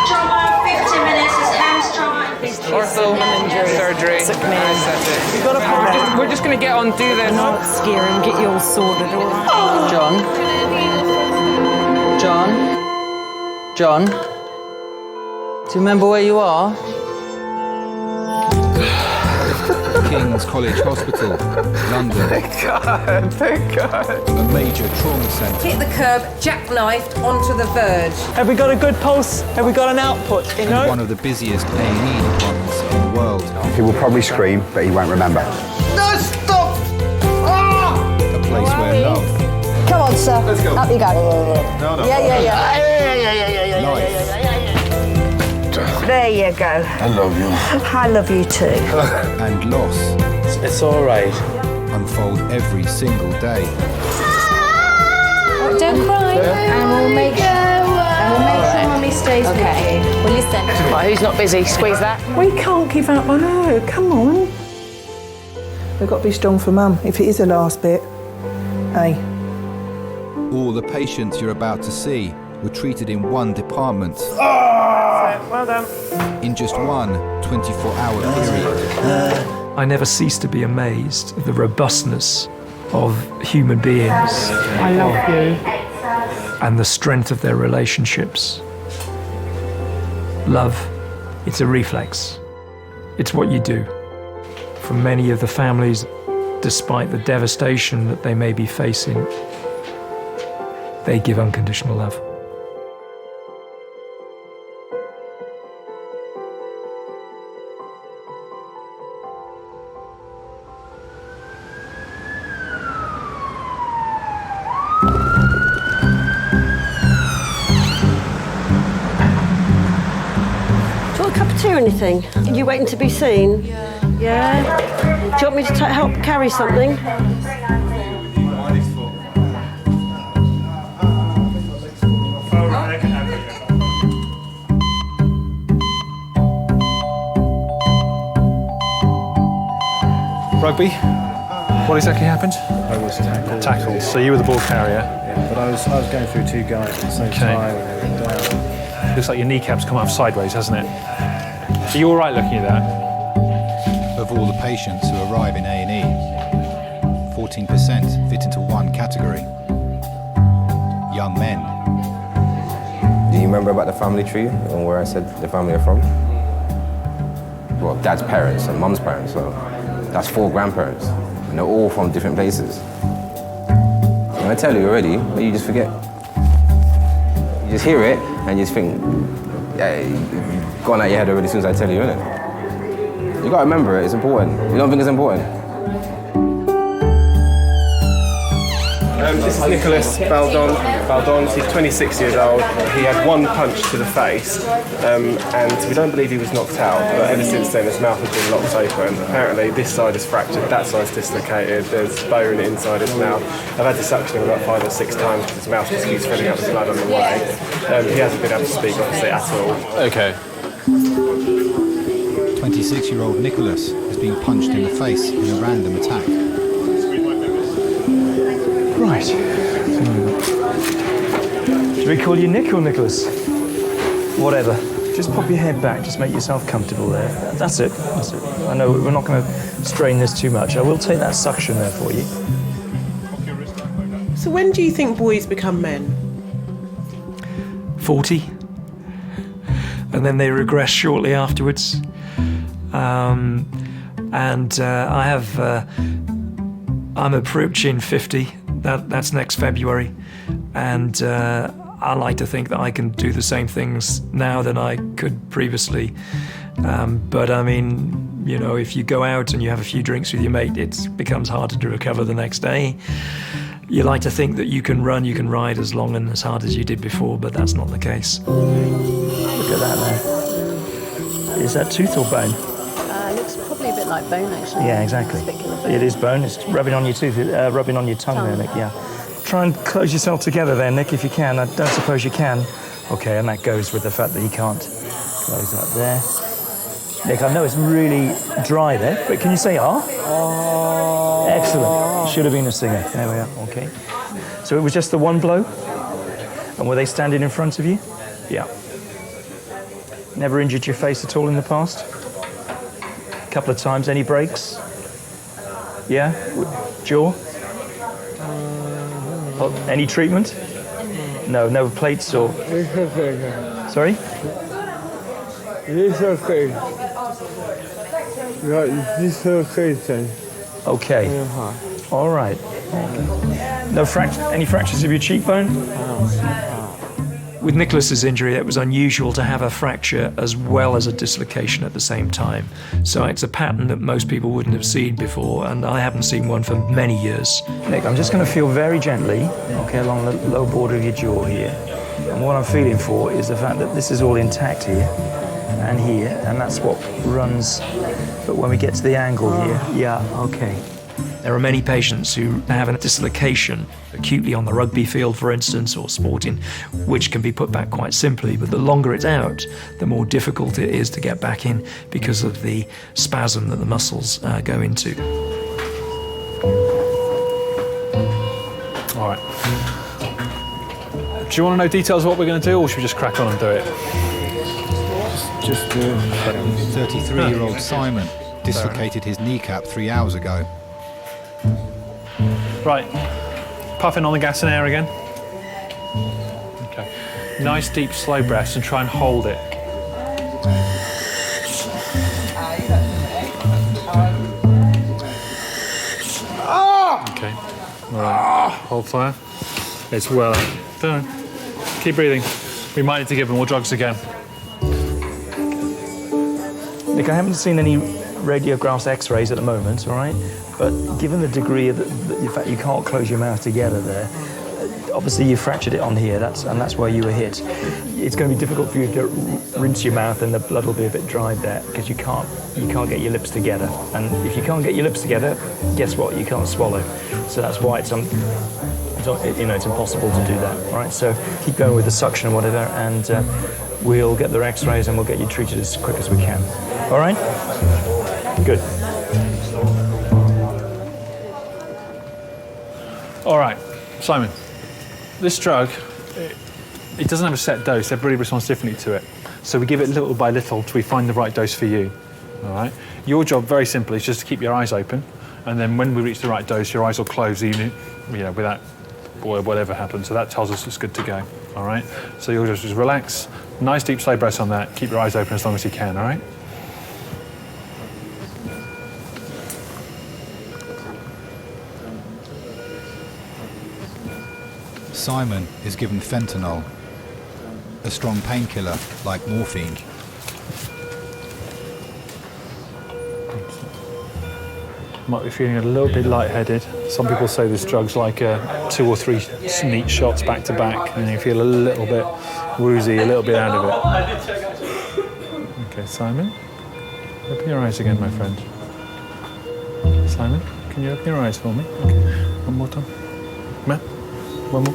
trauma, 50 minutes is hand trauma. Ortho, surgery. That's it. You've got to We're just going to get on, do this. not scare him, get you all sorted, all right? Oh. John? Do you remember where you are? King's College Hospital, London. Thank God. A major trauma centre. Hit the curb, jackknifed onto the verge. Have we got a good pulse? Have we got an output, you know? One of the busiest A&E departments in the world. He will probably scream, but he won't remember. No, stop! Ah! A place where love, Come on, sir. Let's go. Up you go. No. Yeah. life, There you go. I love you. I love you too. and loss It's all right. unfold every single day. Don't cry. And we'll make sure Mummy stays with you. Well, listen. Right, who's not busy? Squeeze that. We can't give up on her, come on. We've got to be strong for Mum, if it is the last bit. Hey. All the patients you're about to see were treated in one department. Well done. In just one 24-hour period. I never cease to be amazed at the robustness of human beings. I love you. And the strength of their relationships. Love, it's a reflex. It's what you do. For many of the families, despite the devastation that they may be facing, they give unconditional love. Do you want a cup of tea or anything? Are you waiting to be seen? Yeah. Do you want me to help carry something? Rugby? What exactly happened? I was tackled. Tackled. So you were the ball carrier. Yeah, but I was going through two guys at the same time and they went down. Looks like your kneecap's come off sideways, hasn't it? Are you all right looking at that? Of all the patients who arrive in A&E, 14% fit into one category. Young men. Do you remember about the family tree and where I said the family are from? Well, Dad's parents and Mum's parents, so that's 4 grandparents, and they're all from different places. And I tell you already, but you just forget. You just hear it and you just think, yeah, you've gone out your head already as soon as I tell you, innit? You gotta remember it, it's important. You don't think it's important? This is Nicholas Baldon. He's 26 years old. He had one punch to the face, and we don't believe he was knocked out, but ever since then his mouth has been locked open. Apparently this side is fractured, that side's dislocated, there's bone inside his mouth. I've had to suction him about 5 or 6 times because his mouth just keeps filling up with blood on the way. He hasn't been able to speak, obviously, at all. Okay. 26-year-old Nicholas has been punched in the face in a random attack. Right. Should we call you Nick or Nicholas? Whatever. Just pop your head back, just make yourself comfortable there. That's it, that's it. I know we're not going to strain this too much. I will take that suction there for you. So when do you think boys become men? 40. And then they regress shortly afterwards. I'm approaching 50. That's next February. And I like to think that I can do the same things now than I could previously. But I mean, you know, if you go out and you have a few drinks with your mate, it becomes harder to recover the next day. You like to think that you can run, you can ride as long and as hard as you did before, but that's not the case. Look at that there. Is that tooth or bone? Looks probably a bit like bone, actually. Yeah, exactly. It is bone. It's rubbing on your tooth, rubbing on your tongue there, Nick, yeah. Try and close yourself together there, Nick, if you can. I don't suppose you can. Okay, and that goes with the fact that you can't close that there. Nick, I know it's really dry there, but can you say ah? Oh. Excellent. Should have been a singer. There we are, okay. So it was just the one blow? And were they standing in front of you? Yeah. Never injured your face at all in the past? A couple of times. Any breaks? Yeah? Jaw? Oh, any treatment? No, no plates or... Sorry? Dislocation. Dislocation. Okay. All right. No any fractures of your cheekbone? With Nicholas's injury, it was unusual to have a fracture as well as a dislocation at the same time. So it's a pattern that most people wouldn't have seen before, and I haven't seen one for many years. Nick, I'm just going to feel very gently, okay, along the low border of your jaw here. And what I'm feeling for is the fact that this is all intact here and here, and that's what runs. But when we get to the angle here, yeah, okay. There are many patients who have a dislocation acutely on the rugby field, for instance, or sporting, which can be put back quite simply. But the longer it's out, the more difficult it is to get back in because of the spasm that the muscles go into. All right. Do you want to know details of what we're going to do, or should we just crack on and do it? Just do it. 33-year-old Simon dislocated his kneecap 3 hours ago. Right, puffing on the gas and air again. Okay, nice deep slow breaths and try and hold it. Okay, all right, hold fire. It's well, don't. Keep breathing. We might need to give him more drugs again. Nick, I haven't seen any radiographs, x-rays at the moment, all right? But given the degree of the fact you can't close your mouth together there, obviously you fractured it on here, and that's where you were hit. It's going to be difficult for you to rinse your mouth, and the blood will be a bit dried there because you can't get your lips together. And if you can't get your lips together, guess what? You can't swallow. So that's why it's impossible to do that. All right. So keep going with the suction and whatever, and we'll get the X-rays and we'll get you treated as quick as we can. All right. Good. All right, Simon, this drug, it doesn't have a set dose. Everybody responds differently to it. So we give it little by little till we find the right dose for you, all right? Your job, very simply, is just to keep your eyes open, and then when we reach the right dose, your eyes will close, even, without whatever happens. So that tells us it's good to go, all right? So you'll just relax, nice deep slow breaths on that, keep your eyes open as long as you can, all right? Simon is given fentanyl, a strong painkiller like morphine. Might be feeling a little bit lightheaded. Some people say this drug's like 2 or 3 neat shots back to back, and you feel a little bit woozy, a little bit out of it. Okay, Simon, open your eyes again, my friend. Simon, can you open your eyes for me? Okay, one more time. Matt, one more.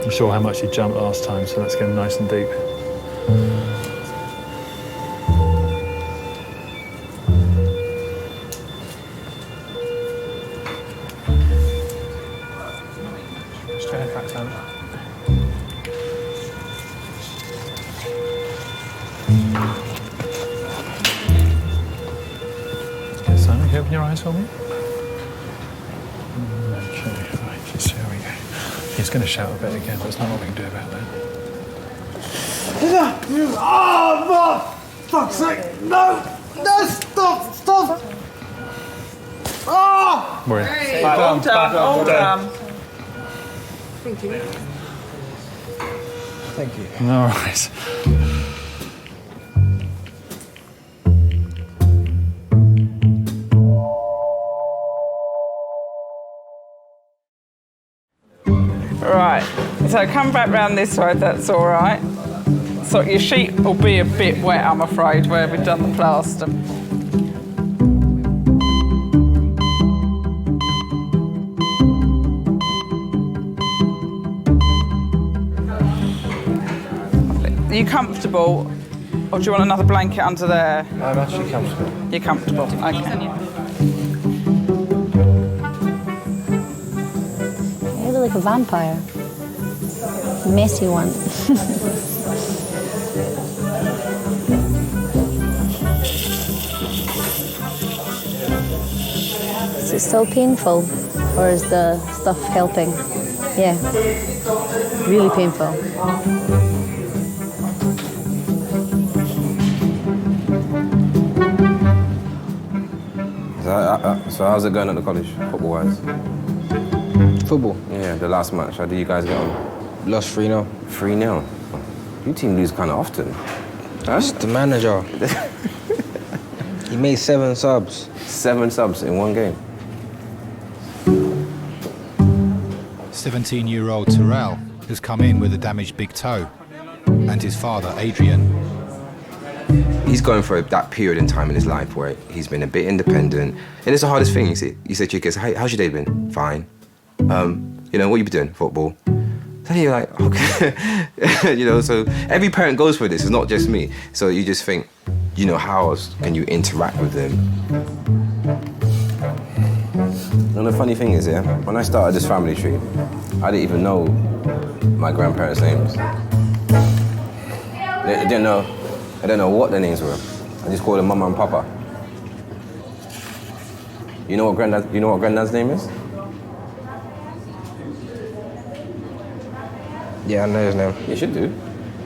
I'm sure how much you jumped last time, so let's get nice and deep. Straight head back, Simon. Okay, Simon, can you open your eyes for me? Okay, right, just here we go. He's going to shout a bit again, but there's not what we can do about that. Oh, for fuck's sake! No! No, stop! Oh! We're in. Hold on. Thank you. Thank you. All right. Right, so come back round this way, that's all right. So your sheet will be a bit wet, I'm afraid, where we've done the plaster. Are you comfortable, or do you want another blanket under there? I'm actually comfortable. You're comfortable, okay. feel like a vampire. Messy one. Is it still painful, or is the stuff helping? Yeah, really painful. So how's it going at the college, football-wise? Football? Yeah, the last match. How did you guys get on? Lost 3-0. 3-0? Your team lose kind of often. That's the manager. He made 7 subs. 7 subs in one game? 17-year-old Terrell has come in with a damaged big toe, and his father, Adrian. He's going through that period in time in his life where he's been a bit independent, and it's the hardest thing. You say to your kids, "Hey, how's your day been?" "Fine." You know, "What you been doing?" "Football." Then you're like, okay. You know, so every parent goes through this. It's not just me. So you just think, you know, how else can you interact with them? And the funny thing is, yeah, when I started this family tree, I didn't even know my grandparents' names. I didn't know what their names were. I just called them Mama and Papa. You know what Granddad's name is? Yeah, I know his name. You should do.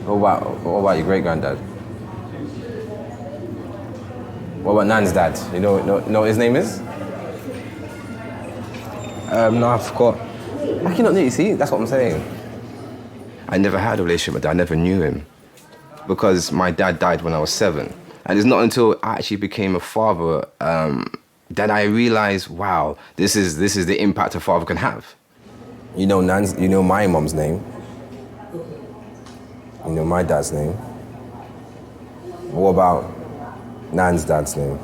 What about your great-granddad? What about Nan's dad? You know what his name is? No, I forgot. How can you not know? You see, that's what I'm saying. I never had a relationship with dad. I never knew him because my dad died when I was 7. And it's not until I actually became a father that I realized, wow, this is the impact a father can have. You know my mom's name. You know my dad's name. What about Nan's dad's name?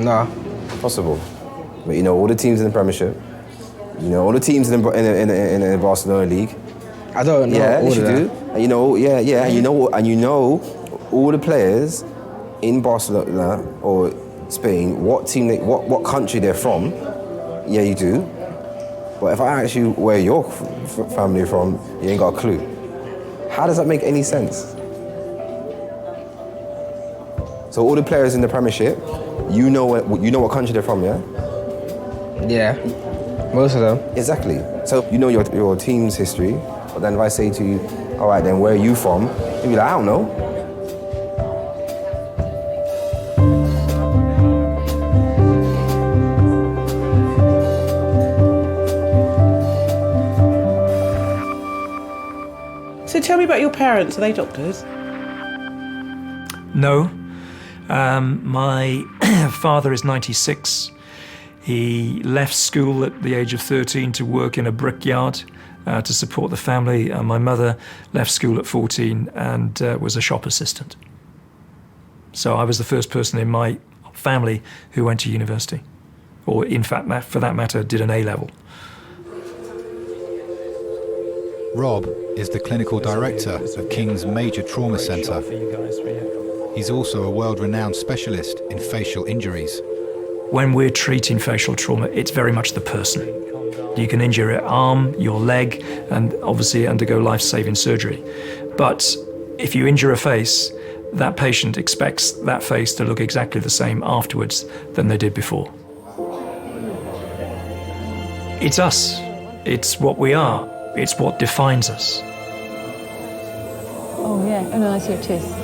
Nah. Possible. But you know all the teams in the Premiership. You know all the teams in the Barcelona League. I don't know. Yeah, all yes, you of do. that. And you know, yeah, and you know all the players in Barcelona or Spain, what team, what country they're from. Yeah, you do. But if I ask you where your family are from, you ain't got a clue. How does that make any sense? So all the players in the Premiership, you know what country they're from, yeah? Yeah, most of them. Exactly. So you know your team's history, but then if I say to you, all right, then where are you from? You'll be like, I don't know. So tell me about your parents. Are they doctors? No. My father is 96. He left school at the age of 13 to work in a brickyard to support the family. My mother left school at 14 and was a shop assistant. So I was the first person in my family who went to university, or in fact, for that matter, did an A-level. Rob is the clinical director of King's major trauma centre. He's also a world-renowned specialist in facial injuries. When we're treating facial trauma, it's very much the person. You can injure your arm, your leg, and obviously undergo life-saving surgery. But if you injure a face, that patient expects that face to look exactly the same afterwards than they did before. It's us. It's what we are. It's what defines us. Oh yeah, oh no, I see your tooth.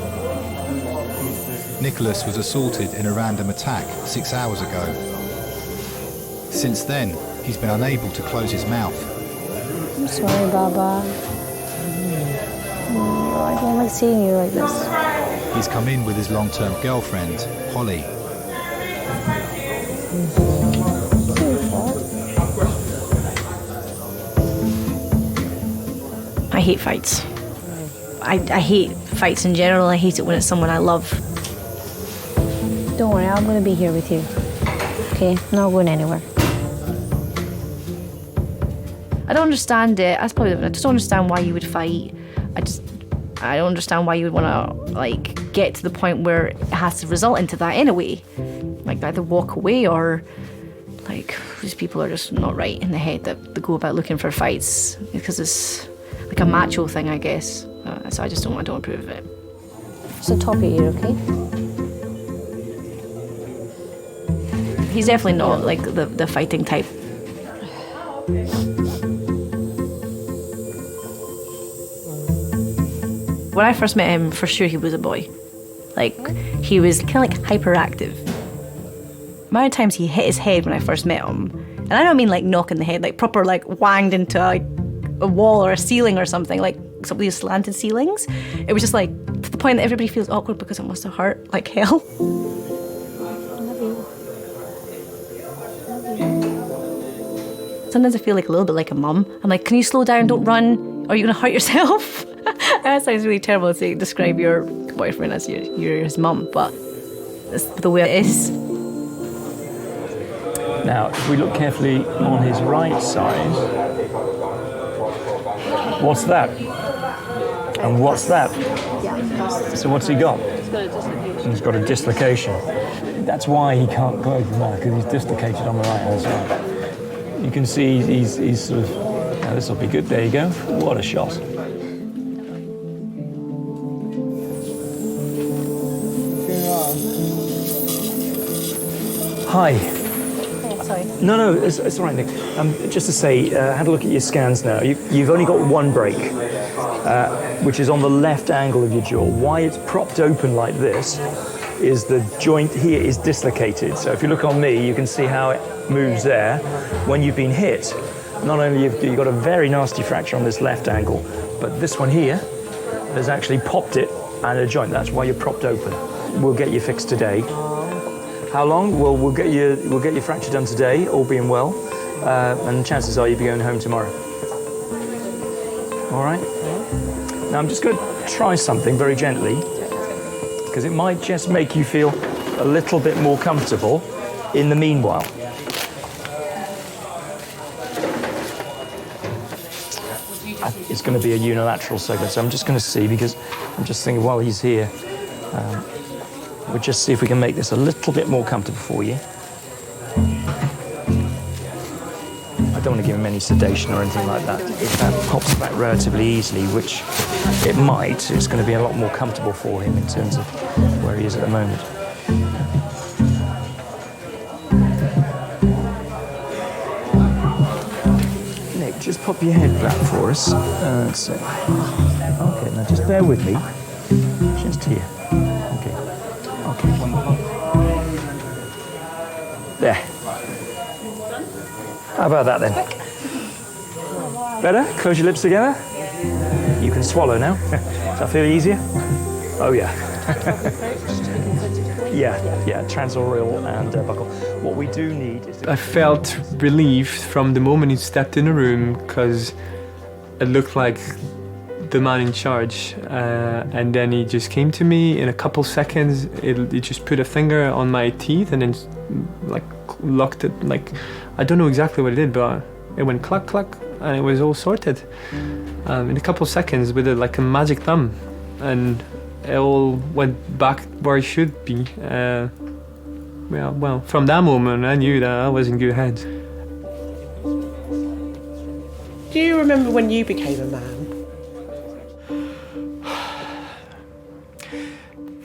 Nicholas was assaulted in a random attack 6 hours ago. Since then, he's been unable to close his mouth. I'm sorry, Baba. I don't like seeing you like this. He's come in with his long-term girlfriend, Holly. I hate fights. I hate fights in general. I hate it when it's someone I love. Don't worry, I'm going to be here with you. Okay, not going anywhere. I don't understand it. I just don't understand why you would fight. I don't understand why you would want to get to the point where it has to result into that anyway. Either walk away or like, these people are just not right in the head that they go about looking for fights, because it's like a macho thing, I guess. So I don't approve of it. So top of your ear, okay? He's definitely not like the fighting type. When I first met him, for sure he was a boy. Like, he was kind of like hyperactive. The amount of times he hit his head when I first met him, and I don't mean like knocking the head, like proper like wanged into a wall or a ceiling or something, like some of these slanted ceilings. It was just like, to the point that everybody feels awkward because it must have hurt like hell. Sometimes I feel like a little bit like a mum. I'm like, can you slow down, don't run, or are you gonna hurt yourself? That sounds really terrible to describe your boyfriend as you're his mum, but that's the way it is. Now, if we look carefully on his right side, what's that? And what's that? So what's he got? He's got a dislocation. That's why he can't go over now, because he's dislocated on the right hand side. You can see he's sort of, now this will be good, there you go. What a shot. Hi. Sorry. No, it's all right, Nick. Just to say, had a look at your scans now. You've only got one break, which is on the left angle of your jaw. Why it's propped open like this is the joint here is dislocated. So if you look on me, you can see how it moves there. When you've been hit, not only have you got a very nasty fracture on this left angle, but this one here has actually popped it and a joint. That's why you're propped open. We'll get you fixed today. How long? Well, we'll get your fracture done today, all being well, and chances are you'll be going home tomorrow. All right? Now I'm just going to try something very gently, because it might just make you feel a little bit more comfortable in the meanwhile. It's going to be a unilateral segment, so I'm just going to see, because I'm just thinking while he's here, we'll just see if we can make this a little bit more comfortable for you. I don't want to give him any sedation or anything like that. If that pops back relatively easily, which it might, it's going to be a lot more comfortable for him in terms of where he is at the moment. Nick, just pop your head back for us. That's it. Okay, now just bear with me. Just here. Okay. There. How about that then? Better? Close your lips together. You can swallow now. Does that feel easier? Oh yeah. yeah, transoral and buccal. What we do need is... I felt relieved from the moment he stepped in the room, because it looked like the man in charge, and then he just came to me in a couple seconds. He just put a finger on my teeth and then like locked it, like, I don't know exactly what it did, but it went cluck cluck and it was all sorted in a couple seconds with like a magic thumb, and it all went back where it should be. Well, from that moment I knew that I was in good hands. Do you remember when you became a man?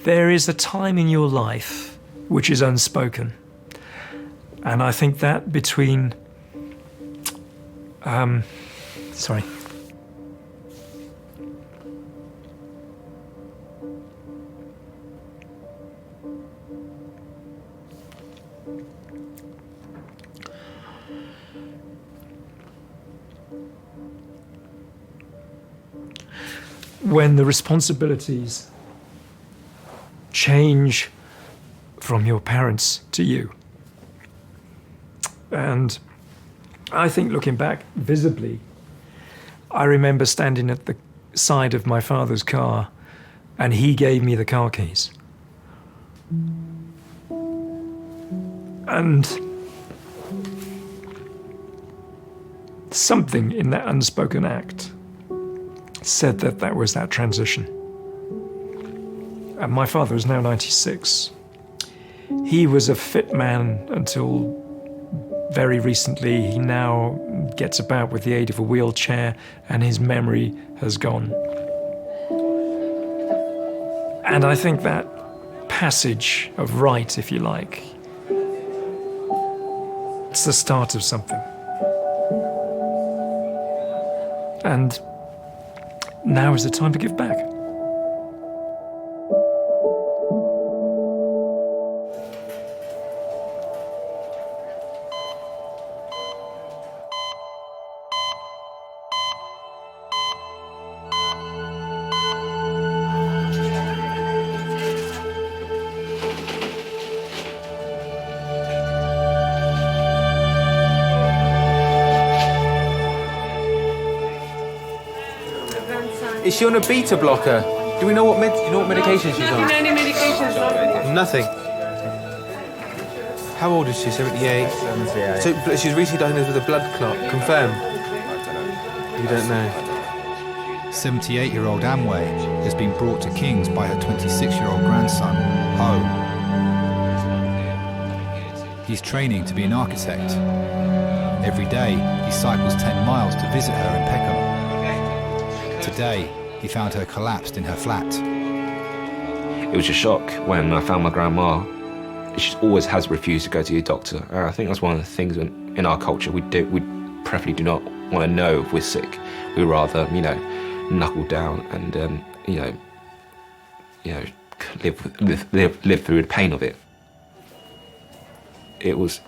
There is a time in your life which is unspoken. And I think that between... sorry. When the responsibilities change from your parents to you. And I think, looking back visibly, I remember standing at the side of my father's car and he gave me the car keys. And something in that unspoken act said that that was that transition. And my father is now 96. He was a fit man until very recently, he now gets about with the aid of a wheelchair, and his memory has gone. And I think that passage of right, if you like, it's the start of something. And now is the time to give back. Is she on a beta blocker? Do we know what medication she's on? Any medications? Nothing. How old is she? 78? 78. So but she's recently diagnosed with a blood clot. Confirm. You don't know. 78-year-old Amway has been brought to King's by her 26-year-old grandson, home. He's training to be an architect. Every day, he cycles 10 miles to visit her in Peckham. Today, he found her collapsed in her flat. It was a shock when I found my grandma. She always has refused to go to a doctor. I think that's one of the things in our culture we preferably do not want to know if we're sick. We rather, knuckle down and live through the pain of it. It was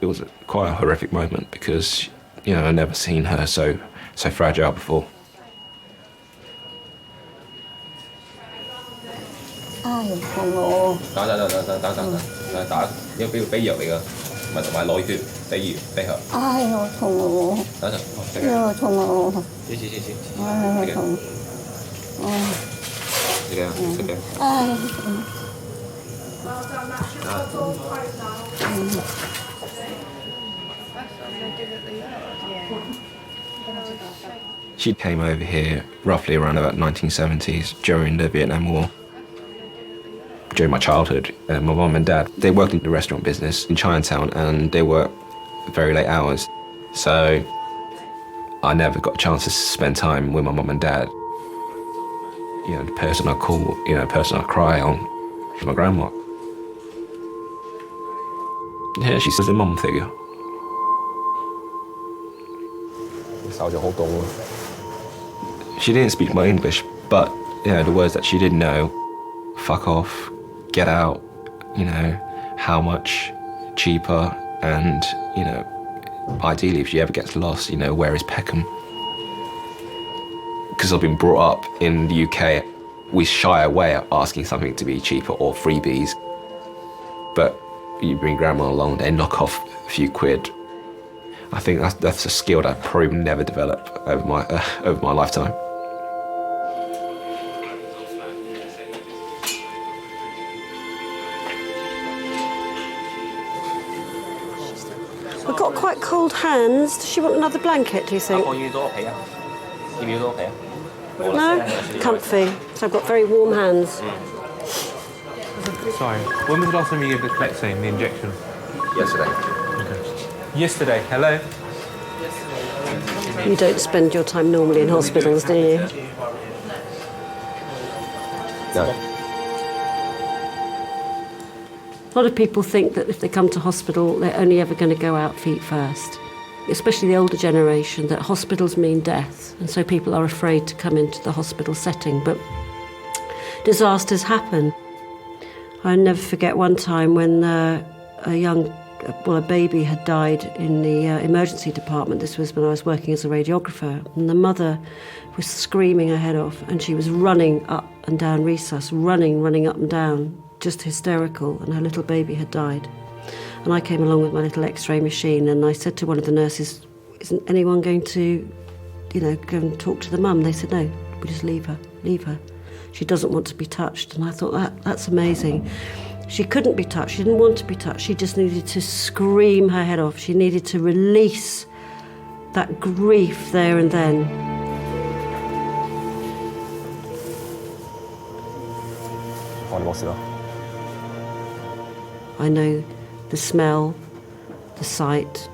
quite a horrific moment because I'd never seen her so fragile before. 打，因為俾藥嚟㗎，唔係同埋內血，俾血。哎，我痛喎！等陣，我痛喎！黐，哎，痛！食嘅。哎，She came over here roughly around about 1970s during the Vietnam War. During my childhood, my mum and dad, they worked in the restaurant business in Chinatown and they worked very late hours. So I never got a chance to spend time with my mum and dad. The person I call, the person I cry on is my grandma. Yeah, she's a mum figure. She didn't speak my English, but the words that she did know, fuck off, get out, how much, cheaper, and, ideally if she ever gets lost, where is Peckham? Because I've been brought up in the UK, we shy away at asking something to be cheaper or freebies. But you bring grandma along, they knock off a few quid. I think that's a skill that I probably never develop over my lifetime. We've got quite cold hands. Does she want another blanket, do you think? No? Comfy. So I've got very warm hands. Sorry, when was the last time you gave the Clexane, the injection? Yesterday. Okay. Yesterday, hello? You don't spend your time normally in hospitals, do you? No. A lot of people think that if they come to hospital, they're only ever going to go out feet first. Especially the older generation, that hospitals mean death, and so people are afraid to come into the hospital setting. But disasters happen. I'll never forget one time when a baby had died in the emergency department. This was when I was working as a radiographer, and the mother was screaming her head off, and she was running up and down resus, running up and down, just hysterical, and her little baby had died. And I came along with my little X-ray machine, and I said to one of the nurses, "Isn't anyone going to, go and talk to the mum?" They said, "No, we just leave her. She doesn't want to be touched." And I thought, that's amazing. She couldn't be touched, she didn't want to be touched, she just needed to scream her head off. She needed to release that grief there and then. I know the smell, the sight,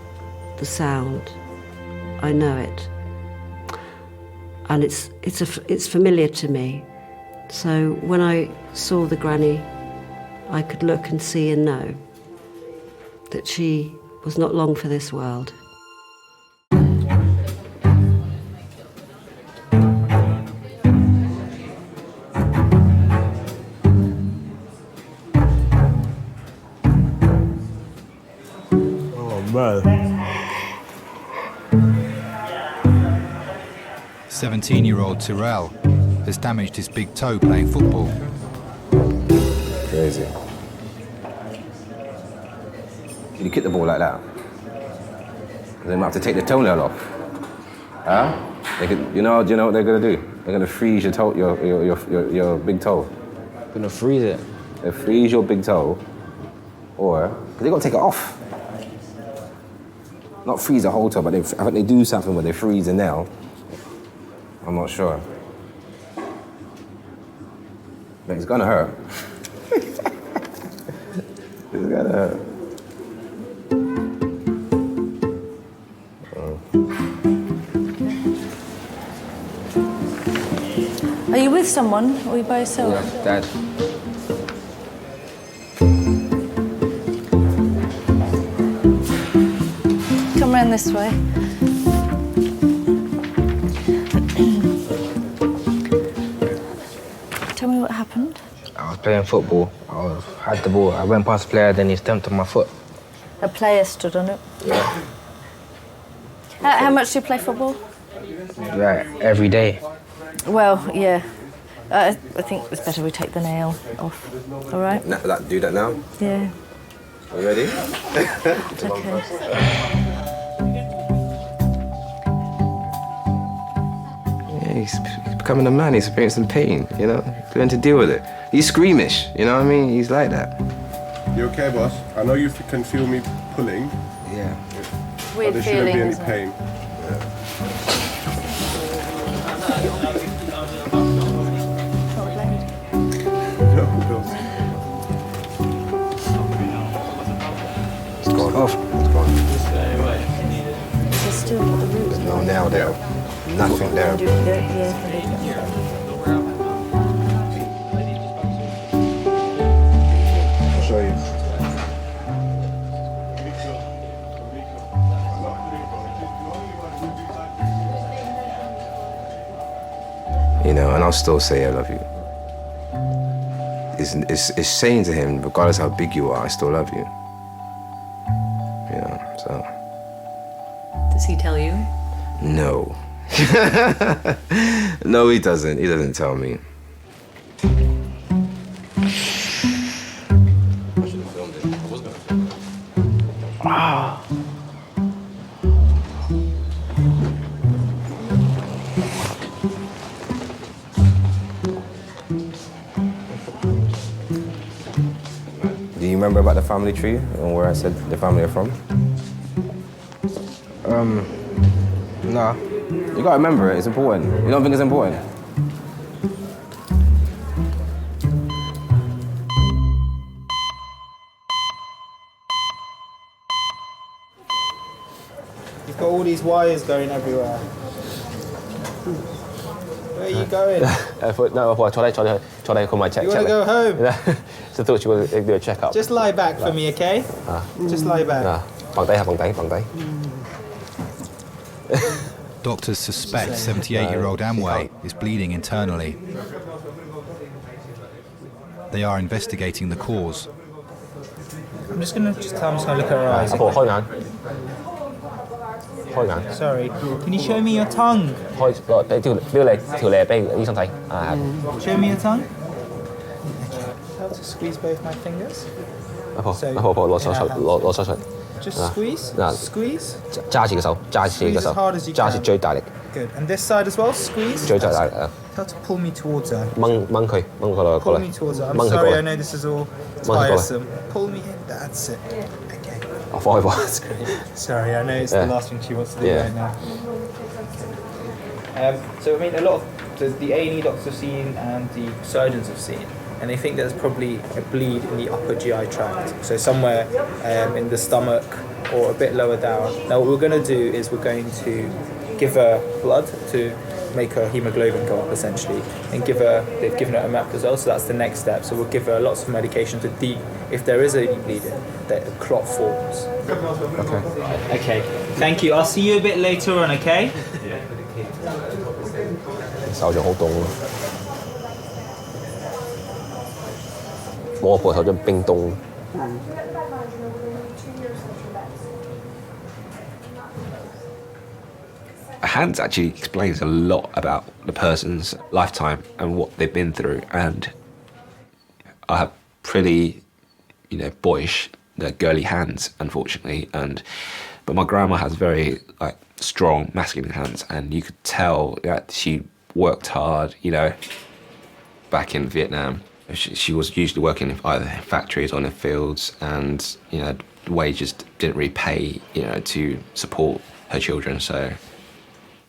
the sound. I know it. And it's familiar to me. So when I saw the granny, I could look and see and know that she was not long for this world. Oh, man. 17-year-old Tyrell has damaged his big toe playing football. Crazy. You kick the ball like that, they might have to take the toenail off. Huh? They could, you know what they're gonna do? They're gonna freeze your toe, your big toe. They're gonna freeze it. They freeze your big toe, or they gotta take it off. Not freeze the whole toe, but I think they do something where they freeze the nail. I'm not sure. But it's gonna hurt. It's gonna hurt. Are you with someone or are you by yourself? Yeah, Dad. Come round this way. Tell me what happened. I was playing football. I had the ball. I went past the player, then he stamped on my foot. A player stood on it. Yeah. How much do you play football? Yeah, every day. Well, yeah. I think it's better we take the nail off. All right? Do that now? Yeah. Are you ready? Okay. Yeah, he's becoming a man. He's experiencing pain, you know? Learn to deal with it. He's squeamish, you know what I mean? He's like that. You okay, boss? I know you can feel me pulling. Yeah. Weird there shouldn't feeling, be any isn't it? pain. It's gone off. It's gone. There's still got the roots. There's no nail there. Nothing there. I'll show you. You know, and I'll still say I love you. It's saying to him, regardless how big you are, I still love you. You know, so. Does he tell you? No. No, he doesn't. He doesn't tell me. Ah. Do you remember about the family tree and where I said the family are from? Nah. You gotta remember it, it's important. You don't think it's important? You've got all these wires going everywhere. Where are you going? I thought my check. You want to go home? So I thought you were going to do a checkup. Just lie back for me, okay? Just lie back. Bằng tay. Doctors suspect 78-year-old Amway is bleeding internally. They are investigating the cause. I'm just going to tell him to look at her eyes. Sorry. Can you show me your tongue? Show me your tongue. How to squeeze both my fingers? Just squeeze? Squeeze? Squeeze as hard as you can. Good. And this side as well? Squeeze? How to pull me towards her. Pull me towards her. I'm sorry, I know this is all tiresome. Pull me in. That's it. Okay. That's great. Sorry, I know it's the last thing she wants to do right now. So, I mean, a lot of the A&E doctors have seen and the surgeons have seen, and they think there's probably a bleed in the upper GI tract. So somewhere in the stomach, or a bit lower down. Now what we're going to do is we're going to give her blood to make her hemoglobin go up essentially, and they've given her a map as well, so that's the next step. So we'll give her lots of medication to if there is any bleeding, that the clot forms. Okay, thank you. I'll see you a bit later on, okay? 手仲好凍咯，我個手真冰凍。Hands actually explains a lot about the person's lifetime and what they've been through, and I have pretty, boyish, girly hands, unfortunately, but my grandma has very strong masculine hands, and you could tell that she worked hard, back in Vietnam. She was usually working in either factories or in the fields, and the wages didn't really pay, to support her children. So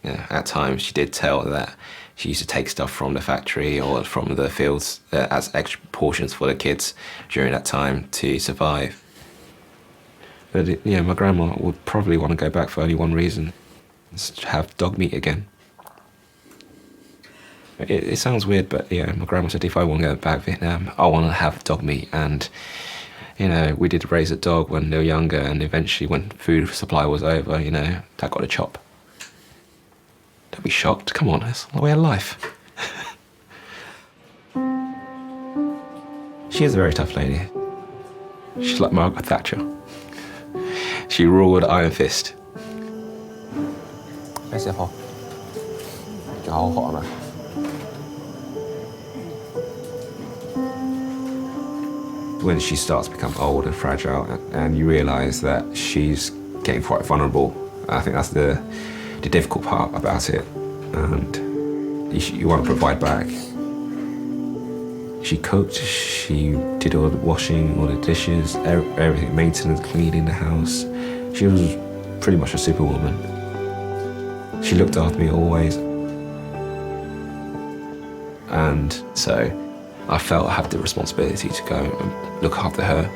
at times she did tell that she used to take stuff from the factory or from the fields as extra portions for the kids during that time to survive. But my grandma would probably want to go back for only one reason: to have dog meat again. It sounds weird, but my grandma said if I want to go back to Vietnam, I want to have dog meat. And we did raise a dog when they were younger, and eventually when food supply was over, Dad got a chop. Don't be shocked. Come on, it's the way of life. She is a very tough lady. She's like Margaret Thatcher. She ruled iron fist. 咩事啊，婆？仲好渴係咪？ When she starts to become old and fragile, and you realise that she's getting quite vulnerable, I think that's the difficult part about it. And you want to provide back. She cooked, she did all the washing, all the dishes, everything, maintenance, cleaning the house. She was pretty much a superwoman. She looked after me always. And so I felt I had the responsibility to go and look after her.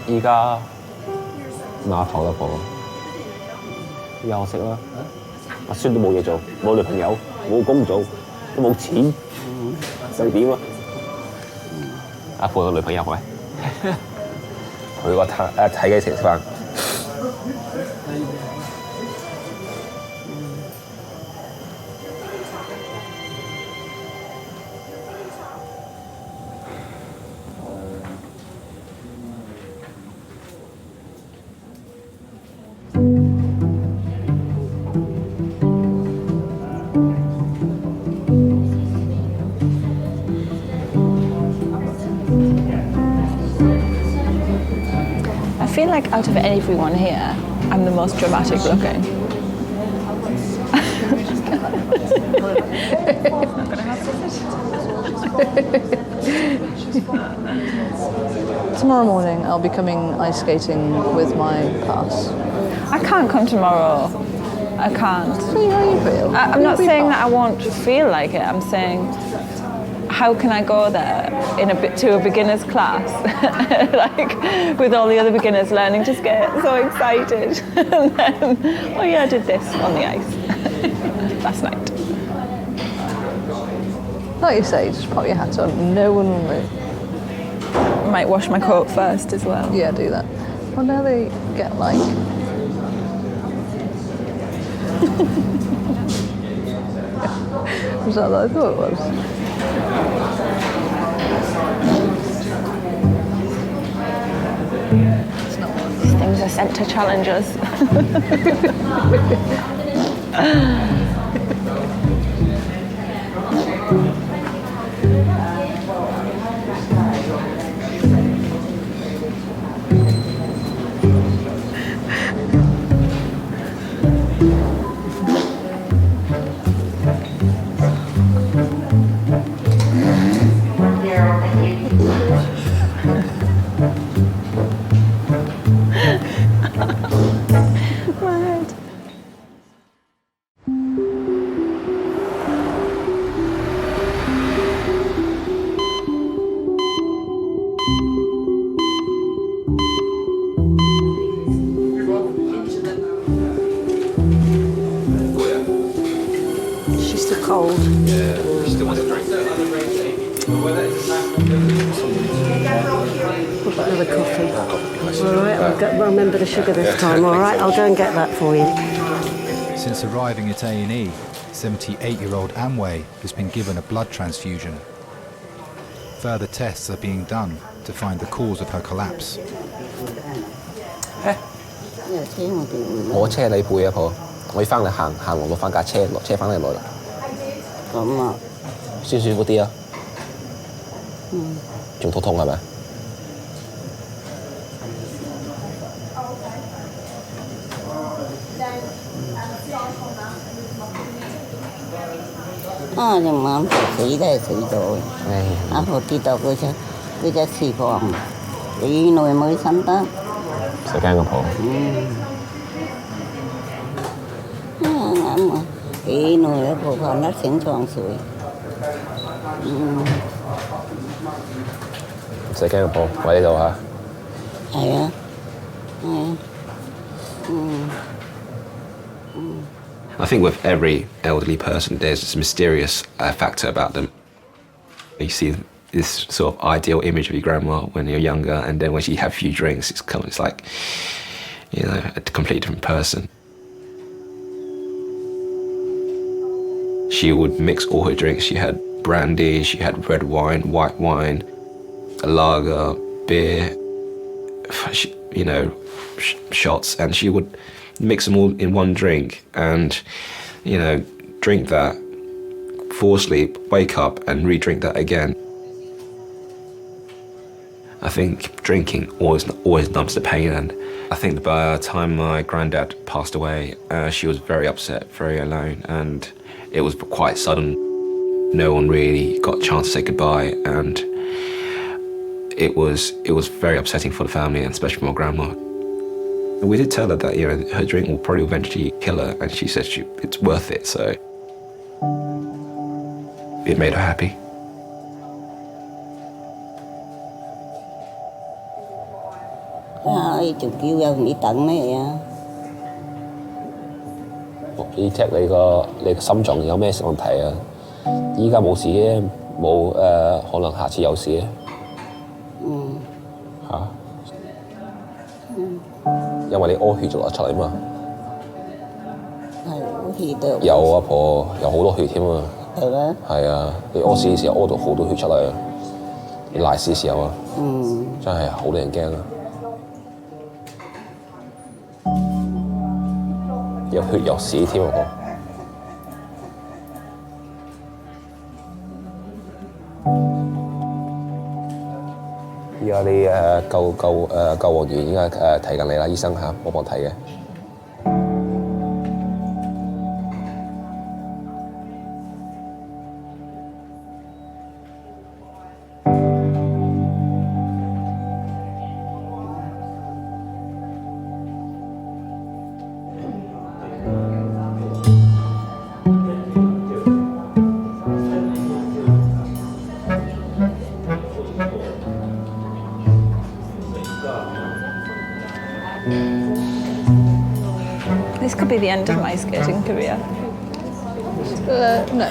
Bây giờ碼頭啦，婆。依家我識啦，阿孫都冇嘢做，冇女朋友，冇工做，都冇錢，想點啊？阿婆有女朋友喂，佢個睇幾時食飯？ I feel like out of everyone here, I'm the most dramatic looking. Tomorrow morning I'll be coming ice skating with my class. I can't come tomorrow. I can't. See how you feel. I'm not saying that I won't feel like it. I'm saying, how can I go there to a beginner's class, like with all the other beginners learning to skate, so excited, and then, oh yeah, I did this on the ice last night. Like you say, just pop your hats on, no one will move. I might wash my coat first as well. Yeah, do that. Well, now they get like... Was that what I thought it was? These things are sent to challenge us. cold. Yeah, still wants a drink. What about another coffee? All right, I'll remember the sugar this time, all right? I'll go and get that for you. Since arriving at A&E, 78-year-old Amway has been given a blood transfusion. Further tests are being done to find the cause of her collapse. 我車你背啊，婆，我要翻嚟行落翻架車，落車翻嚟攞啦。咁啊，舒服啲啊？仲肚痛係咪？就晚死都係死咗，我跌到佢隻翅膀，幾耐冇生得。使驚個婆。啱啊，幾耐都婆婆甩醒床睡。唔使驚個婆，我喺呢度嚇。係啊，I think with every elderly person, there's this mysterious factor about them. You see this sort of ideal image of your grandma when you're younger, and then when you have a few drinks, it's like, you know, a completely different person. She would mix all her drinks. She had brandy, she had red wine, white wine, a lager, beer, you know, shots, and she would mix them all in one drink and, you know, drink that, fall asleep, wake up and re-drink that again. I think drinking always numbs the pain, and I think by the time my granddad passed away, she was very upset, very alone, and it was quite sudden. No one really got a chance to say goodbye, and it was very upsetting for the family, and especially for my grandma. We did tell her that, you know, her drink will probably eventually kill her, and she said it's worth it, so it made her happy.仲叫人你等咩啊？你 check 你個心臟有咩問題啊？依家冇事嘅，冇可能下次有事嘅。因為你屙血就流出嚟嘛。係屙血都有啊，婆，有好多血添啊。係咩？係啊，你屙屎嘅時候屙到好多血出嚟啊！你賴屎嘅時候啊，真係好令人驚啊！有血有屎添啊！而家你救護員應該睇緊你啦，醫生嚇，我幫睇嘅。This could be the end of my skating career. No.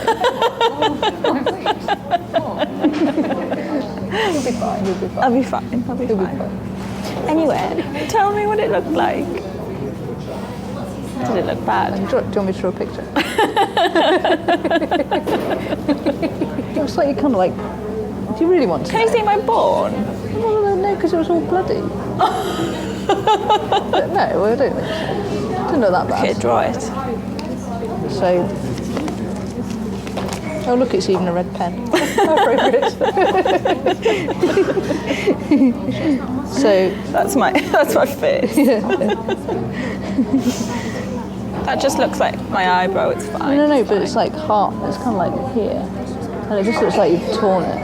You'll be fine. You'll be fine. I'll be fine. I'll be fine. Anyway, tell me what it looked like. Did it look bad? Do you want me to draw a picture? It was like you kind of like. Do you really want to? Can you see my bone? Well, no, because it was all bloody. But no, well, I don't think so. Didn't look that bad. Okay, draw it. So. Oh, look, it's even a red pen. Appropriate. So that's my face. That just looks like my eyebrow. It's fine. No, but it's like heart. It's kind of like here, and it just looks like you've torn it.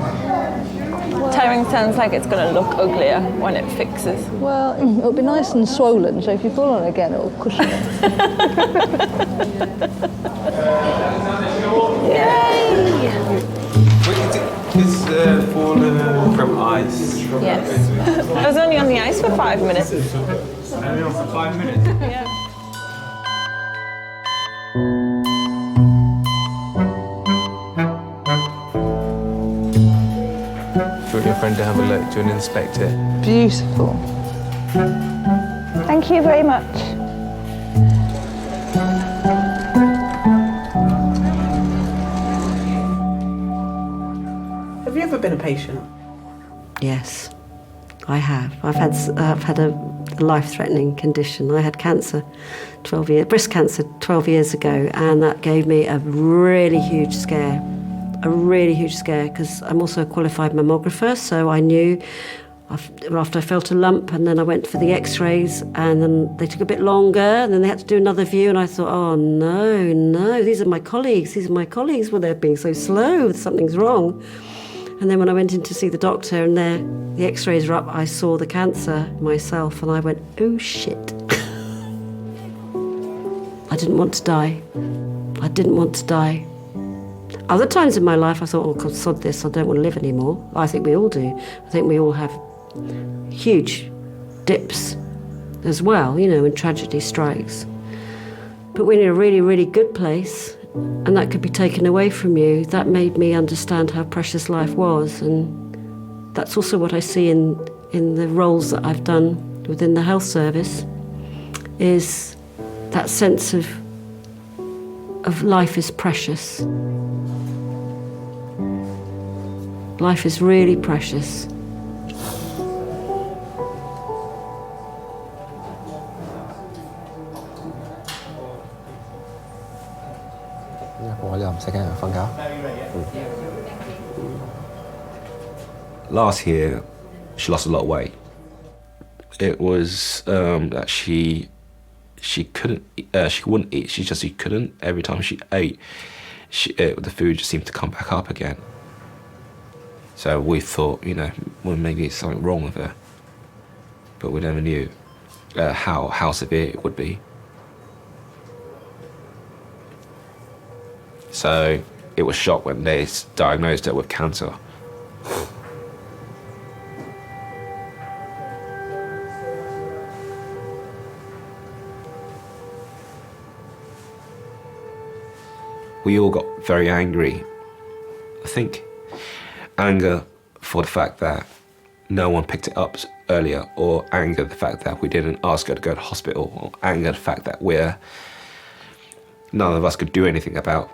Tearing sounds like it's going to look uglier when it fixes. Well, it'll be nice and swollen, so if you fall on it again, it'll cushion it. Yay! It's fall from ice. Yes. I was only on the ice for 5 minutes. Only on for 5 minutes? Yeah. friend to have a look, to inspect it. Beautiful. Thank you very much. Have you ever been a patient? Yes, I have. I've had a life-threatening condition. I had cancer, breast cancer 12 years ago, and that gave me a really huge scare. Because I'm also a qualified mammographer, so I knew after I felt a lump, and then I went for the x-rays, and then they took a bit longer, and then they had to do another view, and I thought, oh no, these are my colleagues, well, they're being so slow, something's wrong. And then when I went in to see the doctor and the x-rays were up, I saw the cancer myself, and I went, oh shit. I didn't want to die. Other times in my life I thought, oh God, sod this, I don't want to live anymore. I think we all do. I think we all have huge dips as well, when tragedy strikes. But when you're in a really, really good place, and that could be taken away from you, that made me understand how precious life was. And that's also what I see in the roles that I've done within the health service, is that sense of life is precious. Life is really precious. Last year, she lost a lot of weight. It was that she couldn't, she wouldn't eat. She couldn't. Every time she ate, the food just seemed to come back up again. So we thought, well, maybe it's something wrong with her, but we never knew how severe it would be. So it was shocked when they diagnosed her with cancer. We all got very angry. I think anger for the fact that no one picked it up earlier, or anger the fact that we didn't ask her to go to hospital, or anger the fact that none of us could do anything about,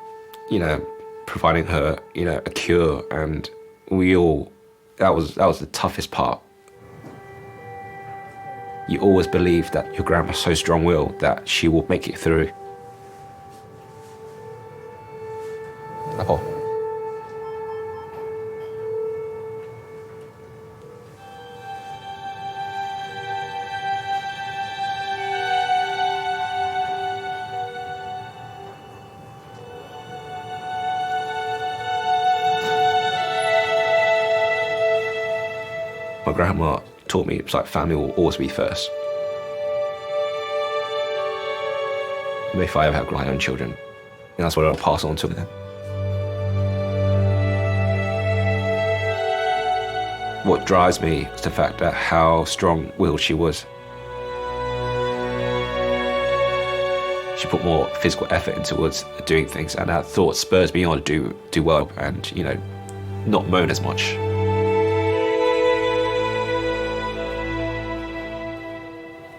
providing her, a cure, and that was the toughest part. You always believe that your grandma's so strong-willed that she will make it through. My grandma taught me it's like family will always be first. If I ever have my own children, that's what I'll pass on to them. What drives me is the fact that how strong-willed she was. She put more physical effort into doing things, and that thought spurs me on to do well and, not moan as much.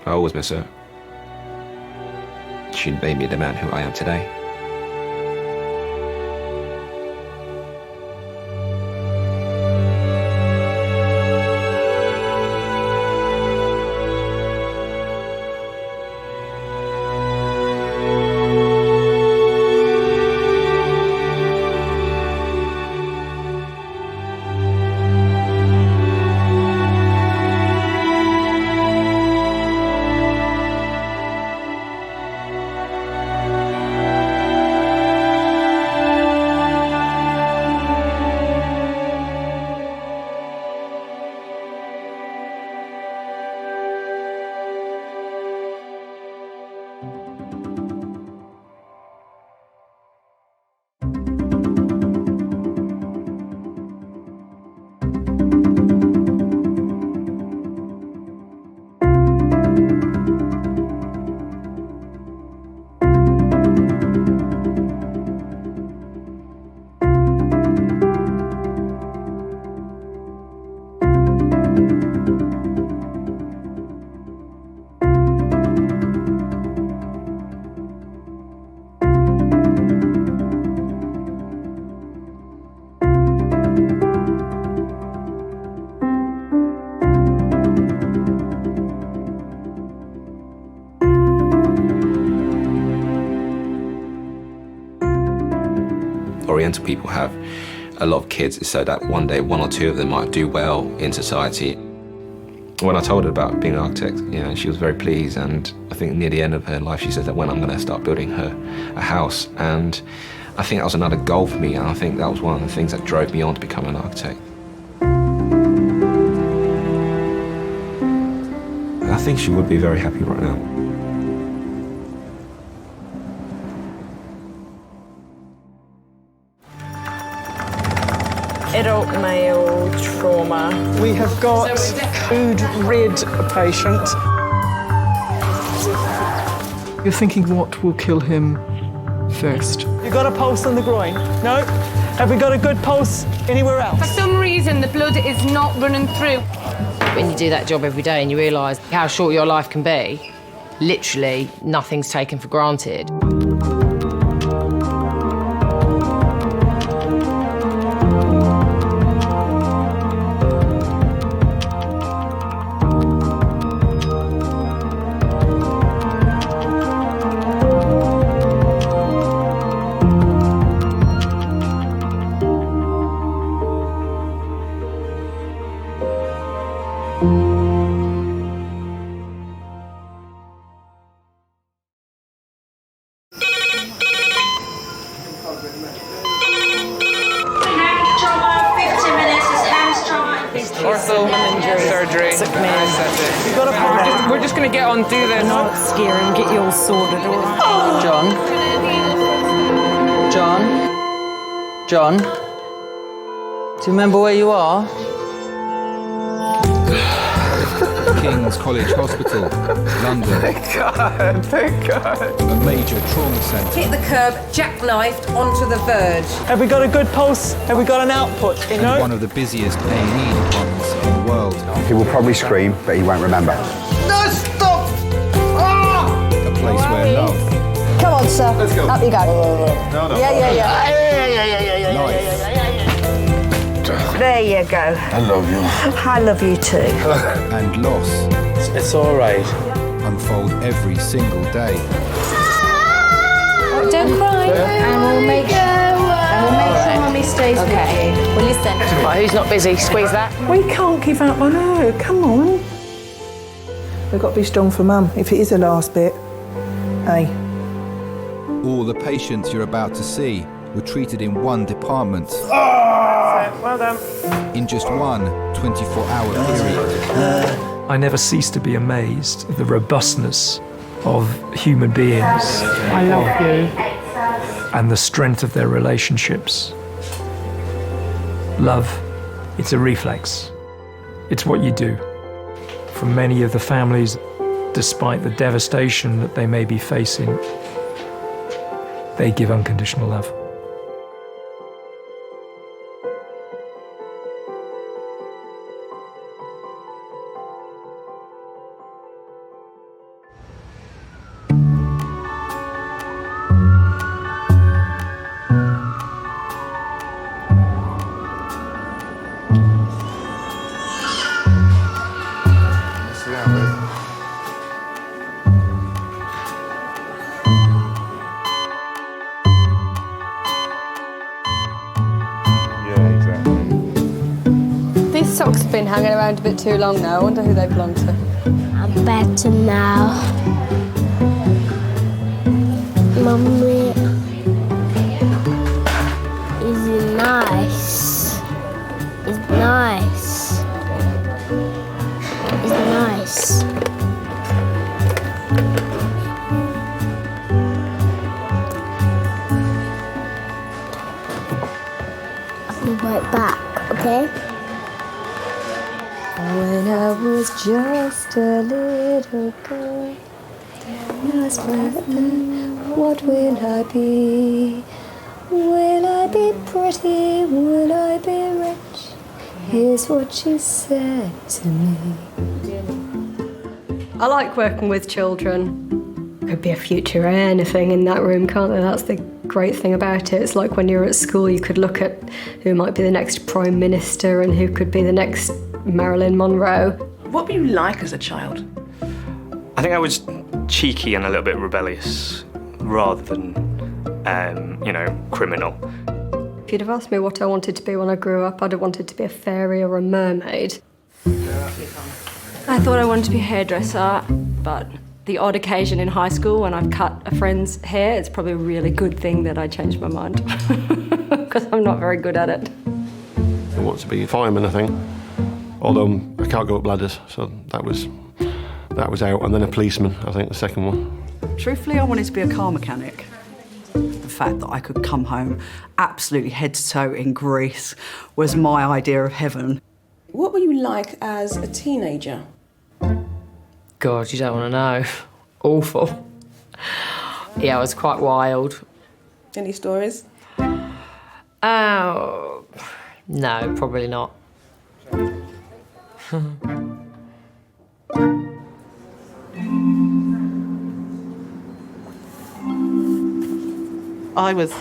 I always miss her. She made me the man who I am today. Oriental people have a lot of kids is so that one day 1 or 2 of them might do well in society. When I told her about being an architect, she was very pleased, and I think near the end of her life she said that when I'm going to start building her a house, and I think that was another goal for me, and I think that was one of the things that drove me on to become an architect. I think she would be very happy right now. Adult male trauma. We have got food rid patient. You're thinking what will kill him first? You got a pulse on the groin? No? Have we got a good pulse anywhere else? For some reason, the blood is not running through. When you do that job every day and you realise how short your life can be, literally nothing's taken for granted. Surgery. We're just going to get on, do this. Not scare and get you all sorted, all right? John? Do you remember where you are? King's College Hospital, London. Thank God. A major trauma centre. Hit the curb, jackknifed onto the verge. Have we got a good pulse? Have we got an output? And one of the busiest A&E departments in the world. He will probably scream, but he won't remember. No, stop! Oh! A place where love. Come on, sir. Let's go. Up you go. No. Yeah. Life. There you go. I love you. I love you too. And loss. It's all right. Unfold every single day. Don't cry. And we'll make sure Mummy stays with you. Well, listen. Right, who's not busy? Squeeze that. We can't give up on her. Come on. We've got to be strong for Mum. If it is the last bit, hey. All the patients you're about to see were treated in one department. Well done. In just one 24-hour period. I never cease to be amazed at the robustness of human beings. I love you. And the strength of their relationships. Love, it's a reflex. It's what you do. For many of the families, despite the devastation that they may be facing, they give unconditional love. These socks have been hanging around a bit too long now. I wonder who they belong to. I'm better now. Mummy is nice. It's nice. It's nice. I'll be right back, okay? When I was just a little girl, what will I be? Will I be pretty? Will I be rich? Here's what she said to me. I like working with children. Could be a future anything in that room, can't there? That's the great thing about it. It's like when you're at school, you could look at who might be the next Prime Minister and who could be the next Marilyn Monroe. What were you like as a child? I think I was cheeky and a little bit rebellious, rather than, criminal. If you'd have asked me what I wanted to be when I grew up, I'd have wanted to be a fairy or a mermaid. I thought I wanted to be a hairdresser, but the odd occasion in high school when I've cut a friend's hair, it's probably a really good thing that I changed my mind, because I'm not very good at it. I want to be a fireman, I think, although I can't go up ladders, so that was out. And then a policeman, I think, the second one. Truthfully, I wanted to be a car mechanic. The fact that I could come home absolutely head to toe in grease was my idea of heaven. What were you like as a teenager? God, you don't want to know. Awful. Yeah, I was quite wild. Any stories? Oh, no, probably not. I was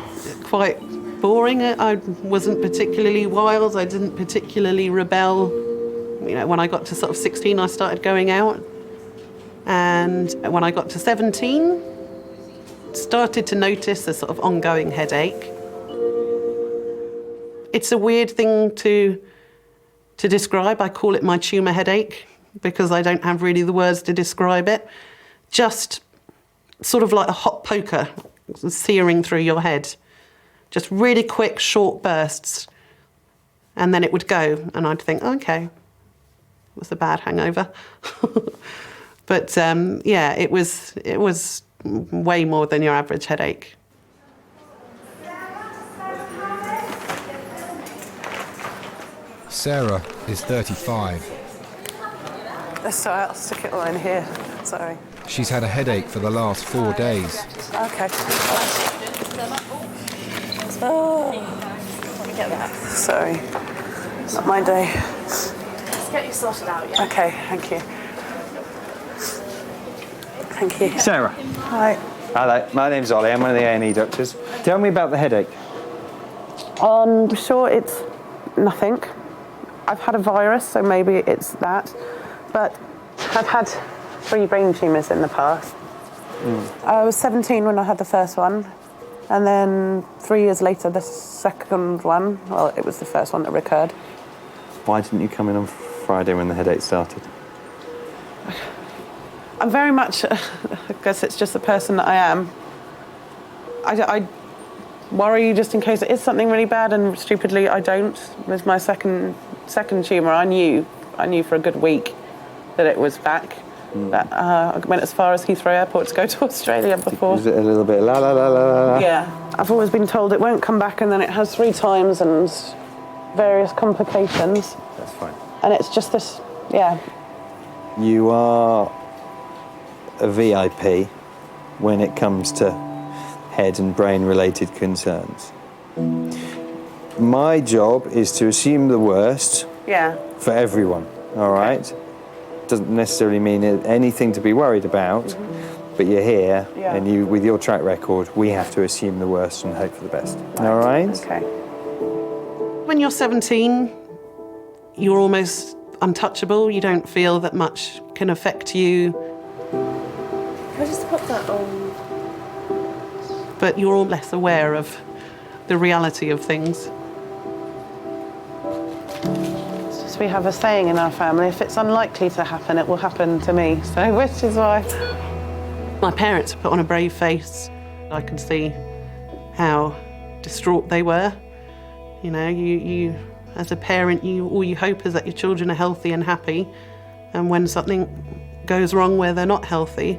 quite boring. I wasn't particularly wild. I didn't particularly rebel. You know, when I got to sort of 16, I started going out. And when I got to 17, started to notice a sort of ongoing headache. It's a weird thing to describe. I call it my tumour headache because I don't have really the words to describe it. Just sort of like a hot poker searing through your head. Just really quick, short bursts. And then it would go, and I'd think, okay, it was a bad hangover. But yeah, it was way more than your average headache. Sarah is 35. Sorry, I'll stick it all in here. Sorry. She's had a headache for the last 4 days. Okay. Oh, let me get that. Sorry, not my day. Let's get you sorted out, yeah? Okay, thank you. Thank you. Sarah. Hi. Hello, my name's Ollie. I'm one of the A&E doctors. Tell me about the headache. I'm sure it's nothing. I've had a virus, so maybe it's that. But I've had 3 brain tumours in the past. I was 17 when I had the first one. And then 3 years later, the second one, well, it was the first one that recurred. Why didn't you come in on Friday when the headache started? I'm very much, I guess it's just the person that I am. I worry just in case it is something really bad, and stupidly I don't. With my second tumour, I knew for a good week that it was back. That, I went as far as Heathrow Airport to go to Australia before. Was it a little bit la la la la la? Yeah. I've always been told it won't come back, and then it has 3 times and various complications. That's fine. And it's just this, yeah. You are a VIP when it comes to head and brain related concerns. My job is to assume the worst for everyone, all right? Doesn't necessarily mean anything to be worried about, but you're here and you, with your track record, we have to assume the worst and hope for the best. All right? Okay. When you're 17, you're almost untouchable. You don't feel that much can affect you. Can I just put that on? But you're all less aware of the reality of things. We have a saying in our family, if it's unlikely to happen, it will happen to me. So, which is why. My parents put on a brave face. I could see how distraught they were. You know, you as a parent, all you hope is that your children are healthy and happy. And when something goes wrong where they're not healthy,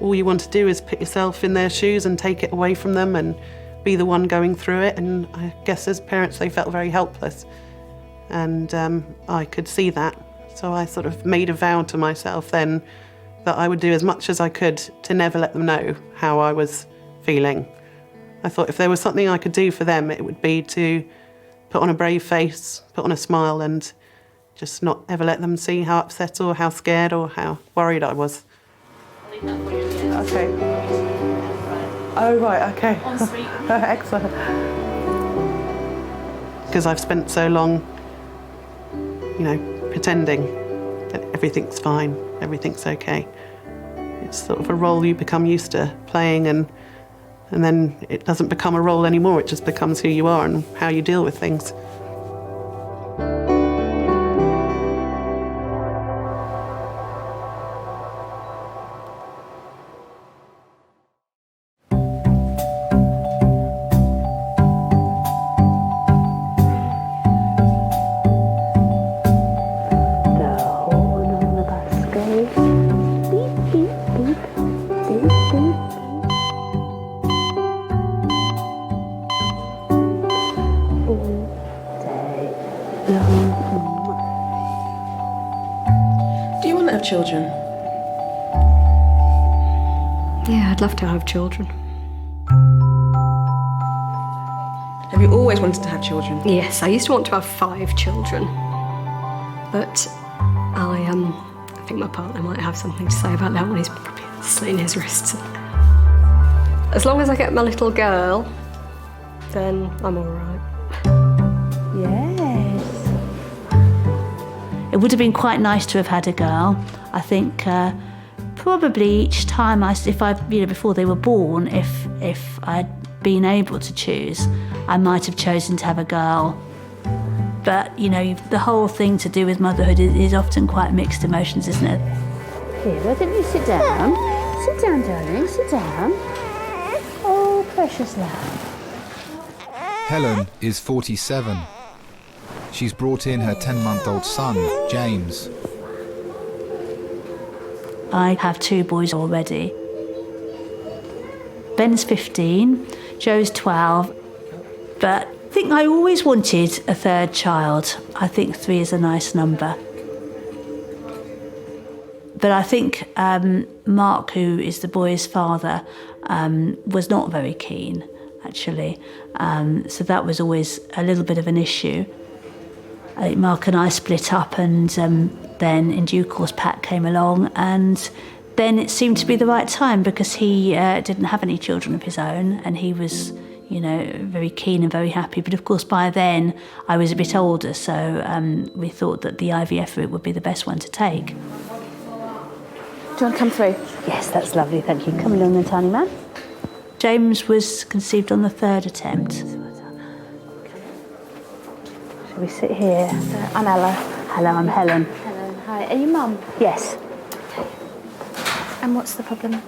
all you want to do is put yourself in their shoes and take it away from them and be the one going through it. And I guess as parents, they felt very helpless. And I could see that. So I sort of made a vow to myself then that I would do as much as I could to never let them know how I was feeling. I thought if there was something I could do for them, it would be to put on a brave face, put on a smile, and just not ever let them see how upset or how scared or how worried I was. Okay. Oh, right, okay. Excellent. Because I've spent so long, you know, pretending that everything's fine, everything's okay. It's sort of a role you become used to playing, and And then it doesn't become a role anymore, it just becomes who you are and how you deal with things. Do you want to have children? Yeah, I'd love to have children. Have you always wanted to have children? Yes, I used to want to have 5 children. But I think my partner might have something to say about that one. He's probably slitting his wrists. As long as I get my little girl, then I'm all right. Yes. It would have been quite nice to have had a girl. I think probably each time before they were born, if I'd been able to choose, I might have chosen to have a girl. But, the whole thing to do with motherhood is often quite mixed emotions, isn't it? Here, why don't you sit down? Sit down, darling, sit down. Oh, precious love. Helen is 47. She's brought in her 10-month-old son, James. I have 2 boys already. Ben's 15, Joe's 12, but I think I always wanted a 3rd child. I think 3 is a nice number. But I think Mark, who is the boy's father, was not very keen, actually. So that was always a little bit of an issue. I think Mark and I split up, and then in due course Pat came along, and then it seemed to be the right time because he didn't have any children of his own, and he was very keen and very happy. But of course by then I was a bit older, so we thought that the IVF route would be the best one to take. Do you want to come through? Yes, that's lovely, thank you. Come along then, tiny man. James was conceived on the 3rd attempt. Shall we sit here? I'm Ella. Hello, I'm Helen. Hello, hi. Are you mum? Yes. Okay. And what's the problem?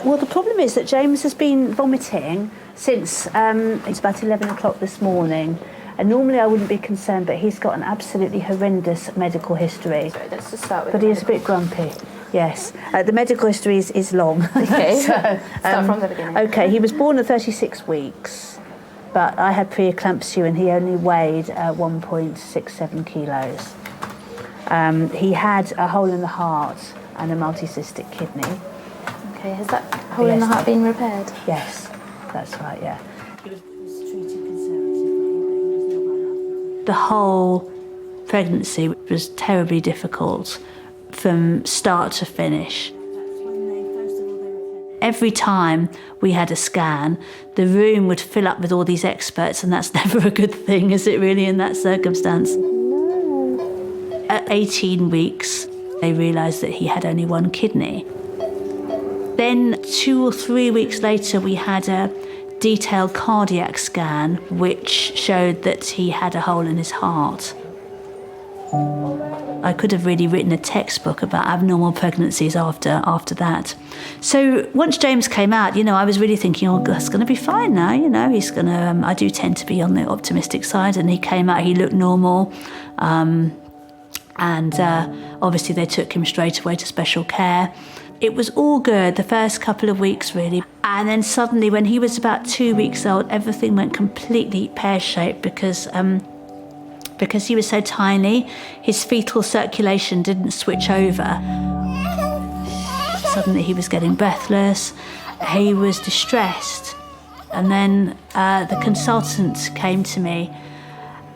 Well, the problem is that James has been vomiting since it's about 11 o'clock this morning. And normally I wouldn't be concerned, but he's got an absolutely horrendous medical history. So let's just start with. But he is a bit grumpy. Yes. The medical history is long. Okay. So, start from the beginning. Okay, he was born at 36 weeks, but I had preeclampsia and he only weighed 1.67 kilos. He had a hole in the heart and a multicystic kidney. Okay, has that hole in the heart been repaired? Yes, that's right, yeah. The whole pregnancy was terribly difficult from start to finish. Every time we had a scan, the room would fill up with all these experts, and that's never a good thing, is it really, in that circumstance? No. At 18 weeks, they realised that he had only 1 kidney. Then 2 or 3 weeks later, we had a detailed cardiac scan, which showed that he had a hole in his heart. I could have really written a textbook about abnormal pregnancies after that. So once James came out, I was really thinking, oh, that's going to be fine now, he's going to... I do tend to be on the optimistic side, and he came out, he looked normal. Obviously they took him straight away to special care. It was all good the first couple of weeks, really. And then suddenly, when he was about 2 weeks old, everything went completely pear-shaped because he was so tiny, his fetal circulation didn't switch over. Suddenly he was getting breathless, he was distressed. And then the consultant came to me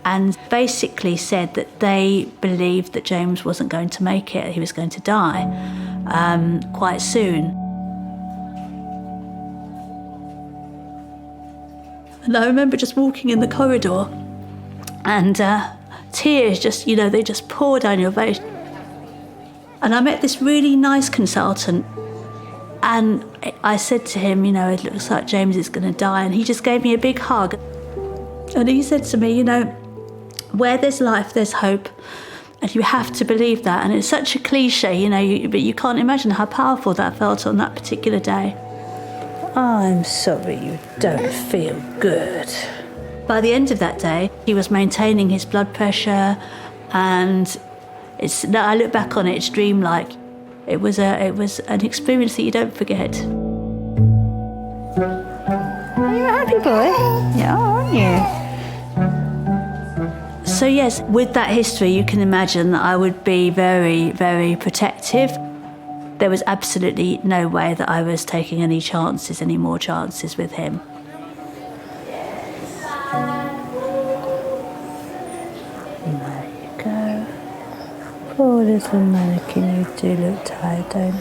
and basically said that they believed that James wasn't going to make it, he was going to die quite soon. And I remember just walking in the corridor and tears just, they just poured down your face. And I met this really nice consultant, And I said to him, you know, it looks like James is going to die. And he just gave me a big hug. And he said to me, you know, where there's life, there's hope. And you have to believe that. And it's such a cliche, you know, but you can't imagine how powerful that felt on that particular day. I'm sorry you don't feel good. By the end of that day, he was maintaining his blood pressure, and I look back on it, it's dreamlike. It was an experience that you don't forget. Are you a happy boy? Yeah, aren't you? So yes, with that history, you can imagine that I would be very, very protective. There was absolutely no way that I was taking any more chances with him. There you go. Poor little mannequin, you do look tired, don't you?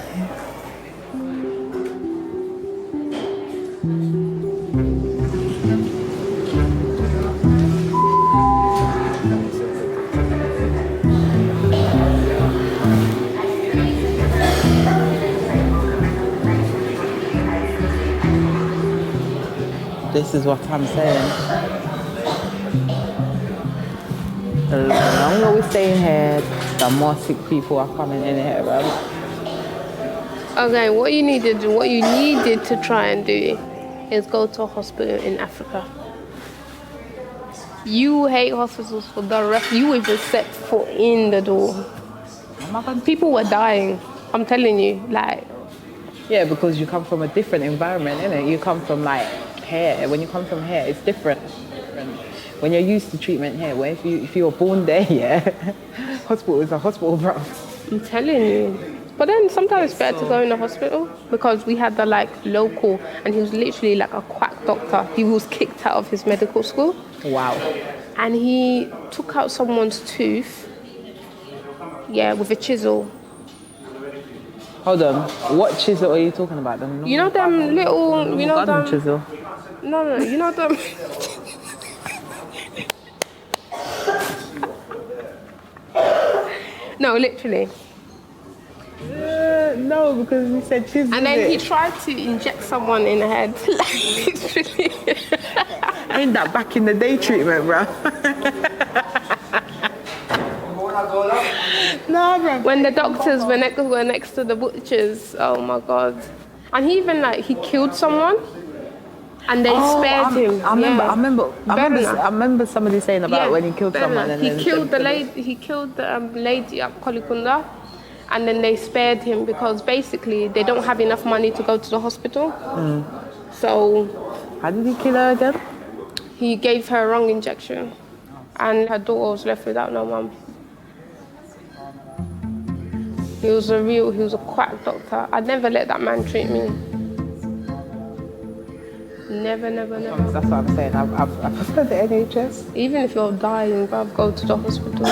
This is what I'm saying. The longer we stay in here, the more sick people are coming in here, right? Okay, what you needed to try and do is go to a hospital in Africa. You hate hospitals for the rest. You even set foot in the door. People were dying. I'm telling you, like. Yeah, because you come from a different environment, innit? You come from like here. When you come from here, it's different. When you're used to treatment here, where if you were born there, yeah, hospital is a hospital, bro. I'm telling you. But then sometimes it's better to go in the hospital because we had the like local, and he was literally like a quack doctor. He was kicked out of his medical school. Wow. And he took out someone's tooth, yeah, with a chisel. Hold on, what chisel are you talking about? You know them little, you know them... chisel? No, you know them... No, literally. No, because he said chisel. And then he tried to inject someone in the head. Like, literally. Ain't that back in the day treatment, bro? No, bro. When the doctors were next to the butchers, oh my God. And he even he killed someone. And they spared him. I remember somebody saying about when he killed someone. And he killed the lady at Kolikunda, and then they spared him because basically they don't have enough money to go to the hospital. Mm. So, how did he kill her again? He gave her a wrong injection, and her daughter was left without no mum. He was a quack doctor. I'd never let that man treat me. Never. That's what I'm saying. I prefer the NHS. Even if you're dying, bruv, go to the hospital. No,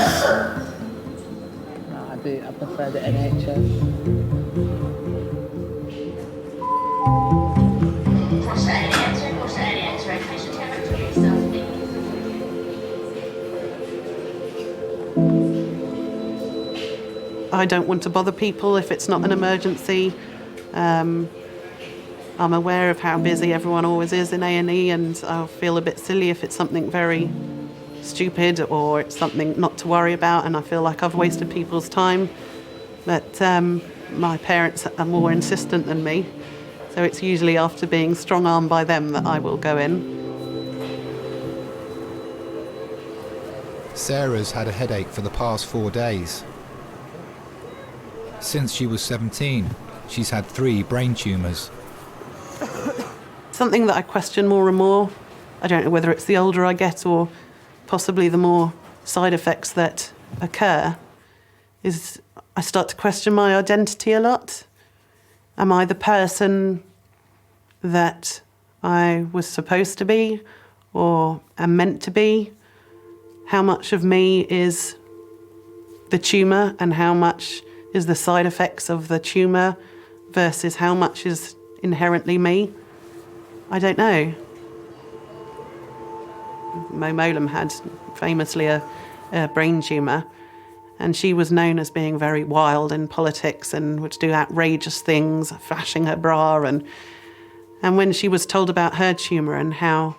I do. I prefer the NHS. I don't want to bother people if it's not an emergency. I'm aware of how busy everyone always is in A&E, and I'll feel a bit silly if it's something very stupid or it's something not to worry about, and I feel like I've wasted people's time. But my parents are more insistent than me, so it's usually after being strong-armed by them that I will go in. Sarah's had a headache for the past 4 days. Since she was 17, she's had 3 brain tumours. Something that I question more and more, I don't know whether it's the older I get or possibly the more side effects that occur, is I start to question my identity a lot. Am I the person that I was supposed to be or am meant to be? How much of me is the tumour and how much is the side effects of the tumour versus how much is inherently me? I don't know. Mo Molam had famously a brain tumour, And she was known as being very wild in politics and would do outrageous things, flashing her bra. And when she was told about her tumour and how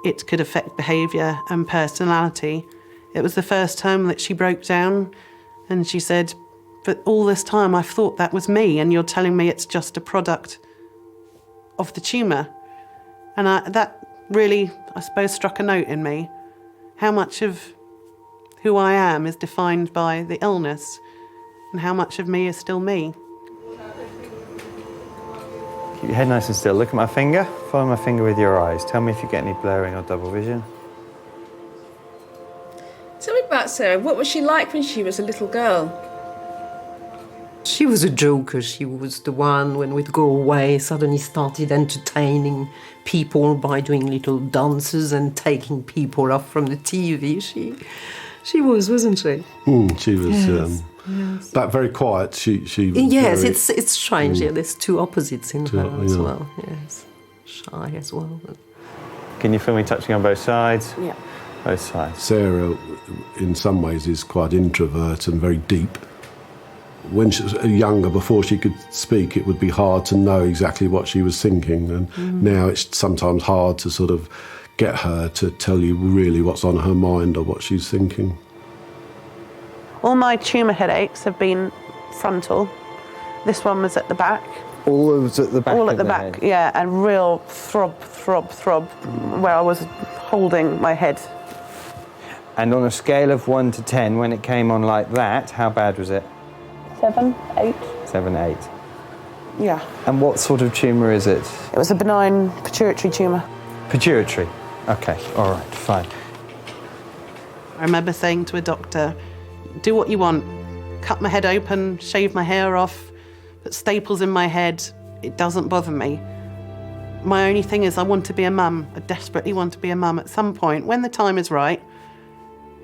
it could affect behaviour and personality, it was the first time that she broke down. And she said, "But all this time I've thought that was me, and you're telling me it's just a product of the tumour." And that really, I suppose, struck a note in me. How much of who I am is defined by the illness, and how much of me is still me. Keep your head nice and still. Look at my finger. Follow my finger with your eyes. Tell me if you get any blurring or double vision. Tell me about Sarah. What was she like when she was a little girl? She was a joker. She was the one, when we'd go away, suddenly started entertaining people by doing little dances and taking people off from the TV. She was, wasn't she? She was. Yes, yes. But very quiet. She was yes, very, it's strange. Yeah, there's two opposites in her as well. Yes, shy as well. Can you feel me touching on both sides? Yeah. Both sides. Sarah, in some ways, is quite introvert and very deep. When she was younger, before she could speak, it would be hard to know exactly what she was thinking. And now it's sometimes hard to sort of get her to tell you really what's on her mind or what she's thinking. All my tumour headaches have been frontal. This one was at the back. All was at the back. All at the back, head. yeah, and real throb, where I was holding my head. And on a scale of 1 to 10, when it came on like that, how bad was it? 7, 8. 7, 8. Yeah. And what sort of tumour is it? It was a benign pituitary tumour. Pituitary. Okay, all right, fine. I remember saying to a doctor, "Do what you want. Cut my head open, shave my hair off, put staples in my head. It doesn't bother me. My only thing is I want to be a mum. I desperately want to be a mum at some point, when the time is right."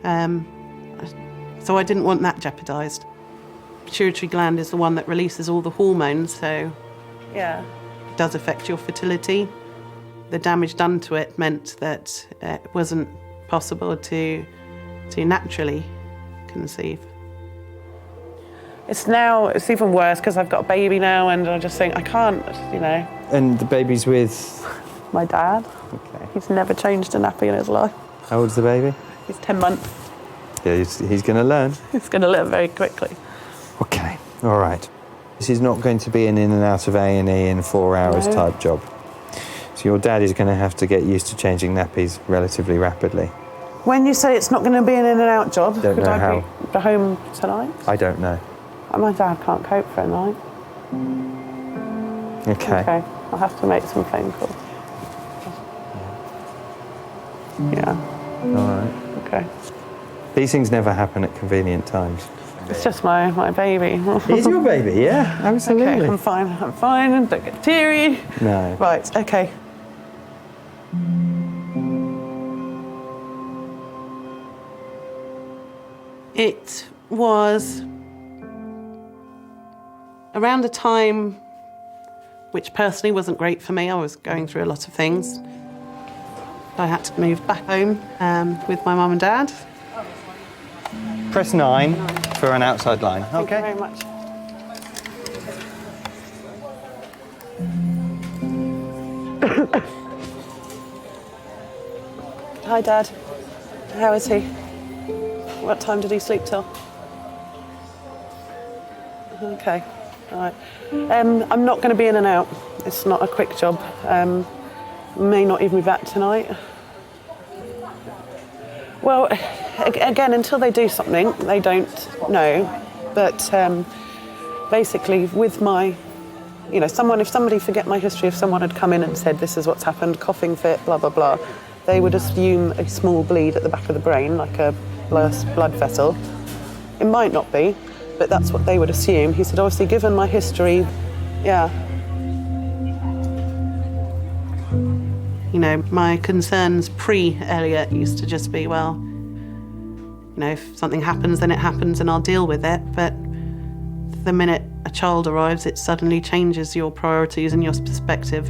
So I didn't want that jeopardised. Pituitary gland is the one that releases all the hormones, so yeah, it does affect your fertility. The damage done to it meant that it wasn't possible to naturally conceive. It's even worse because I've got a baby now, and I just think I can't, And the baby's with? My dad. Okay. He's never changed a nappy in his life. How old's the baby? He's 10 months. Yeah, he's going to learn. He's going to learn very quickly. Okay, all right. This is not going to be an in and out of A&E in 4 hours type job. So your dad is going to have to get used to changing nappies relatively rapidly. When you say it's not going to be an in and out job, Don't could know I how. be home tonight? I don't know. My dad can't cope for a night. Okay. Okay, I'll have to make some phone calls. Yeah. All right. Okay. These things never happen at convenient times. It's just my baby. It's your baby, yeah, absolutely. Okay, I'm fine, don't get teary. No. Right, okay. It was around a time which personally wasn't great for me. I was going through a lot of things. I had to move back home with my mum and dad. Press 9 for an outside line. Thank you very much. Hi, Dad. How is he? What time did he sleep till? Okay, all right. I'm not going to be in and out. It's not a quick job. May not even be back tonight. Well, again, until they do something, they don't know. But basically, with my, if somebody forget my history, if someone had come in and said, this is what's happened, coughing fit, blah, blah, blah, they would assume a small bleed at the back of the brain, like a blood vessel. It might not be, but that's what they would assume. He said, obviously, given my history, yeah. My concerns pre-Elliot used to just be, well, if something happens, then it happens and I'll deal with it. But the minute a child arrives, it suddenly changes your priorities and your perspective.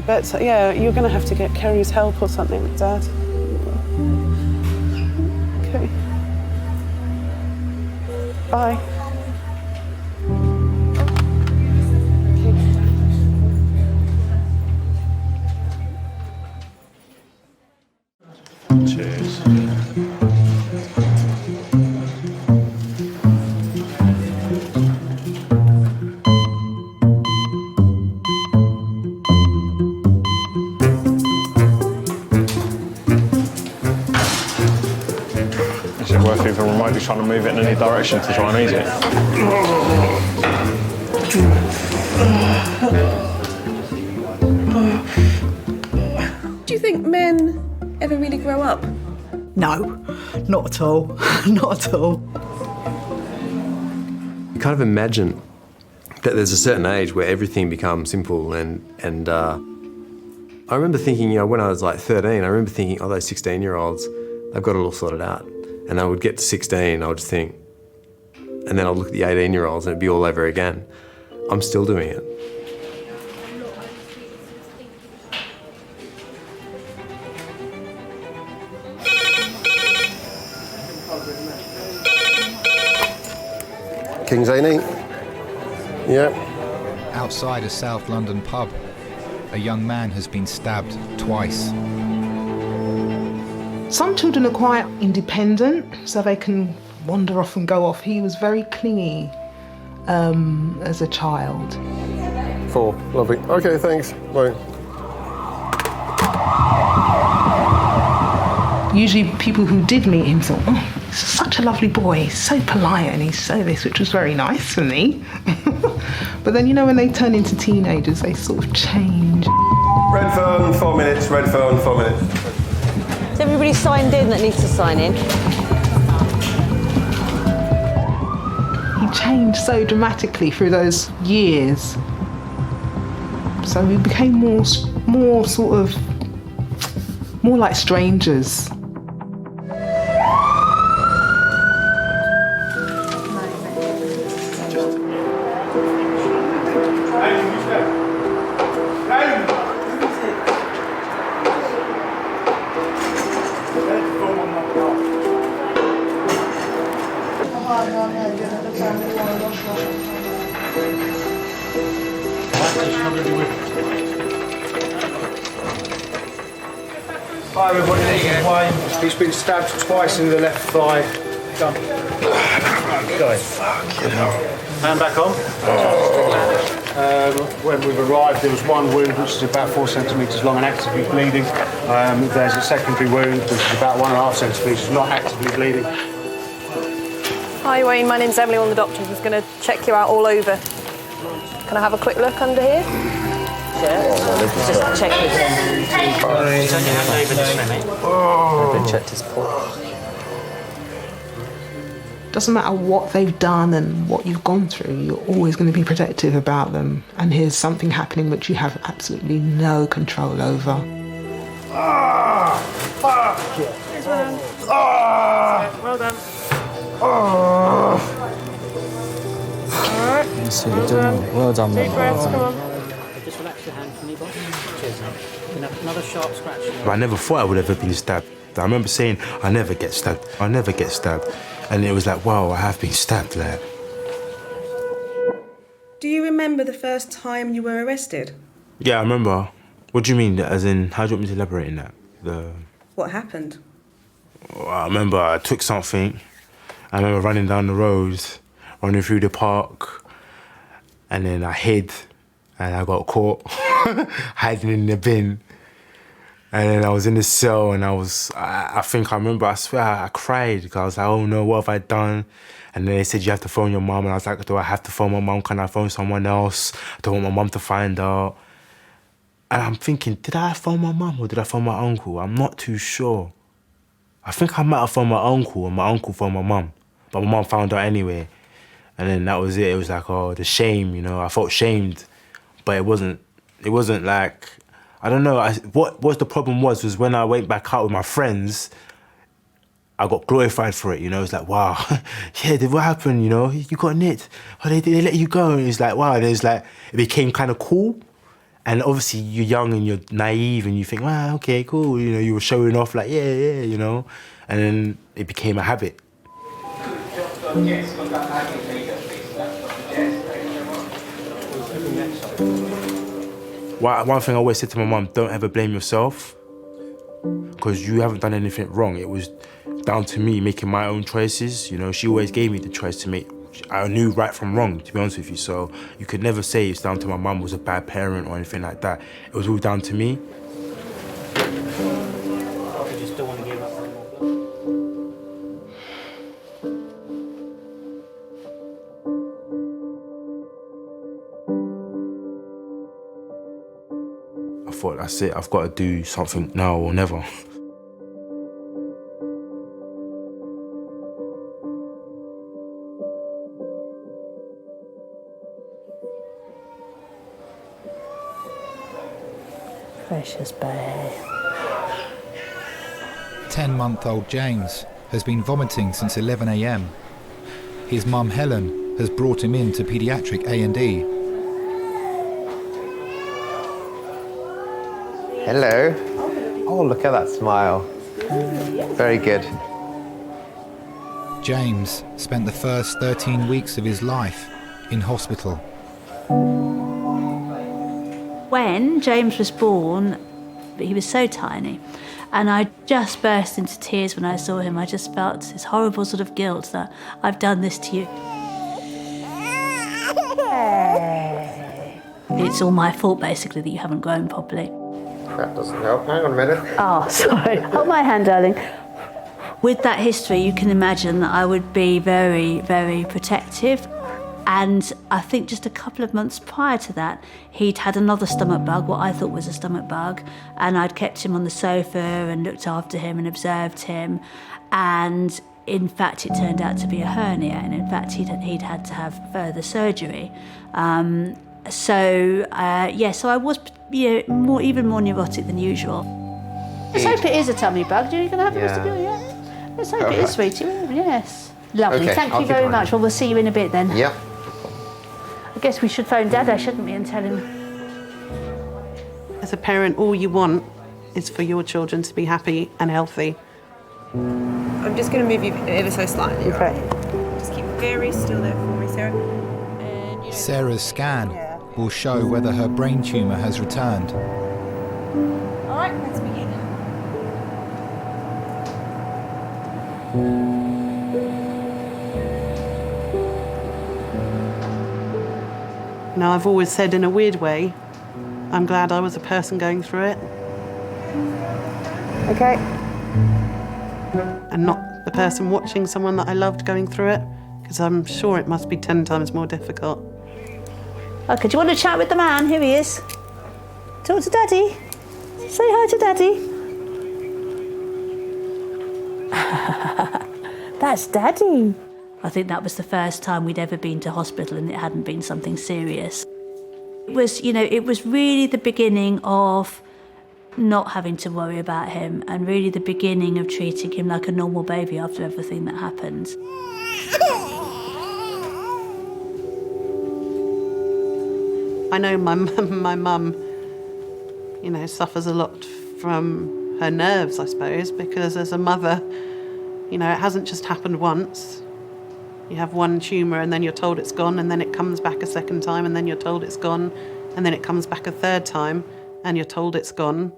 But yeah, you're going to have to get Kerry's help or something, Dad. Okay. Bye. Cheers. Is it worth even remotely trying to move it in any direction to try and ease it? Do you think men ever really grow up? No, not at all. Not at all. You kind of imagine that there's a certain age where everything becomes simple and I remember thinking, you know, when I was like 13, I remember thinking, oh, those 16-year-olds, they've got it all sorted out. And I would get to 16, I would think, and then I'd look at the 18-year-olds and it'd be all over again. I'm still doing it. King's A&E. Yeah. Outside a South London pub, a young man has been stabbed twice. Some children are quite independent, so they can wander off and go off. He was very clingy as a child. 4, lovely. Okay, thanks. Bye. Usually people who did meet him thought, oh, he's such a lovely boy, he's so polite and he's so this, which was very nice for me. But then, you know, when they turn into teenagers, they sort of change. Red phone, 4 minutes. Red phone, 4 minutes. Is everybody signed in that needs to sign in? He changed so dramatically through those years. So we became more like strangers. Hi everybody, this is Wayne. He's been stabbed twice in the left thigh. Done. Going. Fucking hell. Hand back on. When we've arrived, there was one wound which is about 4 centimetres long and actively bleeding. There's a secondary wound which is about 1.5 centimetres, not actively bleeding. Hi Wayne, my name's Emily, one of the doctors. Who's going to check you out all over. Can I have a quick look under here? Just check this. Turn your hand over this minute. I've checked his pulse. Doesn't matter what they've done and what you've gone through, you're always going to be protective about them. And here's something happening which you have absolutely no control over. Ah! Fuck yeah. Ah! Well done. Ah! Alright. Well done, Deep breaths, come on. Just relax your hand for me, boss. Cheers. Another sharp scratch. I never thought I would ever be stabbed. I remember saying, I never get stabbed. I never get stabbed. And it was like, wow, I have been stabbed, like. Do you remember the first time you were arrested? Yeah, I remember. What do you mean? As in, how do you want me to elaborate in that? What happened? I remember I took something. I remember running down the road, running through the park, and then I hid, and I got caught hiding in the bin. And then I was in the cell, and I swear I cried, because I was like, oh no, what have I done? And then they said, you have to phone your mum, and I was like, do I have to phone my mum? Can I phone someone else? I don't want my mum to find out. And I'm thinking, did I phone my mum or did I phone my uncle? I'm not too sure. I think I might have phoned my uncle, and my uncle phoned my mum. But my mum found out anyway. And then that was it. It was like, oh, the shame, you know. I felt shamed, but it wasn't like, I don't know. What the problem was when I went back out with my friends, I got glorified for it, you know. It's like, wow, yeah, what happened, you know? You got nicked. Oh, they let you go. And it's like, wow. And it became kind of cool. And obviously you're young and you're naive and you think, wow, okay, cool. You know, you were showing off like, yeah, you know. And then it became a habit. One thing I always said to my mum, don't ever blame yourself, because you haven't done anything wrong. It was down to me making my own choices. You know, she always gave me the choice to make. I knew right from wrong, to be honest with you. So you could never say it's down to my mum was a bad parent or anything like that. It was all down to me. You just don't want to give up anymore. I thought, that's it, I've got to do something now or never. Precious babe. 10-month-old James has been vomiting since 11 a.m. His mum Helen has brought him in to paediatric A&E. Hello. Oh, look at that smile. Very good. James spent the first 13 weeks of his life in hospital. When James was born, he was so tiny, and I just burst into tears when I saw him. I just felt this horrible sort of guilt that I've done this to you. It's all my fault, basically, that you haven't grown properly. That doesn't help. Hang on a minute. Oh, sorry. Hold my hand, darling. With that history, you can imagine that I would be very, very protective. And I think just a couple of months prior to that, he'd had another stomach bug, what I thought was a stomach bug, and I'd kept him on the sofa and looked after him and observed him. And in fact, it turned out to be a hernia, and in fact, he'd had to have further surgery. So I was, even more neurotic than usual. Let's hope it is a tummy bug. Are you going to have the rest of your Let's hope it is, sweetie. Yes. Lovely. Okay, Thank you very much. Well, we'll see you in a bit then. Yep. I guess we should phone Dada, shouldn't we, and tell him. As a parent, all you want is for your children to be happy and healthy. I'm just going to move you ever so slightly. Okay. Just keep very still there for me, Sarah. Sarah's scan will show whether her brain tumour has returned. All right, let's begin. Now, I've always said in a weird way, I'm glad I was a person going through it. Okay. And not the person watching someone that I loved going through it, because I'm sure it must be 10 times more difficult. Okay, do you want to chat with the man? Here he is. Talk to Daddy. Say hi to Daddy. That's Daddy. I think that was the first time we'd ever been to hospital and it hadn't been something serious. It was, it was really the beginning of not having to worry about him and really the beginning of treating him like a normal baby after everything that happened. I know my mum, suffers a lot from her nerves, I suppose, because as a mother, it hasn't just happened once. You have one tumour and then you're told it's gone, and then it comes back a second time and then you're told it's gone, and then it comes back a third time and you're told it's gone.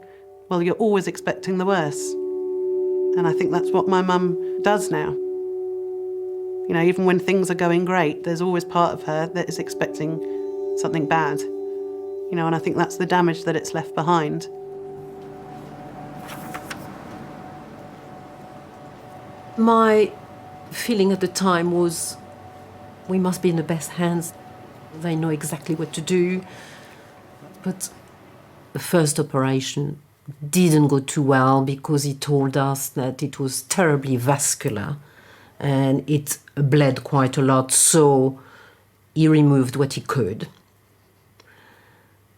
Well, you're always expecting the worst. And I think that's what my mum does now. Even when things are going great, there's always part of her that is expecting something bad. And I think that's the damage that it's left behind. My feeling at the time was we must be in the best hands. They know exactly what to do. But the first operation didn't go too well because he told us that it was terribly vascular and it bled quite a lot, so he removed what he could.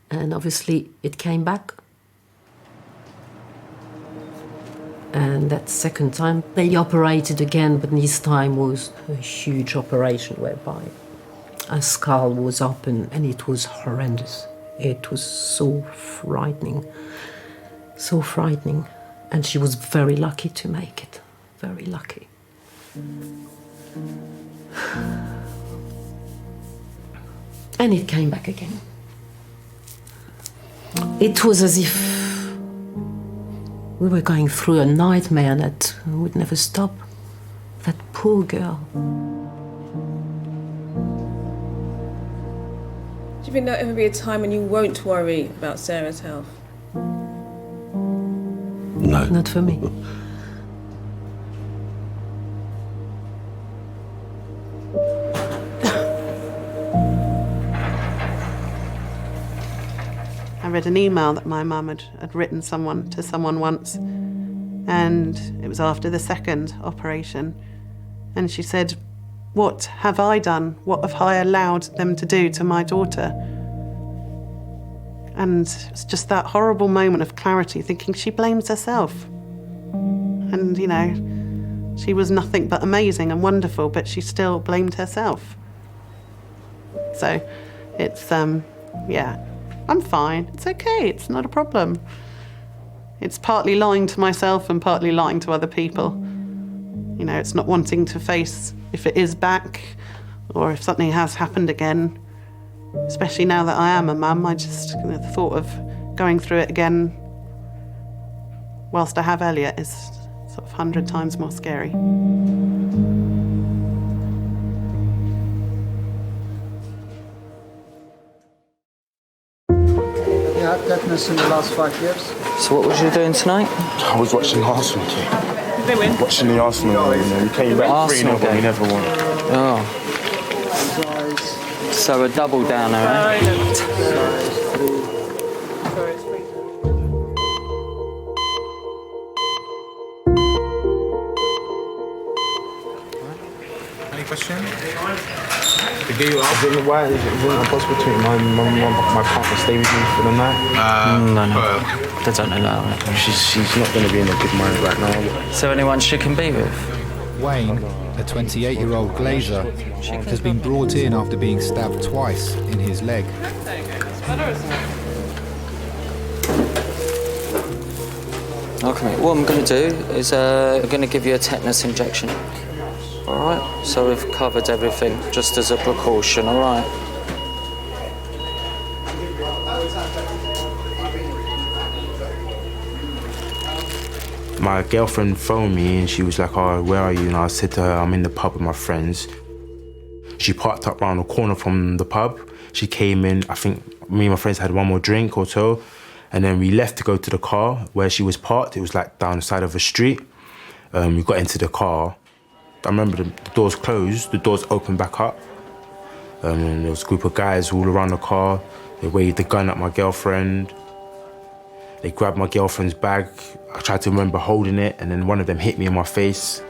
And obviously it came back. And that second time they operated again, but this time was a huge operation whereby a skull was open and it was horrendous. It was so frightening. And she was very lucky to make it, very lucky. And it came back again. It was as if we were going through a nightmare that would never stop. That poor girl. Do you think there'll ever be a time when you won't worry about Sarah's health? No. Not for me. I read an email that my mum had written to someone once, and it was after the second operation. And she said, "What have I done? What have I allowed them to do to my daughter?" And it's just that horrible moment of clarity, thinking she blames herself. And, you know, she was nothing but amazing and wonderful, but she still blamed herself. So it's, yeah, I'm fine. It's okay. It's not a problem. It's partly lying to myself and partly lying to other people. You know, it's not wanting to face if it is back or if something has happened again. Especially now that I am a mum, I just, the thought of going through it again whilst I have Elliot is sort of 100 times more scary. You had tetanus in the last 5 years. So what was you doing tonight? I was watching the Arsenal game. They win. Watching the Arsenal game, we came back 3-0, but we never won. Oh. So a double downer, eh? Any questions? Why is it impossible between my partner stay with me for the night? No. They don't allow it. She's not going to be in a good mind right now. Is there anyone she can be with? Wayne, a 28-year-old glazer, has been brought in after being stabbed twice in his leg. Okay, what I'm going to do is I'm going to give you a tetanus injection. All right? So we've covered everything, just as a precaution, all right? My girlfriend phoned me and she was like, "Oh, where are you?" And I said to her, "I'm in the pub with my friends." She parked up around the corner from the pub. She came in, I think me and my friends had one more drink or so, and then we left to go to the car where she was parked. It was like down the side of a street. We got into the car. I remember the doors closed, the doors opened back up. And there was a group of guys all around the car. They waved the gun at my girlfriend. They grabbed my girlfriend's bag. I tried to remember holding it, and then one of them hit me in my face.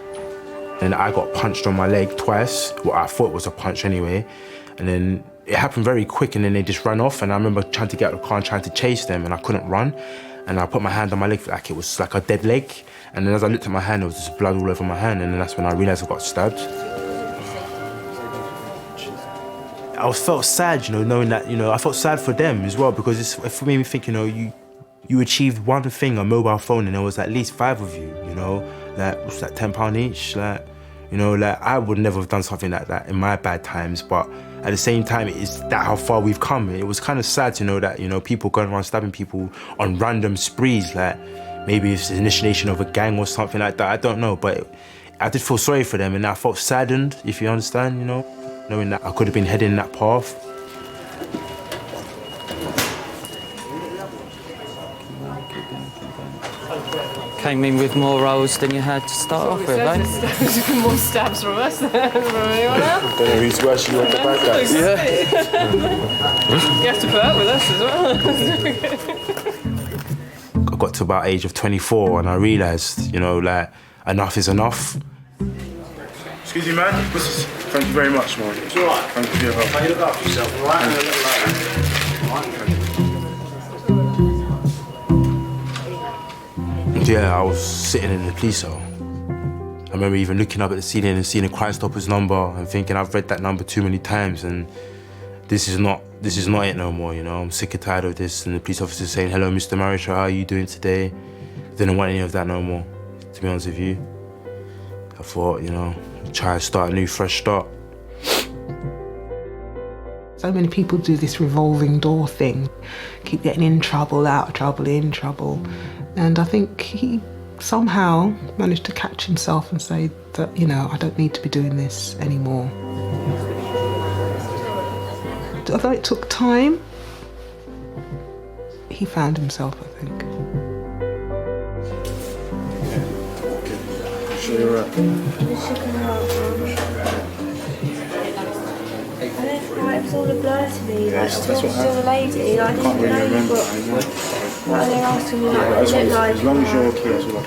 And I got punched on my leg twice. Well, I thought it was a punch anyway. And then it happened very quick, and then they just ran off. And I remember trying to get out of the car and trying to chase them, and I couldn't run. And I put my hand on my leg like it was like a dead leg. And then as I looked at my hand, there was just blood all over my hand. And then that's when I realized I got stabbed. I felt sad, knowing that, I felt sad for them as well, because it made me think, you achieved one thing, a mobile phone, and there was at least 5 of you, like, what's that, £10 each? Like, I would never have done something like that in my bad times, but at the same time, it's that how far we've come. It was kind of sad to know that, people going around stabbing people on random sprees, like, maybe it's the initiation of a gang or something like that, I don't know, but I did feel sorry for them, and I felt saddened, if you understand, knowing that I could have been heading that path. Came in with more rolls than you had to start off with, eh? More stabs from us than from anyone else. I don't know who's worse, you or the bad guys. Yeah. You have to put up with us as well. I got to about age of 24 and I realised, like, enough is enough. Excuse me, man. Thank you very much, man. It's all right. Thank you for your help. You look after yourself, all right? And a little later. Yeah, I was sitting in the police cell. I remember even looking up at the ceiling and seeing a Crime Stoppers number and thinking I've read that number too many times, and this is not it no more, I'm sick and tired of this. And the police officer saying, "Hello, Mr. Marisha, how are you doing today?" Didn't want any of that no more, to be honest with you. I thought, try to start a new, fresh start. So many people do this revolving door thing, keep getting in trouble, out of trouble, in trouble. And I think he somehow managed to catch himself and say that, you know, I don't need to be doing this anymore. Although it took time, he found himself, I think. Sure. It was all a blur to me. Like, I was talking to the lady, I didn't know what they were asking me, like, what they look like. As long as you're okay, that's all I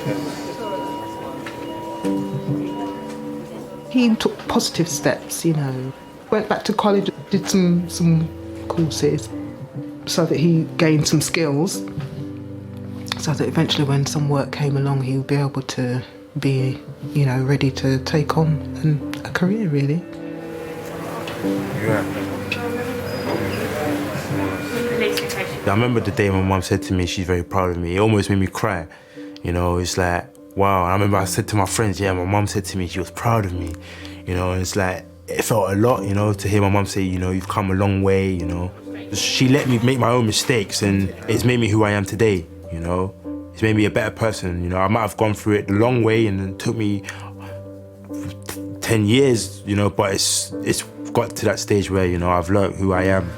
care. He took positive steps, you know. Went back to college, did some courses so that he gained some skills, so that eventually when some work came along, he would be able to be, you know, ready to take on a career, really. Yeah. I remember the day my mum said to me she's very proud of me. It almost made me cry. You know, it's like, wow. And I remember I said to my friends, yeah, my mum said to me she was proud of me. You know, and it's like, it felt a lot, you know, to hear my mum say, you know, you've come a long way, you know. She let me make my own mistakes and it's made me who I am today, you know. It's made me a better person, you know. I might have gone through it the long way and it took me 10 years, you know, but it's got to that stage where, you know, I've learned who I am.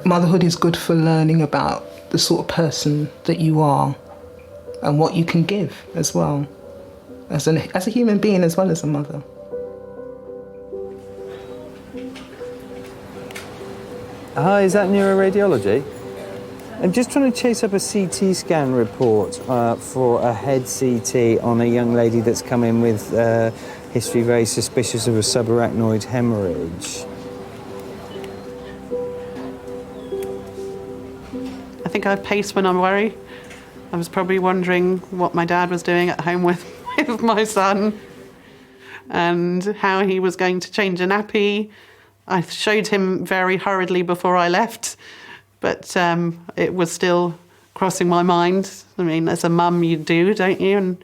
Motherhood is good for learning about the sort of person that you are and what you can give as well, as a human being as well as a mother. Hi, is that neuroradiology? I'm just trying to chase up a CT scan report for a head CT on a young lady that's come in with history very suspicious of a subarachnoid hemorrhage. I think I pace when I worry. I was probably wondering what my dad was doing at home with my son and how he was going to change a nappy. I showed him very hurriedly before I left, but it was still crossing my mind. I mean, as a mum, you do, don't you? And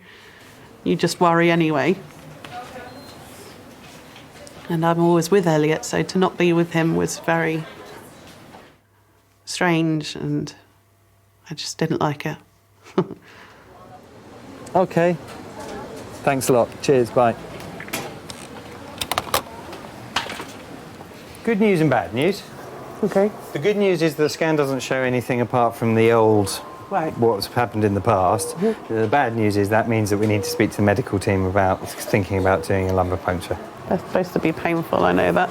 you just worry anyway. And I'm always with Elliot, so to not be with him was very strange, and I just didn't like it. Okay. Thanks a lot. Cheers, bye. Good news and bad news. Okay. The good news is the scan doesn't show anything apart from the old, what's happened in the past. Mm-hmm. The bad news is that means that we need to speak to the medical team about thinking about doing a lumbar puncture. They're supposed to be painful, I know that.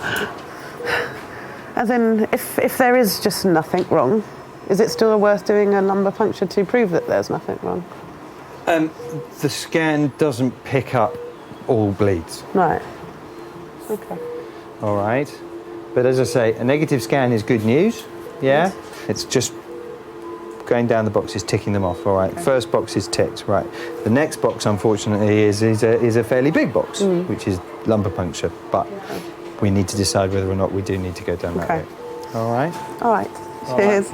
As in, if there is just nothing wrong, is it still worth doing a lumbar puncture to prove that there's nothing wrong? The scan doesn't pick up all bleeds. Right. Okay. All right. But as I say, a negative scan is good news, yeah? Yes. It's just going down the boxes, ticking them off, all right? Okay. First box is ticked, right. The next box, unfortunately, is a fairly big box, which is lumbar puncture, but we need to decide whether or not we do need to go down that route. All right? All right. Cheers.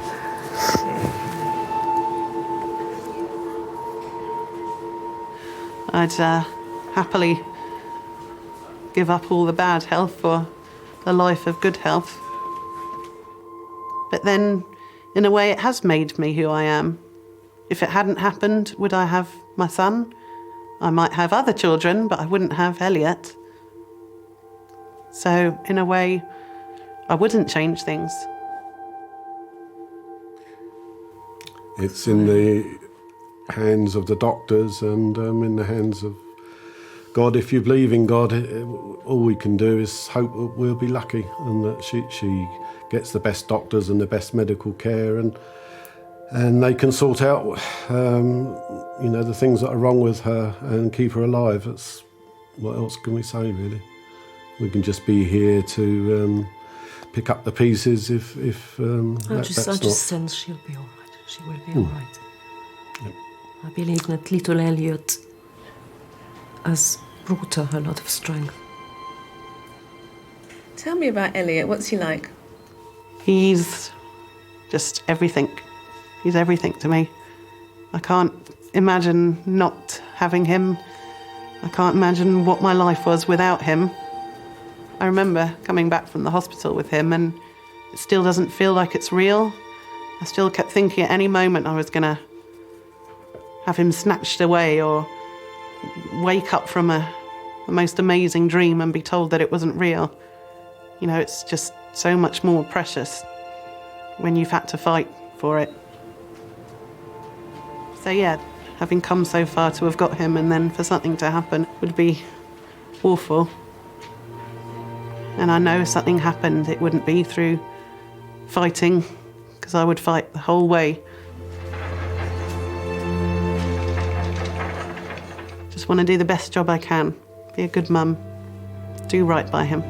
I'd happily give up all the bad health for a life of good health. But then, in a way, it has made me who I am. If it hadn't happened, would I have my son? I might have other children, but I wouldn't have Elliot. So, in a way, I wouldn't change things. It's in the hands of the doctors and in the hands of God. If you believe in God, all we can do is hope that we'll be lucky and that she gets the best doctors and the best medical care, and they can sort out the things that are wrong with her and keep her alive. That's, what else can we say, really? We can just be here to pick up the pieces if I just sense she'll be all right. She will be all right. Yep. I believe that little Elliot has brought her a lot of strength. Tell me about Elliot. What's he like? He's just everything. He's everything to me. I can't imagine not having him. I can't imagine what my life was without him. I remember coming back from the hospital with him, and it still doesn't feel like it's real. I still kept thinking at any moment I was going to have him snatched away or wake up from the most amazing dream and be told that it wasn't real. You know, it's just so much more precious when you've had to fight for it. So yeah, having come so far to have got him and then for something to happen would be awful. And I know if something happened, it wouldn't be through fighting, because I would fight the whole way. Just want to do the best job I can, be a good mum, do right by him.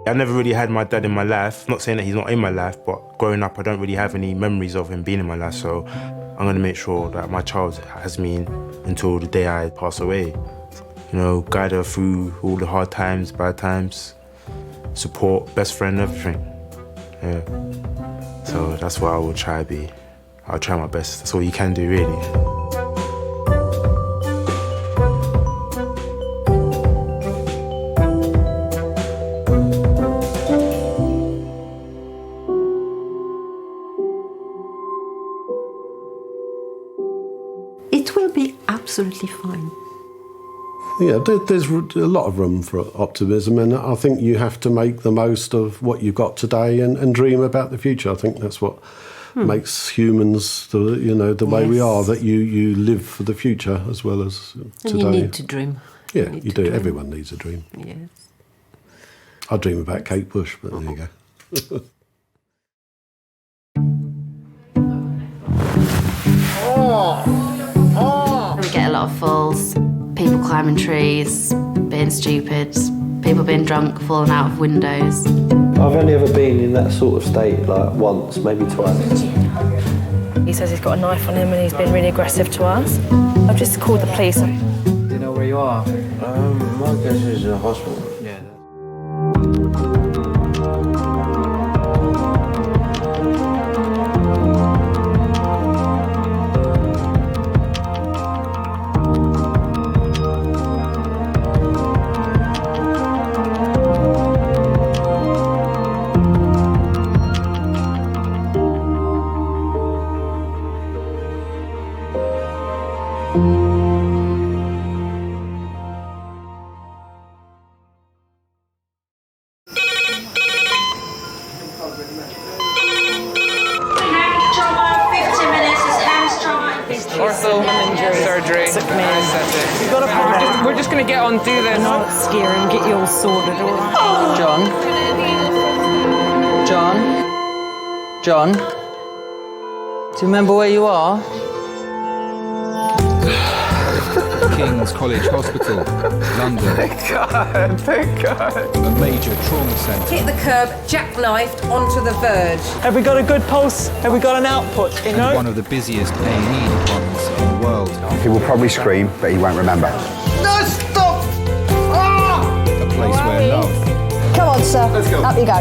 I never really had my dad in my life. Not saying that he's not in my life, but growing up, I don't really have any memories of him being in my life. So I'm going to make sure that my child has me until the day I pass away. You know, guide her through all the hard times, bad times, support, best friend, everything. Yeah. So that's what I will try to be. I'll try my best. That's all you can do, really. Absolutely fine. Yeah, there's a lot of room for optimism, and I think you have to make the most of what you've got today and dream about the future. I think that's what makes humans, the way we are, that you live for the future as well as today. And you need to dream. Yeah, you do. Dream. Everyone needs a dream. Yes. I dream about Kate Bush, but there you go. We get a lot of falls, people climbing trees, being stupid, people being drunk, falling out of windows. I've only ever been in that sort of state like once, maybe twice. He says he's got a knife on him and he's been really aggressive to us. I've just called the police. Do you know where you are? My guess is a hospital. Yeah. Surgery. We're just going to get on, do this. Not scare him, get you all sorted, all right? John? Do you remember where you are? King's College Hospital, London. Thank God. A major trauma centre. Hit the curb, jackknifed onto the verge. Have we got a good pulse? Have we got an output? You know? One of the busiest A&E departments in the world. He will probably scream, but he won't remember. No, stop! Ah! A place where love. Come on, sir. Let's go. Up you go.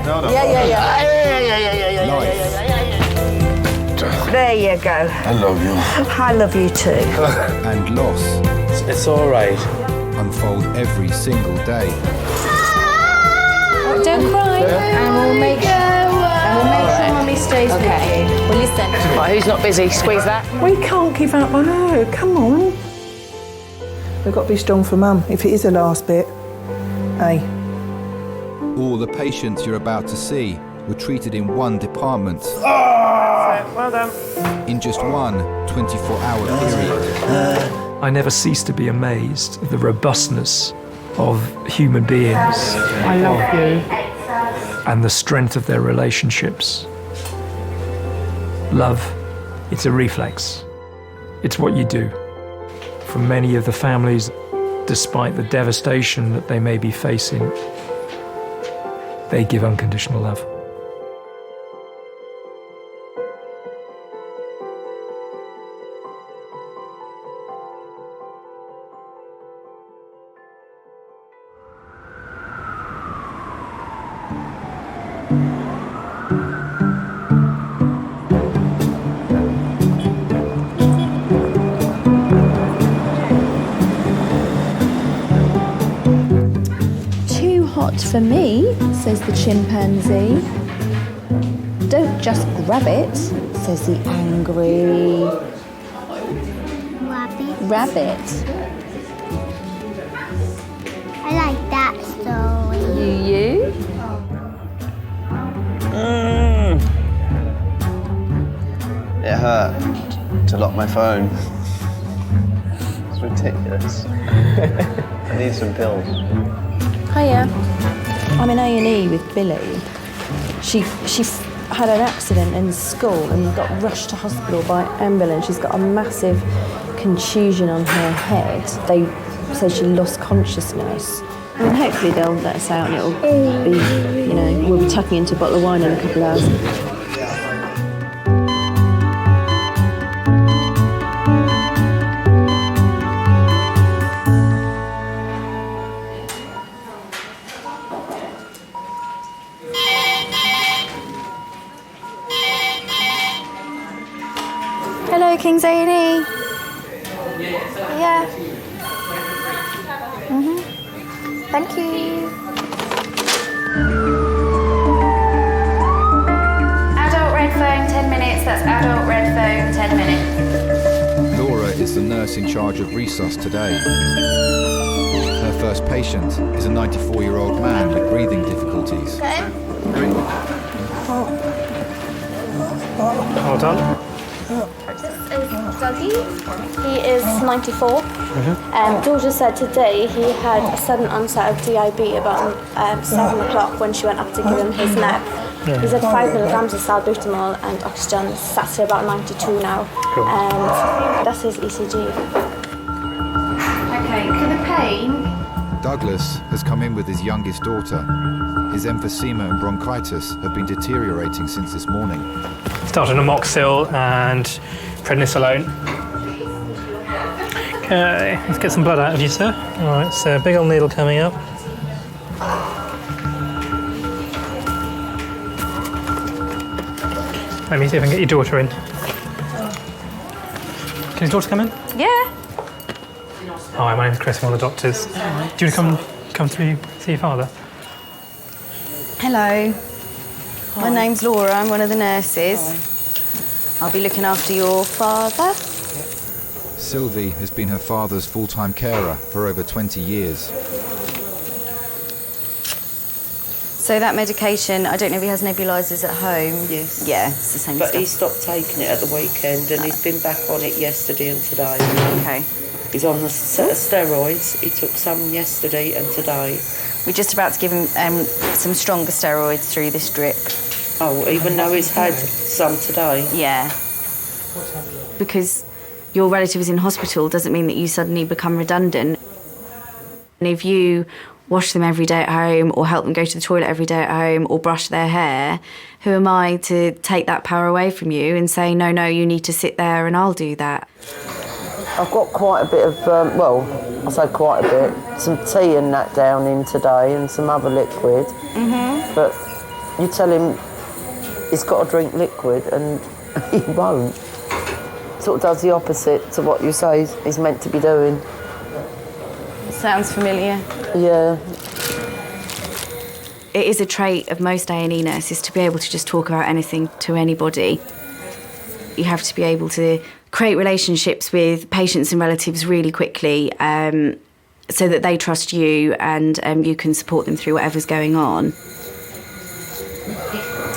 No. Yeah. Life. There you go. I love you. I love you too. And loss. It's all right. Unfold every single day. Don't cry. And we'll make sure Mummy stays with you. Well, listen. Right, who's not busy? Squeeze that. We can't give up on her. Come on. We've got to be strong for Mum. If it is the last bit, hey. All the patients you're about to see were treated in one department. Well done. In just one 24-hour period. I never cease to be amazed at the robustness of human beings. I love you. And the strength of their relationships. Love, it's a reflex. It's what you do. For many of the families, despite the devastation that they may be facing, they give unconditional love. For me, says the chimpanzee. Don't just grab it, says the angry rabbit. I like that story. You? It hurt to lock my phone. It's ridiculous. I need some pills. Hiya. I'm in A&E with Billy. She had an accident in school and got rushed to hospital by ambulance. She's got a massive contusion on her head. They said she lost consciousness. I mean, hopefully they'll let us out and it'll be, you know, we'll be tucking into a bottle of wine in a couple of hours. King's A&E. Yeah. Thank you. Adult red phone, 10 minutes. That's adult red phone, 10 minutes. Laura is the nurse in charge of resus today. Her first patient is a 94-year-old man with breathing difficulties. Hold on. This is Dougie. He is 94. Georgia said today he had a sudden onset of DIB about 7 o'clock when she went up to give him his nap. He's had 5 milligrams of salbutamol and oxygen, sat at about 92 now. Cool. That's his ECG. Okay, for the pain. Douglas has come in with his youngest daughter. His emphysema and bronchitis have been deteriorating since this morning. Started on amoxil and prednisolone. Okay, let's get some blood out of you, sir. All right, so big old needle coming up. Let me see if I can get your daughter in. Can his daughter come in? Yeah. Hi, my name's Chris, I'm one of the doctors. Do you want to come through, see your father? Hello. My name's Laura, I'm one of the nurses. I'll be looking after your father. Sylvie has been her father's full-time carer for over 20 years. So that medication, I don't know if he has nebulizers at home. Yes. Yeah, it's the same But stuff. he stopped taking it at the weekend and he's been back on it yesterday and today. Okay. He's on a set of steroids. He took some yesterday and today. We're just about to give him some stronger steroids through this drip. Oh, even though he's had some today? Yeah. Because your relative is in hospital doesn't mean that you suddenly become redundant. And if you wash them every day at home or help them go to the toilet every day at home or brush their hair, who am I to take that power away from you and say, no, you need to sit there and I'll do that? I've got quite a bit of, I say quite a bit, some tea and that down in today and some other liquid. But you tell him he's got to drink liquid and he won't. Sort of does the opposite to what you say he's meant to be doing. Sounds familiar. Yeah. It is a trait of most A&E nurses to be able to just talk about anything to anybody. You have to be able to create relationships with patients and relatives really quickly so that they trust you and you can support them through whatever's going on.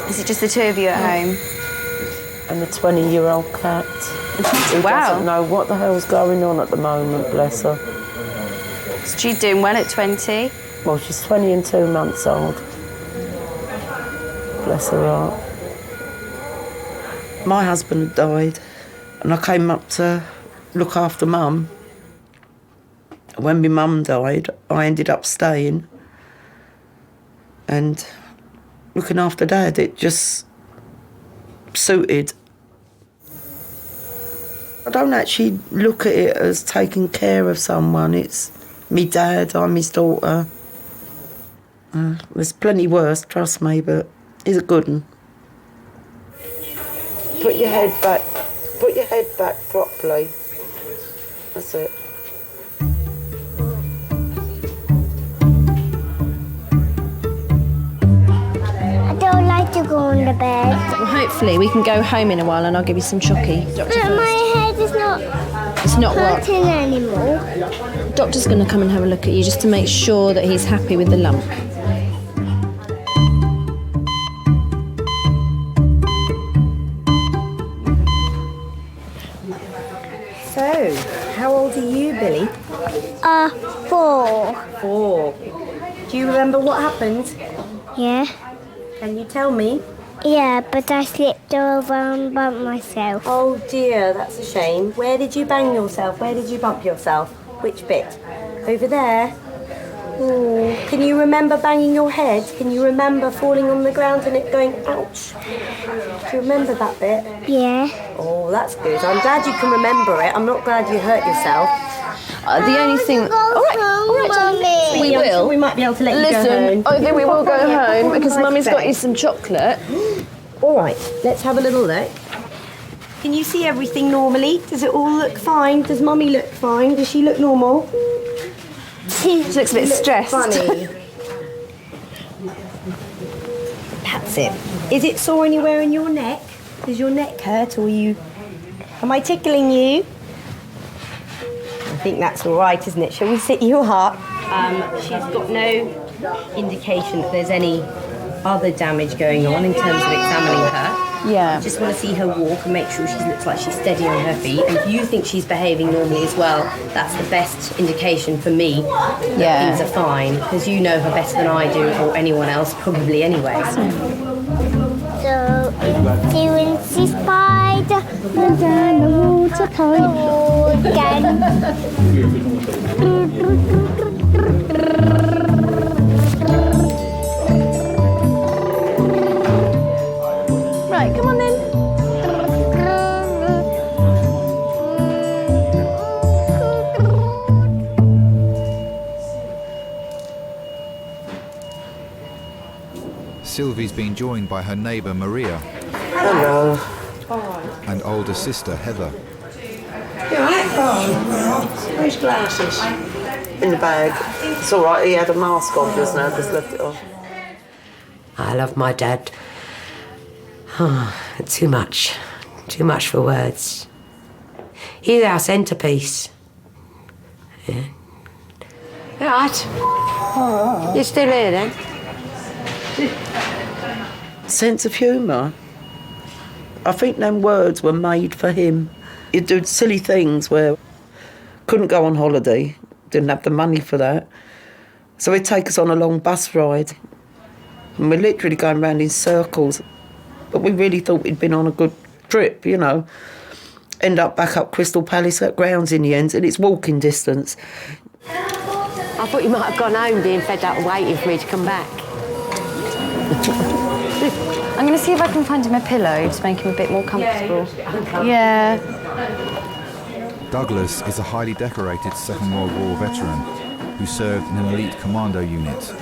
Is it just the two of you at home? And the 20-year-old cat. He Wow. doesn't know what the hell's going on at the moment, bless her. She's doing well at 20. Well, she's 20 and 2 months old. Bless her heart. My husband had died, and I came up to look after Mum. When my mum died, I ended up staying and looking after Dad. It just suited. I don't actually look at it as taking care of someone. It's me dad, I'm his daughter. There's plenty worse, trust me, but he's a good one. Put your head back. Put your head back properly. That's it. I don't like to go on the bed. Well, hopefully we can go home in a while and I'll give you some chocky. But my head is not It's not hurting anymore. Doctor's going to come and have a look at you just to make sure that he's happy with the lump. So, how old are you, Billy? 4. 4. Do you remember what happened? Yeah. Can you tell me? Yeah, but I slipped over and bumped myself. Oh dear, that's a shame. Where did you bang yourself? Where did you bump yourself? Which bit? Over there? Oh, can you remember banging your head? Can you remember falling on the ground and it going, ouch? Do you remember that bit? Yeah. Oh, that's good. I'm glad you can remember it. I'm not glad you hurt yourself. The only thing... All right, Mummy. we will. We might be able to let you go Listen, home. I think we will go home because Nice Mummy's got bed. you some chocolate. All right, let's have a little look. Can you see everything normally? Does it all look fine? Does Mummy look fine? Does she look normal? She looks a bit stressed. Funny. That's it. Is it sore anywhere in your neck? Does your neck hurt or you... Am I tickling you? I think that's all right, isn't it? Shall we sit you up? She's got no indication that there's any other damage going on in terms of examining her. Yeah. Just want to see her walk and make sure she looks like she's steady on her feet. And if you think she's behaving normally as well, that's the best indication for me that things are fine, because you know her better than I do, or anyone else probably anyway. So, doing the spider, and then the water Right, come on then. Sylvie's been joined by her neighbour Maria Hello. and older sister Heather. You alright? Where's glasses? In the bag. It's all right, he had a mask on just now, just left it on. I love my dad. Too much for words. He's our centrepiece. Yeah. You alright? You're still here then? Sense of humour. I think them words were made for him. He'd do silly things where couldn't go on holiday, didn't have the money for that. So he'd take us on a long bus ride. And we're literally going round in circles. But we really thought we'd been on a good trip, you know. End up back up Crystal Palace at grounds in the end, and it's walking distance. I thought you might have gone home being fed up waiting for me to come back. I'm going to see if I can find him a pillow to make him a bit more comfortable. Yeah. Douglas is a highly decorated Second World War veteran who served in an elite commando unit.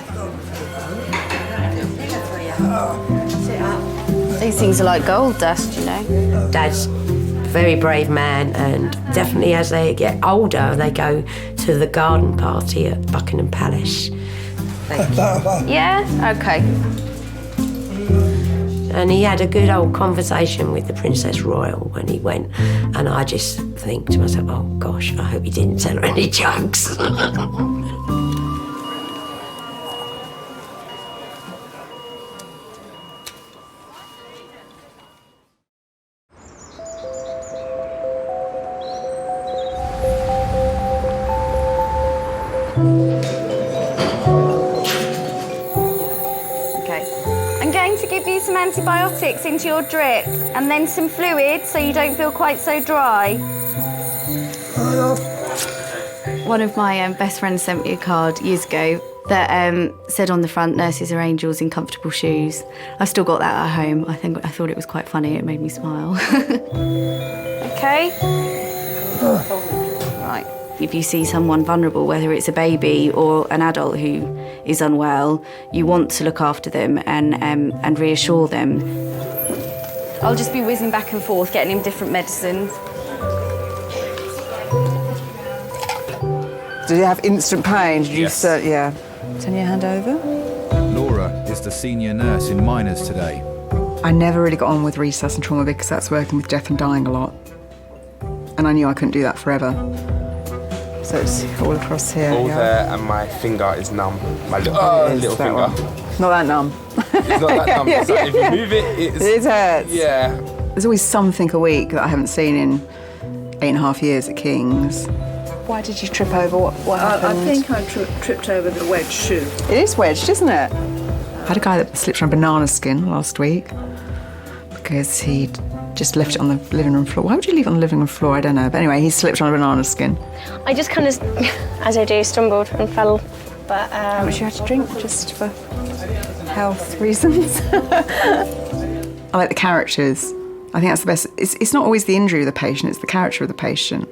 These things are like gold dust, you know. Dad's a very brave man, and definitely as they get older, they go to the garden party at Buckingham Palace. Yeah? Okay. And he had a good old conversation with the Princess Royal when he went, and I just think to myself, oh gosh, I hope he didn't tell her any jokes. some antibiotics into your drip and then some fluid so you don't feel quite so dry. One of my best friends sent me a card years ago that said on the front, "Nurses are angels in comfortable shoes." I've still got that at home. I thought it was quite funny. It made me smile. Okay. Right. If you see someone vulnerable, whether it's a baby or an adult who is unwell, you want to look after them and reassure them. I'll just be whizzing back and forth, getting him different medicines. Did you have instant pain? Did Yes. you yeah. Turn your hand over. Laura is the senior nurse in Miners today. I never really got on with resus and trauma because that's working with death and dying a lot. And I knew I couldn't do that forever. So it's all across here. All yeah. there, and my finger is numb. My little It is, that finger. one. Not that numb. It's not that numb. It's like if you move it, It hurts. Yeah. There's always something a week that I haven't seen in 8.5 years at King's. Why did you trip over? What happened? I think I tripped over the wedge shoe. It is wedged, isn't it? I had a guy that slipped on a banana skin last week because he'd just left it on the living room floor. Why would you leave it on the living room floor? I don't know. But anyway, he slipped on a banana skin. I just kind of, as I do, stumbled and fell. But How much you had to drink just for health reasons? I like the characters. I think that's the best. It's not always the injury of the patient, it's the character of the patient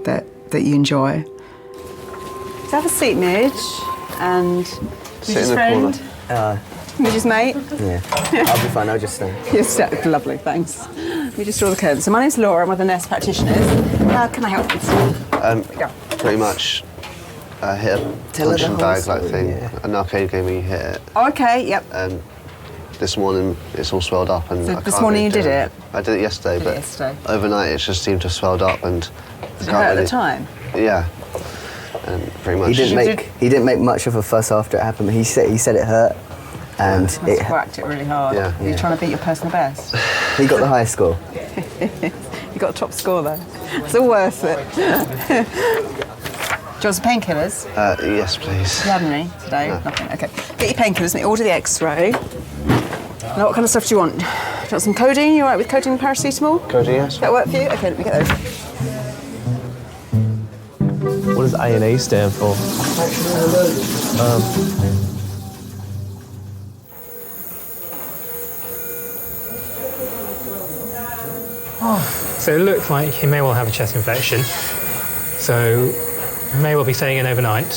that you enjoy. So have a seat, Midge. And Sit Midge's in the corner. friend. Midge's mate. Yeah, I'll be fine. I'll just stay. Yes, lovely, thanks. We just draw the curtain. So my name's Laura, I'm one of the nurse practitioners. How can I help you? Pretty much hit a Tell her the punching whole bag like story, thing. yeah. An arcade game where you hit it. Oh, okay, yep. This morning it's all swelled up and So I this can't morning really you do did it? I did it yesterday, but yesterday. overnight it just seemed to have swelled up and Did it hurt at the time? Yeah, and pretty much. He didn't make much of a fuss after it happened. He said it hurt, and Must have whacked it really hard. Yeah. You're trying to beat your personal best. he got the highest score. You got a top score though. It's all worth it. Do you want some painkillers? Yes, please. You had any today? No. Nothing. Okay. Get your painkillers and order the X-ray. Now, what kind of stuff do you want? Do you want some codeine? You all right with codeine and paracetamol? Codeine, yes. Does that work for you? Okay, let me get those. What does A&E stand for? So it looks like he may well have a chest infection. So he may well be staying in overnight.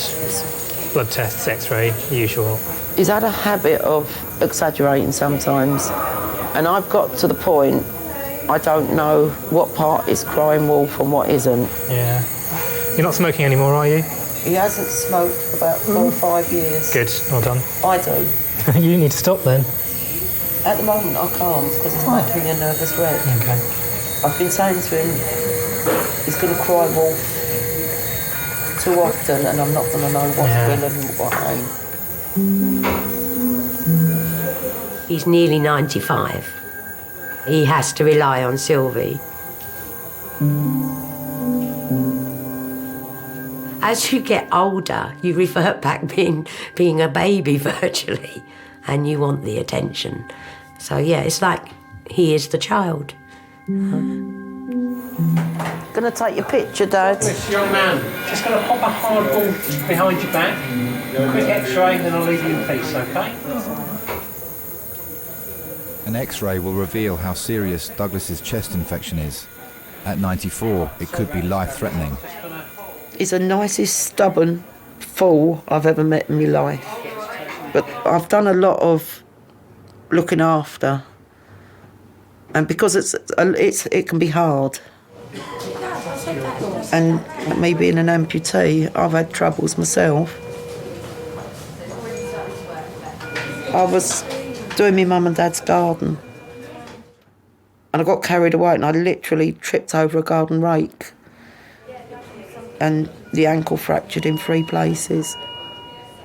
Blood tests, X-ray, usual. He's had a habit of exaggerating sometimes, and I've got to the point I don't know what part is crying wolf and what isn't. Yeah. You're not smoking anymore, are you? He hasn't smoked for about 4 or 5 years. Good, well done. I do. You need to stop then. At the moment I can't because it's making me a nervous wreck. Okay. I've been saying to him he's going to cry wolf too often and I'm not going to know what's real and what ain't. He's nearly 95. He has to rely on Sylvie. As you get older, you revert back being a baby virtually, and you want the attention. So yeah, it's like he is the child. Gonna take your picture, Dad? This young man, just going to pop a hard ball behind your back. Quick X-ray, then I'll leave you in peace, okay? An X-ray will reveal how serious Douglas's chest infection is. At 94, it could be life-threatening. He's the nicest, stubborn fool I've ever met in my life. But I've done a lot of looking after. And because it can be hard. And me being an amputee, I've had troubles myself. I was doing my mum and dad's garden. And I got carried away and I literally tripped over a garden rake. And the ankle fractured in 3 places.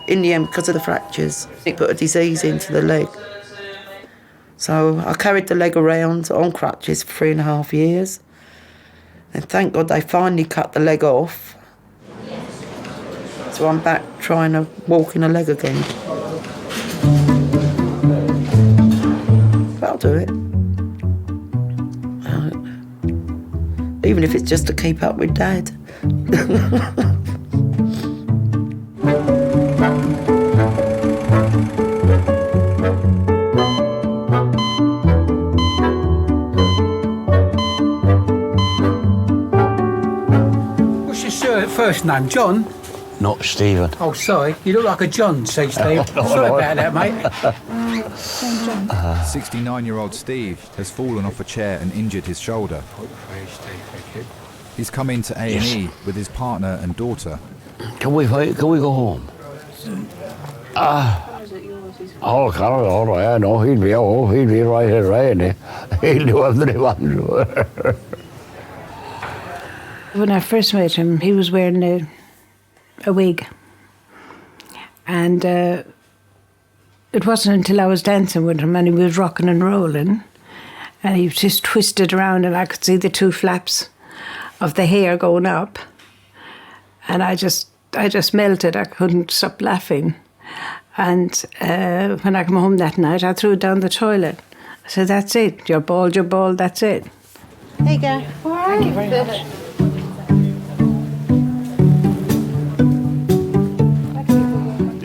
In the end, because of the fractures, it put a disease into the leg. So I carried the leg around on crutches for 3.5 years. And thank God they finally cut the leg off. So I'm back trying to walk in a leg again. do it. Even if it's just to keep up with Dad. What's your first name, John? Not Stephen. Oh, sorry. You look like a John, see, Steve. Sorry about that, mate. 69-year-old Steve has fallen off a chair and injured his shoulder. He's come into A&E with his partner and daughter. Can we go home? Oh, Carol, all right, I know. He'll be right here, right? He'll do what he wants. When I first met him, he was wearing a wig. And it wasn't until I was dancing with him and he was rocking and rolling and he just twisted around and I could see the two flaps of the hair going up and I just melted. I couldn't stop laughing. And when I came home that night, I threw it down the toilet. I said, that's it. You're bald, that's it. There you go. Thank you very much.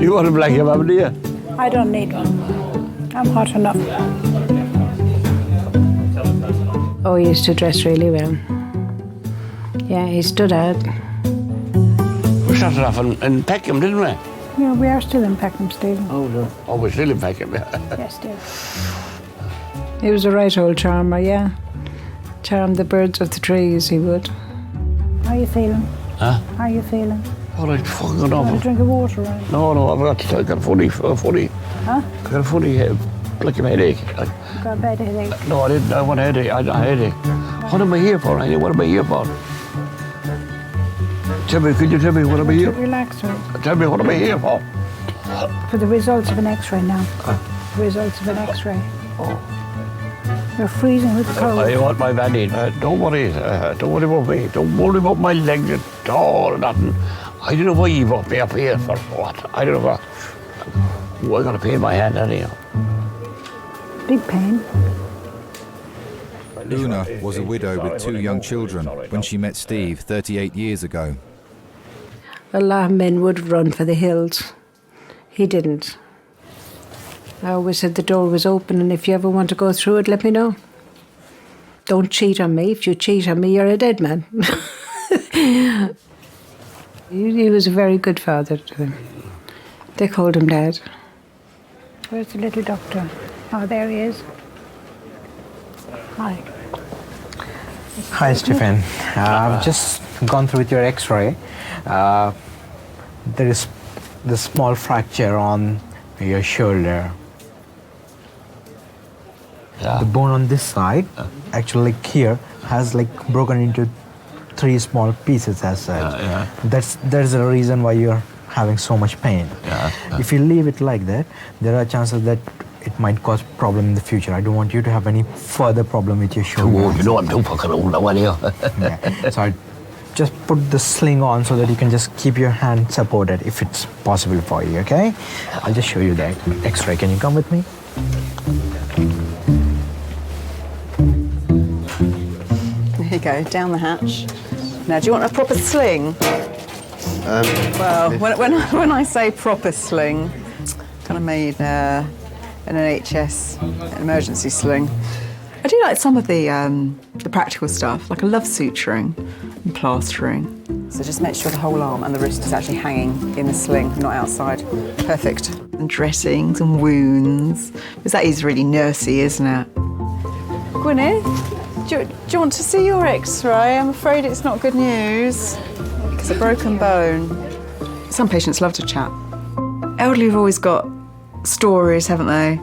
You want a blanket, Mum, do you? I don't need one. I'm hot enough. Oh, he used to dress really well. Yeah, he stood out. We started off in Peckham, didn't we? Yeah, we are still in Peckham, Stephen. Oh, no. Oh, we're still in Peckham, yeah. Yes, still. He was a right old charmer, yeah. Charmed the birds of the trees, he would. How are you feeling? Huh? How are you feeling? All right, fucking Want off. a drink of water, right? No, I've got a funny. Huh? I got a funny headache. You got a bad headache? No, I didn't. I want a headache. I had a headache. What am I here for, Annie? What am I here for? Could you tell me what am I here for? Relax, right? Tell me what am I here for? For the results of an X-ray now. The results of an X-ray. Oh. You're freezing with the cold. I want my bandage. Don't worry about me. Don't worry about my legs at all. Nothing. I don't know why you brought me up here for what. I don't know what. Oh, I got a pain in my hand anyhow. Big pain. Una was a widow with two young children when she met Steve 38 years ago. A lot of men would run for the hills. He didn't. I always said the door was open and if you ever want to go through it, let me know. Don't cheat on me. If you cheat on me, you're a dead man. He was a very good father to them. They called him Dad. Where's the little doctor? Oh, there he is. Hi. Hi, Stephen. I've just gone through with your X-ray. There is the small fracture on your shoulder. The bone on this side, actually like here, has like broken into 3 small pieces as such. There's a reason why you're having so much pain. If you leave it like that, there are chances that it might cause problem in the future. I don't want you to have any further problem with your shoulder. Oh, you know I'm too fucking old now, anyhow. So I just put the sling on so that you can just keep your hand supported if it's possible for you, okay? I'll just show you the X-ray. Can you come with me? There you go, down the hatch. Now, do you want a proper sling? Well, when I say proper sling, kind of made an NHS emergency sling. I do like some of the practical stuff, like I love suturing and plastering. So just make sure the whole arm and the wrist is actually hanging in the sling, not outside. Perfect. And dressings and wounds, because that is really nursey, isn't it? Gwyneth, do you want to see your X-ray? I'm afraid it's not good news. It's a broken bone. Some patients love to chat. Elderly have always got stories, haven't they?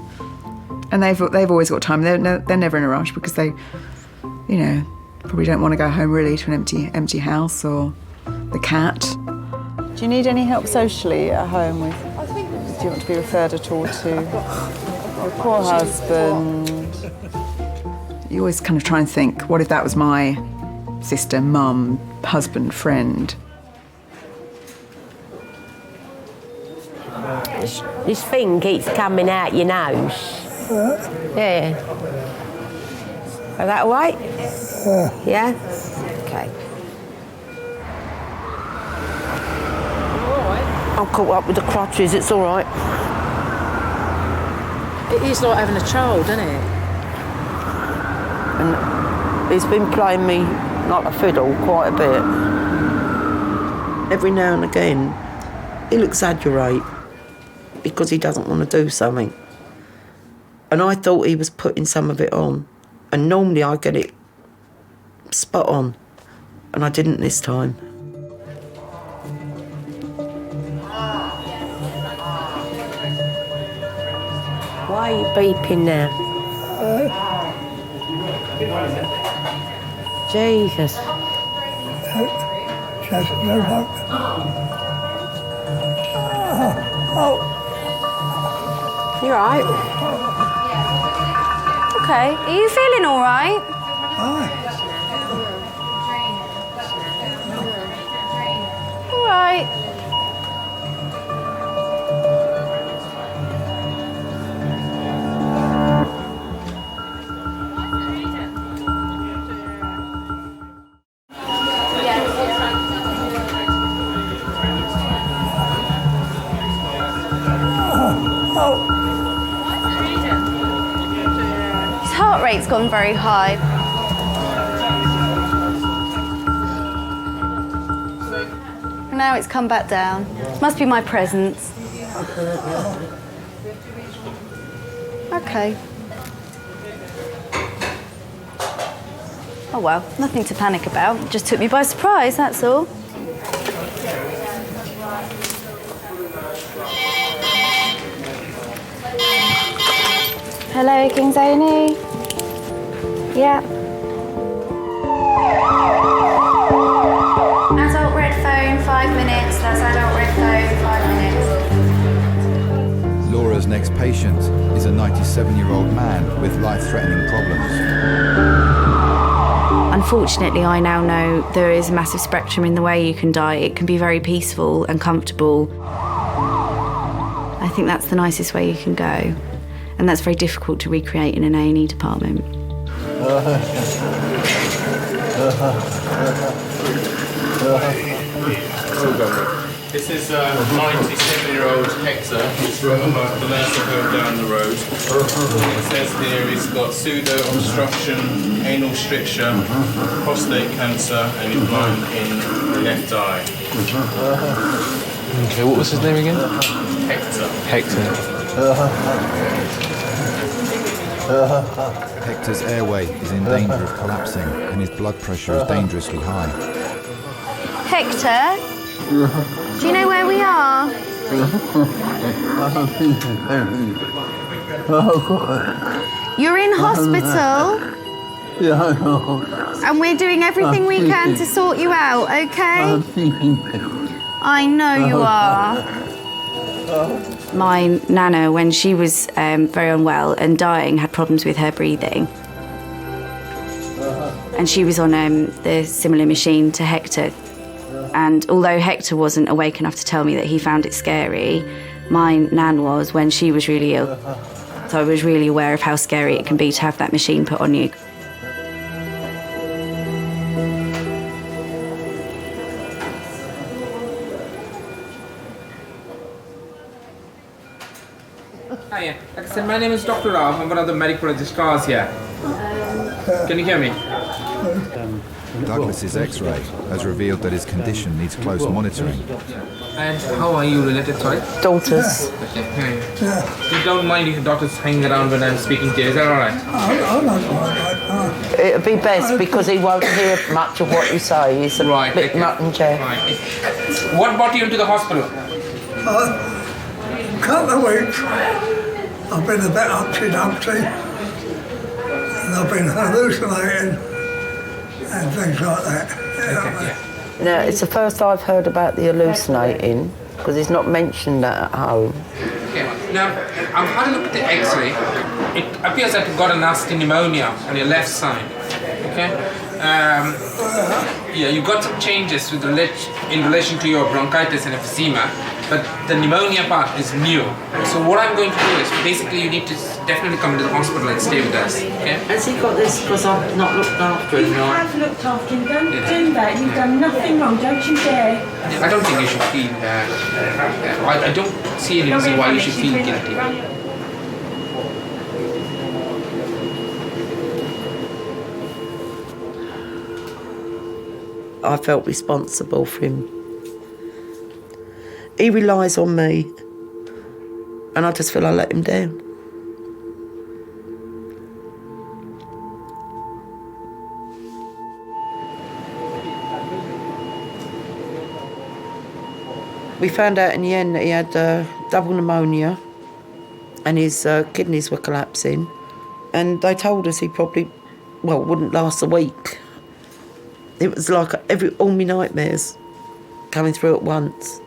And they've always got time. They're never in a rush because they, you know, probably don't want to go home really to an empty house or the cat. Do you need any help socially at home with? Do you want to be referred at all to your poor husband? You always kind of try and think, what if that was my sister, mum, husband, friend? This thing keeps coming out your nose. Yeah. Is that all right? Yeah. Okay. I'm caught up with the crutches, it's all right. It is like having a child, isn't it? And he's been playing me like a fiddle quite a bit. Every now and again, he'll exaggerate because he doesn't want to do something. And I thought he was putting some of it on. And normally I get it spot on. And I didn't this time. Why are you beeping now? Jesus. You alright? Okay. Are you feeling alright? Alright. His heart rate's gone very high. Now it's come back down. Must be my presence. Okay. Oh well, nothing to panic about. It just took me by surprise, that's all. Hello, King's A&E. Yeah. Adult red phone, 5 minutes. That's adult red phone, 5 minutes. Laura's next patient is a 97-year-old man with life-threatening problems. Unfortunately, I now know there is a massive spectrum in the way you can die. It can be very peaceful and comfortable. I think that's the nicest way you can go. And that's very difficult to recreate in an A&E department. This is a 97-year-old Hector. He's from the nursing home down the road. It says here he's got pseudo-obstruction, anal stricture, prostate cancer, and he's blind in the left eye. Okay, what was his name again? Hector. Hector's airway is in danger of collapsing and his blood pressure is dangerously high. Hector, do you know where we are? You're in hospital. And we're doing everything we can to sort you out, okay? I know you are. My nana, when she was very unwell and dying, had problems with her breathing. And she was on the similar machine to Hector. And although Hector wasn't awake enough to tell me that he found it scary, my nan was when she was really ill. So I was really aware of how scary it can be to have that machine put on you. Hi, like I said, my name is Dr. Rao. I'm one of the medical registrars here. Can you hear me? Douglas's X-ray has revealed that his condition needs close monitoring. And how are you related, sorry? Daughters. Okay. You don't mind if your daughter's hanging around when I'm speaking to you, is that all right? It'll be best because he won't hear much of what you say. He's a bit mutton chair. Right. What brought you into the hospital? Couple of weeks. I've been a bit upsy-dumpsy, and I've been hallucinating and things like that. Now, it's the first I've heard about the hallucinating, because he's not mentioned that at home. Okay, now, I've had a look at the X-ray. It appears that you've got a nasty pneumonia on your left side, okay? Yeah, you've got some changes in relation to your bronchitis and emphysema. but the pneumonia part is new. So what I'm going to do is, basically you need to definitely come to the hospital and stay with us, okay? Has he got this because I've not looked after him? You have looked after him, don't do that. You've done nothing wrong, don't you dare. I don't think you should feel I don't see any reason why you should feel guilty. I felt responsible for him. He relies on me, and I just feel I let him down. We found out in the end that he had double pneumonia and his kidneys were collapsing, and they told us he probably, wouldn't last a week. It was like all my nightmares coming through at once.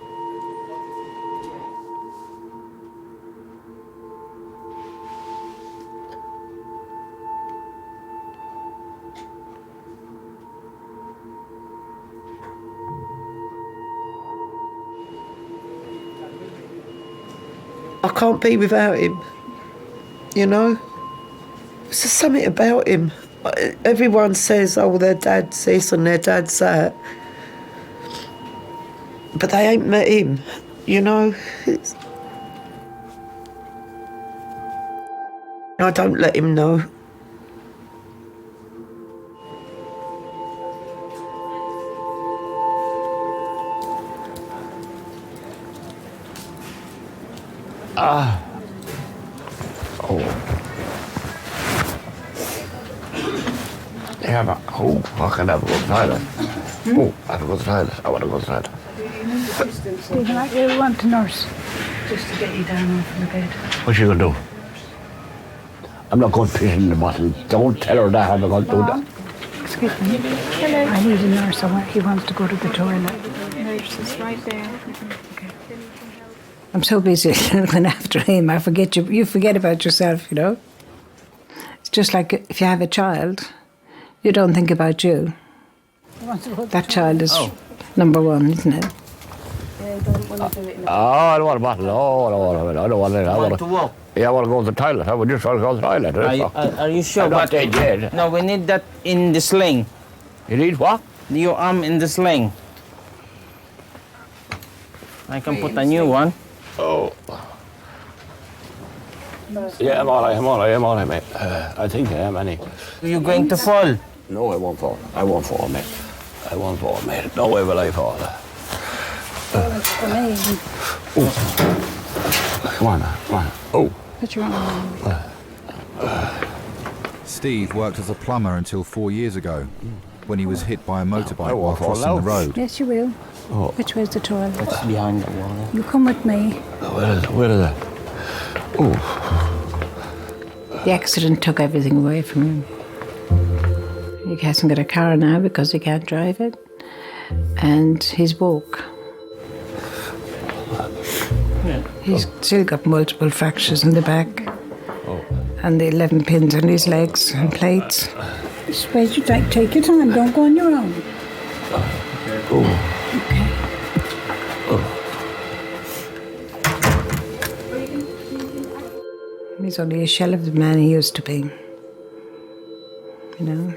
I can't be without him, you know? There's just something about him. Everyone says, oh, their dad's this and their dad's that. But they ain't met him, you know? I don't let him know. Yeah, but I can have a go to the toilet. Oh, I have to go to the toilet. I want to go to the toilet. Stephen, I really want a nurse just to get you down off the bed. What's she going to do? I'm not going to piss in the bottle. Don't tell her that I'm not going to do that. Excuse me. Hello. I need a nurse. He wants to go to the toilet. Nurse is right there. I'm so busy looking after him. I forget you forget about yourself, you know. It's just like if you have a child, you don't think about you. That child is number one, isn't it? Yeah, you don't want to do it. I don't want a bottle. No, I don't want it. I want to walk. Yeah, I want to go to the toilet. I would just want to go to the toilet. Are you sure? I'm not dead yet. No, we need that in the sling. You need what? Your arm in the sling. I can put a new one. Oh. Yeah, I'm all right, mate. I think I am, anyway. Are you going to fall? No, I won't fall. I won't fall, mate. I won't fall, mate. No way will I fall. Come on now, come on. Oh. Put your arm on. Steve worked as a plumber until 4 years ago, when he was hit by a motorbike while crossing the road. Yes, you will. Oh. Which way's the toilet? It's behind the wall. You come with me. Where is it? Oh. The accident took everything away from him. He hasn't got a car now because he can't drive it. And he's woke. Yeah. He's still got multiple fractures in the back. And the 11 pins on his legs and plates. Just wait your time. Take your time. Don't go on your own. Okay. He's only a shell of the man he used to be. You know.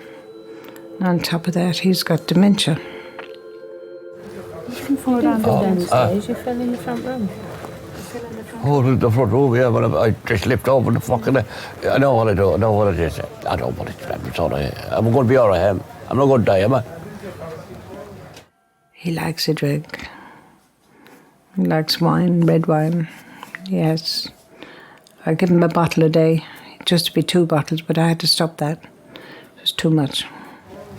And on top of that, he's got dementia. You can fall down the stairs. You fell in the front room. Oh, the front room, yeah, but I just slipped over the fucking... I know what I do, I know what it is. I don't want it. I'm going to be all right, I'm not going to die, am I? He likes a drink. He likes wine, red wine. Yes. I give him a bottle a day. It used to be 2 bottles, but I had to stop that. It was too much.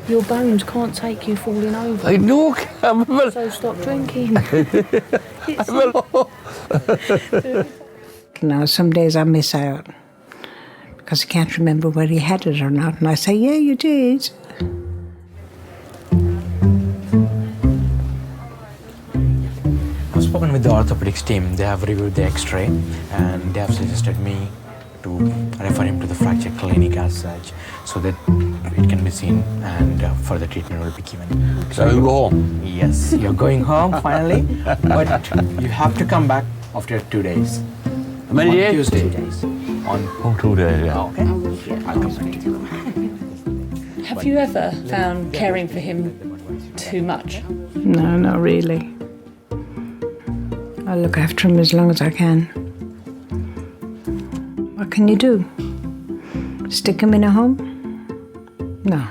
Your bones can't take you falling over. I know, Campbell. So stop drinking. Now, some days I miss out because I can't remember whether he had it or not. And I say, yeah, you did. I've spoken with the orthopedics team. They have reviewed the x-ray and they have suggested me to refer him to the fracture clinic as such so that it can be seen and further treatment will be given. So you go home? Yeah. Yes, you're going home finally, but you have to come back after 2 days. How many days? Tuesday. 2 days. On 2 days, yeah. Okay. I'll come back to you. Have you ever found caring for him too much? No, not really. I'll look after him as long as I can. What can you do? Stick him in a home? No.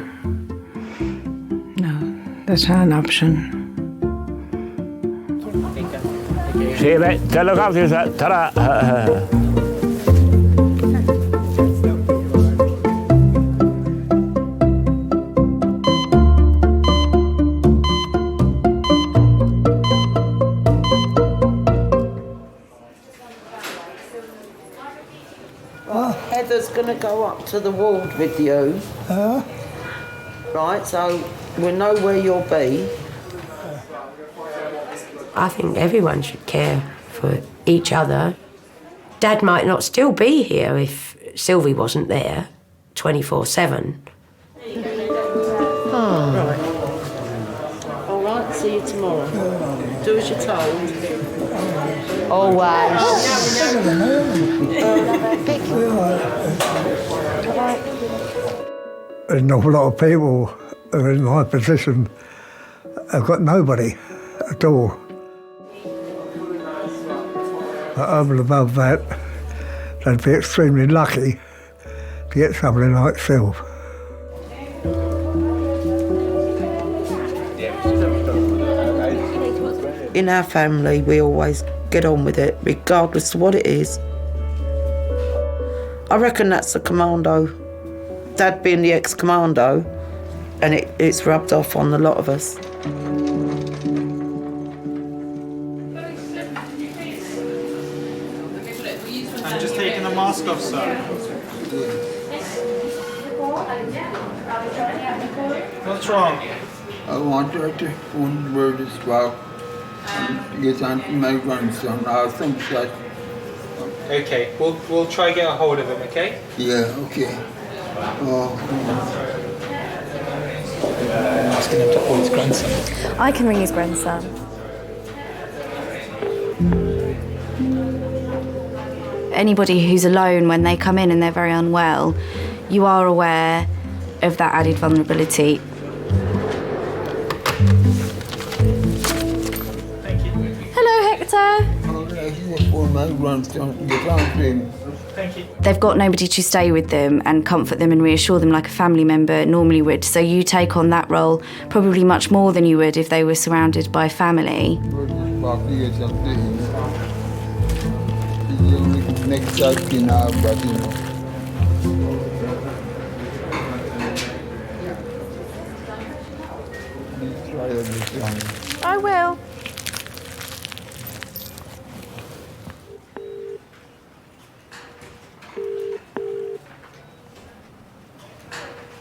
No, that's not an option. See you, mate. Look after yourself. Ta-ra. Heather's going to go up to the ward with you. Right, so we'll know where you'll be. I think everyone should care for each other. Dad might not still be here if Sylvie wasn't there 24/7. Right. All right, see you tomorrow. Do as you're told. Always. There's an awful lot of people who are in my position have got nobody at all. But over and above that, they'd be extremely lucky to get somebody like Sylv. In our family, we always get on with it, regardless of what it is. I reckon that's the commando. Dad being the ex-commando, and it's rubbed off on a lot of us. I'm just taking the mask off, sir. What's wrong? I want her to one word as well. Get on to my grandson. I think that. Okay, we'll try to get a hold of him, okay? Yeah, okay. Asking him to call his grandson. I can ring his grandson. Anybody who's alone when they come in and they're very unwell, you are aware of that added vulnerability. Hello, Hector. Thank you. They've got nobody to stay with them and comfort them and reassure them like a family member normally would. So you take on that role probably much more than you would if they were surrounded by family. I will.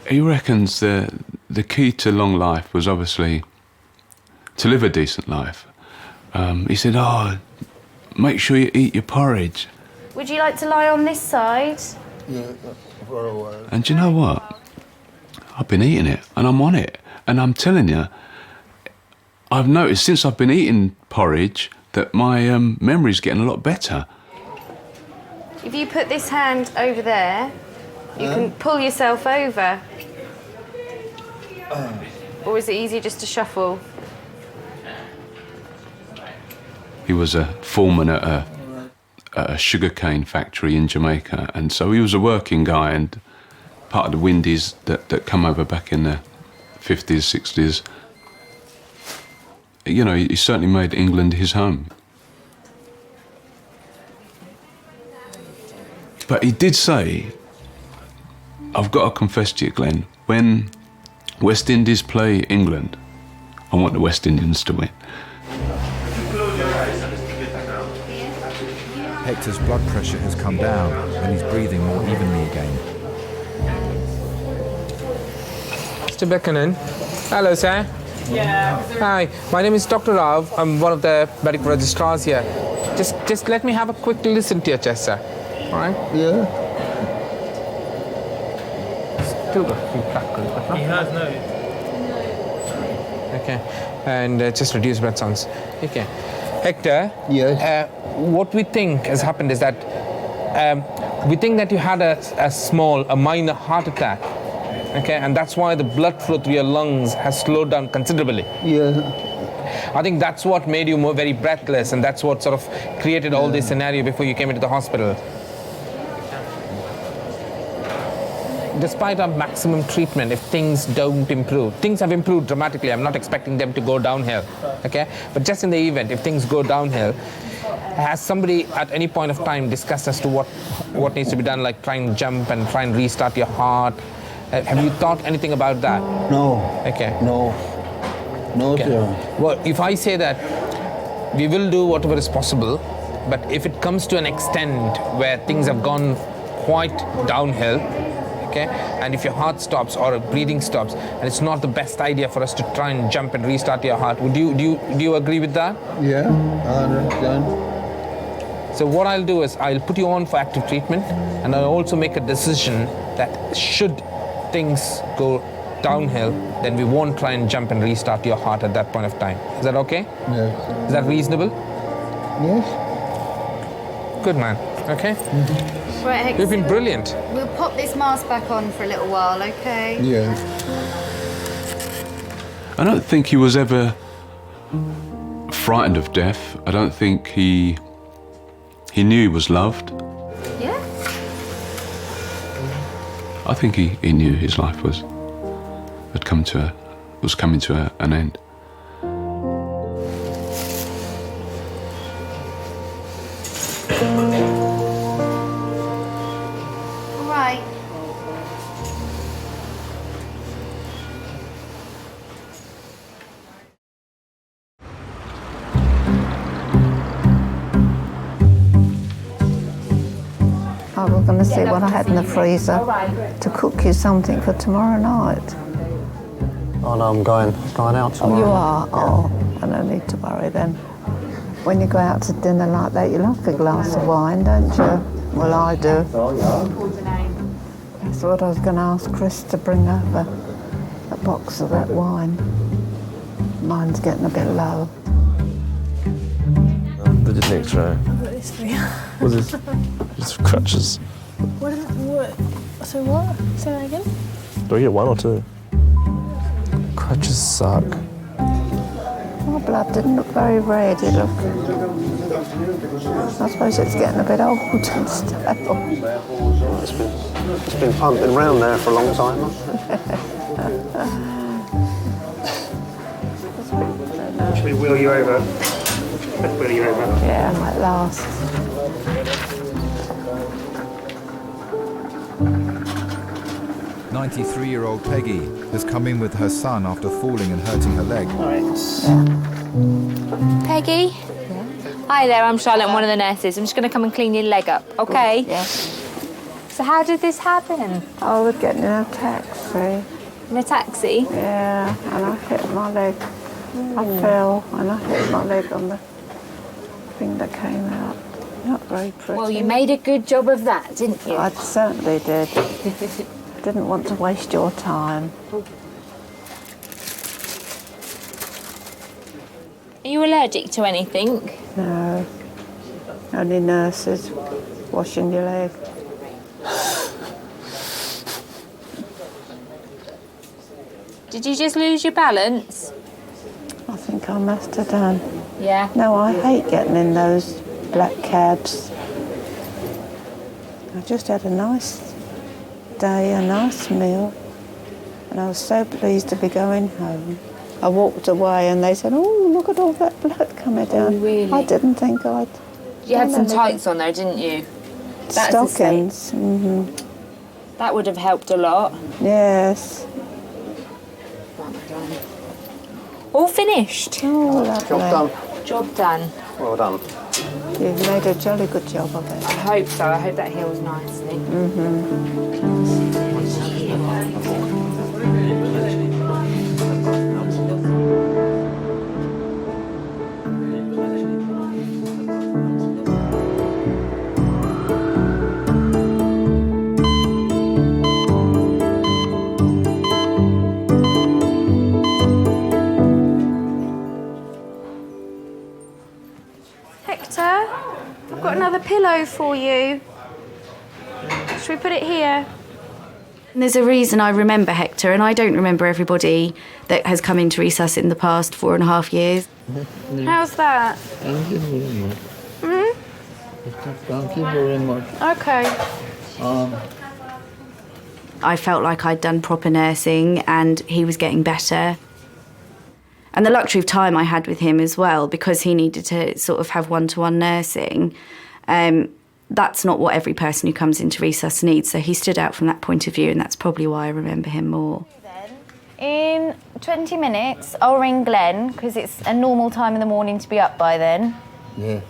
He reckons the key to long life was obviously to live a decent life. He said, make sure you eat your porridge. Would you like to lie on this side? Yeah, for a while. And do you know what? I've been eating it, and I'm on it. And I'm telling you, I've noticed since I've been eating porridge that my memory's getting a lot better. If you put this hand over there, you can pull yourself over. Or is it easier just to shuffle? He was a foreman at a sugarcane factory in Jamaica, and so he was a working guy and part of the Windies that come over back in the 50s, 60s. You know, he certainly made England his home. But he did say, I've got to confess to you, Glenn, when West Indies play England, I want the West Indians to win. Hector's blood pressure has come down and he's breathing more evenly again. Mr. Buchanan. Hello, sir. Yeah. Hi, my name is Dr. Rao. I'm one of the medical registrars here. Just let me have a quick listen to your chest, sir. All right? Yeah. Still got a few crackles. He has no. Okay. and just reduce breath sounds. Okay. Hector, what we think has happened is that we think that you had a minor heart attack, okay, and that's why the blood flow through your lungs has slowed down considerably. I think that's what made you very breathless, and that's what sort of created all this scenario before you came into the hospital. Despite our maximum treatment, if things don't improve, things have improved dramatically. I'm not expecting them to go downhill, okay? But just in the event, if things go downhill, has somebody at any point of time discussed as to what needs to be done, like try and jump and try and restart your heart? Have you thought anything about that? No. Okay. No, Okay. sir. Well, if I say that we will do whatever is possible, but if it comes to an extent where things have gone quite downhill, okay, and if your heart stops or breathing stops, and it's not the best idea for us to try and jump and restart your heart, do you agree with that? Yeah, I understand. So what I'll do is I'll put you on for active treatment, and I'll also make a decision that should things go downhill, then we won't try and jump and restart your heart at that point of time. Is that okay? Yes. Is that reasonable? Yes. Good man. Okay. Right, Hector, You've been brilliant. We'll pop this mask back on for a little while, okay? Yeah. I don't think he was ever frightened of death. I don't think he knew he was loved. Yeah? I think he knew his life was coming to an end. All right. I was going to see what I had in the freezer to cook you something for tomorrow night. Oh no, I'm going out tomorrow. Oh, you are? Oh, I don't need to worry then. When you go out to dinner like that, you like a glass of wine, don't you? Well, I do. That's what I was going to ask Chris to bring over, a box of that wine. Mine's getting a bit low. They did an X-ray. I've got this for you. What's this? Just crutches. What? So what? Say that again? Do I get one or two? Crutches suck. My blood didn't look very red, it looked... I suppose it's getting a bit old and stale. It's been pumping around there for a long time. Should we wheel you over? Wheel you over? Yeah, at last. "93-year-old Peggy has come in with her son after falling and hurting her leg. Peggy? Hi there, I'm Charlotte, I'm one of the nurses. I'm just going to come and clean your leg up, okay? Yeah. So how did this happen? I was getting in a taxi. In a taxi? Yeah, and I hit my leg. I fell and I hit my leg on the thing that came out. Not very pretty. Well, you made a good job of that, didn't you? I certainly did. Didn't want to waste your time. Are you allergic to anything? No. Only nurses washing your leg. Did you just lose your balance? I think I must have done. Yeah. No, I hate getting in those black cabs. I just had a nice day, a nice meal, and I was so pleased to be going home. I walked away and they said, "Oh, look at all that blood coming down." Oh, really? I didn't think I'd... You had done some anything. tights on though, didn't you? That's a Stockings. Mm-hmm. That would have helped a lot. Yes. All finished? Oh, lovely. Job done. Job done. Well done. You've made a jolly good job of it. I hope so. I hope that heals nicely. Hector, I've got another pillow for you. Should we put it here? There's a reason I remember Hector, and I don't remember everybody that has come into resus in the past 4.5 years. How's that? Thank you very much. Thank you very much. Okay. I felt like I'd done proper nursing and he was getting better. And the luxury of time I had with him as well, because he needed to sort of have one-to-one nursing. That's not what every person who comes into resus needs, so he stood out from that point of view, and that's probably why I remember him more. In 20 minutes, I'll ring Glenn, because it's a normal time in the morning to be up by then. Yeah,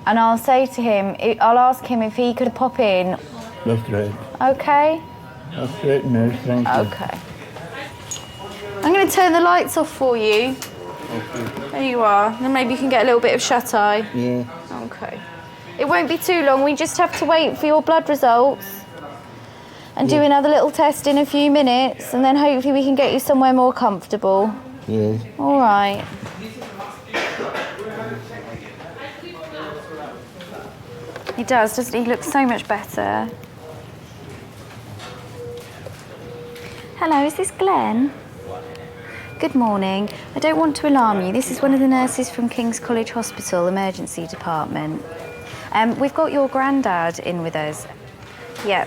And I'll say to him, I'll ask him if he could pop in. that's right. Okay? That's great news, thank you. Okay. I'm going to turn the lights off for you. Okay. There you are. Then maybe you can get a little bit of shut-eye. Yeah. Okay. It won't be too long. We just have to wait for your blood results and do another little test in a few minutes, and then hopefully we can get you somewhere more comfortable. Yeah. All right. He does, doesn't he? He looks so much better. Hello, is this Glenn? Good morning. I don't want to alarm you. This is one of the nurses from King's College Hospital Emergency Department. We've got your granddad in with us. Yeah.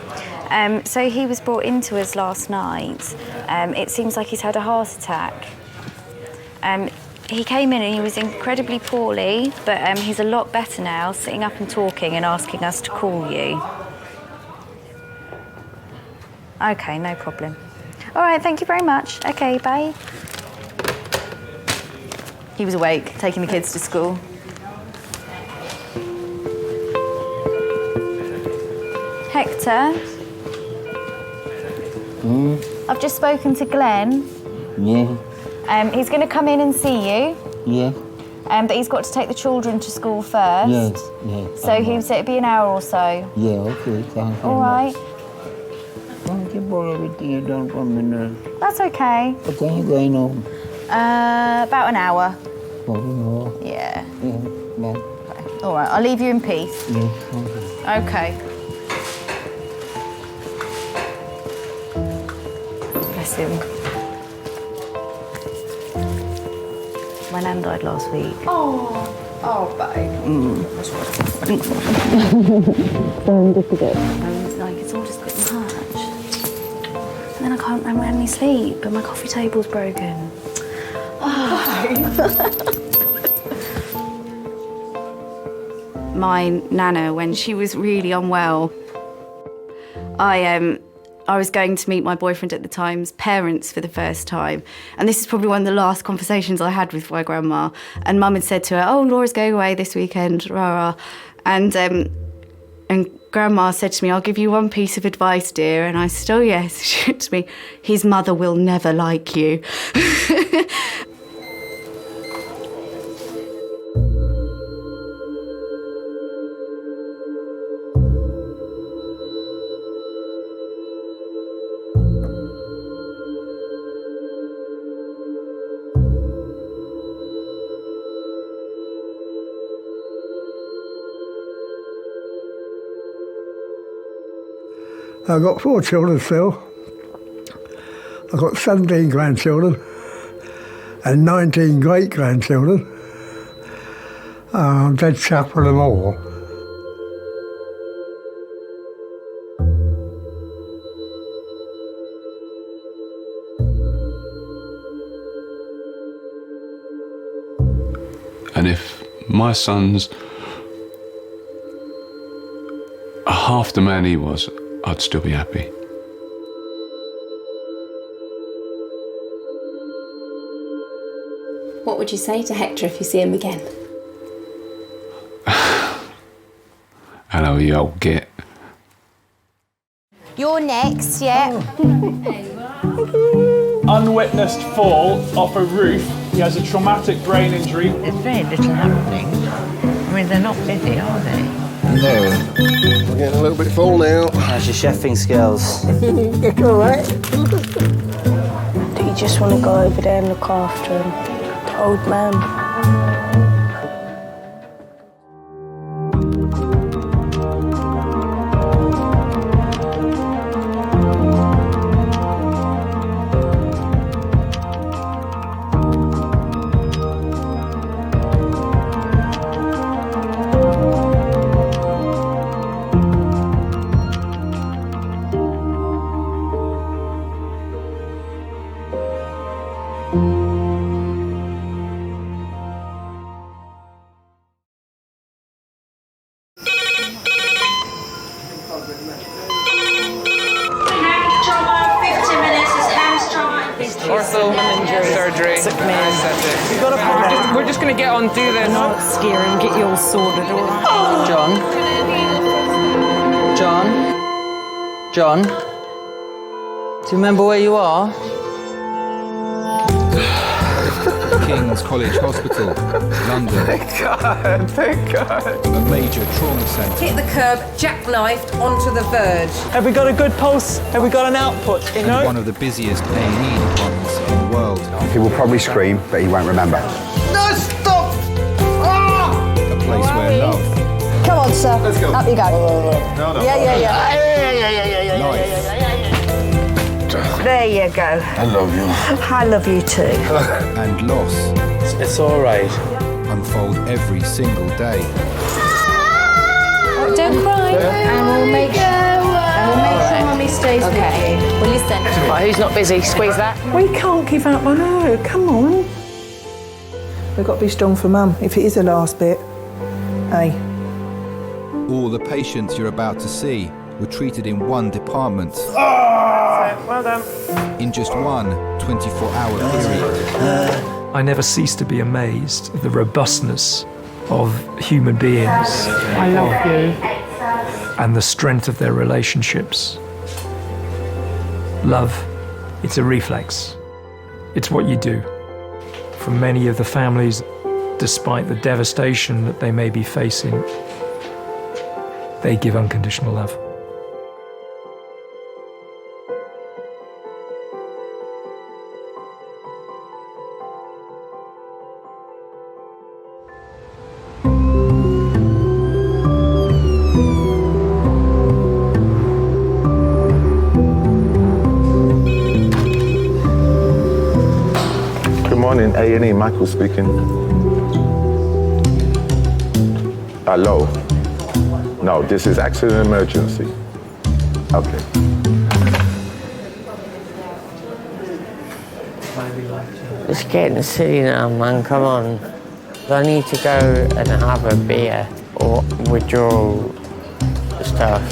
So he was brought into us last night. It seems like he's had a heart attack. He came in and he was incredibly poorly, but he's a lot better now, sitting up and talking and asking us to call you. Okay, no problem. All right, thank you very much. Okay, bye. He was awake, taking the kids to school. Hector? I've just spoken to Glenn. Yeah. He's going to come in and see you. Yeah. But he's got to take the children to school first. Yes. Yeah. So he said it'd be an hour or so. Yeah, okay, thank you. All right. Thank you for everything you've done for me, nurse. That's okay. What time are you going home? About an hour. Oh, no. Yeah. Yeah, well. All right, I'll leave you in peace. Yes, thank you. Okay. Bless him. My nan died last week. Oh, babe. Just a bit. Like, it's all just a bit much. And then I haven't had any sleep, and my coffee table's broken. My nana, when she was really unwell, I was going to meet my boyfriend at the time's parents for the first time. And this is probably one of the last conversations I had with my grandma. And Mum had said to her, oh, Laura's going away this weekend, rah-rah. And Grandma said to me, I'll give you one piece of advice, dear. And I said, oh, yes. She said to me, his mother will never like you. I've got 4 children still. I've got 17 grandchildren and 19 great-grandchildren. I'm dead chuffed for them all. And if my son's half the man he was, I'd still be happy. What would you say to Hector if you see him again? Hello, you old git. You're next, yeah. Unwitnessed fall off a roof. He has a traumatic brain injury. There's very little happening. I mean, they're not busy, are they? No. We're getting a little bit full now. How's your chefing skills? It's all right. Do you just want to go over there and look after him? The old man. Surgery. Sick man. Nice, that's it. You've got to put We're just going to get on, do this. Not scare him, get you all sorted, all right? John? John? Do you remember where you are? King's College Hospital, London. Thank God. A major trauma centre. Hit the curb, jackknifed onto the verge. Have we got a good pulse? Have we got an output? And one of the busiest A&E departments in the world. He will probably scream, but he won't remember. No, stop! A place where love, Come on, sir. Let's go. Up you go. No. Yeah. life, There you go. I love you. I love you too. and loss It's all right. unfold every single day. Don't cry. And we'll make sure Mummy stays with you. Well, listen. Right, who's not busy? Squeeze that. We can't give up, I know. Come on. We've got to be strong for Mum, if it is the last bit. Hey. All the patients you're about to see were treated in one department. Well done. In just one 24-hour period. I never cease to be amazed at the robustness of human beings. I love you. And the strength of their relationships. Love, it's a reflex. It's what you do. For many of the families, despite the devastation that they may be facing, they give unconditional love. Good morning, A&E. Michael speaking. Hello. No, this is accident emergency. Okay. It's getting silly now, man. Come on. I need to go and have a beer or withdraw stuff.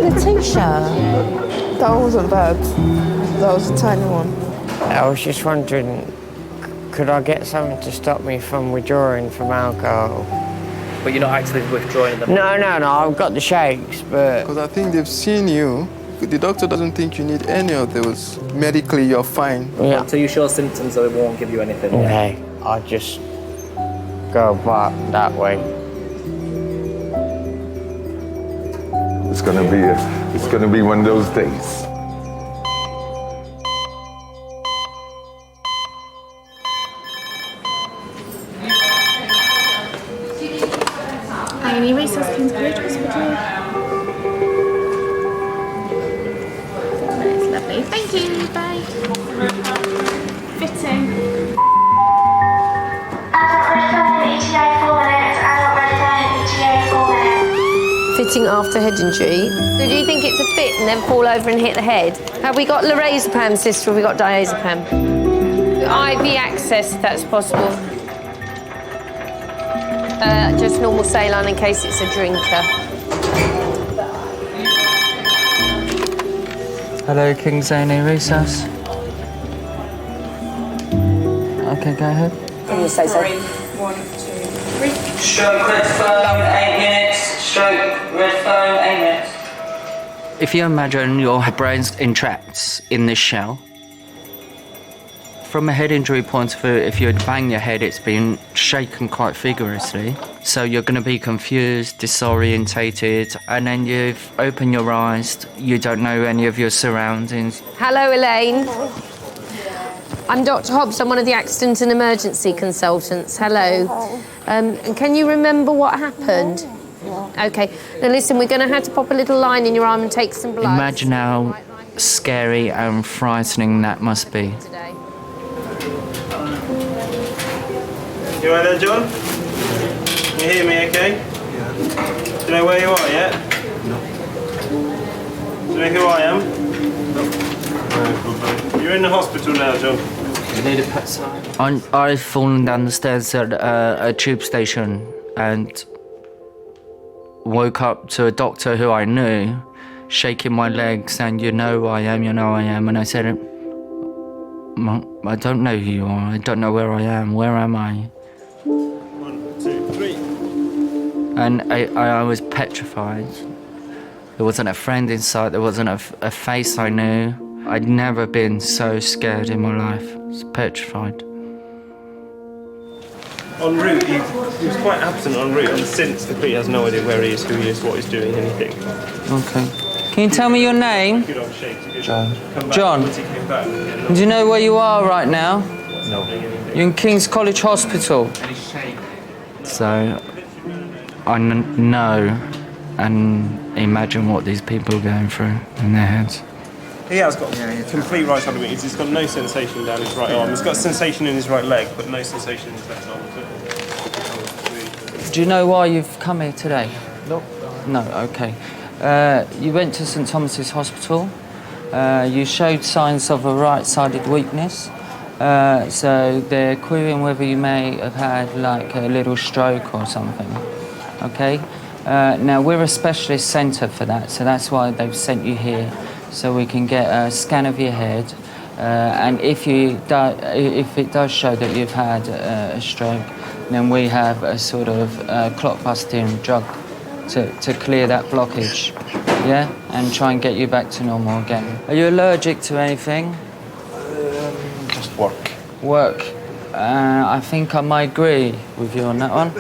Letitia. That wasn't bad. That was a tiny one. I was just wondering, could I get something to stop me from withdrawing from alcohol? But you're not actually withdrawing them? No, I've got the shakes, but... Because I think they've seen you. The doctor doesn't think you need any of those. Medically, you're fine. Yeah. Until you show symptoms, so it won't give you anything. Okay, I'll just go back that way. It's gonna be one of those days. A&E Resource King's College Hospital. That's lovely. Thank you. Bye. Fitting. Fitting after head injury. So do you think it's a fit and then fall over and hit the head? Have we got lorazepam, sister, or have we got diazepam? IV access, if that's possible. Just normal saline in case it's a drinker. Hello, King's A&E Resource. Okay, go ahead. Can you say so? 1, 2, 3. Stroke red phone, 8 minutes. Stroke red phone, 8 minutes. If you imagine your brain's entrapped in this shell, from a head injury point of view, if you bang your head, it's been shaken quite vigorously. So you're going to be confused, disorientated, and then you've opened your eyes, you don't know any of your surroundings. Hello, Elaine. I'm Dr. Hobbs. I'm one of the accident and emergency consultants. Hello. And can you remember what happened? Okay. Now listen, we're going to have to pop a little line in your arm and take some blood. Imagine how scary and frightening that must be. You right there, John? Can you hear me okay? Yeah. Do you know where you are yet? No. Do you know who I am? No. You're in the hospital now, John. You need a pet sign? I've fallen down the stairs at a tube station and woke up to a doctor who I knew, shaking my leg, saying, you know who I am, you know who I am. And I said, I don't know who you are. I don't know where I am. Where am I? 1, 2, 3. And I was petrified. There wasn't a friend in sight. There wasn't a face I knew. I'd never been so scared in my life. I was petrified. En route, he was quite absent en route, and since the police has no idea where he is, who he is, what he's doing, anything. Okay. Can you tell me your name? Good old shakes. John. John. Do you know where you are right now? No. You're in King's College Hospital. So I know and imagine what these people are going through in their heads. He has got complete right side of it. He's got no sensation down his right arm. He's got sensation in his right leg, but no sensation in his left arm. Do you know why you've come here today? No. No, okay. You went to St Thomas's Hospital. You showed signs of a right-sided weakness. So they're querying whether you may have had like a little stroke or something. Okay? Now we're a specialist centre for that, so that's why they've sent you here. So we can get a scan of your head, and if it does show that you've had a stroke, then we have a sort of clot-busting drug to clear that blockage, yeah, and try and get you back to normal again. Are you allergic to anything? Just work. Work. I think I might agree with you on that one.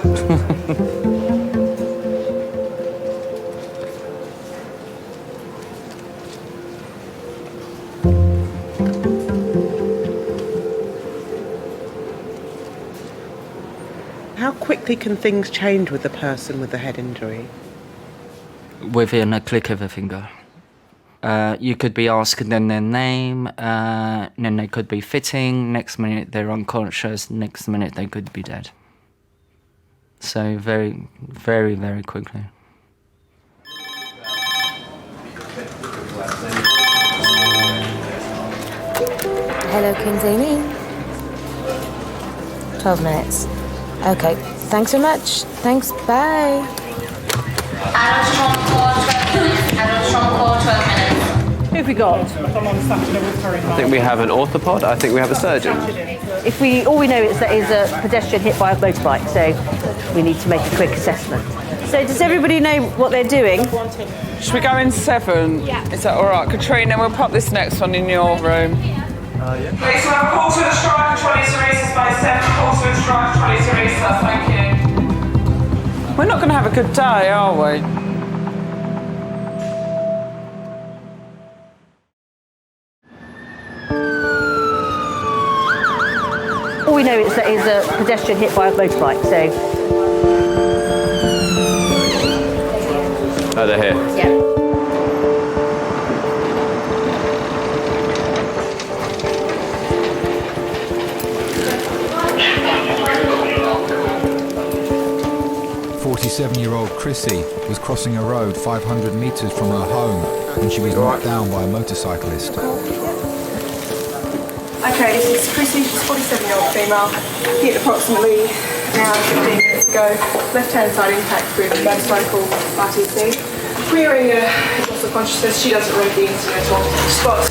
How quickly can things change with the person with the head injury? Within a click of a finger. You could be asking them their name, and then they could be fitting, next minute they're unconscious, next minute they could be dead. So very, very, very quickly. Hello, King's A&E. 12 minutes. Okay, thanks so much. Thanks, bye. Who have we got? I think we have an orthopod. I think we have a surgeon. All we know is that is a pedestrian hit by a motorbike, so we need to make a quick assessment. So does everybody know what they're doing? Should we go in 7? Yeah. Is that all right? Katrina, we'll pop this next one in your room. Okay, so we have a call to the strike, trolley Teresa's by 7, call to the strike, trolley Teresa, thank you. We're not going to have a good day, are we? All we know is that is a pedestrian hit by a motorbike, so... Oh, they're here? Yeah. Seven-year-old Chrissy was crossing a road 500 metres from her home when she was knocked down by a motorcyclist. Okay, this is Chrissy, she's a 47-year-old female, hit approximately an hour and 15 minutes ago, left-hand side impact with motorcycle RTC. Querying loss of consciousness, she doesn't read the internet or spot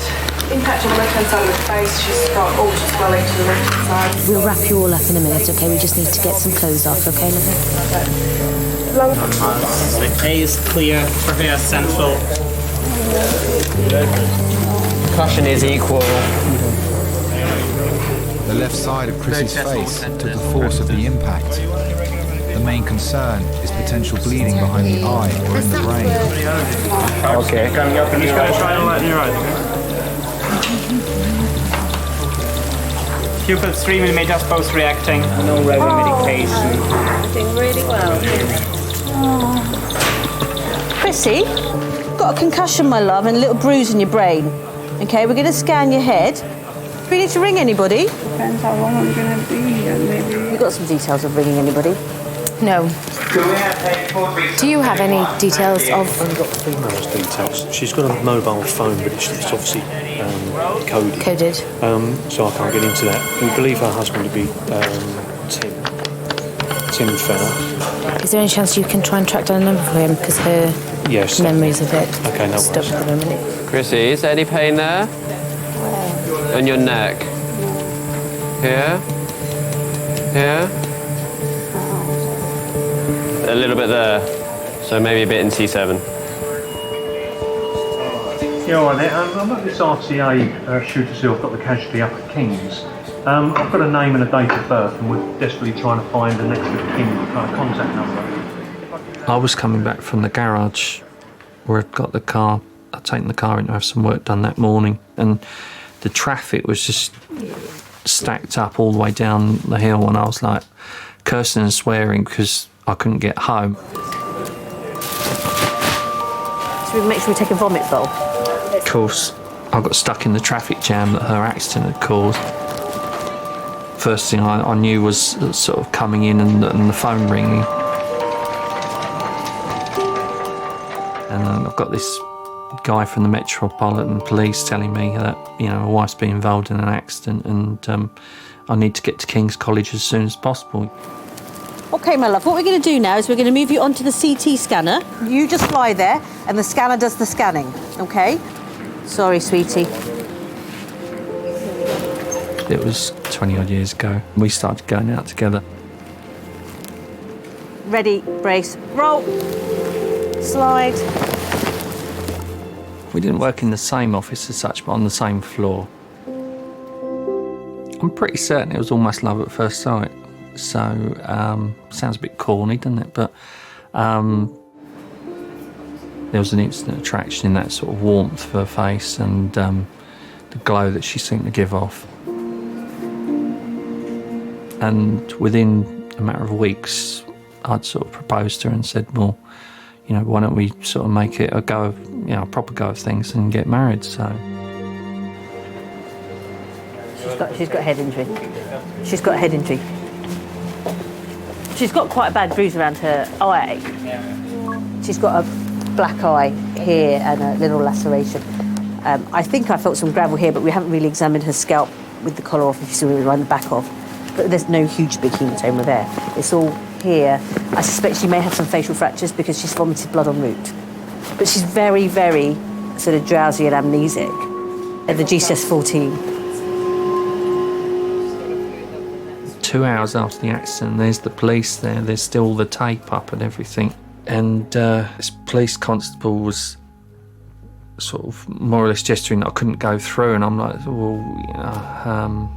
impact on the left-hand side of the face, she's got ultra swelling to the left-hand side. We'll wrap you all up in a minute, okay? We just need to get some clothes off, okay, lovely? A is clear for her central. Concussion is equal. The left side of Chrissy's face took the force of the impact. The main concern is potential bleeding behind the eye or in the brain. Okay. Coming up and just going to try and lighten your eyes. Pupil 3mm post reacting, no regular medication. Doing really well. Chrissy, got a concussion, my love, and a little bruise in your brain. Okay, we're going to scan your head. Do we need to ring anybody? Depends how long I'm going to be here, maybe. You got some details of ringing anybody? No. Do you have any details of... I've only got the female's details. She's got a mobile phone, but it's obviously coded. Coded. So I can't get into that. We believe her husband to be Tim. Let him fell. Is there any chance you can try and track down a number for him? Because her Yes. memory's a bit Okay, no stuck worries. at the minute. Chrissy, is there any pain there? Where? On your neck. Here? Here? A little bit there. So maybe a bit in T7. Yeah, all right there. I'm at this RTA shoot to see I've got the casualty up at King's. I've got a name and a date of birth, and we're desperately trying to find the next of kin contact number. I was coming back from the garage where I'd got the car. I'd taken the car in to have some work done that morning, and the traffic was just stacked up all the way down the hill, and I was like cursing and swearing because I couldn't get home. So we make sure we take a vomit bowl. Of course, I got stuck in the traffic jam that her accident had caused. First thing I knew was sort of coming in and the phone ringing. And I've got this guy from the Metropolitan Police telling me that, you know, my wife's been involved in an accident and I need to get to King's College as soon as possible. OK, my love, what we're going to do now is we're going to move you onto the CT scanner. You just lie there and the scanner does the scanning, OK? Sorry, sweetie. It was 20-odd years ago. We started going out together. Ready, brace, roll, slide. We didn't work in the same office as such, but on the same floor. I'm pretty certain it was almost love at first sight. So, sounds a bit corny, doesn't it? But there was an instant attraction in that sort of warmth of her face and the glow that she seemed to give off. And within a matter of weeks, I'd sort of proposed to her and said, well, you know, why don't we sort of make it a go of, you know, a proper go of things and get married, so. She's got a head injury. She's got a head injury. She's got quite a bad bruise around her eye. She's got a black eye here and a little laceration. I think I felt some gravel here, but we haven't really examined her scalp with the collar off, if you see what we run the back off. But there's no huge big hematoma there. It's all here. I suspect she may have some facial fractures because she's vomited blood en route. But she's very, very sort of drowsy and amnesic. At the GCS-14. 2 hours after the accident, there's the police there. There's still the tape up and everything. And this police constable was sort of more or less gesturing that I couldn't go through. And I'm like, well, you know,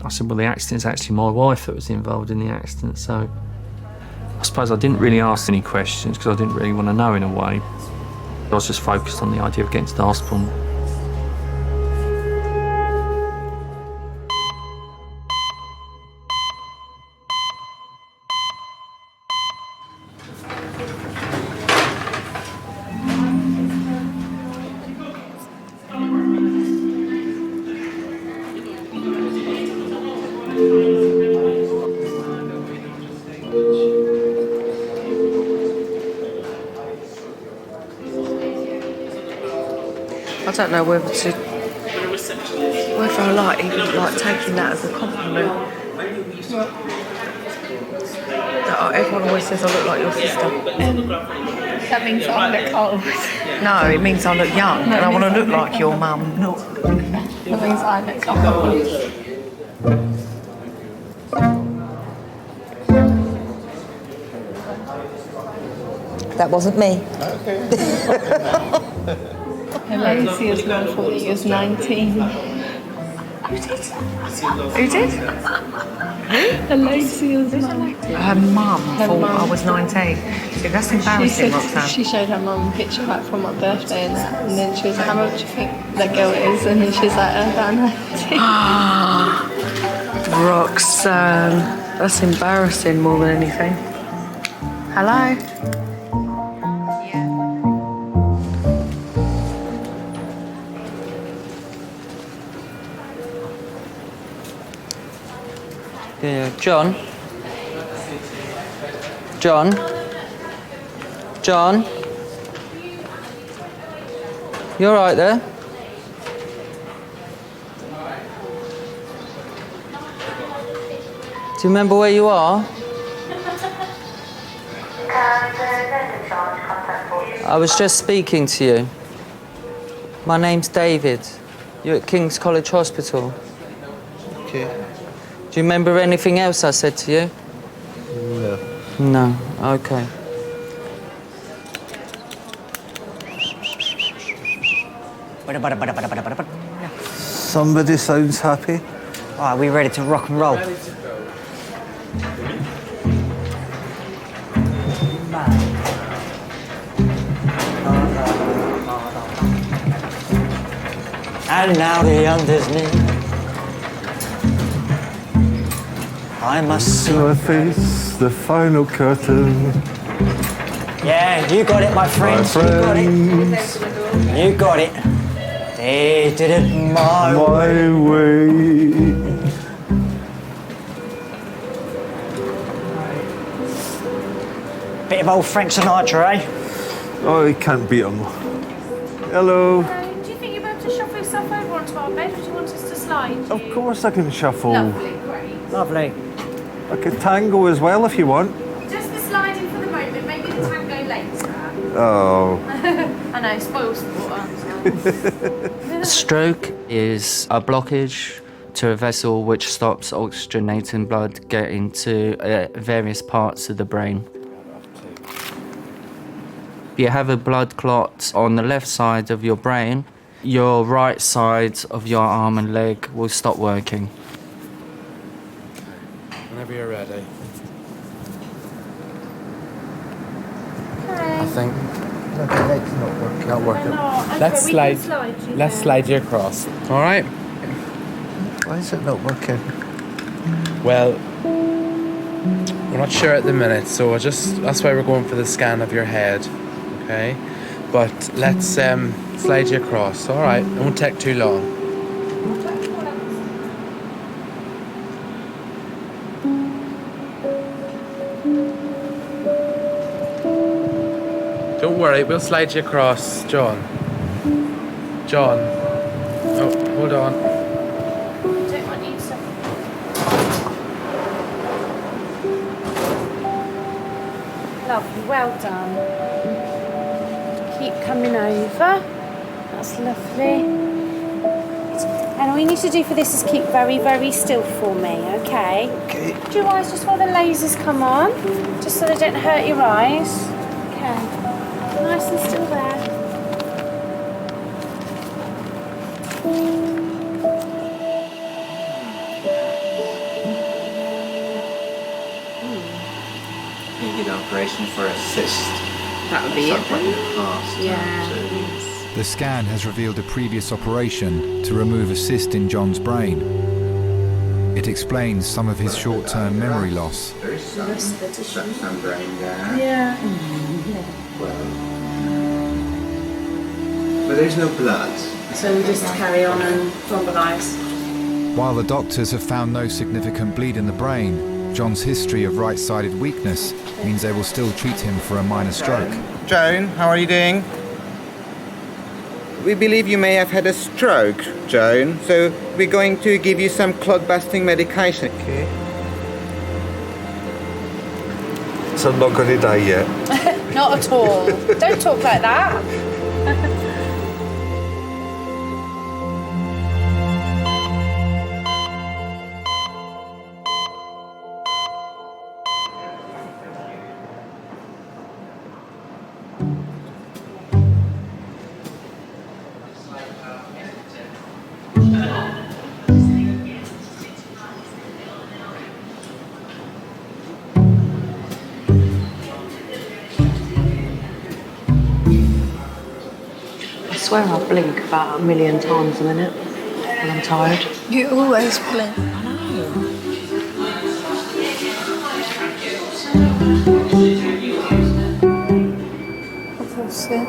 I said, well, the accident's actually my wife that was involved in the accident, so I suppose I didn't really ask any questions because I didn't really want to know in a way. I was just focused on the idea of getting to the hospital. I don't know whether I like even like taking that as a compliment. Everyone always says I look like your sister. That means I look old. No, it means I look young and I want to look like your mum. That means I look old. That wasn't me. Lucy has gone for you as 19. Who did? Who? Lucy was 19. Her mum thought I was 19. So that's embarrassing, Roxanne. She showed her mum a picture back from my birthday and that, and then she was like, how much do you think that girl is? And then she's like, about 19. Roxanne, that's embarrassing more than anything. Hello? Yeah, John? John? John? You all right there? Do you remember where you are? I was just speaking to you. My name's David. You're at King's College Hospital. Okay. Do you remember anything else I said to you? No. No. Okay. Somebody sounds happy. Are we ready to rock and roll? And now the under's near. I must So I face the final curtain. Yeah, you got it, my friends. You got it. You got it. They did it my way. Bit of old Frank Sinatra, eh? Oh, he can't beat him. Hello. Do you think you'll be able to shuffle yourself over onto our bed, or do you want us to slide? Of course I can shuffle. Lovely, great. Lovely. I could tango as well if you want. Just the sliding for the moment, maybe the tango later. Oh. I know, spoils the water. A stroke is a blockage to a vessel which stops oxygenating blood getting to various parts of the brain. If you have a blood clot on the left side of your brain, your right side of your arm and leg will stop working. Whenever you're ready. Okay. I think. The leg's not working. Not working. Okay, Let's we slide. can slide you Let's there. slide you across. All right. Why is it not working? Well, we're not sure at the minute, so that's why we're going for the scan of your head. Okay. But let's slide you across. All right. It won't take too long. Don't worry, we'll slide you across, John. John. Oh, hold on. Don't want you to. Lovely, well done. Keep coming over. That's lovely. And all you need to do for this is keep very, very still for me, okay? Okay. Do your eyes just while the lasers come on, just so they don't hurt your eyes. Okay. Nice and still there. You did an operation for a cyst. That would be it then. Yeah. The scan has revealed a previous operation to remove a cyst in John's brain. It explains some of his short-term memory loss. There is some brain there. Yeah. But there's no blood. So we just carry on and thrombolise. While the doctors have found no significant bleed in the brain, John's history of right-sided weakness means they will still treat him for a minor stroke. Joan, how are you doing? We believe you may have had a stroke, Joan, so we're going to give you some clot-busting medication. Okay. So I'm not going to die yet. Not at all. Don't talk like that. I swear I blink about 1,000,000 times a minute when I'm tired. You always blink. I feel sick.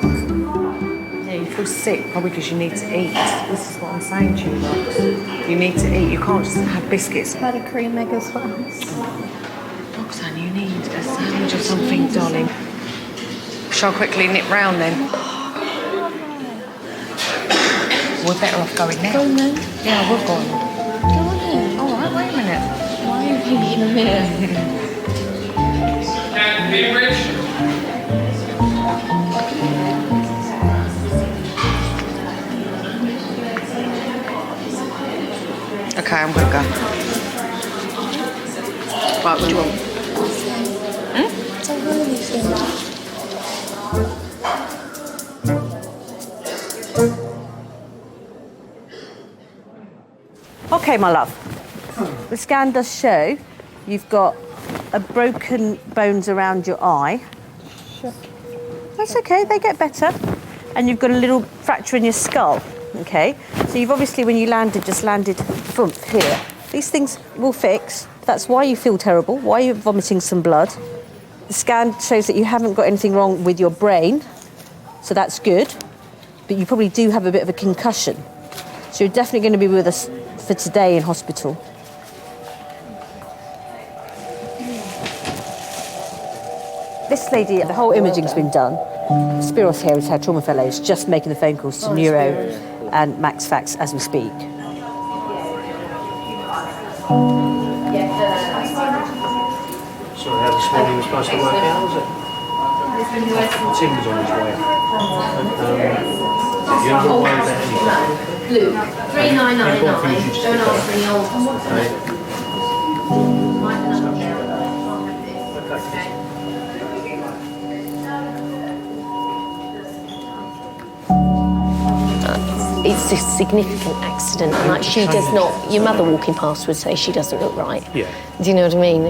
Yeah, you feel sick probably because you need to eat. This is what I'm saying to you, Rox. You need to eat. You can't just have biscuits. Had a cream egg as well. Roxanne, you need a sandwich or something, darling. Shall I quickly nip round then? We're better off going now. Go on then. Yeah, we're going. Go on then. All right, wait a minute. Why are you eating a mirror? Cambridge, Okay, I'm gonna go. Right, what do you want? Okay, my love. The scan does show you've got a broken bones around your eye. Sure. That's okay, they get better. And you've got a little fracture in your skull, okay? So you've obviously, when you landed, just landed thump here. These things will fix. That's why you feel terrible, why you're vomiting some blood. The scan shows that you haven't got anything wrong with your brain, so that's good. But you probably do have a bit of a concussion. So you're definitely going to be with us for today in hospital. This lady, the whole imaging's been done. Spiros here is her trauma fellows, just making the phone calls to Neuro and Max Fax as we speak. Sorry, how this morning was supposed to work out, was it? Tim was on his way. You're not worried about anything? Luke, 3999. Don't answer any old ones. It's a significant accident, and like she does not. Your mother walking past would say she doesn't look right. Yeah. Do you know what I mean?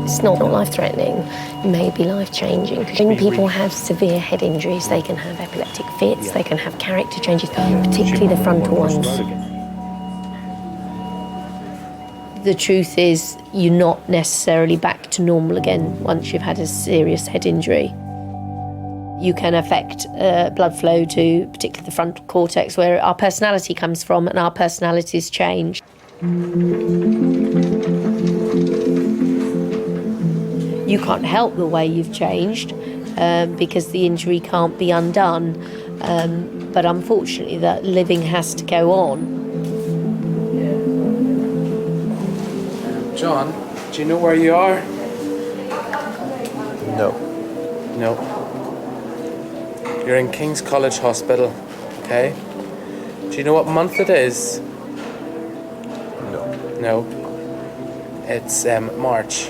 It's not life-threatening. It may be life-changing. When people have severe head injuries, they can have epileptic fits. They can have character changes, particularly the frontal ones. The truth is, you're not necessarily back to normal again once you've had a serious head injury. You can affect blood flow to particularly the frontal cortex, where our personality comes from, and our personalities change. You can't help the way you've changed because the injury can't be undone. But unfortunately, that living has to go on. John, do you know where you are? No. No. You're in King's College Hospital, okay? Do you know what month it is? No. No. It's March.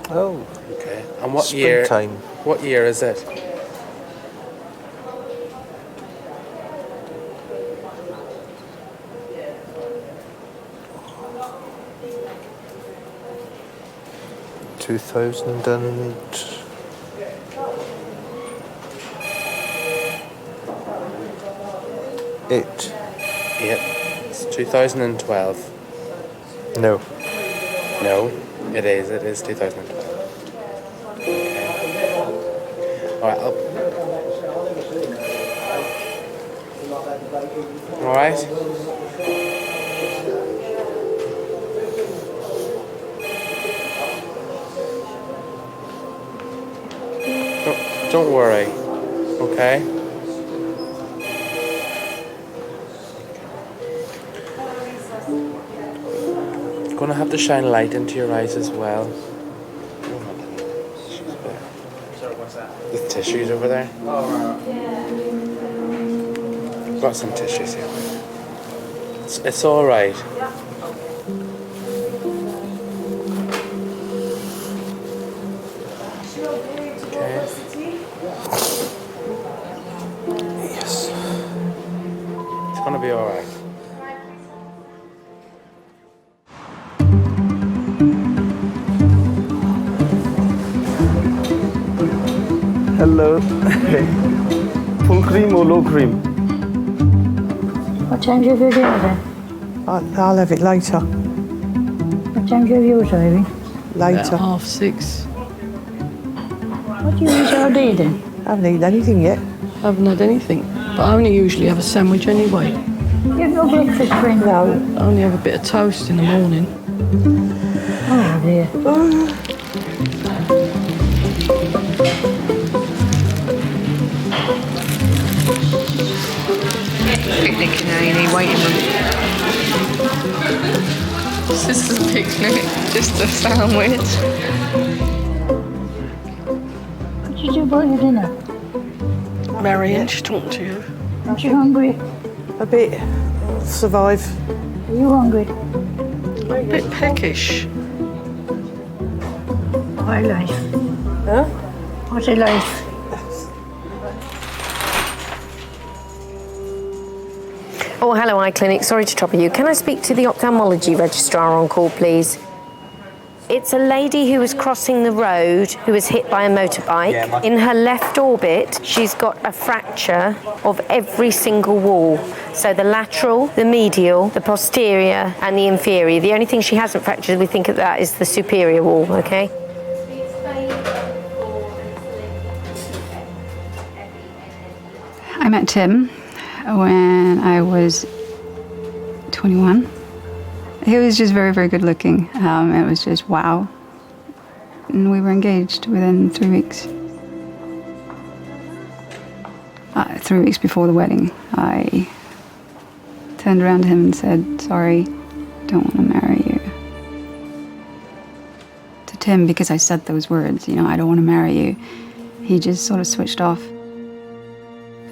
Oh. Okay. And what year? Springtime. What year is it? Eight. It's 2012. No. No, it is 2012. Okay. Alright, Alright. Don't worry, okay? Gonna have to shine light into your eyes as well. The tissues over there. Got some tissues here. It's all right. Okay. Yes. It's gonna be all right. Hello. Full cream or low cream? What time do you have your dinner then? I'll have it later. What time do you have yours, Ivy? Later. About 6:30. What do you eat all day then? I haven't eaten anything yet. I haven't had anything, but I only usually have a sandwich anyway. You have no breakfast, friend? No. I only have a bit of toast in the morning. Oh dear. Picnic in A&E waiting room. This is a picnic, just a sandwich. What did you do about your dinner? Marion, she's talking to you. Aren't you hungry? A bit. Survive. Are you hungry? A bit peckish. My life. Huh? What a life. Oh, hello, Eye Clinic. Sorry to trouble you. Can I speak to the ophthalmology registrar on call, please? It's a lady who was crossing the road who was hit by a motorbike. In her left orbit, she's got a fracture of every single wall. So the lateral, the medial, the posterior, and the inferior. The only thing she hasn't fractured, we think of that, is the superior wall, okay? I met Tim when I was 21. He was just very, very good looking. It was just wow. And we were engaged within 3 weeks. 3 weeks before the wedding, I turned around to him and said, sorry, don't want to marry you. To Tim, because I said those words, you know, I don't want to marry you, he just sort of switched off.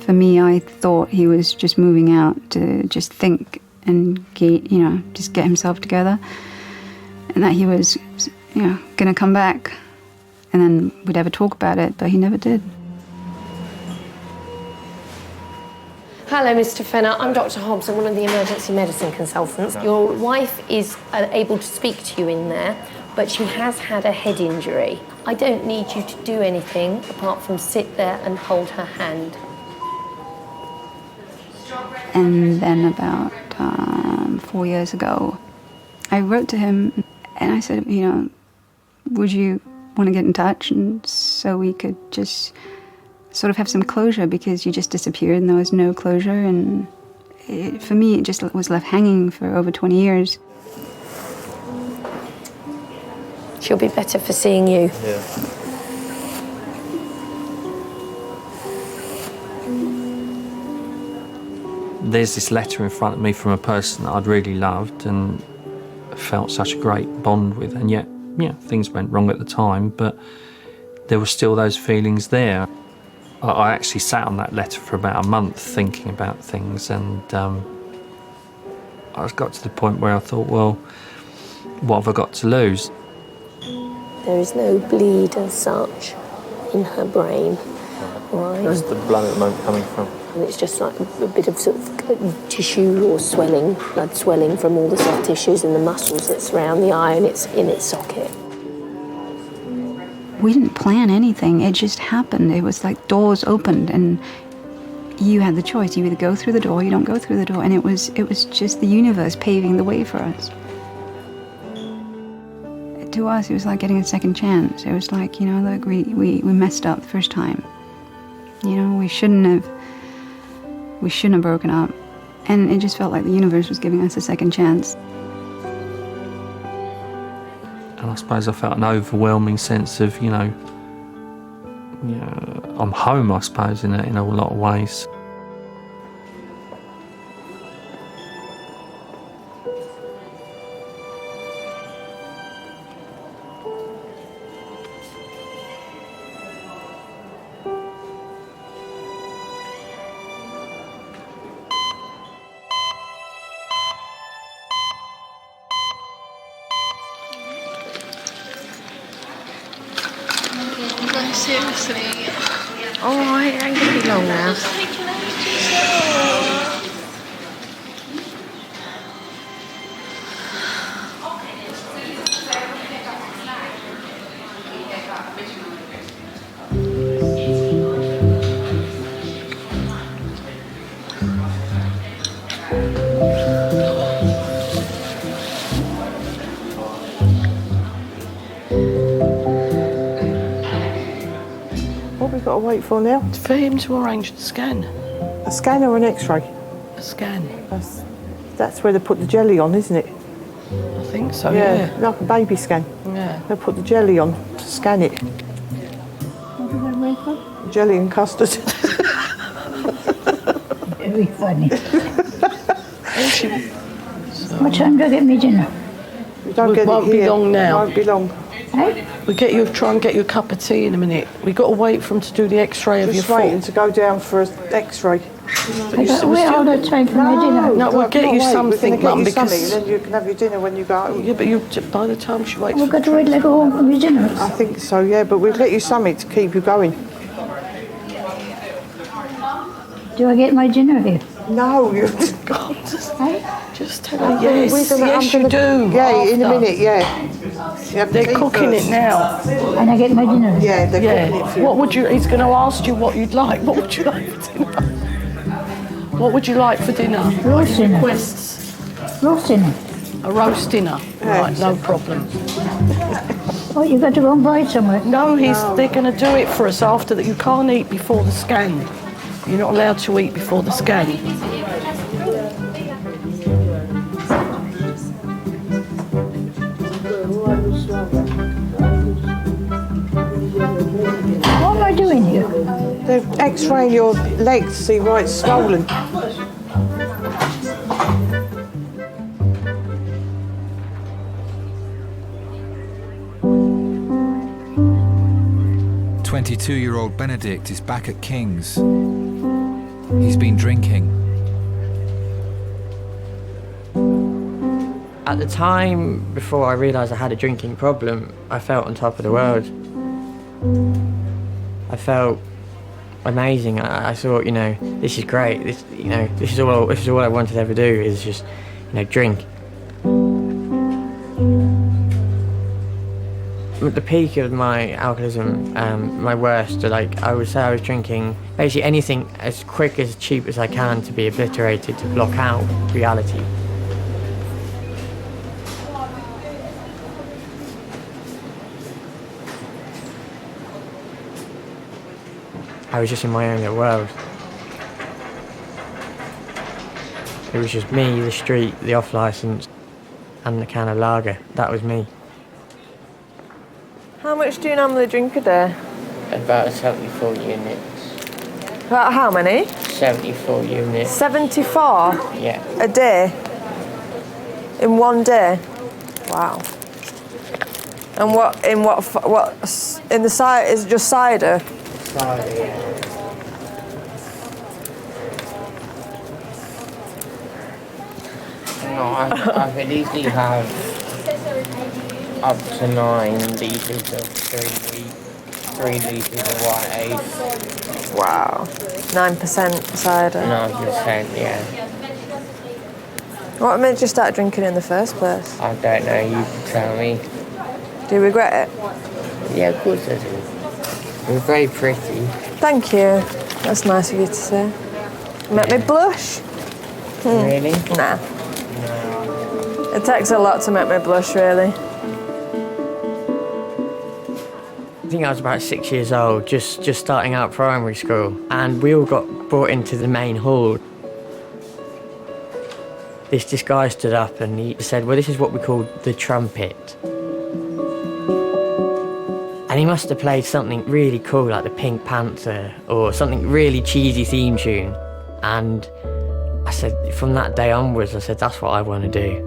For me, I thought he was just moving out to just think and get, you know, just get himself together, and that he was, you know, gonna come back, and then we'd ever talk about it, but he never did. Hello, Mr. Fenner. I'm Dr. Hobbs. I'm one of the emergency medicine consultants. Your wife is able to speak to you in there, but she has had a head injury. I don't need you to do anything apart from sit there and hold her hand. And then about 4 years ago, I wrote to him and I said, you know, would you want to get in touch, and so we could just sort of have some closure, because you just disappeared and there was no closure, and for me it just was left hanging for over 20 years. She'll be better for seeing you. Yeah. There's this letter in front of me from a person that I'd really loved and felt such a great bond with, and yet, yeah, things went wrong at the time, but there were still those feelings there. I actually sat on that letter for about a month thinking about things, and I got to the point where I thought, well, what have I got to lose? There is no bleed as such in her brain. Right. Where's the blood at the moment coming from? And it's just like a bit of sort of tissue or swelling, blood swelling from all the soft tissues and the muscles that surround the eye, and it's in its socket. We didn't plan anything, it just happened. It was like doors opened and you had the choice. You either go through the door or you don't go through the door, and it was just the universe paving the way for us. To us, it was like getting a second chance. It was like, you know, like we messed up the first time. You know, we shouldn't have broken up. And it just felt like the universe was giving us a second chance. And I suppose I felt an overwhelming sense of, you know, I'm home, I suppose, in a lot of ways. No, seriously. All right, it ain't going to be long now. What have we got to wait for now? For him to arrange the scan. A scan or an X-ray? A scan. That's where they put the jelly on, isn't it? I think so, yeah. Like a baby scan. Yeah. They put the jelly on to scan it. What did I wait for? Jelly and custard. Very funny. What time do I get me dinner? You don't It won't be long now. It won't be long. Hey? We'll try and get you a cup of tea in a minute. We've got to wait for him to do the X-ray of your Just foot. waiting to go down for an X-ray. I got to wait all the time for my dinner. No, we'll get you something, Mum, because... Then you can have your dinner when you go home. Yeah, but you, by the time she waits... We've got to wait till I go home for my dinner. I think so, yeah, but we'll get you something to keep you going. Do I get my dinner here? No, you... God, just tell her Yes, yes you do. Yeah, in a after. minute, yeah. They're cooking it now. And I get my dinner? Yeah, they're cooking it for you. What would you... He's going to ask you what you'd like. What would you like for dinner? What would you like for dinner? Roast dinner. Requests. Roast dinner. A roast dinner. Right, no problem. Oh, you got to go and buy it somewhere? No, they're going to do it for us after that. You can't eat before the scan. You're not allowed to eat before the scan. What am I doing here? They're x-raying your legs to see why it's swollen. "22-year-old Benedict is back at King's. He's been drinking. At the time, before I realised I had a drinking problem, I felt on top of the world. I felt amazing. I thought, you know, this is great. This is all I wanted to ever do, is just, you know, drink. At the peak of my alcoholism, my worst, like, I would say I was drinking basically anything as quick, as cheap as I can to be obliterated, to block out reality. I was just in my own little world. It was just me, the street, the off-licence, and the can of lager. That was me. How much do you normally drink a day? About 74 units. About how many? 74 units. 74? Yeah. A day? In one day? Wow. And what in the cider, is it just cider? Cider, yeah. No, I could easily have up to 9 litres of 3 litres of white ale. Wow. 9% cider. 9%, yeah. What made you start drinking in the first place? I don't know, you can tell me. Do you regret it? Yeah, of course I do. It was very pretty. Thank you. That's nice of you to say. Make me blush? Really? Nah. It takes a lot to make me blush, really. I think I was about 6 years old, just starting out primary school, and we all got brought into the main hall. This guy stood up and he said, well, this is what we call the trumpet. And he must have played something really cool, like the Pink Panther, or something really cheesy theme tune. And I said, from that day onwards, I said, that's what I want to do.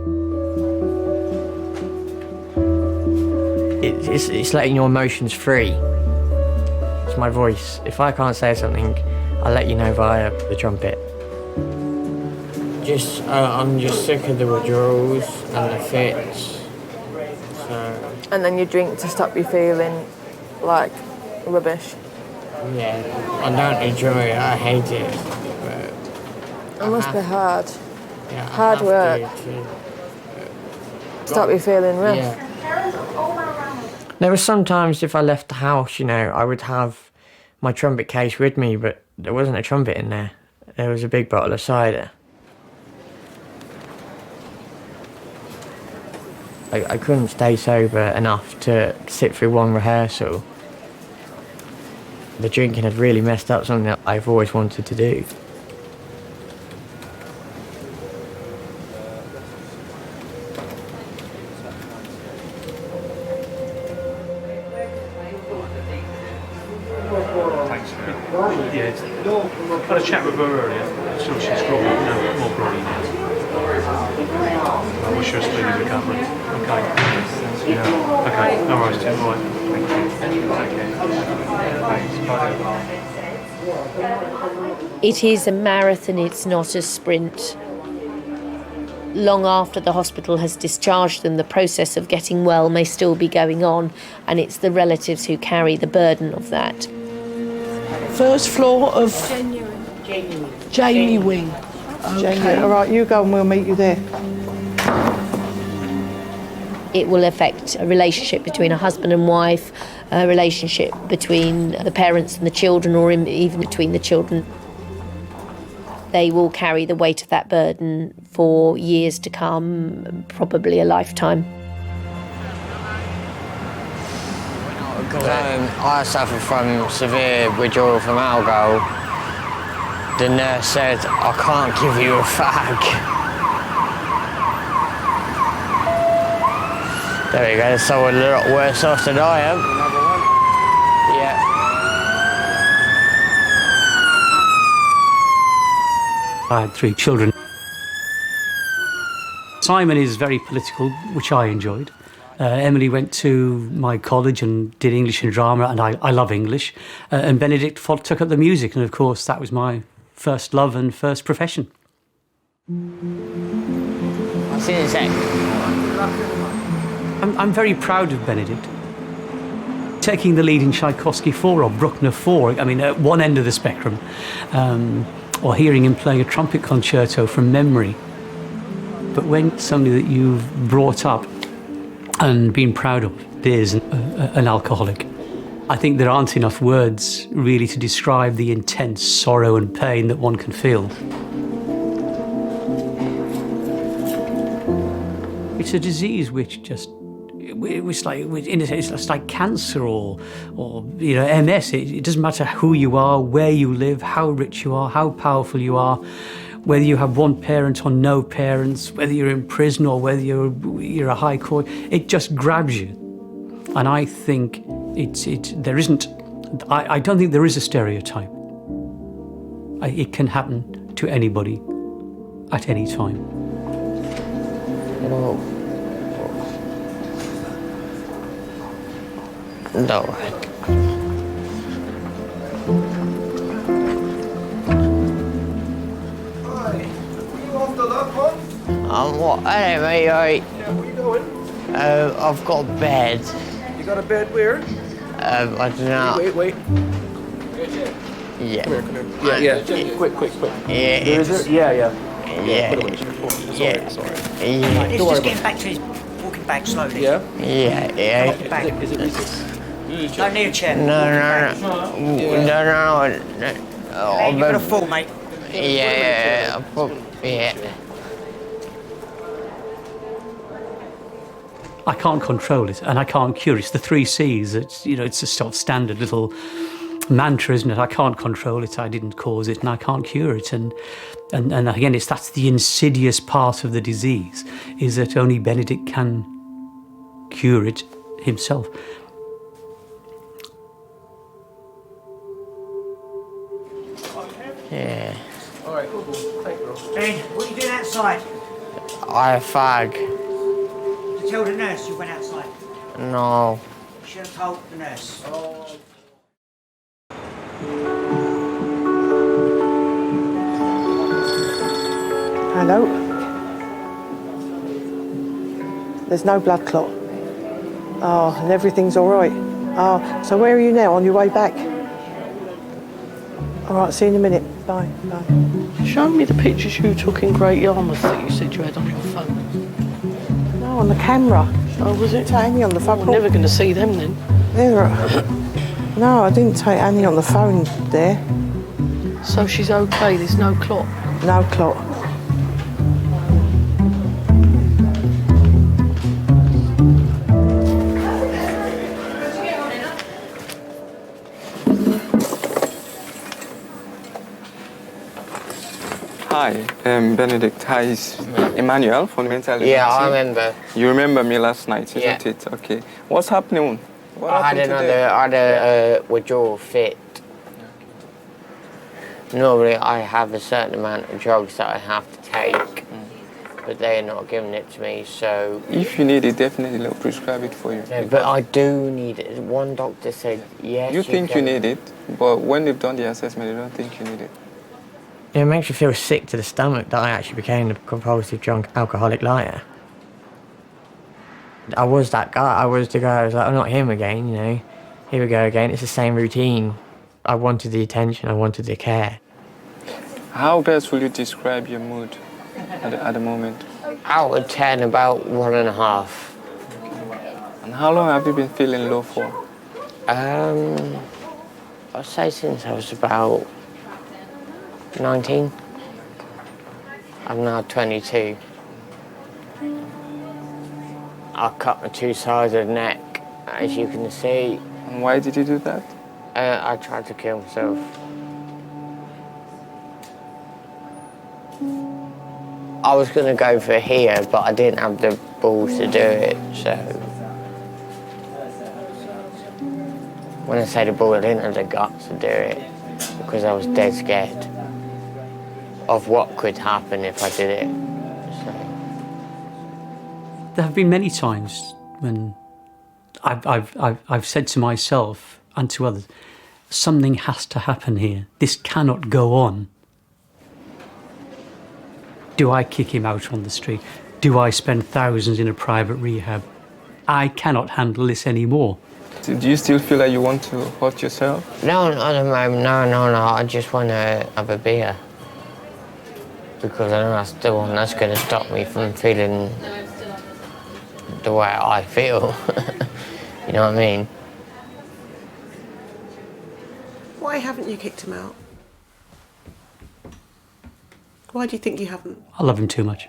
It's letting your emotions free. It's my voice. If I can't say something, I'll let you know via the trumpet. I'm just sick of the withdrawals and the fits. So. And then you drink to stop you feeling like rubbish. Yeah, I don't enjoy it. I hate it. It must be hard. Yeah, Hard work. Stop you feeling rough. Yeah. There were some times if I left the house, you know, I would have my trumpet case with me, but there wasn't a trumpet in there. There was a big bottle of cider. I couldn't stay sober enough to sit through one rehearsal. The drinking had really messed up something that I've always wanted to do. Yeah, I had a chat with her earlier, so she's groggy, more groggy now. I wish her a speedy recovery. Okay. Yeah. Okay, no worries, Tim. All right. Thank you. Take care. Thanks. Bye. It is a marathon, it's not a sprint. Long after the hospital has discharged them, the process of getting well may still be going on, and it's the relatives who carry the burden of that. First floor of Jamie Wing. Okay. All right, you go and we'll meet you there. It will affect a relationship between a husband and wife, a relationship between the parents and the children, or even between the children. They will carry the weight of that burden for years to come, probably a lifetime. I suffer from severe withdrawal from alcohol. The nurse said, I can't give you a fag. There we go, someone a lot worse off than I am. Yeah. I had 3 children. Simon is very political, which I enjoyed. Emily went to my college and did English and drama, and I love English. And Benedict took up the music, and of course that was my first love and first profession. I'll see you in a sec. I'm very proud of Benedict. Taking the lead in Tchaikovsky 4 or Bruckner 4, I mean, at one end of the spectrum, or hearing him playing a trumpet concerto from memory. But when somebody that you've brought up and been proud of is an alcoholic, I think there aren't enough words really to describe the intense sorrow and pain that one can feel. It's a disease which just, it's like cancer or MS. It doesn't matter who you are, where you live, how rich you are, how powerful you are, whether you have one parent or no parents, whether you're in prison or whether you're a high court. It just grabs you, and I think there isn't. I don't think there is a stereotype. It can happen to anybody at any time. No. What? I don't know, mate, right? Yeah, where you going? I've got a bed. You got a bed where? I don't know. Wait. Yeah. Come here. Yeah. Quick. Yeah. Where is it? Yeah. Yeah. Put it away. Sorry. Yeah. He's just getting back to his walking back slowly. Yeah? Yeah. Walking back. Is it Reese's? Don't need a chair. No. You're gonna fall, mate. Yeah. I can't control it, and I can't cure it. It's the 3 C's. It's a sort of standard little mantra, isn't it? I can't control it. I didn't cause it, and I can't cure it. And again, that's the insidious part of the disease, is that only Benedict can cure it himself. Yeah. All right, cool. Thank you, bro. Ben, what are you doing outside? I fag. To tell the nurse you went outside. No. You should have told the nurse. Hello? There's no blood clot. Oh, and everything's all right. Oh, so where are you now? On your way back? All right, see you in a minute. Bye. Show me the pictures you took in Great Yarmouth that you said you had on your phone. No, on the camera. Oh, was it? Take Annie on the phone. We're never going to see them then. No, I didn't take Annie on the phone there. So she's okay, there's no clot? No clot. Hi, Benedict. Hi, it's Emmanuel from Mental Health. Yeah, I remember. You remember me last night, isn't it? Okay. What's happening? I had a withdrawal fit. Normally, I have a certain amount of drugs that I have to take, but they are not giving it to me, so... If you need it, definitely they'll prescribe it for you. No, but I do need it. One doctor said, yes, You think you need it, but when they've done the assessment, they don't think you need it. It makes you feel sick to the stomach that I actually became a compulsive drunk alcoholic liar. I was that guy. I was the guy. I was like, I'm not him again, you know. Here we go again. It's the same routine. I wanted the attention. I wanted the care. How best will you describe your mood at the moment? Out of 10, about 1.5. And how long have you been feeling low for? I'd say since I was about 19. I'm now 22. I cut my 2 sides of the neck, as you can see. And why did you do that? I tried to kill myself. I was going to go for here, but I didn't have the balls to do it, so... When I say the ball, I didn't have the guts to do it, because I was dead scared of what could happen if I did it. So. There have been many times when I've said to myself and to others, something has to happen here. This cannot go on. Do I kick him out on the street? Do I spend thousands in a private rehab? I cannot handle this anymore. Do you still feel like you want to hurt yourself? No, not at the moment. No. I just want to have a beer. Because I know that's the one that's going to stop me from feeling the way I feel. You know what I mean? Why haven't you kicked him out? Why do you think you haven't? I love him too much.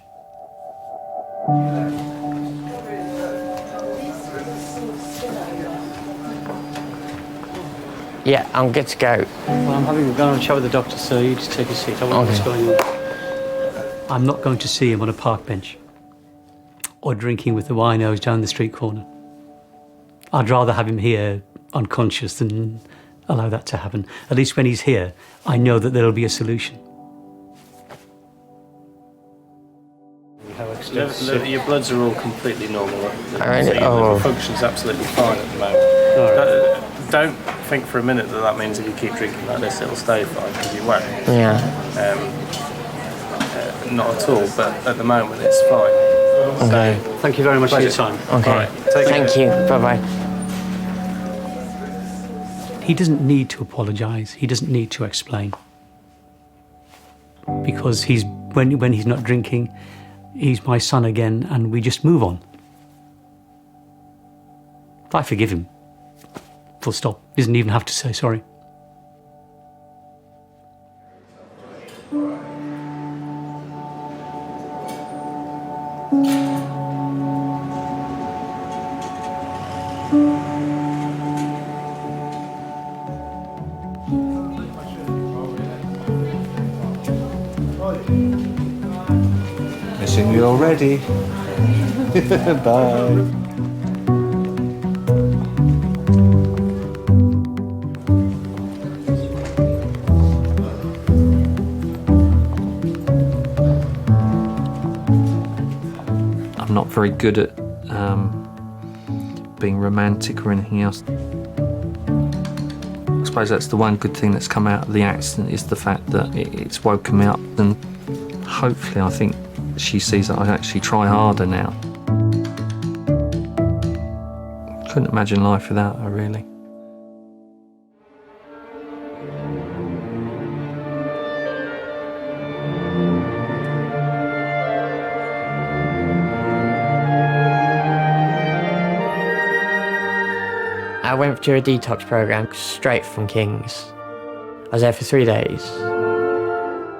Yeah, I'm good to go. Well, I'm having a go and chat with the doctor, so you just take a seat. I wonder what's going on. I'm not going to see him on a park bench or drinking with the winos down the street corner. I'd rather have him here unconscious than allow that to happen. At least when he's here, I know that there'll be a solution. Your bloods are all completely normal. Alright, Your liver function's absolutely fine at the moment. Don't think for a minute that means if you keep drinking like this it'll stay fine, because you won't. Yeah. Not at all, but at the moment it's fine. Okay. So, thank you very much for your time. Okay. All right, take Thank care. you. Bye-bye. He doesn't need to apologise. He doesn't need to explain. Because when he's not drinking, he's my son again, and we just move on. I forgive him. Full stop. He doesn't even have to say sorry. Missing you already. Bye. I'm not very good at being romantic or anything else. I suppose that's the one good thing that's come out of the accident, is the fact that it's woken me up, and hopefully I think she sees that I actually try harder now. Couldn't imagine life without her, really. I went through a detox program straight from King's. I was there for 3 days.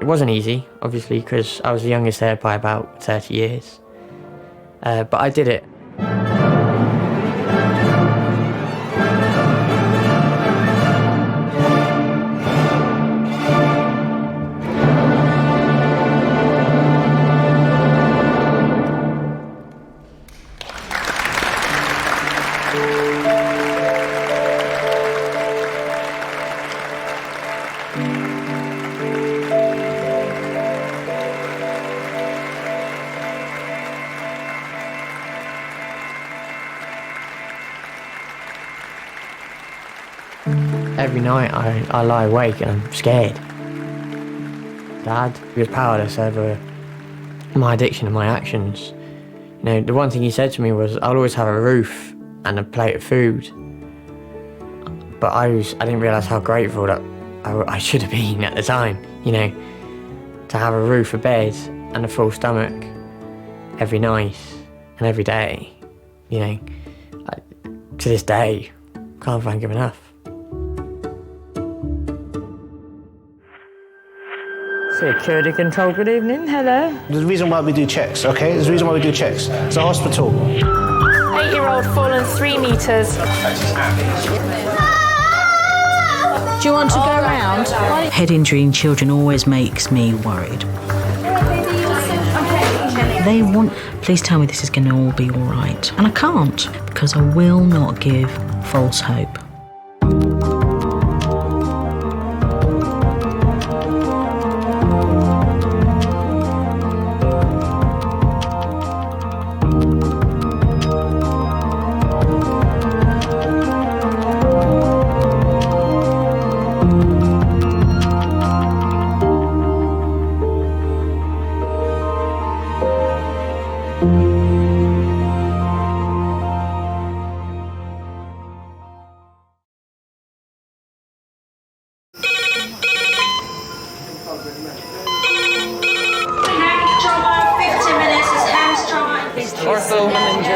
It wasn't easy, obviously, because I was the youngest there by about 30 years. But I did it. Every night I lie awake and I'm scared. Dad. He was powerless over my addiction and my actions. You know, the one thing he said to me was, I'll always have a roof and a plate of food. But I didn't realise how grateful that I should have been at the time, you know, to have a roof, a bed and a full stomach every night and every day, you know. To this day, can't thank him enough. Security control, good evening, hello. There's a reason why we do checks, okay? There's a reason why we do checks. It's a hospital. 8-year-old fallen 3 metres. Do you want to go round? Head injury in children always makes me worried. They want, please tell me this is going to all be all right. And I can't, because I will not give false hope.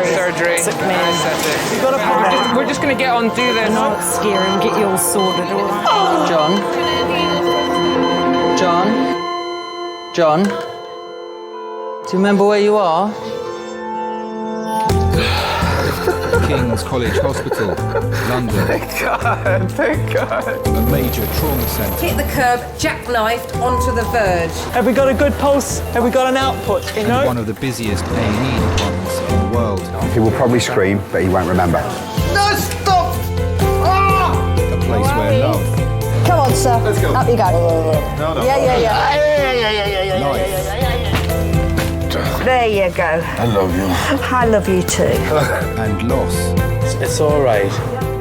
Surgery. We're just going to get on, do this. Not scare and get you all sorted, all right? John? Do you remember where you are? King's College Hospital, London. Thank God. A major trauma centre. Hit the curb, jackknifed onto the verge. Have we got a good pulse? Have we got an output, you know? One of the busiest A&E departments in the world. He will probably scream, but he won't remember. No, stop! A place where love, Come on, sir. Let's go. Up you go. No. Yeah. life, There you go. I love you. I love you too. and loss It's all right.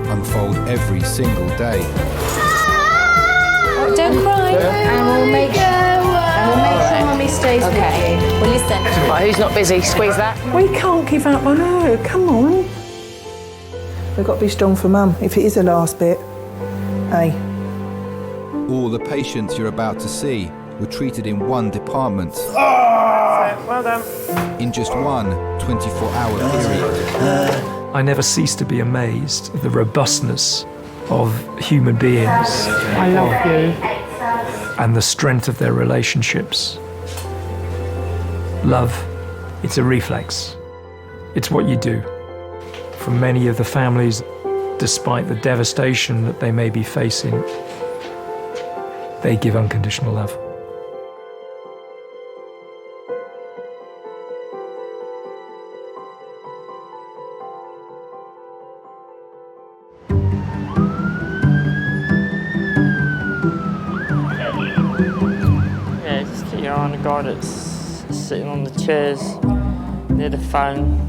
unfold every single day. Don't cry. And we'll make sure Mummy stays with you. Well, listen. Right, who's not busy? Squeeze that. We can't give up on her. Come on. We've got to be strong for Mum. If it is the last bit, hey. All the patients you're about to see were treated in one department. Well done. In just one 24-hour period. I never cease to be amazed at the robustness of human beings. I love you. And the strength of their relationships. Love, it's a reflex. It's what you do. For many of the families, despite the devastation that they may be facing, they give unconditional love. Yeah, just keep your eye on the guy that's sitting on the chairs near the phone.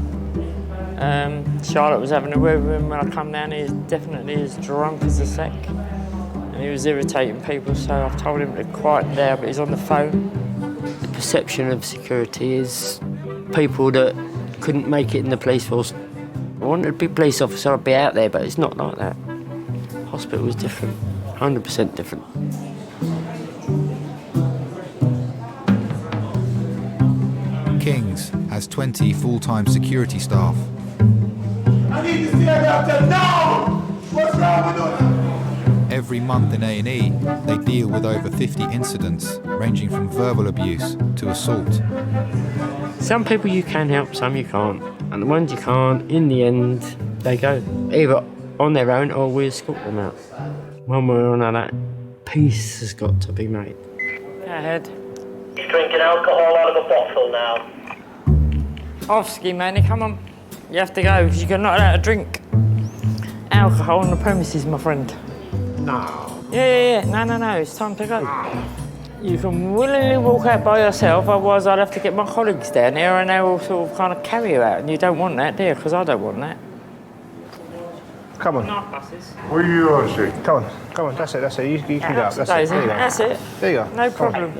Charlotte was having a word with him when I come down. He's definitely as drunk as a sack. And he was irritating people, so I've told him to quiet down, but he's on the phone. The perception of security is people that couldn't make it in the police force. I wanted to be a police officer, I'd be out there, but it's not like that. Hospital was different, 100% different. King's has 20 full-time security staff. I need to see a doctor now! What's wrong with us? Every month in A&E, they deal with over 50 incidents, ranging from verbal abuse to assault. Some people you can help, some you can't. And the ones you can't, in the end, they go. Either on their own or we escort them out. One way or another, peace has got to be made. Go ahead. He's drinking alcohol out of a bottle now. Off, ski Manny, come on. You have to go because you're not allowed to drink alcohol on the premises, my friend. No. Yeah. No. It's time to go. You can willingly walk out by yourself, otherwise I'd have to get my colleagues down here and they will sort of kind of carry you out. And you don't want that, do you? Because I don't want that. Come on. Night buses. Where are you on, Come on. That's it. You can go up. That's it. There you go. That's it. There you go. No problem.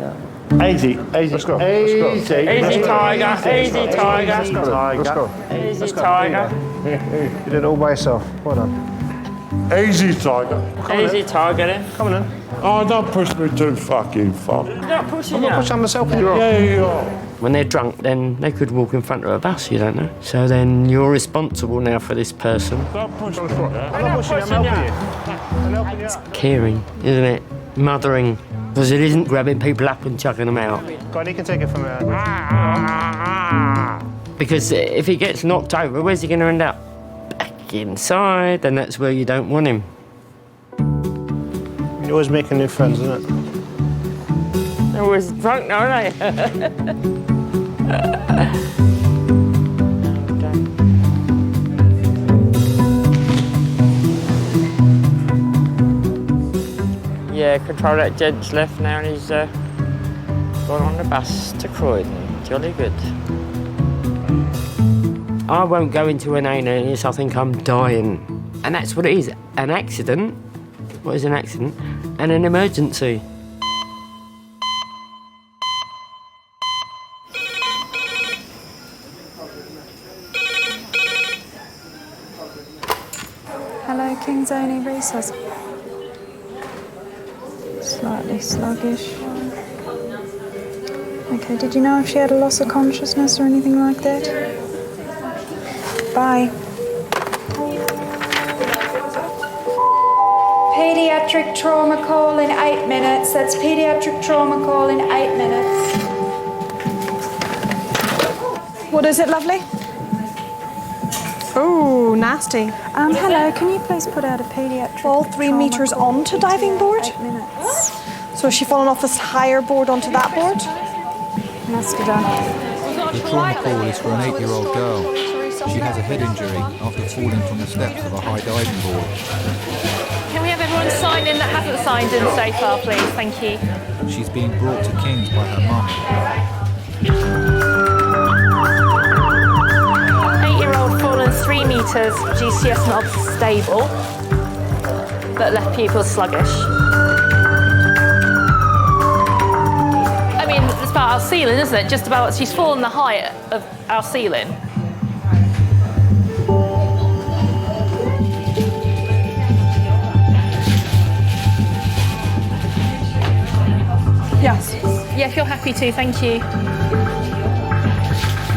Easy. Let's go. Easy, tiger. Easy, tiger. Let's go. Easy, tiger. You did it all by yourself. Well done. Easy, Tiger. Easy, tiger then. Come on then. Oh, don't push me too fucking far. He's not pushing I'm you. not pushing myself. You're on. Yeah, you are. When they're drunk, then they could walk in front of a bus, you don't know. So then you're responsible now for this person. Don't push me. I'm not pushing you. I'm helping you. I'm helping you. Caring, isn't it? Mothering. Because it isn't grabbing people up and chucking them out. Go on, you can take it from there. Because if he gets knocked over, where's he going to end up? Back inside, and that's where you don't want him. You're always making new friends, isn't it? They're always drunk, aren't they? Yeah, control that gent's left now, and he's gone on the bus to Croydon. Jolly good. I won't go into an A&E, I think I'm dying. And that's what it is, an accident. What is an accident? And an emergency. Hello, King's A&E Resource. Slightly sluggish. Okay, did you know if she had a loss of consciousness or anything like that? Bye. Pediatric trauma call in 8 minutes. That's pediatric trauma call in 8 minutes. What is it, lovely? Oh, nasty. Hello, can you please put out a pediatric Fall 3 meters onto diving board? 8 minutes. So has she fallen off this higher board onto that board? Must have done. The trauma call is for an 8-year-old girl. She has a head injury after falling from the steps of a high diving board. Can we have everyone sign in that hasn't signed in so far, please? Thank you. She's being brought to King's by her mum. 8-year-old fallen 3 metres, GCS not stable, but left pupil sluggish. I mean, it's about our ceiling, isn't it? Just about, she's fallen the height of our ceiling. Yes. Yeah, if you're happy to, thank you.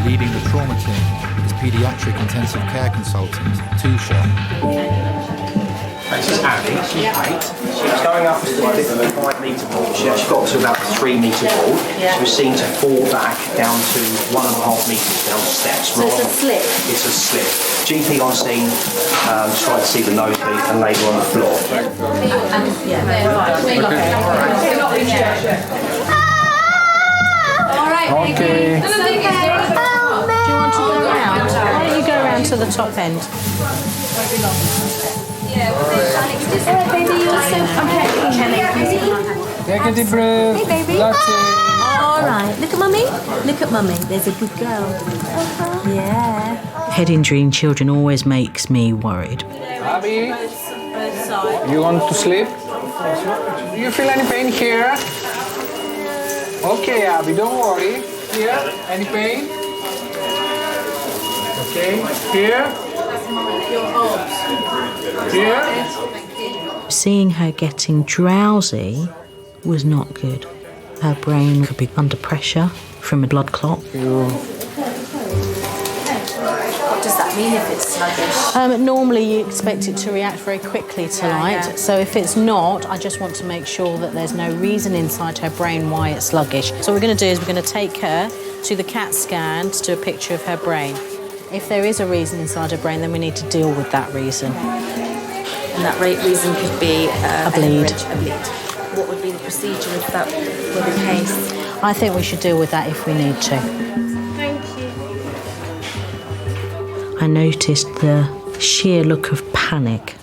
Leading the trauma team is paediatric intensive care consultant Tusha. This is Abby, she's 8. She was going up a 5 metre board. She actually got to about the 3 metre board. She was seen to fall back down to 1.5 metres down steps. So it's a slip? It's a slip. GP on scene tried to see the nosebleed and laid her on the floor. Okay. Do you want to go around? Why don't you go around to the top end? Baby, you're so Take a deep breath. Hey, baby. All right. Look at mummy. Look at mummy. There's a good girl. Yeah. Head injury in children always makes me worried. Abby, you want to sleep? Do you feel any pain here? Okay, Abby, don't worry. Here, any pain? Okay, here. Here. Seeing her getting drowsy was not good. Her brain could be under pressure from a blood clot. What does that mean if it's sluggish? Normally you expect it to react very quickly to light, so if it's not, I just want to make sure that there's no reason inside her brain why it's sluggish. So what we're going to do is we're going to take her to the CAT scan to do a picture of her brain. If there is a reason inside her brain, then we need to deal with that reason. And that reason could be a bleed. A bleed. What would be the procedure if that were the case? I think we should deal with that if we need to. Thank you. I noticed the sheer look of panic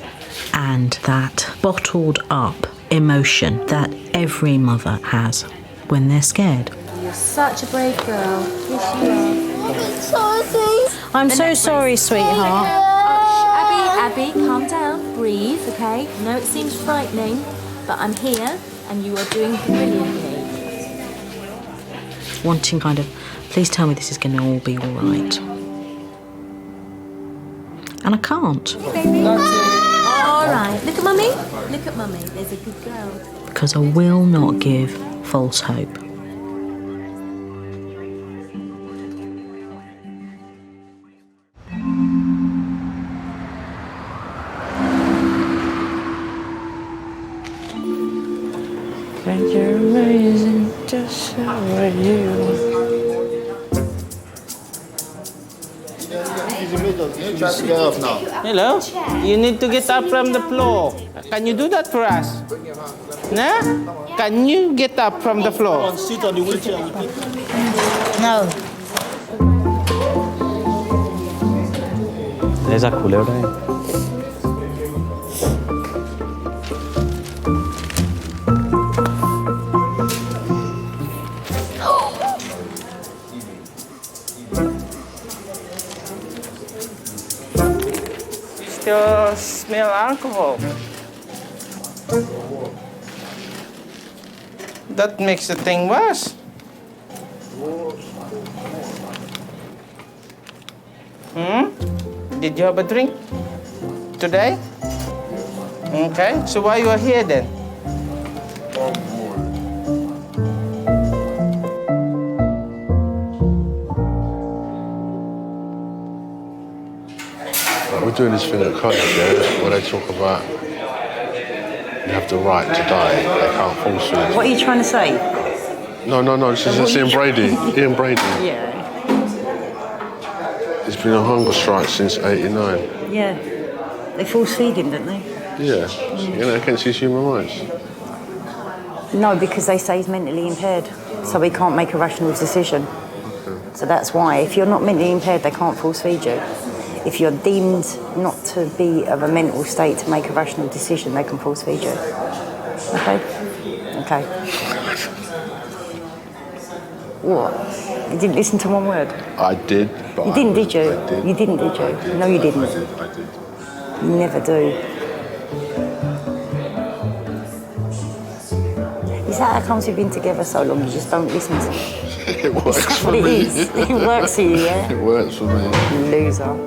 and that bottled up emotion that every mother has when they're scared. You're such a brave girl. Yes, you are. I'm so sorry, sweetheart. Abby, calm down, breathe, okay? I know it seems frightening, but I'm here and you are doing brilliantly. wanting kind of, please tell me this is going to all be all right. And I can't. All right, look at mummy. Look at mummy. There's a good girl. Because I will not give false hope. You're amazing, just how are you? Hello? You need to get up from the floor. Can you do that for us? Nah? Can you get up from the floor? Sit on the wheelchair. No. There's a cooler there. Still smell alcohol. That makes the thing worse. Did you have a drink today? Okay, so why you are here then? We're doing this thing at college, yeah, where they talk about you have the right to die. They can't force you. What are you trying to say? No. This is Ian Brady. Ian Brady. Yeah. There's been a hunger strike since '89. Yeah. They force feed him, don't they? Yeah. You know, against his human rights. No, because they say he's mentally impaired, so he can't make a rational decision. So that's why. If you're not mentally impaired, they can't force feed you. If you're deemed not to be of a mental state to make a rational decision, they can force feed you. Okay? Okay. What? You didn't listen to one word? I did, but you didn't, did you? I did. You didn't, did you? I did. No, you didn't. I did. You never do. Is that how comes we've been together so long? You just don't listen to me? It works for It me. is. It works for you, yeah? It works for me. Loser.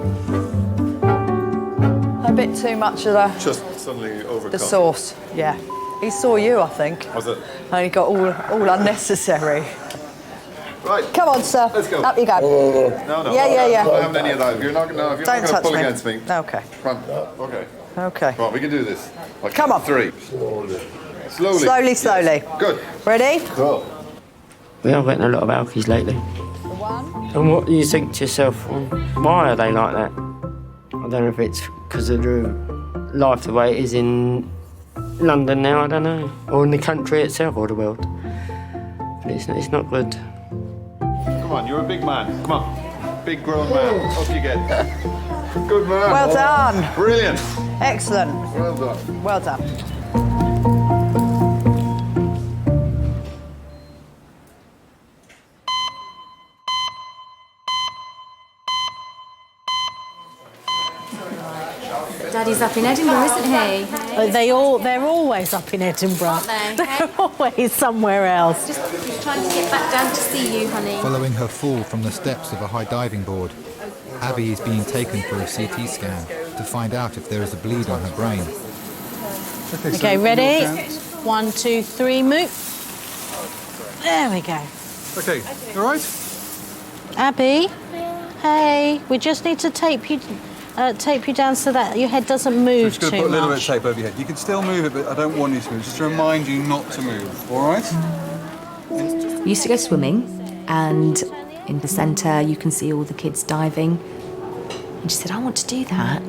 A bit too much of Just suddenly overcome. the sauce, yeah. He saw you, I think. Was it? And he got all unnecessary. Right. Come on, sir. Let's go. Up you go. No. Yeah. I'm not having any of that. If you're not going to Don't pull touch me. against me. Okay. Come on. Okay. Okay. Come on, we can do this. Like, Come on. 3. Slowly. Slowly. Good. Ready? Cool. We are getting a lot of alkies lately. And what do you think to yourself, well, why are they like that? I don't know if it's because of the life the way it is in London now, I don't know. Or in the country itself or the world. But it's not good. Come on, you're a big man. Come on. Big grown man. Up you get. Good man. Well done. Brilliant. Excellent. Well done. Well done. Daddy's up in Edinburgh, isn't he? They're always up in Edinburgh. Aren't they? They're always somewhere else. Just trying to get back down to see you, honey. Following her fall from the steps of a high diving board, Abby is being taken for a CT scan to find out if there is a bleed on her brain. Okay, ready? 1, 2, 3, move. There we go. Okay, all right? Abby, hey, we just need to tape you down so that your head doesn't move Just going to too put a little bit of much. tape over your head. You can still move it, but I don't want you to move. Just to remind you not to move, all right? We used to go swimming, and in the centre you can see all the kids diving. And she said, I want to do that.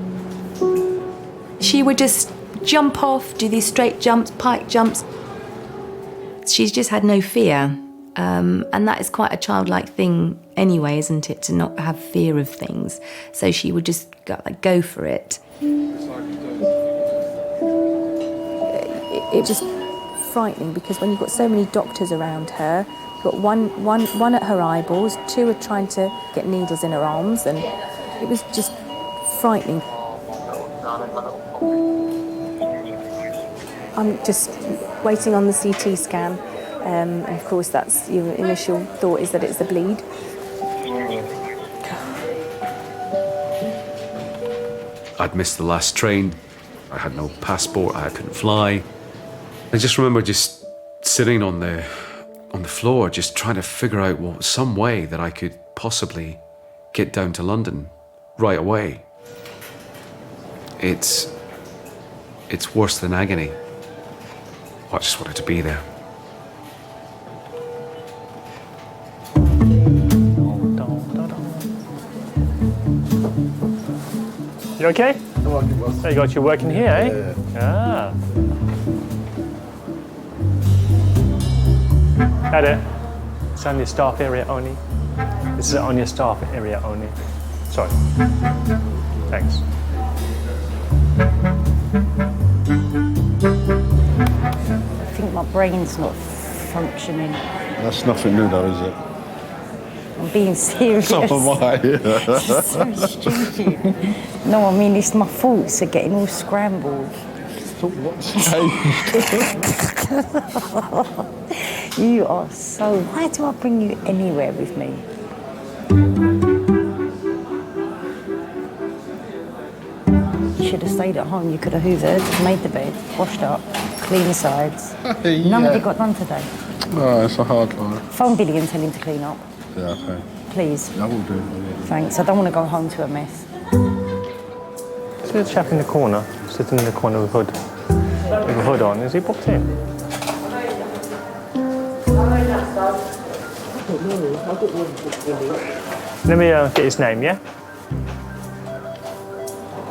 She would just jump off, do these straight jumps, pike jumps. She's just had no fear. And that is quite a childlike thing anyway, isn't it, to not have fear of things. So she would just go for it. It was frightening because when you've got so many doctors around her, you've got one at her eyeballs, 2 are trying to get needles in her arms, and it was just frightening. I'm just waiting on the CT scan. And of course, that's your initial thought is that it's a bleed. I'd missed the last train. I had no passport. I couldn't fly. I just remember just sitting on the floor, just trying to figure out some way that I could possibly get down to London right away. It's worse than agony. I just wanted to be there. You okay? So you got your work in here, eh? Ah. Edit. It's on your staff area only. This is on your staff area only. Sorry. Thanks. I think my brain's not functioning. That's nothing new though, is it? I'm being serious. So am I. This is so stupid. No, I mean, it's my thoughts are getting all scrambled. You are so... Why do I bring you anywhere with me? You should have stayed at home. You could have hoovered, made the bed, washed up, cleaned the sides. None of it got done today. No, it's a hard one. Phone Billy and tell him to clean up. Yeah, okay. Please. I will do. Thanks. I don't want to go home to a mess. See the chap in the corner, sitting in the corner with a hood on. Is he booked in? Let me get his name, yeah?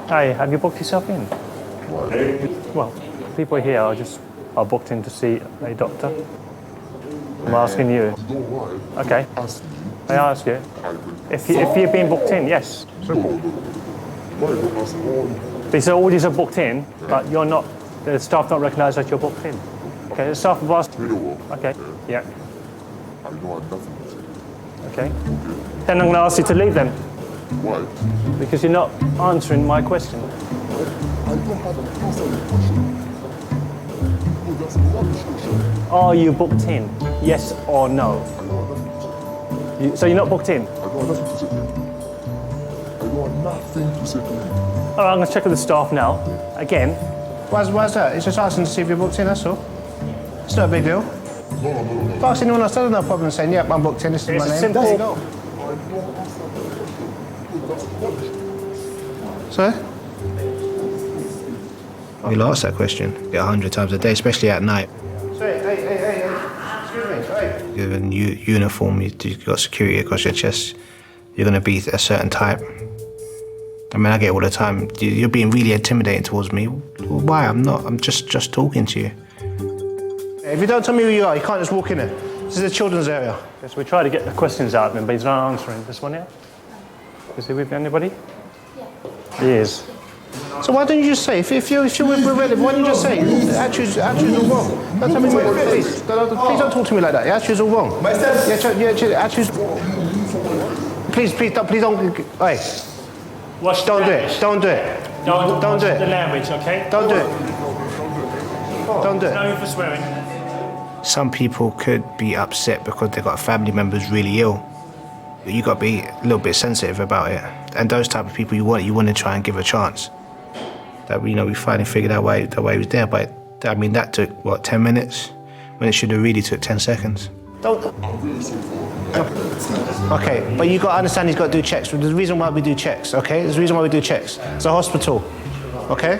Hi, have you booked yourself in? Well, people here are booked in to see a doctor. I'm asking you. Okay. I ask you. If you've been booked in, yes. These are all these are booked in, but you're not. The staff don't recognise that you're booked in. Okay, the staff have asked. Okay. Yeah. Okay. Then I'm going to ask you to leave then. Why? Because you're not answering my question. I don't have a personal question. Oh, that's a rubbish question. Are you booked in? Yes or no? So you're not booked in? I got nothing to say to you. I got nothing to say to you. All right, I'm going to check with the staff now. Again. Why's that? It's just asking to see if you're booked in, that's all. It's not a big deal. No. If I ask anyone else, there's no problem saying, yep, I'm booked in, this is my name. Simple. There you go. Sorry? We'll ask that question 100 times a day, especially at night. Sorry, hey. Excuse me, hey. You're in uniform, you've got security across your chest. You're going to be a certain type. I mean, I get it all the time. You're being really intimidating towards me. Why? I'm not. I'm just talking to you. If you don't tell me who you are, you can't just walk in there. This is a children's area. Yes, we try to get the questions out of him, but he's not answering. This one here? Is he with anybody? Yeah. He is. So why don't you just say, if you're with relative, why don't you just say, attitude's all wrong? Don't tell me please don't talk to me like that. Your attitude's all wrong. Yeah, attitude's... Please don't... Hey. Don't do it. Don't do it. Don't do it. The language, okay? Don't do it. Don't do it. No for swearing. Some people could be upset because they've got a family member's really ill. But you got to be a little bit sensitive about it. And those type of people you want to try and give a chance. That we finally figured out why he was there. But I mean, that took what, 10 minutes, when it should have really took 10 seconds. Don't. Okay, but you got to understand he's got to do checks. There's a reason why we do checks. Okay, there's a reason why we do checks. It's a hospital. Okay.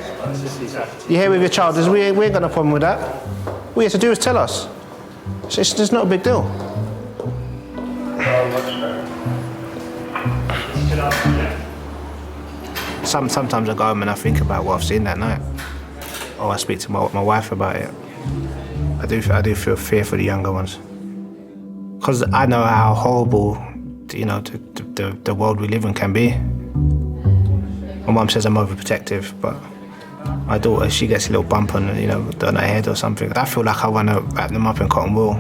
You're here with your child. We ain't got no problem with that. All you have to do is tell us. It's not a big deal. Sometimes I go home and I think about what I've seen that night. Or I speak to my wife about it. I do feel fear for the younger ones. Because I know how horrible, the world we live in can be. My mum says I'm overprotective, but my daughter, she gets a little bump on, on her head or something. I feel like I want to wrap them up in cotton wool.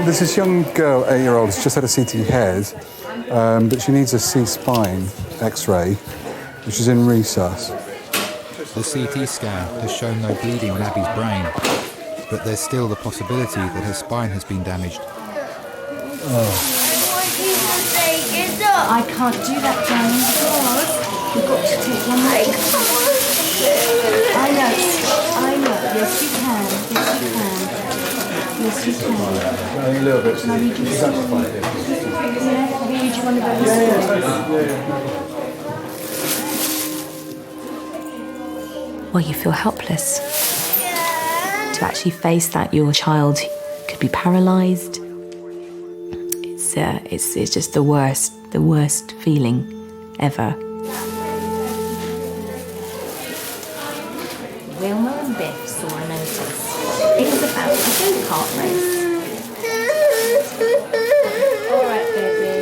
There's this young girl, 8-year-old, who's just had a CT head. but she needs a C-spine X-ray, which is in resus. The CT scan has shown no bleeding on Abby's brain, but there's still the possibility that her spine has been damaged. I can't do that, darling, because you've got to take one more. I know. Yes, you can. Yes, you can. A little bit. Can I read you a story? Yeah, can I read you one of those stories? Well, you feel helpless. To actually face that your child could be paralysed, it's just the worst feeling ever. Wilma and Biff saw a notice. It was about a go-kart race. All right, baby.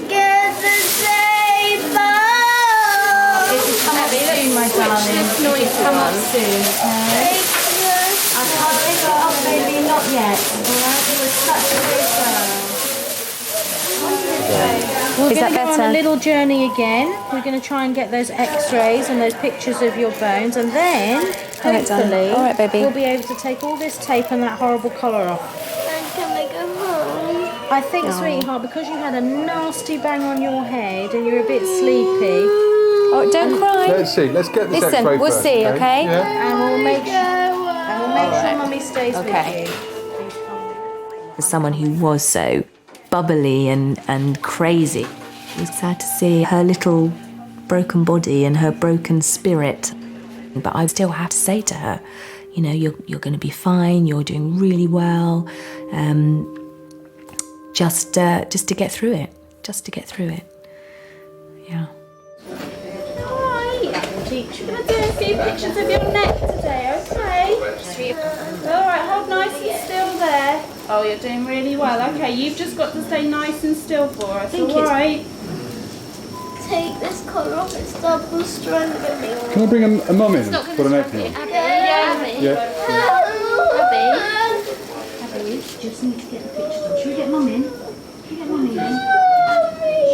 Get the saber! It will come up soon, my darling. It will come up soon, okay? I can't take it off, baby, not yet. All right, you were such a good girl. We're going to go on a little journey again. We're going to try and get those x-rays and those pictures of your bones, and then, hopefully, all right, baby. we'll be able to take all this tape and that horrible collar off. And can I go home? I think, sweetheart, because you had a nasty bang on your head and you're a bit sleepy. Oh, don't cry. Let's see. Let's get this Listen, X-ray we'll first, see, okay? Yeah. And we'll make sure Mummy stays with you. For someone who was so bubbly and crazy, it was sad to see her little broken body and her broken spirit. But I still have to say to her, you know, you're going to be fine. You're doing really well. Just to get through it. Just to get through it. Yeah. We're going to do a few pictures of your neck today, okay? Alright, hold nice and still there. Oh, you're doing really well. Okay, you've just got to stay nice and still for us, alright? Take this collar off, it's double strengthening. Can I bring a mum in and put an apron on? Yeah. Abby, you just need to get the pictures on. Should we get Mum in? Should we get Mummy in?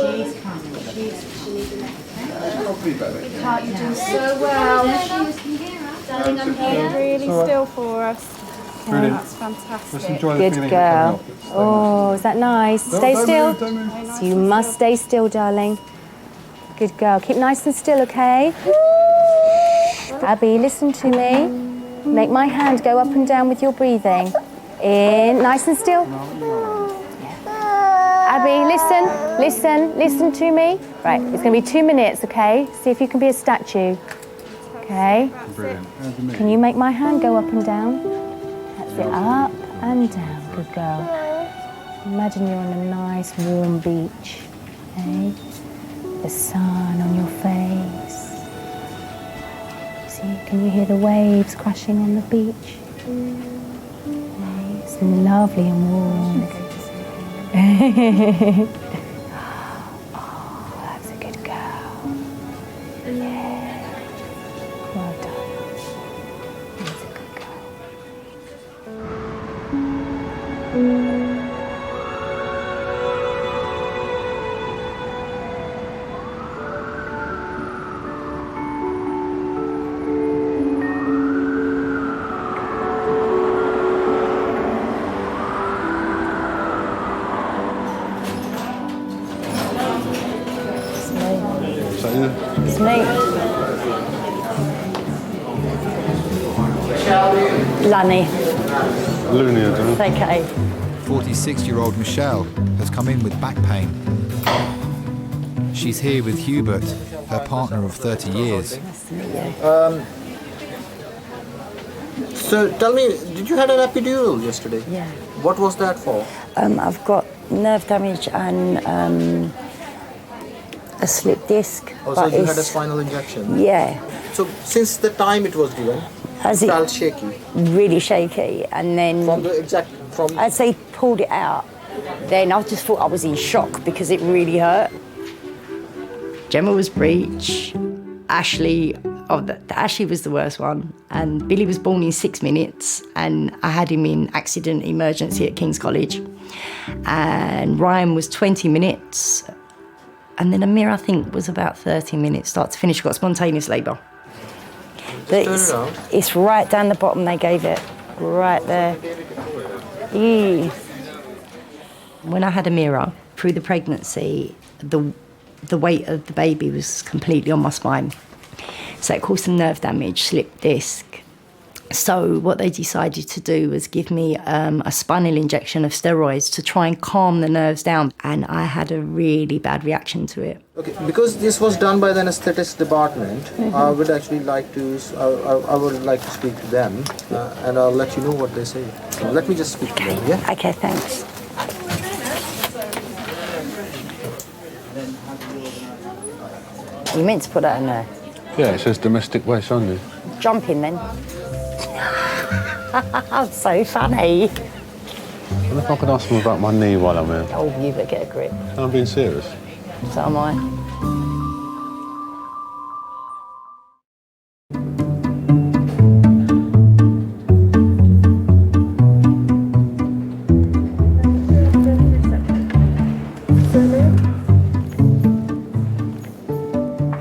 She's coming. She needs a neck. You're doing so well. Darling, I'm here. Really still for us. Brilliant. That's fantastic. Let's enjoy the Good feeling girl. of coming off. Oh, is that nice? Stay still. Don't move. So you must stay still, darling. Good girl. Keep nice and still, okay? Abby, listen to me. Make my hand go up and down with your breathing. In, nice and still. Abby, listen to me. Right, it's going to be 2 minutes, okay? See if you can be a statue. Okay? Brilliant. Can you make my hand go up and down? That's it, up and down. Good girl. Imagine you're on a nice warm beach, okay? The sun on your face. See, can you hear the waves crashing on the beach? Okay, it's lovely and warm. Oh, that's a good girl. Yeah. Well done. That's a good girl. It's me. Lunny. Looney, I don't know. It's okay. 46-year-old Michelle has come in with back pain. She's here with Hubert, her partner of 30 years. So tell me, did you have an epidural yesterday? Yeah. What was that for? I've got nerve damage and a slip disc. Oh, so you had a spinal injection? Yeah. So since the time it was given, Has it it- felt shaky? Really shaky, and then as they pulled it out, then I just thought I was in shock because it really hurt. Gemma was breech. Ashley Oh, Ashley was the worst one. And Billy was born in 6 minutes, and I had him in accident emergency at King's College. And Ryan was 20 minutes. And then Amir, I think, was about 30 minutes, start to finish. Got spontaneous labour. But it's right down the bottom they gave it, right there. When I had Amira, through the pregnancy, the weight of the baby was completely on my spine. So it caused some nerve damage, slipped disc. So what they decided to do was give me a spinal injection of steroids to try and calm the nerves down. And I had a really bad reaction to it. Okay, because this was done by the anesthetics department, I would actually like to, I would like to speak to them, and I'll let you know what they say. So let me just speak to them, yeah? Okay, thanks. You meant to put that in there? Yeah, it says domestic waste on there. Jump in then. So funny. What if I could ask them about my knee while I'm here? Oh, you better get a grip. I'm being serious. So am I.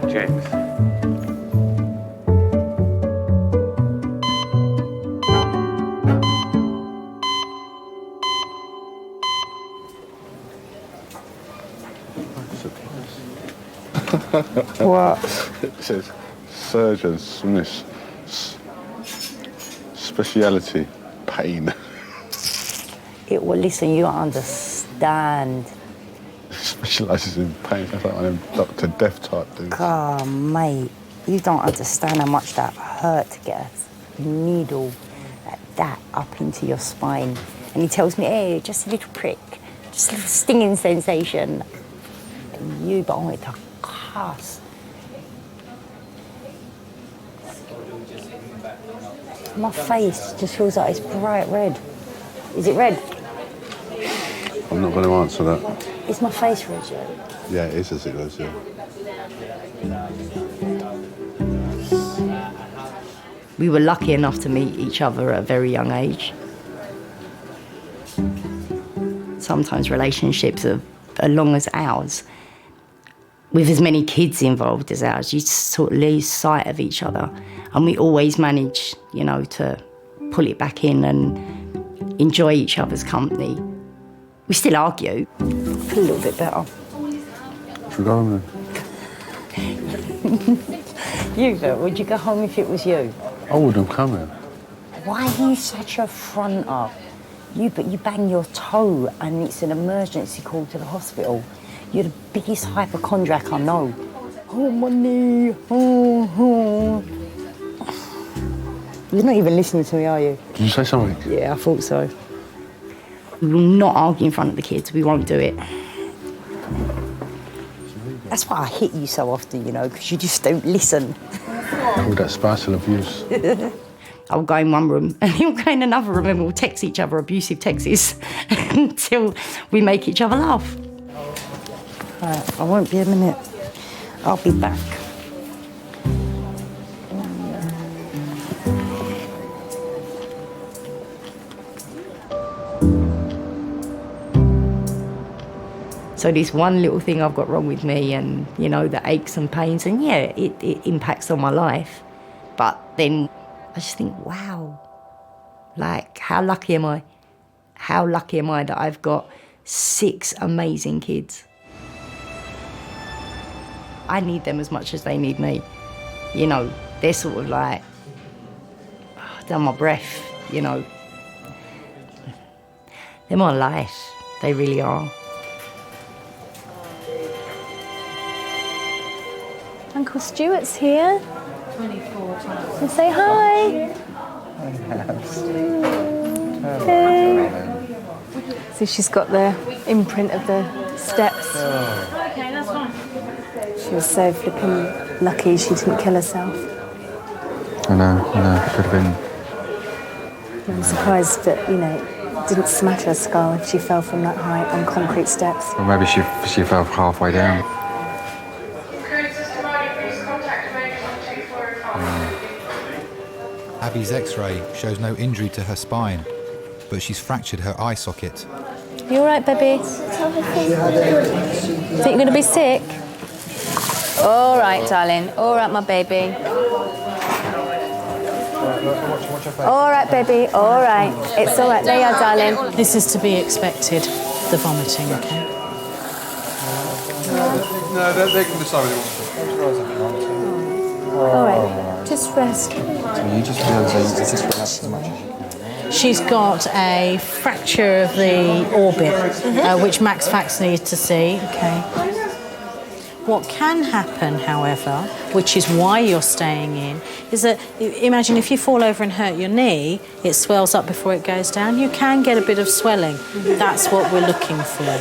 James. What? It says Surgeon Smith. Speciality, pain. Well, listen, you don't understand. Specialises in pain. That's like one of them Dr. Death type dudes. God, mate, you don't understand how much that hurt to get a needle like that up into your spine. And he tells me, hey, just a little prick, just a little stinging sensation. And you, but I wanted to cuss. My face just feels like it's bright red. Is it red? I'm not going to answer that. Is my face red yet? Yeah, it is as it goes, yeah. We were lucky enough to meet each other at a very young age. Sometimes relationships are long as ours, with as many kids involved as ours, you sort of lose sight of each other. And we always manage, you know, to pull it back in and enjoy each other's company. We still argue. I feel a little bit better. Should we go home then? Would you go home if it was you? I wouldn't come here. Why are you such a fronter? But you bang your toe and it's an emergency call to the hospital. You're the biggest hypochondriac I know. Oh, my knee. Oh. You're not even listening to me, are you? Did you say something? Yeah, I thought so. We will not argue in front of the kids. We won't do it. That's why I hit you so often, you know, because you just don't listen. Call that spousal abuse. I'll go in one room and he'll go in another room and we'll text each other abusive texts until we make each other laugh. Right, I won't be a minute. I'll be back. So this one little thing I've got wrong with me and, you know, the aches and pains, and yeah, it impacts on my life. But then I just think, wow, like, how lucky am I? How lucky am I that I've got 6 amazing kids? I need them as much as they need me. You know, they're sort of like, down my breath, you know. They're my life, they really are. Uncle Stuart's here. 24 times. And say hi. Hey. So she's got the imprint of the steps. Okay, that's fine. She was so flipping lucky she didn't kill herself. I know, should have been. I'm surprised that, you know, it didn't smash her skull if she fell from that height on concrete steps. Or maybe she fell halfway down. Abby's x-ray shows no injury to her spine, but she's fractured her eye socket. You all right, baby? Think you're going to be sick? All right, darling. All right, my baby. All right, baby. All right. It's all right. There you are, darling. This is to be expected, the vomiting, okay? No, they can decide what they want to. All right. Just rest. So you just just relax as much as you can. She's got a fracture of the orbit, which Max Fax needs to see. Okay. What can happen, however, which is why you're staying in, is that imagine if you fall over and hurt your knee, it swells up before it goes down. You can get a bit of swelling. That's what we're looking for.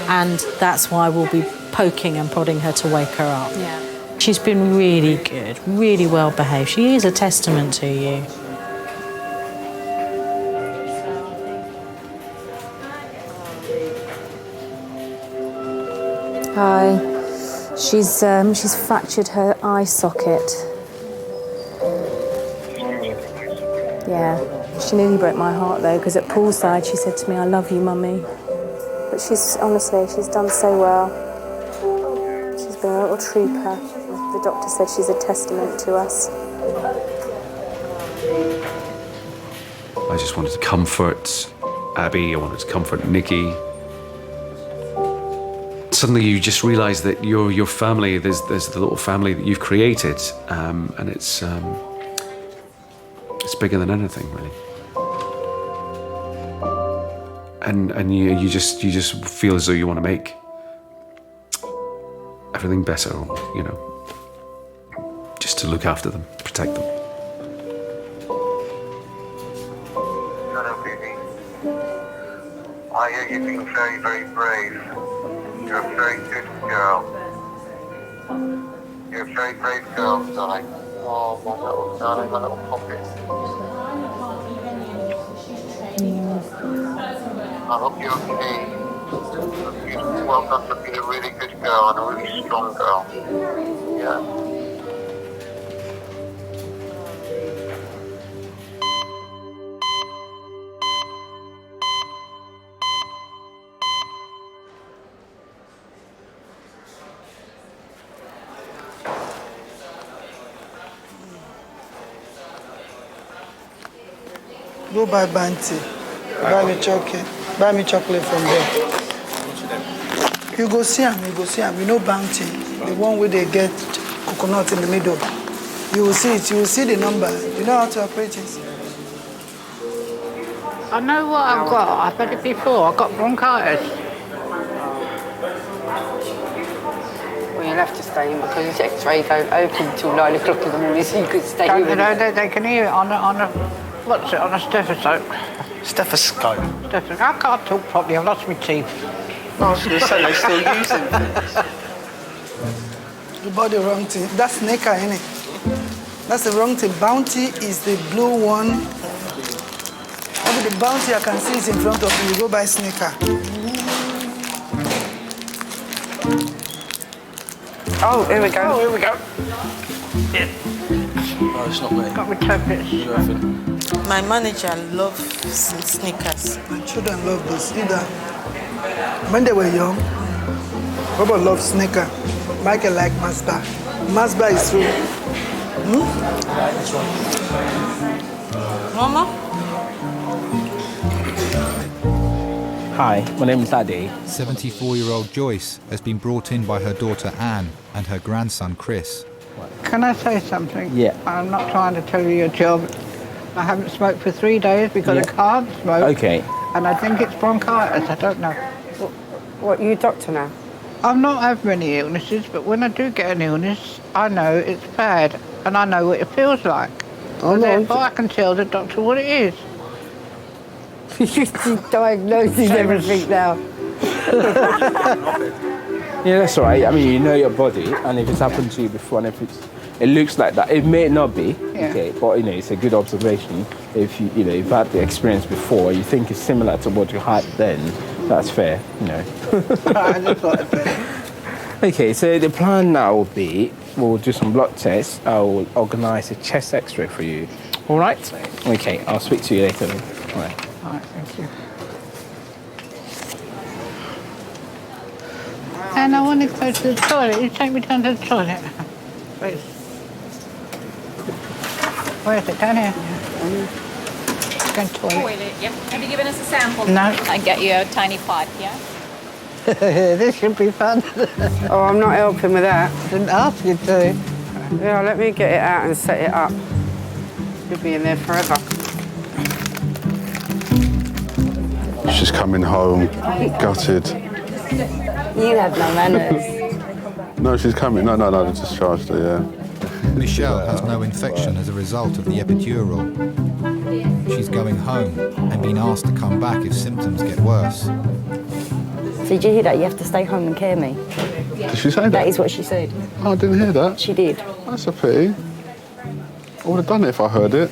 And that's why we'll be poking and prodding her to wake her up. Yeah. She's been really good, really well behaved. She is a testament to you. Hi. She's fractured her eye socket. Yeah. She nearly broke my heart though, because at poolside she said to me, "I love you, Mummy." But she's done so well. She's been a little trooper. The doctor said she's a testament to us. I just wanted to comfort Abby, I wanted to comfort Nikki. Suddenly you just realise that your family, there's the little family that you've created, and it's bigger than anything, really. And you just feel as though you want to make everything better, you know, just to look after them, protect them. Hello, baby. I hear you've been very, very brave. You're a very good girl. You're a very brave girl, darling. Oh, my little darling, my little poppet. I hope you're okay. You've well done for being a really good girl and a really strong girl. Yeah. Go buy Banty. Buy me chocolate from there. You go see him. You know Bounty, the one where they get coconut in the middle. You will see it. You will see the number. You know how to operate it. I know what I've got. I've had it before. I've got bronchitis. Well, you'll have to stay in because his X-rays don't open till 9 o'clock in the morning, so you could stay in. They can hear it on a what's it, on a stethoscope. Stethoscope? I can't talk properly, I've lost my teeth. I was going to say, they still use them. You bought the wrong thing. That's Snicker, innit? That's the wrong thing. Bounty is the blue one. Only the Bounty I can see is in front of you. You go buy Snicker. Oh, here we go. Yeah. Oh, it's not me. Got my tablets. My manager loves Snickers. My children love this. Either when they were young, Robert loved Snicker. Michael liked Masba. Masba is true. Mama? Hi, my name is Ade. 74-year-old Joyce has been brought in by her daughter Anne and her grandson Chris. Can I say something? Yeah. I'm not trying to tell you your job. I haven't smoked for 3 days because I can't smoke. Okay. And I think it's bronchitis, I don't know. What, you a doctor now? I've not had many illnesses, but when I do get an illness, I know it's bad, and I know what it feels like. Oh, no. Therefore, I can tell the doctor what it is. She's diagnosing everything now. Yeah, that's all right. I mean, you know your body, and if it's happened to you before, and if it looks like that, it may not be, okay, but it's a good observation. If you've had the experience before, you think it's similar to what you had then, that's fair, Okay, so the plan now will be, we'll do some blood tests. I will organise a chest X-ray for you. All right? Okay, I'll speak to you later then. All right. All right, thank you. And I want to go to the toilet. You take me down to the toilet, please. Where is it? Down here? Go to the toilet. Toilet, yeah. Have you given us a sample? No. I get you a tiny pipe, yeah? This should be fun. Oh, I'm not helping with that. I didn't ask you to. Yeah, let me get it out and set it up. You'll be in there forever. She's coming home, gutted. You have no manners. No, she's coming. No, they discharged her, yeah. Michelle has no infection as a result of the epidural. She's going home and being asked to come back if symptoms get worse. So did you hear that? You have to stay home and care me. Did she say that? That is what she said. Oh, I didn't hear that. She did. That's a pity. I would have done it if I heard it.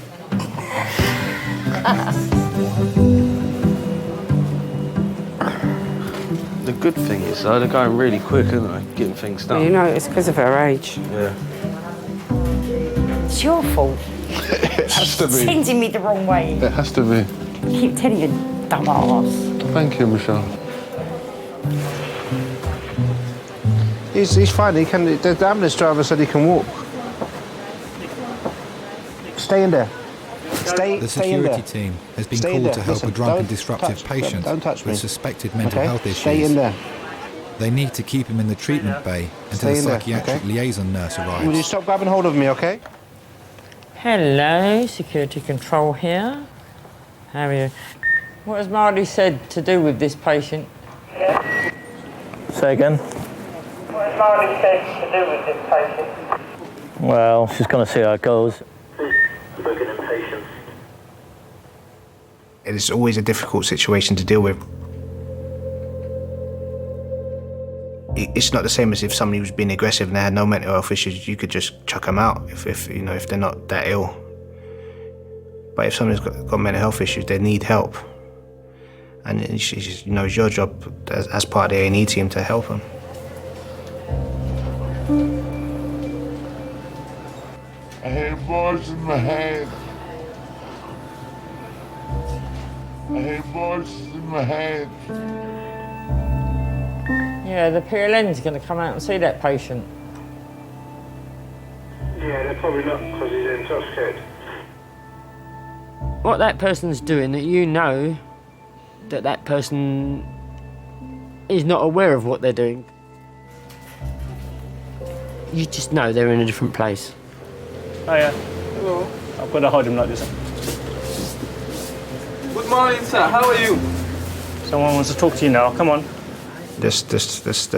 The good thing is, though, they're going really quick, aren't they? Getting things done. You know, it's because of her age. Yeah. It's your fault. It has to be. Sending me the wrong way. It has to be. I keep telling you, dumb arse. Thank you, Michelle. He's fine. He can. The ambulance driver said he can walk. Stay in there. Stay in The there. security team has been Stay in called there. to help Listen, a drunk and don't disruptive touch- patient don't touch me. with suspected mental Okay? health issues. Stay in there. They need to keep him in the treatment bay until Stay the in there, psychiatric okay? liaison nurse arrives. Will you stop grabbing hold of me, okay? Hello, security control here. How are you? What has Marty said to do with this patient? Say again. What has Marty said to do with this patient? Well, she's going to see how it goes. It's always a difficult situation to deal with. It's not the same as if somebody was being aggressive and they had no mental health issues. You could just chuck them out if they're not that ill. But if somebody's got mental health issues, they need help, and it's your job as part of the A&E team to help them. I hear voices in my head. I hear voices in my head. Yeah, the PLN's going to come out and see that patient. Yeah, they're probably not because he's intoxicated. What that person's doing, that you know that person is not aware of what they're doing. You just know they're in a different place. Oh, yeah. Hello. I've got to hold him like this. Good morning, sir. How are you? Someone wants to talk to you now. Come on. There's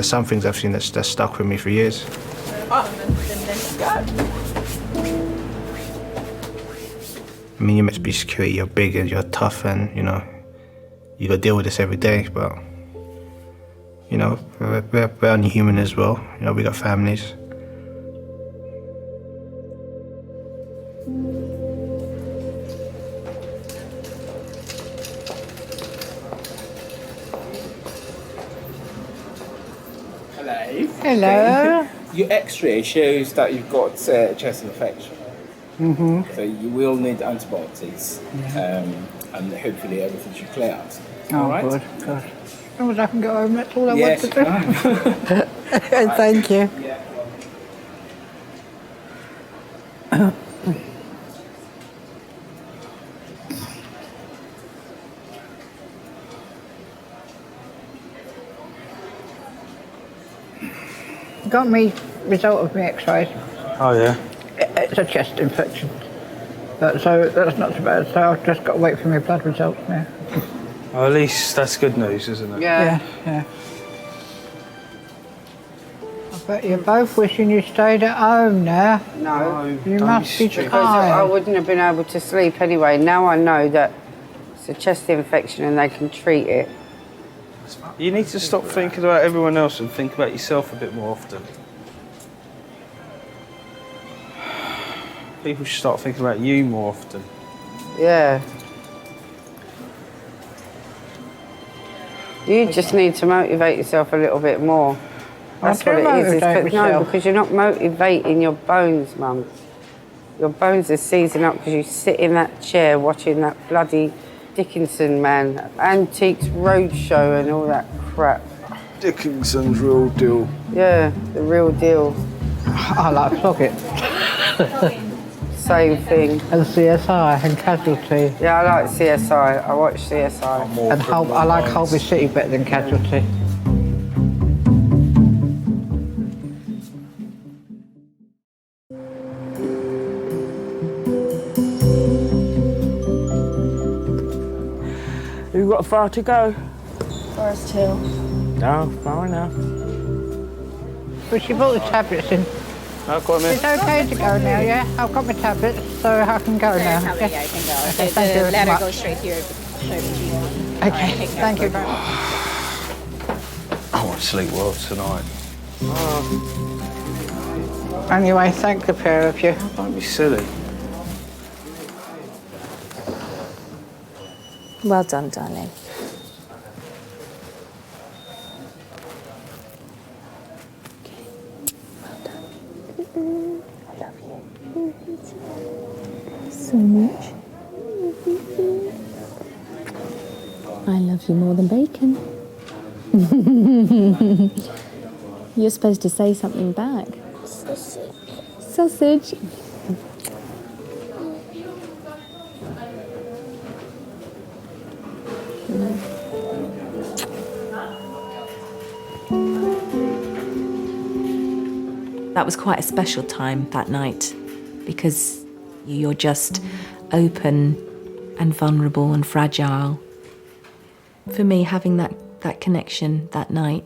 some things I've seen that's stuck with me for years. I mean, you're meant to be security, you're big and you're tough and, you gotta deal with this every day, but, we're only human as well. We got families. Hello. Your X-ray shows that you've got chest infection. Mm-hmm. So you will need antibiotics, and hopefully everything should clear out. Oh, All right? good. As long as I can go home, that's all I Yes, want to do. Thank you. Got me result of my X-rays. Oh, yeah? It's a chest infection. So that's not so bad. So I've just got to wait for my blood results now. Well, at least that's good news, isn't it? Yeah. I bet you're both wishing you stayed at home now. No. You must be Because tired. I wouldn't have been able to sleep anyway. Now I know that it's a chest infection and they can treat it. You need to stop thinking about everyone else and think about yourself a bit more often. People should start thinking about you more often. Yeah. You just need to motivate yourself a little bit more. That's I what do it is. motivate No, myself. because you're not motivating your bones, Mum. Your bones are seizing up because you sit in that chair watching that bloody Dickinson, man. Antiques Roadshow and all that crap. Dickinson's real deal. Yeah, the real deal. I like Socket. Same thing. And CSI and Casualty. Yeah, I like CSI. I watch CSI. And I like Holby City better than Casualty. You got far to go? Forest Hill. No, far enough. But she brought the tablets in. I've got me. It's okay to go now, yeah? I've got my tablets, so I can go now. Yeah, you can go. Okay, thank you very ladder much. goes straight here. Show me to you. Okay, thank you very much. I won't sleep well tonight. Anyway, thank the pair of you. Don't be silly. Well done, darling. So much. I love you more than bacon. You're supposed to say something back. Sausage. That was quite a special time that night because you're just open and vulnerable and fragile. For me, having that connection that night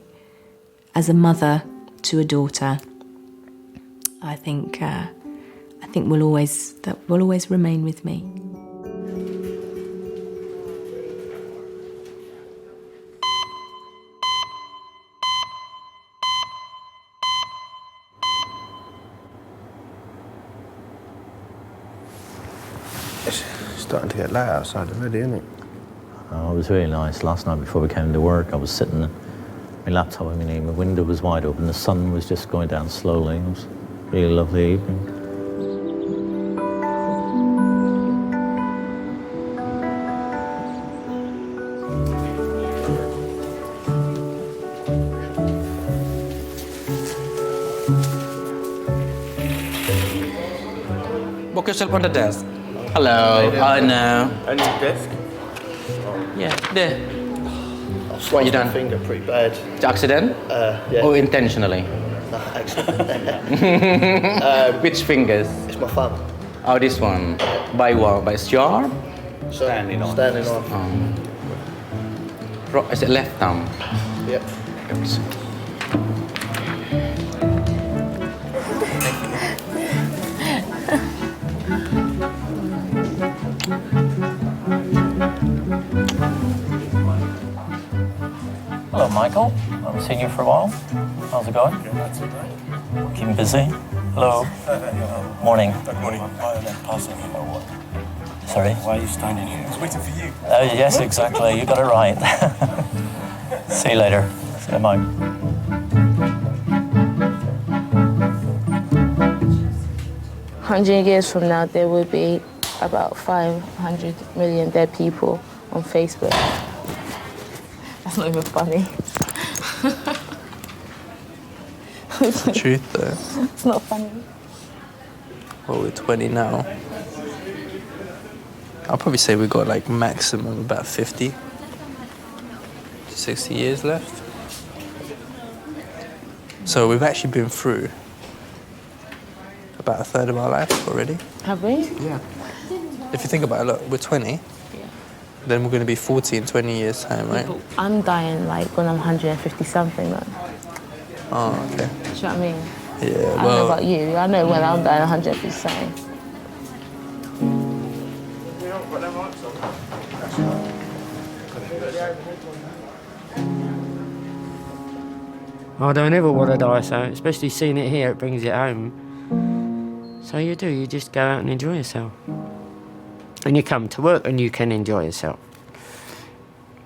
as a mother to a daughter, I think will always remain with me. It's starting to get light outside already, isn't it? Oh, it was really nice. Last night before we came to work, I was sitting, my laptop, my window was wide open, the sun was just going down slowly. It was a really lovely evening. Book yourself on the desk. Hello, I know. And your desk? Yeah, there. I swung you my done? finger pretty bad. Accident? Yeah. Or intentionally? No, accident. Which fingers? It's my thumb. Oh, this one. By what? By its arm? Standing on. Is it left thumb? Yep. Hello, Michael. I haven't seen you for a while. How's it going? Keeping busy? Hello. Morning. Good morning. Why are they passing you or what? Sorry? Why are you standing here? I was waiting for you. Yes, exactly. You got it right. See you later. See you, Mike. 100 years from now, there will be about 500 million dead people on Facebook. That's not even funny. It's the truth, though. It's not funny. Well, we're 20 now. I'll probably say we've got like maximum about 50 to 60 years left. So we've actually been through about a third of our life already. Have we? Yeah. If you think about it, look, we're 20. Then we're going to be 40 in 20 years' time, right? I'm dying like when I'm 150 something though. Oh, okay. Do you know what I mean? Yeah, I don't know about you. I know when I'm dying 150 something. I don't ever want to die, so especially seeing it here, it brings it home. So you just go out and enjoy yourself. And you come to work and you can enjoy yourself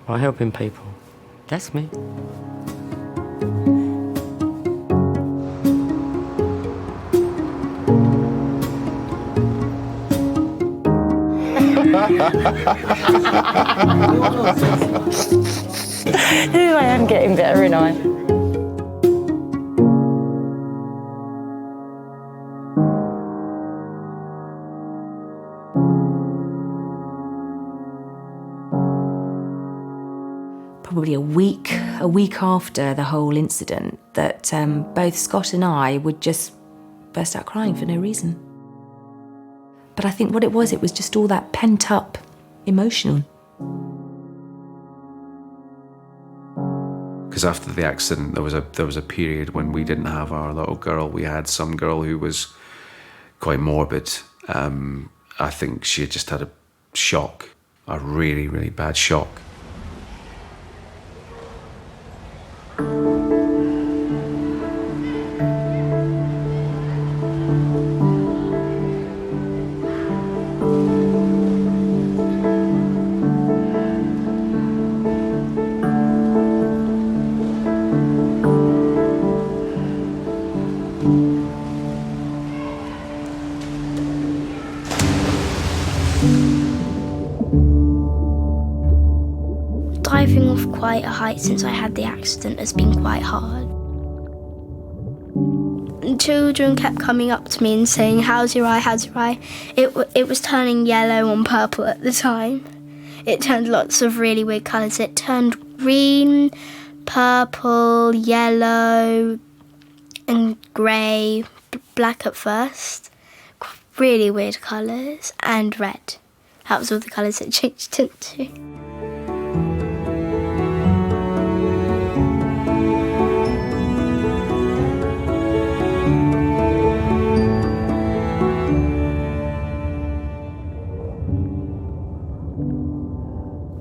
by helping people. That's me. I am getting better, ain't I? Probably a week after the whole incident, that both Scott and I would just burst out crying for no reason. But I think what it was just all that pent-up emotion. Because after the accident, there was a period when we didn't have our little girl. We had some girl who was quite morbid. I think she had just had a shock, a really, really bad shock. Diving off quite a height since I had the accident has been quite hard. And children kept coming up to me and saying, "How's your eye, how's your eye?" It was turning yellow and purple at the time. It turned lots of really weird colours. It turned green, purple, yellow and grey, black at first. Really weird colours, and red. That was all the colours it changed into.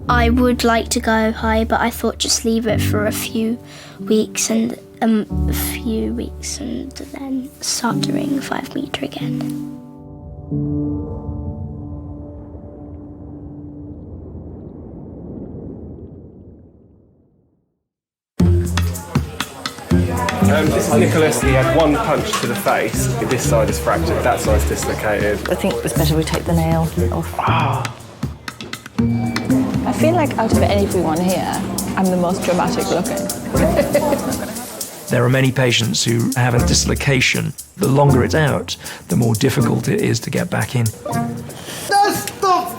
I would like to go high, but I thought just leave it for a few weeks and then start doing 5 metre again. This is Nicholas. He had one punch to the face. This side is fractured, that side's dislocated. I think it's better we take the nail off. I feel like out of everyone here, I'm the most dramatic looking. There are many patients who have a dislocation. The longer it's out, the more difficult it is to get back in. No, stop!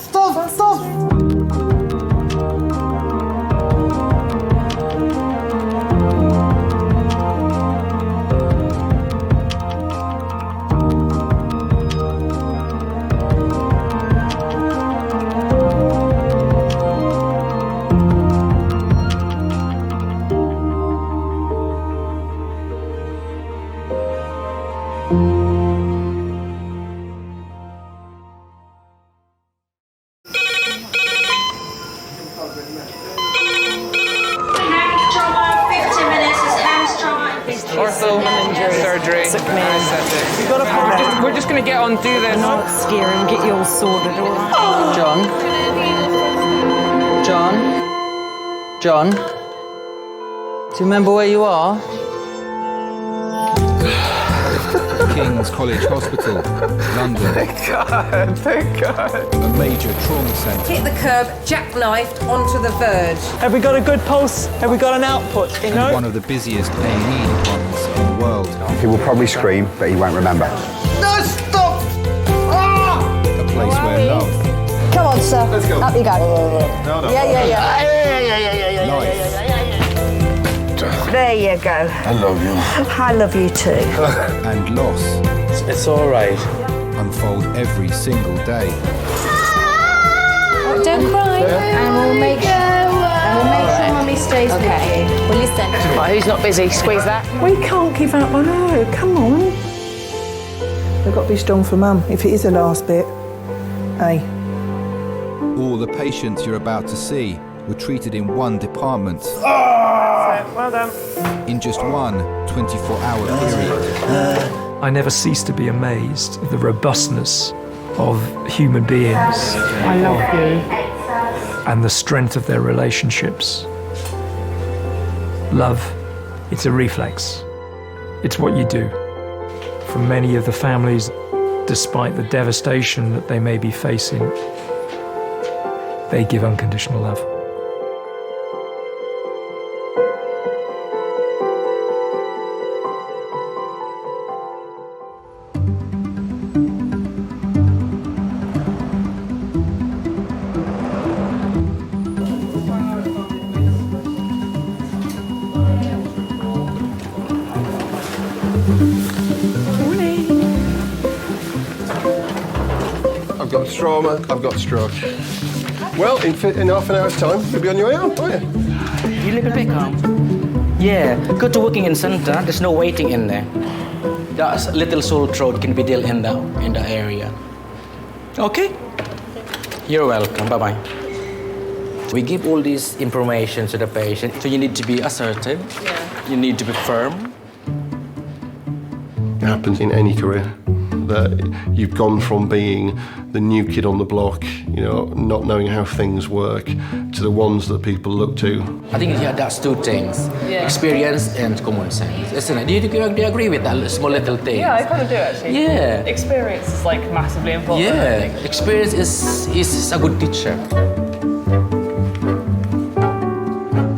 Surgery. We've got a problem. We're just going to get on, do this. Not scare and get you all sorted, all right? John? Do you remember where you are? King's College Hospital, London. Thank God. A major trauma centre. Hit the curb, jackknifed onto the verge. Have we got a good pulse? Have we got an output? You know? One of the busiest A&E departments in the world. He will probably scream, but he won't remember. No, stop! Ah! A place where love, Come on, sir. Let's go. Up you go. No. Yeah. life, There you go. I love you. I love you too. and loss It's all right. unfold every single day. Don't cry. And we'll make sure Mummy stays with you. Well, listen. Right, who's not busy? Squeeze that. We can't give up on her. Come on. We've got to be strong for Mum. If it is the last bit, hey. All the patients you're about to see were treated in one department. Well done. In just one 24-hour period. I never cease to be amazed at the robustness of human beings. I love you. And the strength of their relationships. Love, it's a reflex. It's what you do. For many of the families, despite the devastation that they may be facing, they give unconditional love. I've got trauma, I've got stroke. Well, in half an hour's time, you'll be on your way out, won't you? You live in Peckham? Yeah, go to working in centre, there's no waiting in there. That little sore throat can be dealt in the area. Okay? You're welcome, bye-bye. We give all this information to the patient, so you need to be assertive, you need to be firm. It happens in any career, that you've gone from being the new kid on the block, you know, not knowing how things work, to the ones that people look to. I think that's two things, experience and common sense, isn't it? Do you agree with that small little thing? Yeah, I kind of do actually. Yeah. Experience is like massively important. Yeah, I think. experience is a good teacher.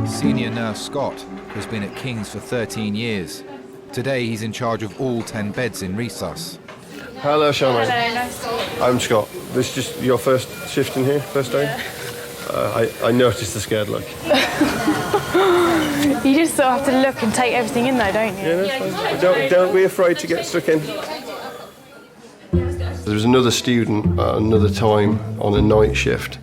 Senior nurse Scott has been at King's for 13 years. Today he's in charge of all 10 beds in resus. Hello, Charmaine. Hello, nice to meet you. I'm Scott. This is just your first shift in here, first day? I noticed the scared look. You just sort of have to look and take everything in though, don't you? Yeah, that's fine. Don't be afraid to get stuck in. There was another student at another time on a night shift.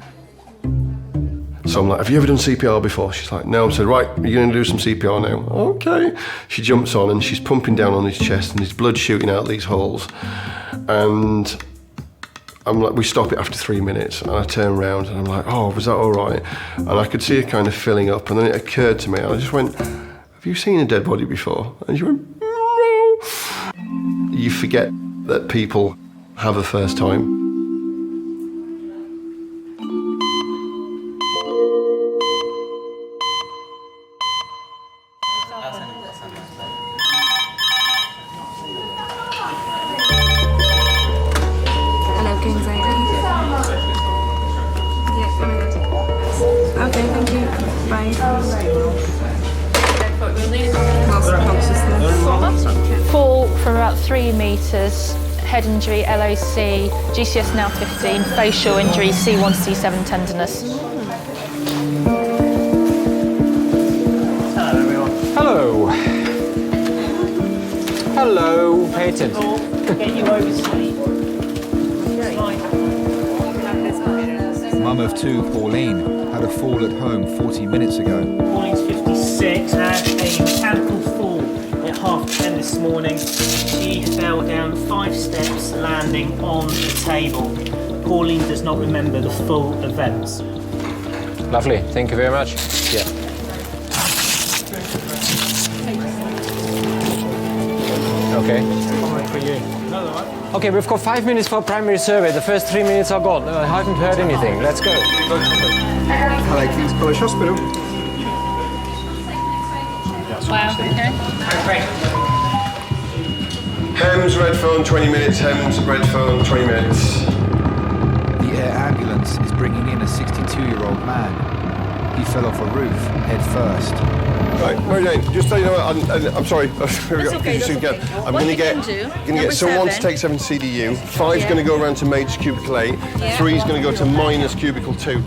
So I'm like, have you ever done CPR before? She's like, no. I said, right, are you going to do some CPR now? Okay. She jumps on and she's pumping down on his chest and his blood shooting out these holes. And I'm like, we stop it after 3 minutes. And I turn around and I'm like, oh, was that all right? And I could see her kind of filling up. And then it occurred to me, and I just went, have you seen a dead body before? And she went, no. You forget that people have a first time. Okay, thank you. Bye. Fall from about 3 metres, head injury, LOC, GCS now 15, facial injury, C1 to C7 tenderness. Hello, everyone. Hello. Hello, pay attention. Get you oversleep. Mum of 2, Pauline, had a fall at home 40 minutes ago. Pauline's 56, had a mechanical fall at 10:30 this morning. She fell down 5 steps, landing on the table. Pauline does not remember the full events. Lovely, thank you very much. Yeah. Okay. For you. Okay, we've got 5 minutes for a primary survey. The first 3 minutes are gone. I haven't heard anything. Let's go. Hello, King's College Hospital. Wow, okay. Hems, red phone, 20 minutes. Hems, red phone, 20 minutes. The air ambulance is bringing in a 62-year-old man. He fell off a roof, head first. Right, Mary Jane, just so you know, I'm sorry. Here we go. okay, that's okay. I'm What going to you get, can do, someone number to take 7 CDU. 5's Yeah. going to go around to major cubicle 8. Yeah. 3's going to go to minus cubicle 2.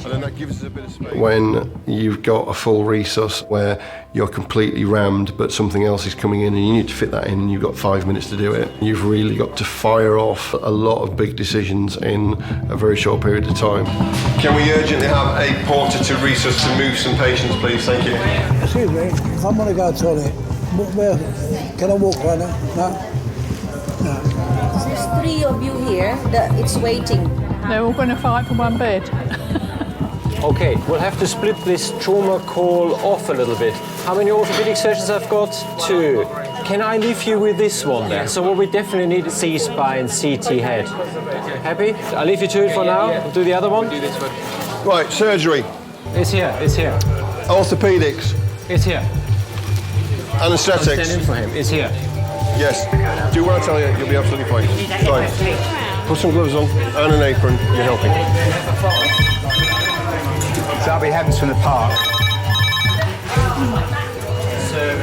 And then that gives us a bit of space. When you've got a full resus where you're completely rammed, but something else is coming in and you need to fit that in and you've got 5 minutes to do it, you've really got to fire off a lot of big decisions in a very short period of time. Can we urgently have a porter to resus to move some patients, please? Thank you. Excuse me, I'm gonna go to the toilet. Where? Can I walk right now? No? There's 3 of you here. It's waiting. They're all going to fight for one bed. Okay, we'll have to split this trauma call off a little bit. How many orthopedic surgeons I've got? 2. Can I leave you with this one then? So what we definitely need is C-spine, CT head. Happy? I'll leave you to it for now. We'll do the other one. Right, surgery. It's here, it's here. Orthopedics. It's here. Anaesthetics. Stand in for him. It's here. Yes. Do what I tell you, you'll be absolutely fine. Fine. Put some gloves on and an apron. You're helping. that'll be Heavens from the Park.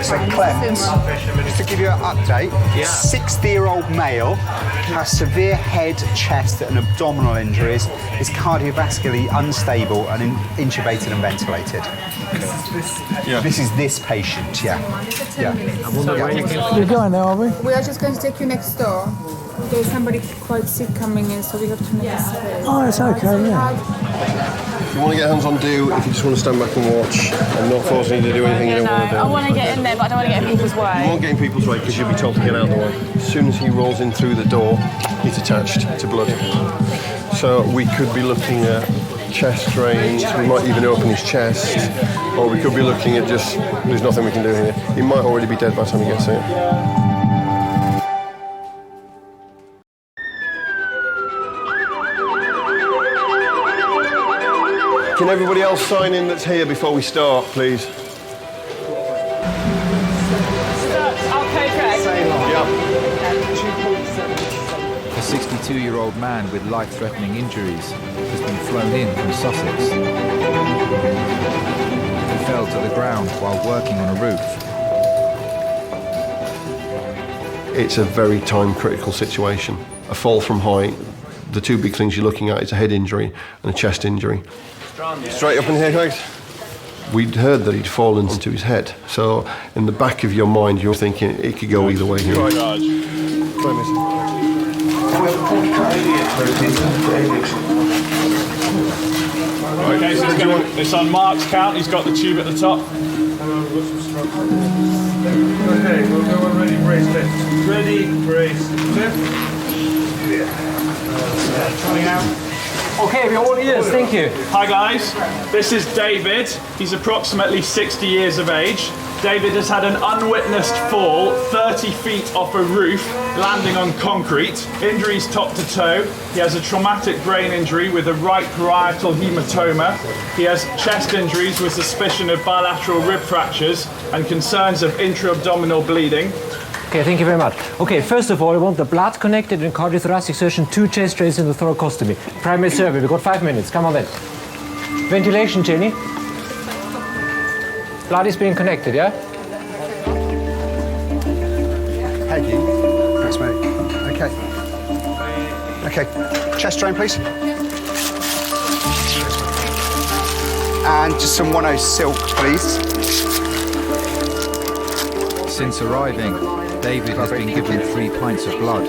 So Clem, just to give you an update, 60-year-old male has severe head, chest and abdominal injuries, is cardiovascularly unstable and intubated and ventilated. This is this patient, yeah. We're going now, are we? We are just going to take you next door. There's somebody quite sick coming in, so we have to make a space. Oh, it's okay, yeah. If you want to get hands on, do. If you just want to stand back and watch, I'm not forcing you to do anything you don't want to do. I want to get in there, but I don't want to get in people's way. You won't get in people's way because you'll be told to get out of the way. As soon as he rolls in through the door, it's attached to blood. So we could be looking at chest drains, we might even open his chest, or we could be looking at just, there's nothing we can do here. He might already be dead by the time he gets here. Can everybody else sign in that's here before we start, please? A 62-year-old man with life-threatening injuries has been flown in from Sussex. He fell to the ground while working on a roof. It's a very time-critical situation. A fall from height, the two big things you're looking at is a head injury and a chest injury. Straight up in here, guys. We'd heard that he'd fallen into his head, so in the back of your mind you're thinking it could go either way here. Okay, so it's on Mark's count, he's got the tube at the top. Okay, we'll go on ready, brace, lift. Ready, brace, lift. Coming out. Okay, we're all ears, thank you. Hi guys, this is David. He's approximately 60 years of age. David has had an unwitnessed fall 30 feet off a roof, landing on concrete. Injuries top to toe. He has a traumatic brain injury with a right parietal hematoma. He has chest injuries with suspicion of bilateral rib fractures and concerns of intra-abdominal bleeding. Okay, thank you very much. Okay, first of all, I want the blood connected in cardiothoracic surgeon, 2 chest drains in the thoracostomy. Primary survey, we've got 5 minutes. Come on then. Ventilation, Jenny. Blood is being connected, yeah? Peggy, that's me. Okay. Okay, chest drain, please. And just some 1/0 silk, please. Since arriving, David has been given 3 pints of blood.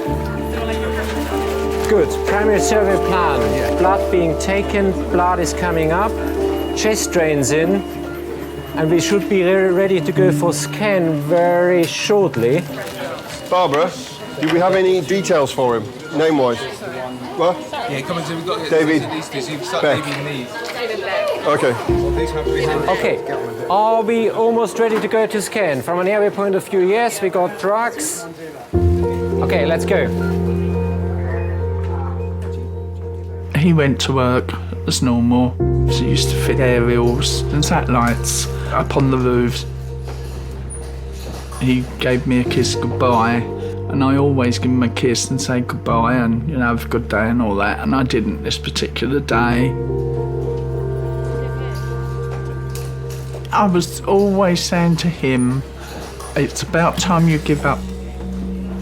Good. Primary survey plan. Blood being taken, blood is coming up, chest drains in, and we should be ready to go for scan very shortly. Barbara, do we have any details for him, name-wise? What? Yeah, come on, so we've got David Beck. Okay. Okay. Are we almost ready to go to scan? From an airway point of view, yes, we got drugs. Okay, let's go. He went to work as normal. He used to fit aerials and satellites up on the roofs. He gave me a kiss goodbye, and I always give him a kiss and say goodbye and, you know, have a good day and all that, and I didn't this particular day. I was always saying to him, it's about time you give up.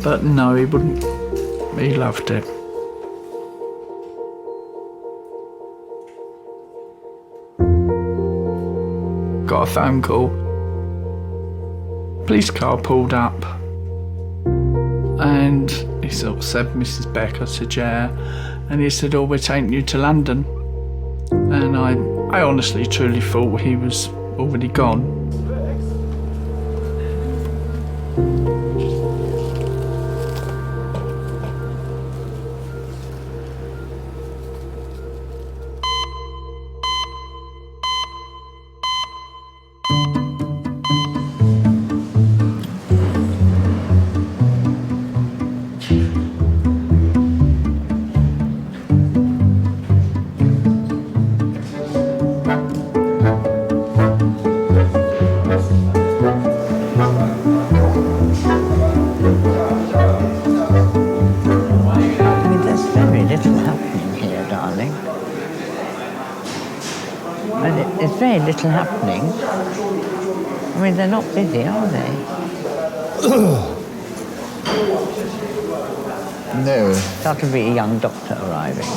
But no, he wouldn't. He loved it. Got a phone call. Police car pulled up. And he sort of said, Mrs. Beck, I said, yeah. And he said, oh, we're taking you to London. And I honestly, truly thought he was already gone. And there's very little happening. I mean, they're not busy, are they? No. That would be a young doctor arriving.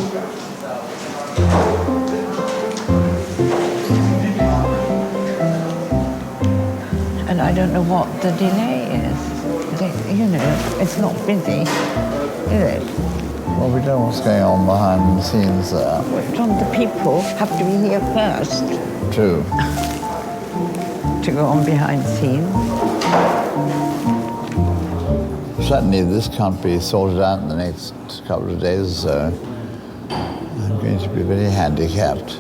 And I don't know what the delay is. You know, it's not busy, is it? Well, we don't know what's going on behind the scenes there. Don't the people have to be here first? True. To go on behind the scenes? Certainly this can't be sorted out in the next couple of days or so. I'm going to be very handicapped.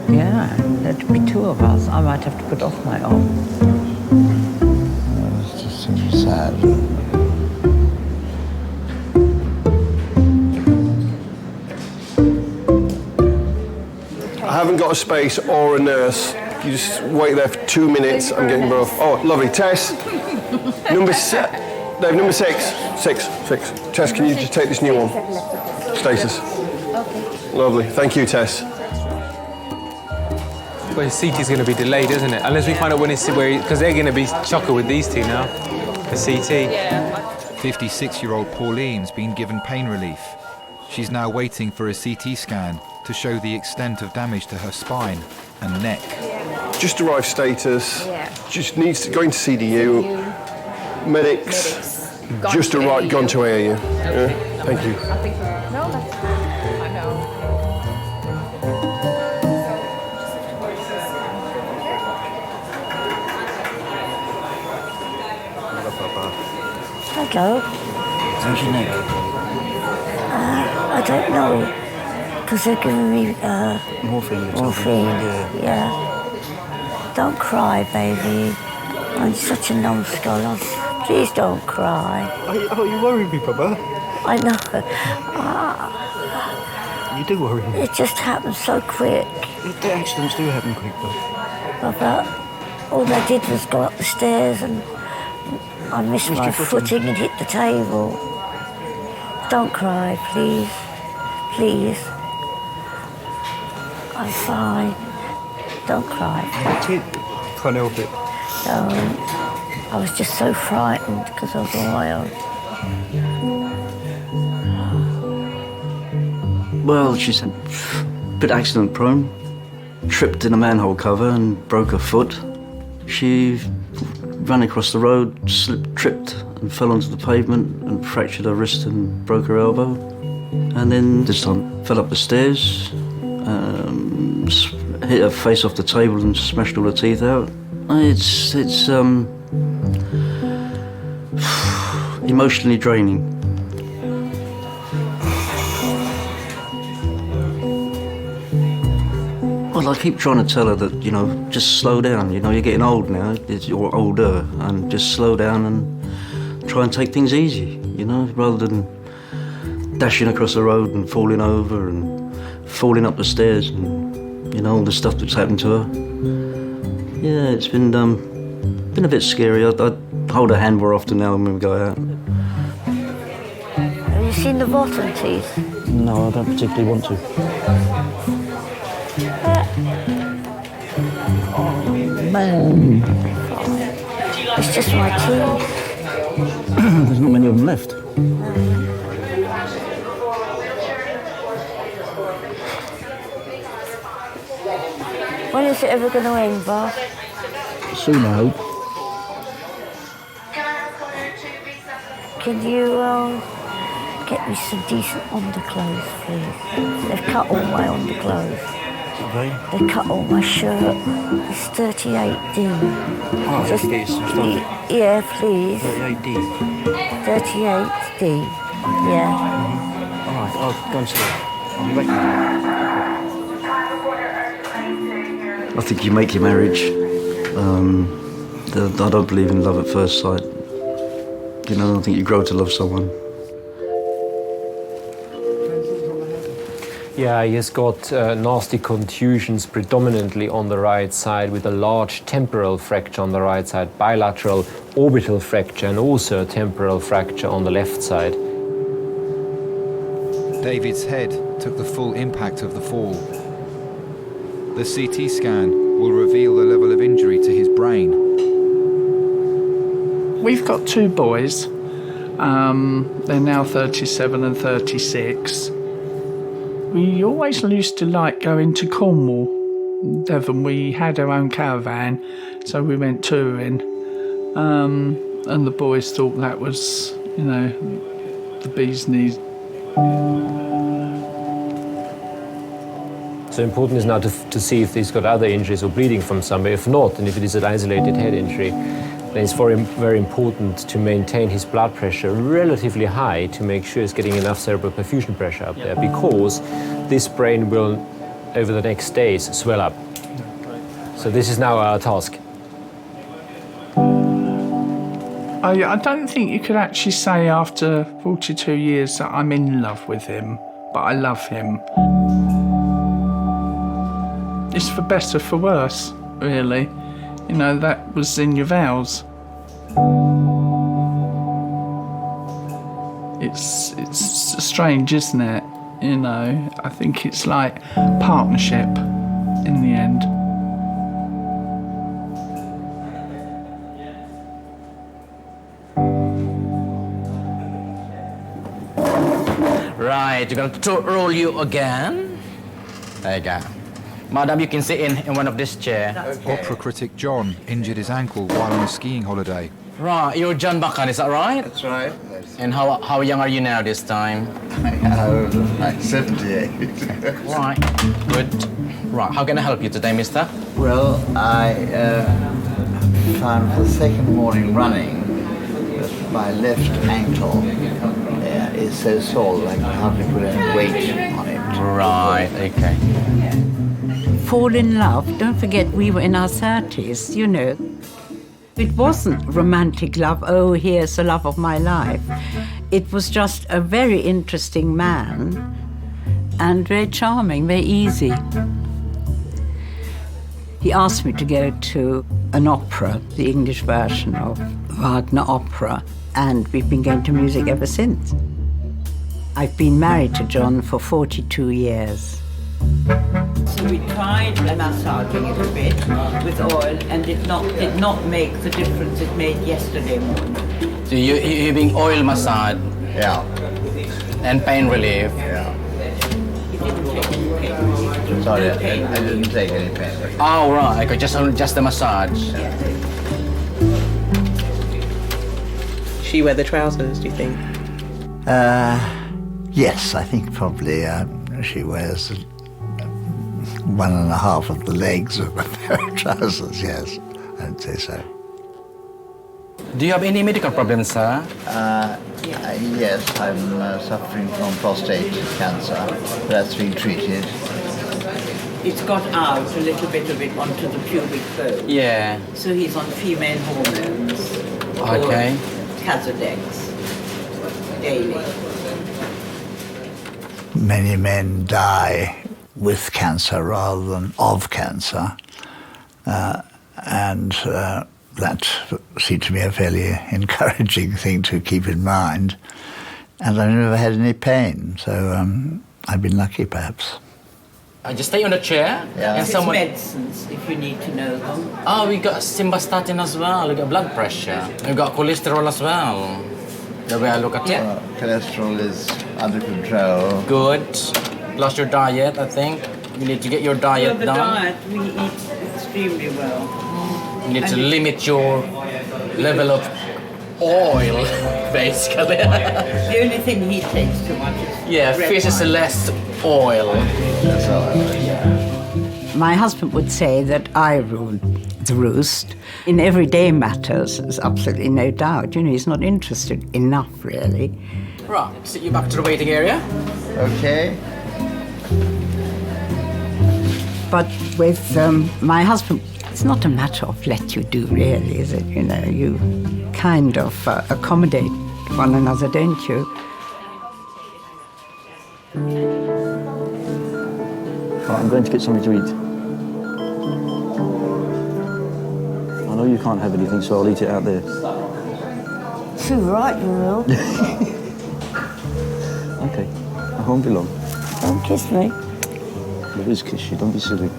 Yeah, there'd be two of us. I might have to put off my own. It just seems sad. I haven't got a space or a nurse. You just wait there for 2 minutes. I'm getting both. Oh, lovely. Tess, number six. Tess, can you just take this new one? Status. Okay. Lovely. Thank you, Tess. Well, his CT's going to be delayed, isn't it? Unless we find out when it's where, because they're going to be chocker with these two now. The CT. Yeah. 56-year-old Pauline's been given pain relief. She's now waiting for a CT scan to show the extent of damage to her spine and neck. Just arrived status. Yeah. Just needs to go into CDU. Medics. Just arrived, gone to AAU. Okay. Yeah. Thank you. I think no, that's I know. Hello. How's your neck? I don't know, because they're giving me Morphine. Yeah. Don't cry, baby. I'm such a numbskull. Please don't cry. Oh, you worry me, Papa. I know. You do worry me. It just happens so quick. The accidents do happen quick, though. Papa, all I did was go up the stairs and I missed my footing and hit the table. Don't cry, please. Please. I'm fine. Don't cry. Can't help it. I was just so frightened because I was on my own. Well, she's a bit accident prone. Tripped in a manhole cover and broke her foot. She ran across the road, tripped and fell onto the pavement and fractured her wrist and broke her elbow. And then this time fell up the stairs, hit her face off the table and smashed all her teeth out. It's emotionally draining. Well, I keep trying to tell her that, you know, just slow down. You know, you're getting old now, you're older, and just slow down and try and take things easy, you know, rather than dashing across the road and falling over and falling up the stairs and, you know, all the stuff that's happened to her. Yeah, it's been a bit scary. I hold her hand more often now when we go out. Have you seen the bottom teeth? No, I don't particularly want to. Man. It's just my teeth. There's not many of them left. When is it ever going to end, Bob? Soon, I hope. Can you get me some decent underclothes, please? They've cut all my underclothes. They cut all my shirt. It's 38D. Oh, just get you some stuff. Yeah, please. 38D. 38D. Yeah. All right, I'll go and see her. I'll be back. I think you make your marriage. I don't believe in love at first sight. You know, I think you grow to love someone. Yeah, he has got nasty contusions predominantly on the right side with a large temporal fracture on the right side, bilateral orbital fracture and also a temporal fracture on the left side. David's head took the full impact of the fall. The CT scan will reveal the level of injury to his brain. We've got 2 boys. They're now 37 and 36. We always used to like going to Cornwall, Devon. We had our own caravan, so we went touring. And the boys thought that was, you know, the bee's knees. So important is now to see if he's got other injuries or bleeding from somewhere. If not, and if it is an isolated head injury, then it's very, very important to maintain his blood pressure relatively high to make sure he's getting enough cerebral perfusion pressure up there, because this brain will, over the next days, swell up. So this is now our task. I don't think you could actually say after 42 years that I'm in love with him, but I love him. It's for better, for worse, really. You know, that was in your vows. It's strange, isn't it? You know, I think it's like partnership in the end. Right, you're going to roll you again. There you go. Madam, you can sit in one of this chair. Opera critic John injured his ankle while on a skiing holiday. Right, you're John Bakan, is that right? That's right. And how young are you now this time? I'm 78. Right, good. Right, how can I help you today, mister? Well, I found the second morning running that my left ankle is so sore that I can hardly put any weight on it. Right, okay. Fall in love, don't forget we were in our 30s, you know. It wasn't romantic love, oh, here's the love of my life. It was just a very interesting man and very charming, very easy. He asked me to go to an opera, the English version of Wagner opera, and we've been going to music ever since. I've been married to John for 42 years. So we tried massaging it a bit with oil and did not make the difference it made yesterday morning. So you're being oil massage? Yeah. And pain relief? Yeah. Sorry, I didn't take any pain. Oh, right, okay, just the massage. She wear the trousers, do you think? Yes, I think probably she wears 1.5 of the legs of a pair of trousers, yes, I'd say so. Do you have any medical problems, sir? Yes, I'm suffering from prostate cancer. That's been treated. It's got out a little bit of it onto the pubic bone. Yeah. So he's on female hormones. Okay. Casodex. Daily. Many men die with cancer rather than of cancer, and that seemed to me a fairly encouraging thing to keep in mind. And I've never had any pain, so I've been lucky, perhaps. Just stay on the chair. Yeah. And someone... medicines, if you need to know them. Oh, we got simvastatin as well. We got blood pressure. We got cholesterol as well. The way I look at it. Cholesterol is under control. Good. Plus your diet, I think. You need to get your diet the done. Diet, we eat extremely well. You need to limit your level of oil, basically. The only thing he takes too much is... Yeah, fish is less oil. That's all. My husband would say that I rule the roost. In everyday matters, there's absolutely no doubt. You know, he's not interested enough, really. Right, sit you back to the waiting area. Okay. But with my husband, it's not a matter of let you do, really, is it? You know, you kind of accommodate one another, don't you? I'm going to get something to eat. I know you can't have anything, so I'll eat it out there. Too right, you will. Okay, I won't be long. Don't kiss me. Let us kiss you, don't be silly.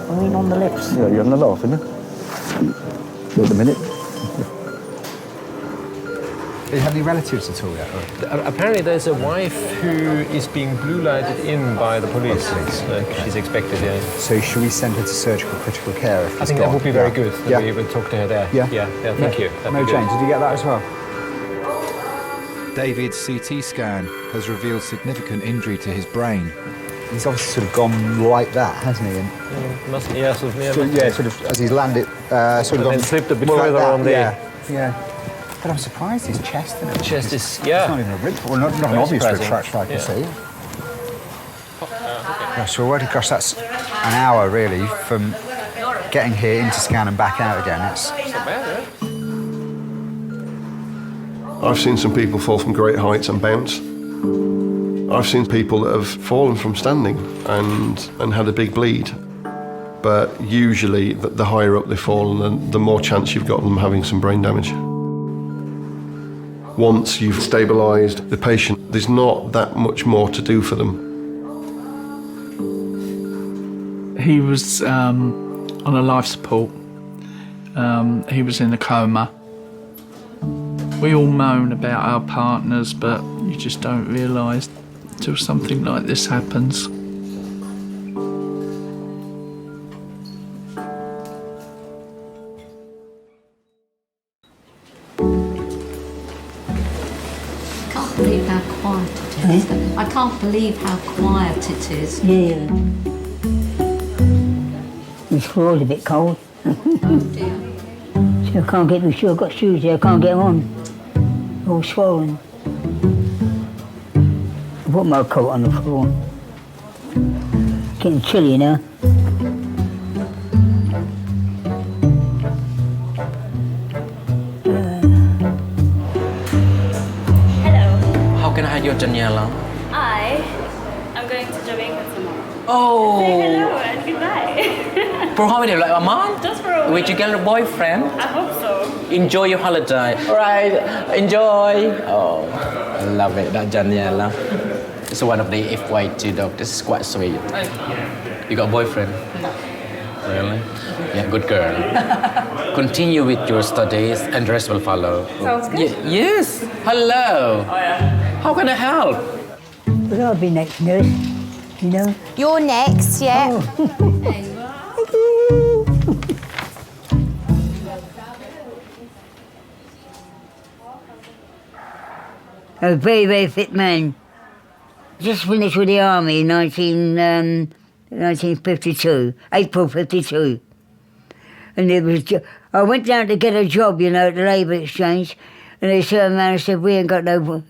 I mean, on the lips. Yeah, you're having a laugh, isn't you? Wait a minute. Do you have any relatives at all yet? Apparently there's a wife who is being blue lighted in by the police. She's expected, yeah. So should we send her to surgical critical care if I think that would be very good. Yeah. We would talk to her there. Yeah. Thank you. That'd No, be Jane, did you get that as well? David's CT scan has revealed significant injury to his brain. He's obviously sort of gone like that, hasn't he? And sort of as he's landed, sort of gone, then slipped a bit more like further that, on the... Yeah. But I'm surprised his chest and everything. Chest is, It's not even a rib, well, not an obvious rib fracture I can see. Gosh, so already, that's an hour really from getting here into scan and back out again. It's not bad, I've seen some people fall from great heights and bounce. I've seen people that have fallen from standing and had a big bleed. But usually, the higher up they've fallen, the more chance you've got of them having some brain damage. Once you've stabilised the patient, there's not that much more to do for them. He was on a life support. He was in a coma. We all moan about our partners, but you just don't realise until something like this happens. I can't believe how quiet it is. Yeah. The floor's a bit cold. Oh dear. So I can't get my shoes. I've got shoes there, I can't get them on. All swollen. I put my coat on the floor. Getting chilly now. How can I hide your Daniela? I'm going to Jamaica tomorrow. Oh. Say hello and goodbye. For how many? Like a month? Just for a week. With your girl boyfriend? I hope so. Enjoy your holiday. All right, enjoy. Oh, I love it, that Daniela. It's one of the FY2 dog. This is quite sweet. You got a boyfriend? Really? Yeah, good girl. Continue with your studies and the rest will follow. Sounds good. Yes. Hello. Oh, yeah. How can I help? But I'll be next, nurse. You know? You're next, yeah. Oh. A very, very fit man. Just finished with the army in 1952, April 52. And it was, I went down to get a job, you know, at the Labour Exchange, and they turned around and said, "We ain't got no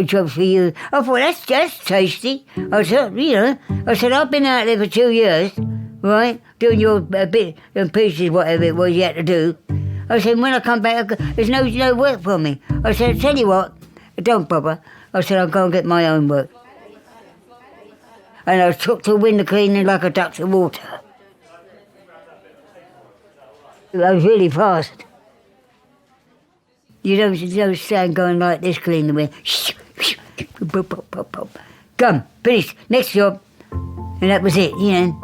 job for you." I thought, that's tasty. I said, I've been out there for 2 years, right, doing your bit and pieces, whatever it was you had to do. I said, when I come back, there's no work for me. I said, tell you what, don't bother. I said, I'll go and get my own work. And I took to window cleaning like a duck to water. I was really fast. You don't stand going like this, clean the wind. Come, finished, next job. And that was it, you know.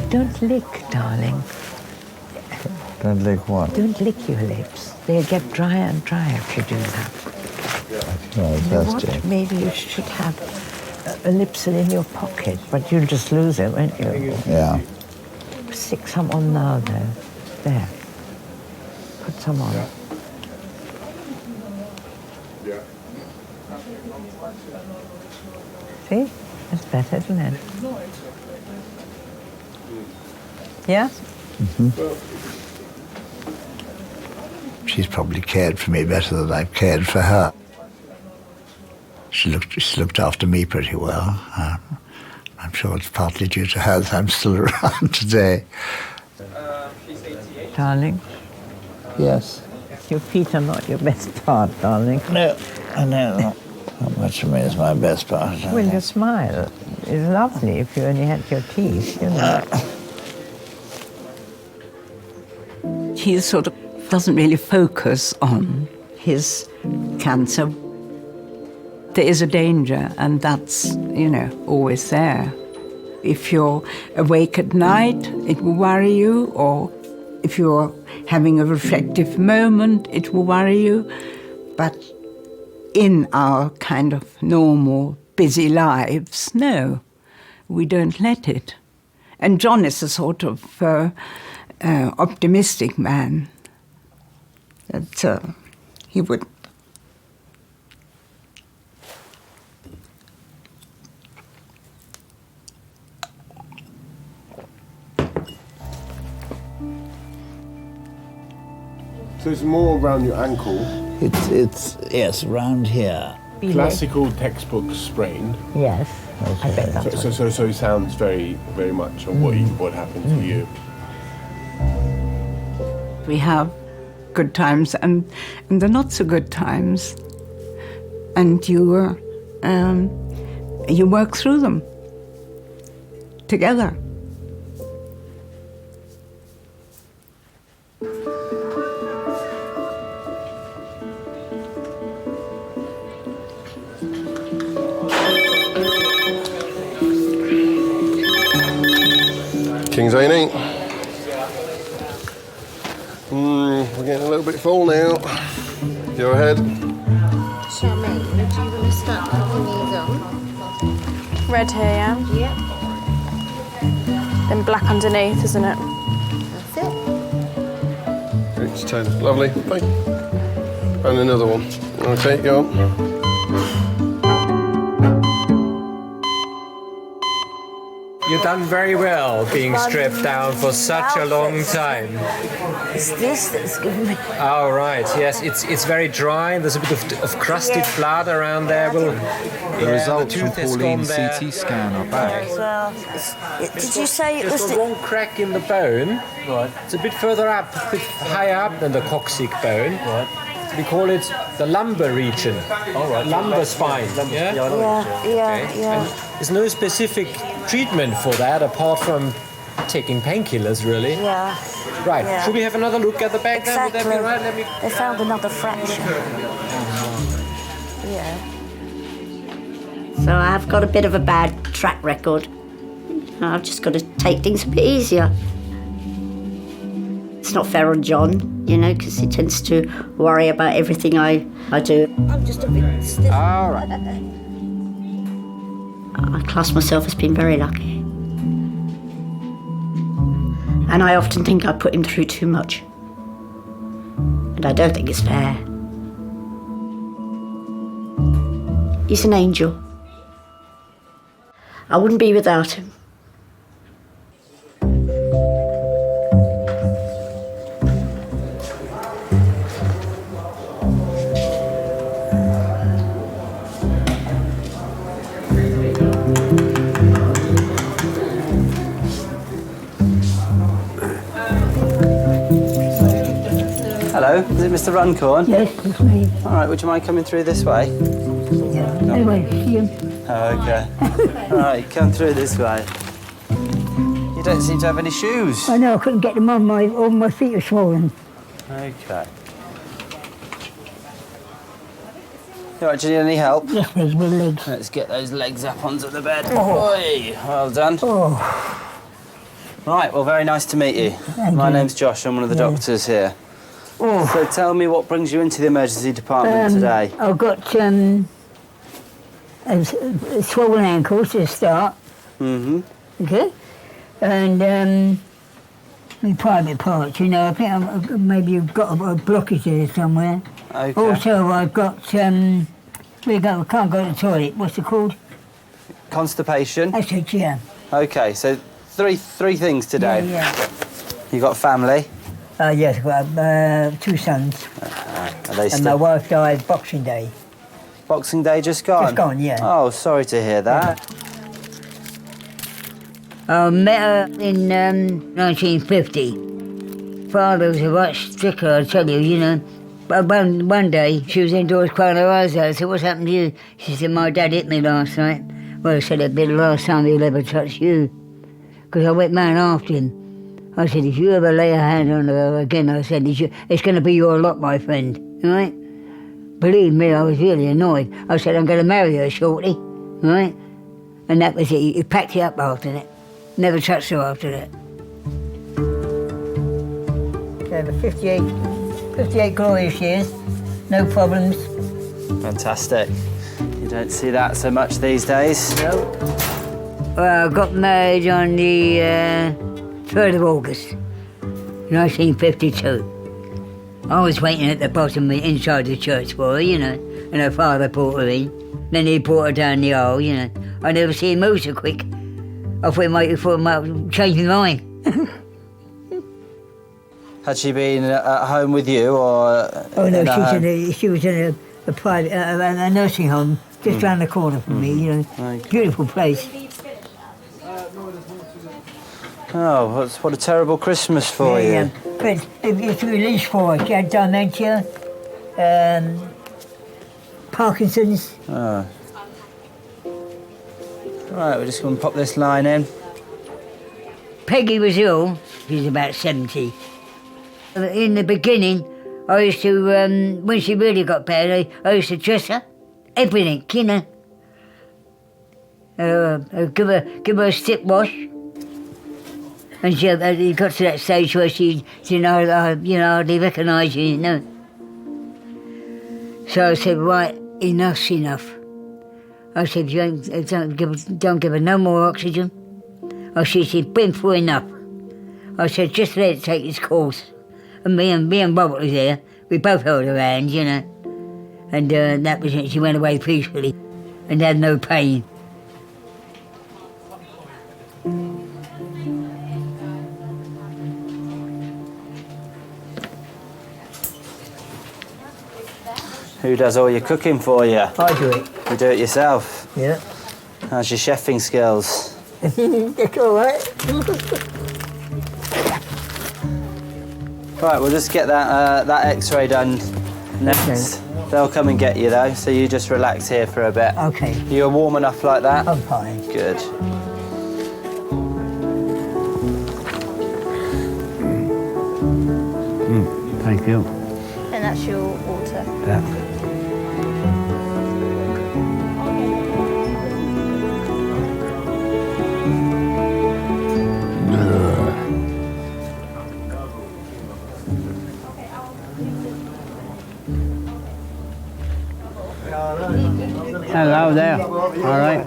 Don't lick, darling. Don't lick what? Don't lick your lips. They'll get drier and drier if you do that. No, You know what? Maybe you should have a Lipsil in your pocket, but you'll just lose it, won't you? Yeah. Stick some on now, though. There. Put some on. See? That's better, isn't it? Yeah? Mm-hmm. She's probably cared for me better than I've cared for her. She looked after me pretty well. I'm sure it's partly due to her that I'm still around today. Darling? Yes. Your feet are not your best part, darling. No, I know. Not much of me is my best part. Well, your smile is lovely if you only had your teeth, you know. He sort of doesn't really focus on his cancer. There is a danger, and that's, you know, always there. If you're awake at night, it will worry you, or if you're having a reflective moment, it will worry you. But in our kind of normal, busy lives, no, we don't let it. And John is a sort of optimistic man. That he would. So it's more around your ankle. It's yes, round here. Classical textbook sprain. Yes, I bet that's So he sounds very much on what happened to you. We have good times and the not so good times, and you work through them together. King's A&E. We're getting a little bit full now. Go ahead. Charmaine, do you want to start putting these on? Red here, yeah? Yeah. Then black underneath, isn't it? That's it. It's 10. Lovely. Thank you. And another one. Okay, go on. You've done very well being stripped down for such a long time. It's this that's given me... Oh, right, yes, it's very dry. There's a bit of crusted blood around there. Well, The results from Pauline's CT scan are back. Well, did you say it was There's a wrong crack in the bone. Right. It's a bit further up, a bit higher up than the coccyx bone. Right. We call it the lumbar region. All right. Lumbar spine. Yeah? Yeah. And there's no specific treatment for that apart from taking painkillers, really. Yeah. Right. Yeah. Should we have another look at the back Exactly. then? Would that be right? They found another fracture. Yeah. So I've got a bit of a bad track record. I've just got to take things a bit easier. It's not fair on John, you know, because he tends to worry about everything I do. I'm just a bit stiff. All right. I class myself as being very lucky. And I often think I put him through too much. And I don't think it's fair. He's an angel. I wouldn't be without him. Hello, is it Mr. Runcorn? Yes, it's me. All right, would you mind coming through this way? Yeah. Anyway, see him. Oh, okay. All right, come through this way. You don't seem to have any shoes. I know, I couldn't get them on. All my feet are swollen. Okay. All right, do you need any help? Yes, please, with legs. Let's get those legs up onto the bed. Oh. Oi, well done. Oh. Right, well, very nice to meet you. Thank My you. name's Josh, I'm one of the doctors here. Oh. So tell me what brings you into the emergency department today? I've got swollen ankles to start. Mm-hmm. Okay. And my private parts, you know, I think maybe you've got a blockage there somewhere. Okay. Also, I've got, I can't go to the toilet. What's it called? Constipation? That's it, yeah. Okay, so three things today. Yeah. You got family? Yes, I've got 2 sons. Are they And still... my wife died Boxing Day. Boxing Day just gone? Just gone, yeah. Oh, sorry to hear that. I met her in 1950. Father was a right sticker, I tell you, you know. But one day, she was indoors crying her eyes out. I said, what's happened to you? She said, my dad hit me last night. Well, I said, it'd be the last time he'll ever touch you. Because I went man after him. I said, if you ever lay a hand on her again, I said, it's going to be your lot, my friend, right? Believe me, I was really annoyed. I said, I'm going to marry her shortly, right? And that was it. He packed it up after that. Never touched her after that. So the 58 glorious years, no problems. Fantastic. You don't see that so much these days. No. Well, I got married on the 3rd of August, 1952. I was waiting at the bottom inside the church for her, you know, and her father brought her in. Then he brought her down the aisle, you know. I never see him move so quick. I thought he might change his mind. Had she been at home with you, or? Oh no, she was in a private a nursing home just round the corner from me. You know, beautiful place. Oh, what a terrible Christmas for you. Yeah, but it's released for her. She had dementia, Parkinson's. Oh. Right, we're just going to pop this line in. Peggy was ill. She was about 70. In the beginning, I used to, when she really got bad, I used to dress her, everything, you know. Give her a stick wash. And she got to that stage where she didn't hardly recognise you, you know. So I said, right, enough's enough. I said, don't give her no more oxygen. I said, she's been through enough. I said, just let it take its course. And me and Robert was there. We both held her hand, you know. And that was it. She went away peacefully and had no pain. Who does all your cooking for you? I do it. You do it yourself? Yeah. How's your chefing skills? It's all right. Right, we'll just get that X-ray done next. Okay. They'll come and get you though, so you just relax here for a bit. Okay. You're warm enough like that? I'm fine. Good. Thank you. And that's your water. Yeah. Hello there. All right.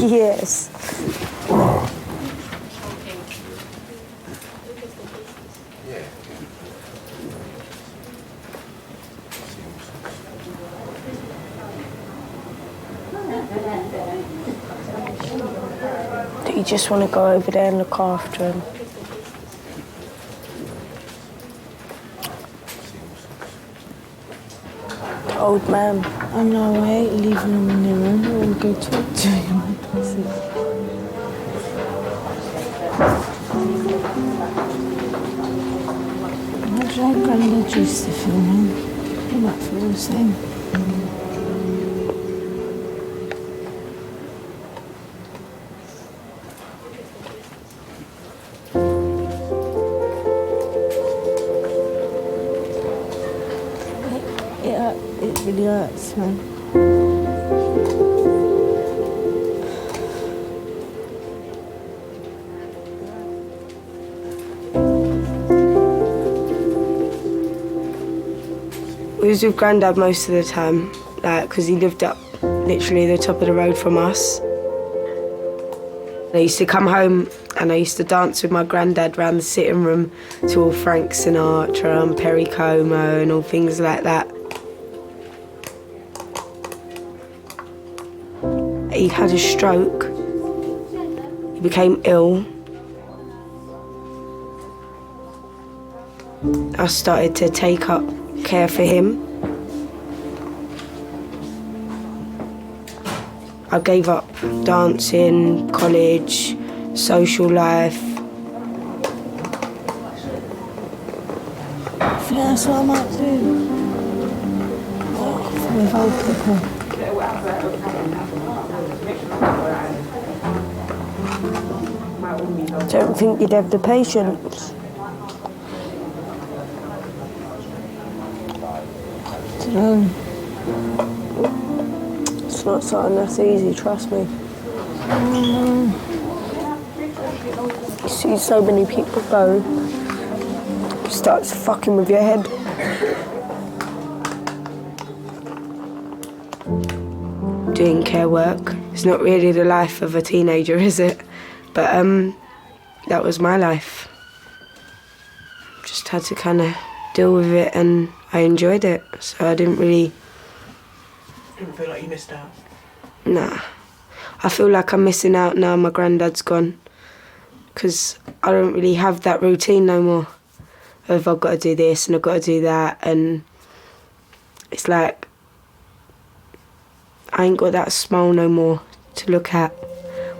Yes. Do you just want to go over there and look after him? Old man. I know, I hate leaving him in the room. I want to go talk to him. Imagine how Grandad used to feel, man. He might feel the same. It really hurts, man. We was with Grandad most of the time, like, because he lived up literally the top of the road from us. I used to come home and I used to dance with my granddad round the sitting room to all Frank Sinatra and Perry Como and all things like that. he had a stroke. He became ill. I started to take up care for him. I gave up dancing, college, social life. That's what I might do. With old people. I don't think you'd have the patience. I don't know. It's not something that's easy, trust me. You see so many people go, it starts fucking with your head. Doing care work. It's not really the life of a teenager, is it? But that was my life. Just had to kind of deal with it, and I enjoyed it, so I didn't really... Didn't feel like you missed out? Nah. I feel like I'm missing out now my granddad's gone, because I don't really have that routine no more. Of I've got to do this and I've got to do that, and it's like I ain't got that smile no more to look at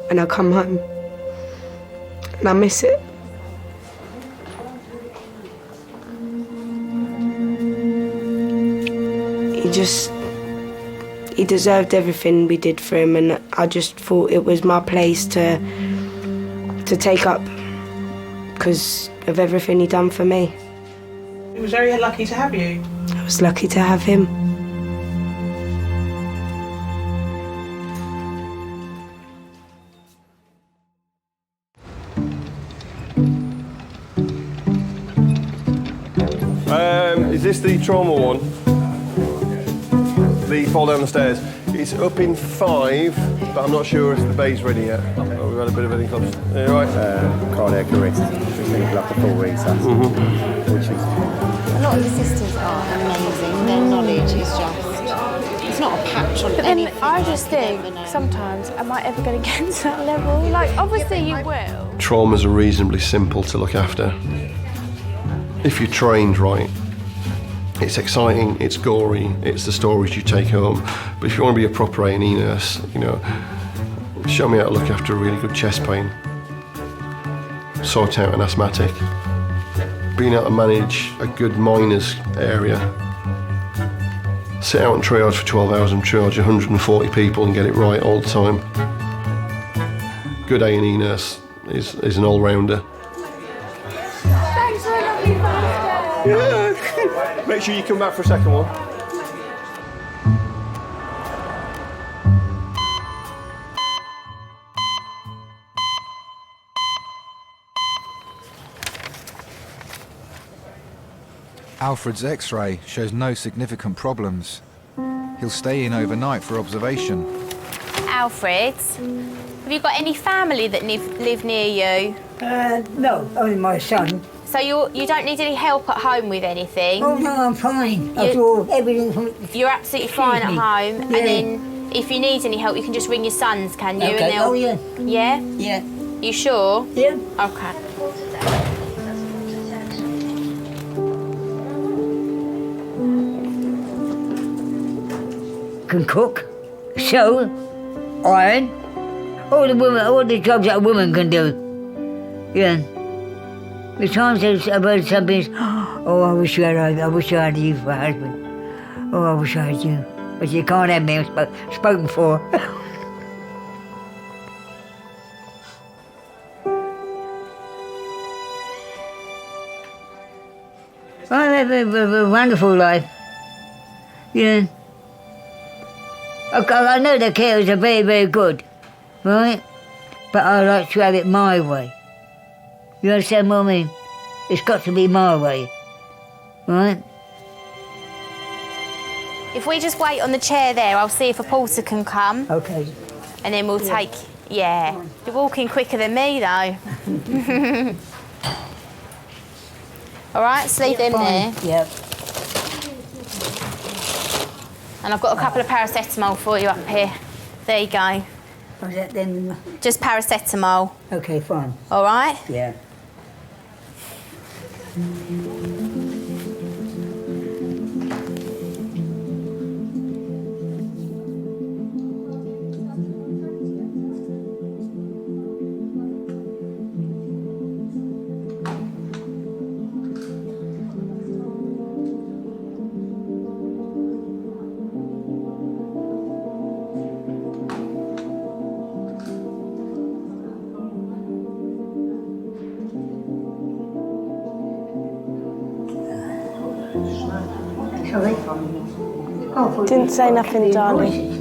when I come home, and I miss it. He deserved everything we did for him, and I just thought it was my place to take up because of everything he done for me. He was very lucky to have you. I was lucky to have him. Is this the trauma one? The fall down the stairs. It's up in 5, but I'm not sure if the bay's ready yet. We've had a bit of anything close. Are you right? Cardiac arrest, which means like a full resusc, which is... A lot of the sisters are amazing. Their knowledge is just... It's not a patch on anything. But then I just think, sometimes, am I ever going to get to that level? Like, obviously you will. Traumas are reasonably simple to look after. If you're trained right, it's exciting, it's gory, it's the stories you take home. But if you want to be a proper A&E nurse, you know, show me how to look after a really good chest pain, sort out an asthmatic, being able to manage a good miners area, sit out and triage for 12 hours and triage 140 people and get it right all the time. Good A&E nurse is an all-rounder. Thanks for a lovely birthday. Yeah. Make sure you come back for a second one. Alfred's X-ray shows no significant problems. He'll stay in overnight for observation. Alfred, have you got any family that live near you? No, only my son. So you don't need any help at home with anything? Oh no, I'm fine. I do everything from... You're absolutely fine at home, and then if you need any help, you can just ring your sons, can you? Okay. And they'll... Oh yeah. Yeah? Yeah. You sure? Yeah. Okay. Can cook, sew, iron, all the jobs that a woman can do. Yeah. The times I've heard some people, oh, I wish I had you for a husband. Oh, I wish I had you. But you can't have me, I'm spoken for. I have a wonderful life. Yeah. I know the carers are very, very good, right? But I like to have it my way. You understand what I mean? It's got to be my way, right? If we just wait on the chair there, I'll see if a porter can come. Okay. And then we'll take... Yeah. You're walking quicker than me, though. All right, let's leave them there. Yep. And I've got a couple of paracetamol for you up here. There you go. Was that then? Just paracetamol. Okay, fine. All right? Yeah. Sorry? Didn't say nothing, darling.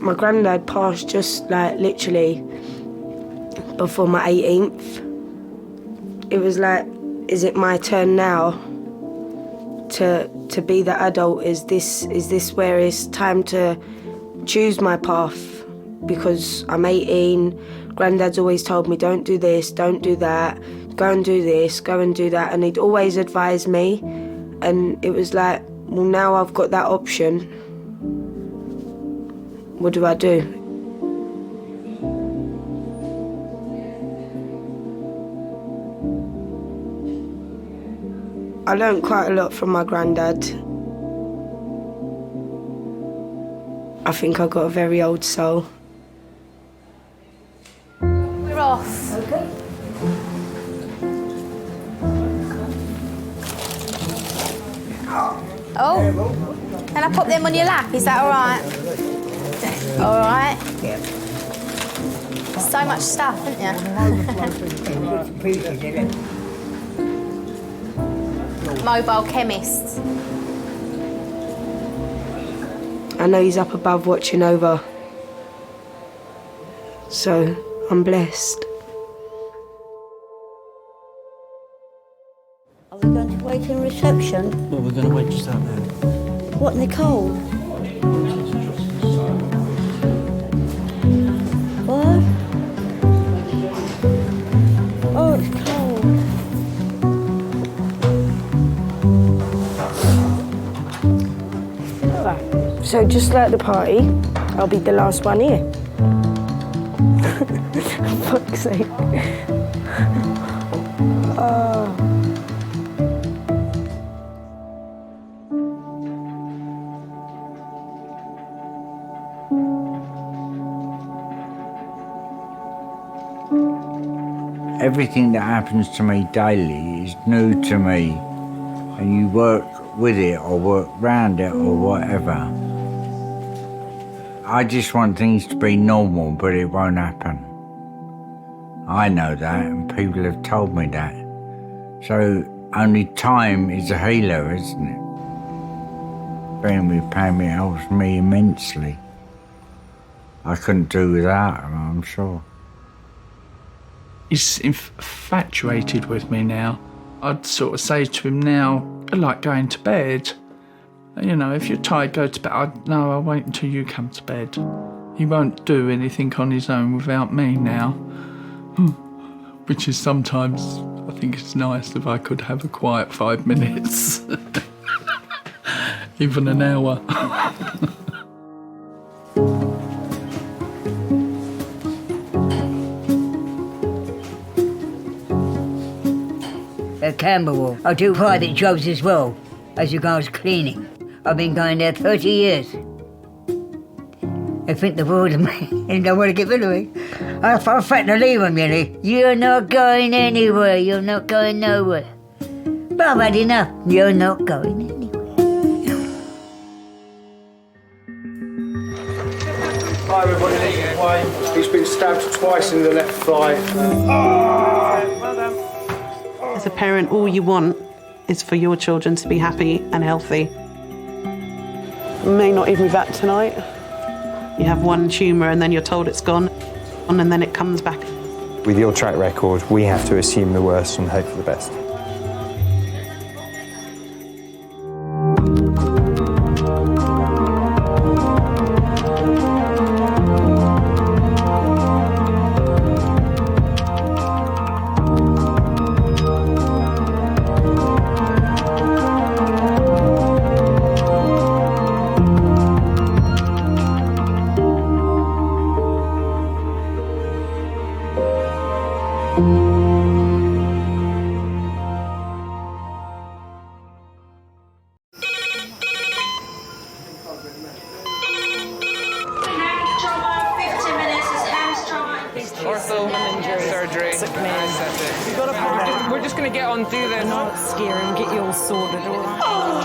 My granddad passed just like literally before my 18th. It was like, is it my turn now to be the adult? Is this where it's time to choose my path? Because I'm 18, granddad's always told me, don't do this, don't do that, go and do this, go and do that, and he'd always advise me, and it was like, well, now I've got that option, what do I do? I learned quite a lot from my granddad. I think I got a very old soul. We're off. Okay. Oh, can I put them on your lap? Is that all right? All right. Yeah. So much stuff, isn't there? Mobile chemist. I know he's up above watching over, so I'm blessed. Are we going to wait in reception? Well, we're going to wait just out there. What, in the cold? What? Oh, it's cold. So just like the party, I'll be the last one here. For fuck's sake. Everything that happens to me daily is new to me, and you work with it or work round it or whatever. I just want things to be normal, but it won't happen. I know that, and people have told me that. So only time is a healer, isn't it? Being with Pammy helps me immensely. I couldn't do without him, I'm sure. He's infatuated with me now. I'd sort of say to him now, I like going to bed. You know, if you're tired, go to bed. No, I'll wait until you come to bed. He won't do anything on his own without me now. Which is sometimes, I think it's nice if I could have a quiet 5 minutes. Even an hour. At Camberwell. I do private jobs as well, as regards cleaning. I've been going there 30 years. They think the world of me and don't want to get rid of me. I threaten to leave them, really. You're not going anywhere, you're not going nowhere. But I've had enough, you're not going anywhere. Hi everybody, Wayne. He's been stabbed twice in the left thigh. As a parent, all you want is for your children to be happy and healthy. May not even be back tonight. You have one tumour and then you're told it's gone, and then it comes back. With your track record, we have to assume the worst and hope for the best. Ortho, surgery, we're just going to get on through this. Not scare him, get you all sorted, all right?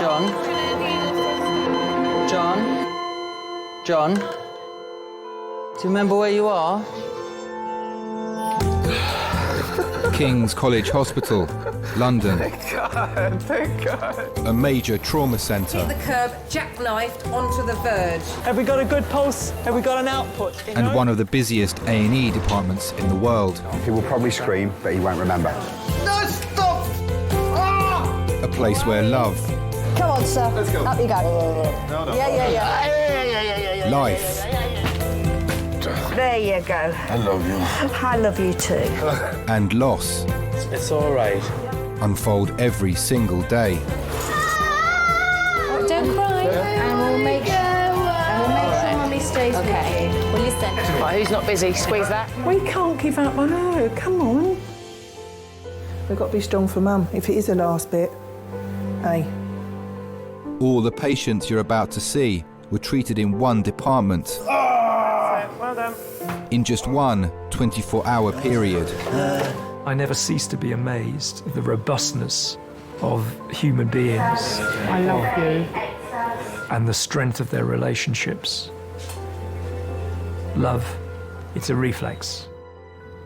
John? John? Do you remember where you are? King's College Hospital, London. Thank God. A major trauma centre. Hit the curb, jackknifed onto the verge. Have we got a good pulse? Have we got an output? And one of the busiest A&E departments in the world. He will probably scream, but he won't remember. No, stop! Ah! A place where love, Come on, sir. Let's go. Up you go. No. Yeah. life, There you go. I love you. I love you too. and loss It's all right. unfold every single day. Don't cry. And we'll make sure Mummy stays with you. Well, listen. Right, who's not busy? Squeeze that. We can't give up on her, come on. We've got to be strong for Mum, if it is the last bit. Hey. All the patients you're about to see were treated in one department Well done. in just one 24-hour period. I never cease to be amazed at the robustness of human beings. I love you. And the strength of their relationships. Love, it's a reflex.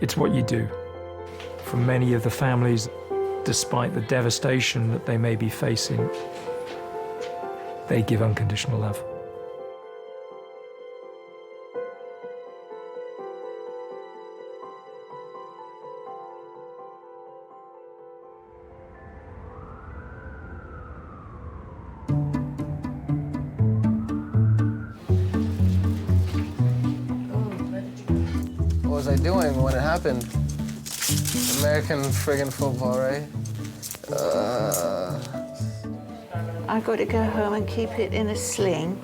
It's what you do. For many of the families, despite the devastation that they may be facing, they give unconditional love. What was I doing when it happened? American friggin' football, right? I've got to go home and keep it in a sling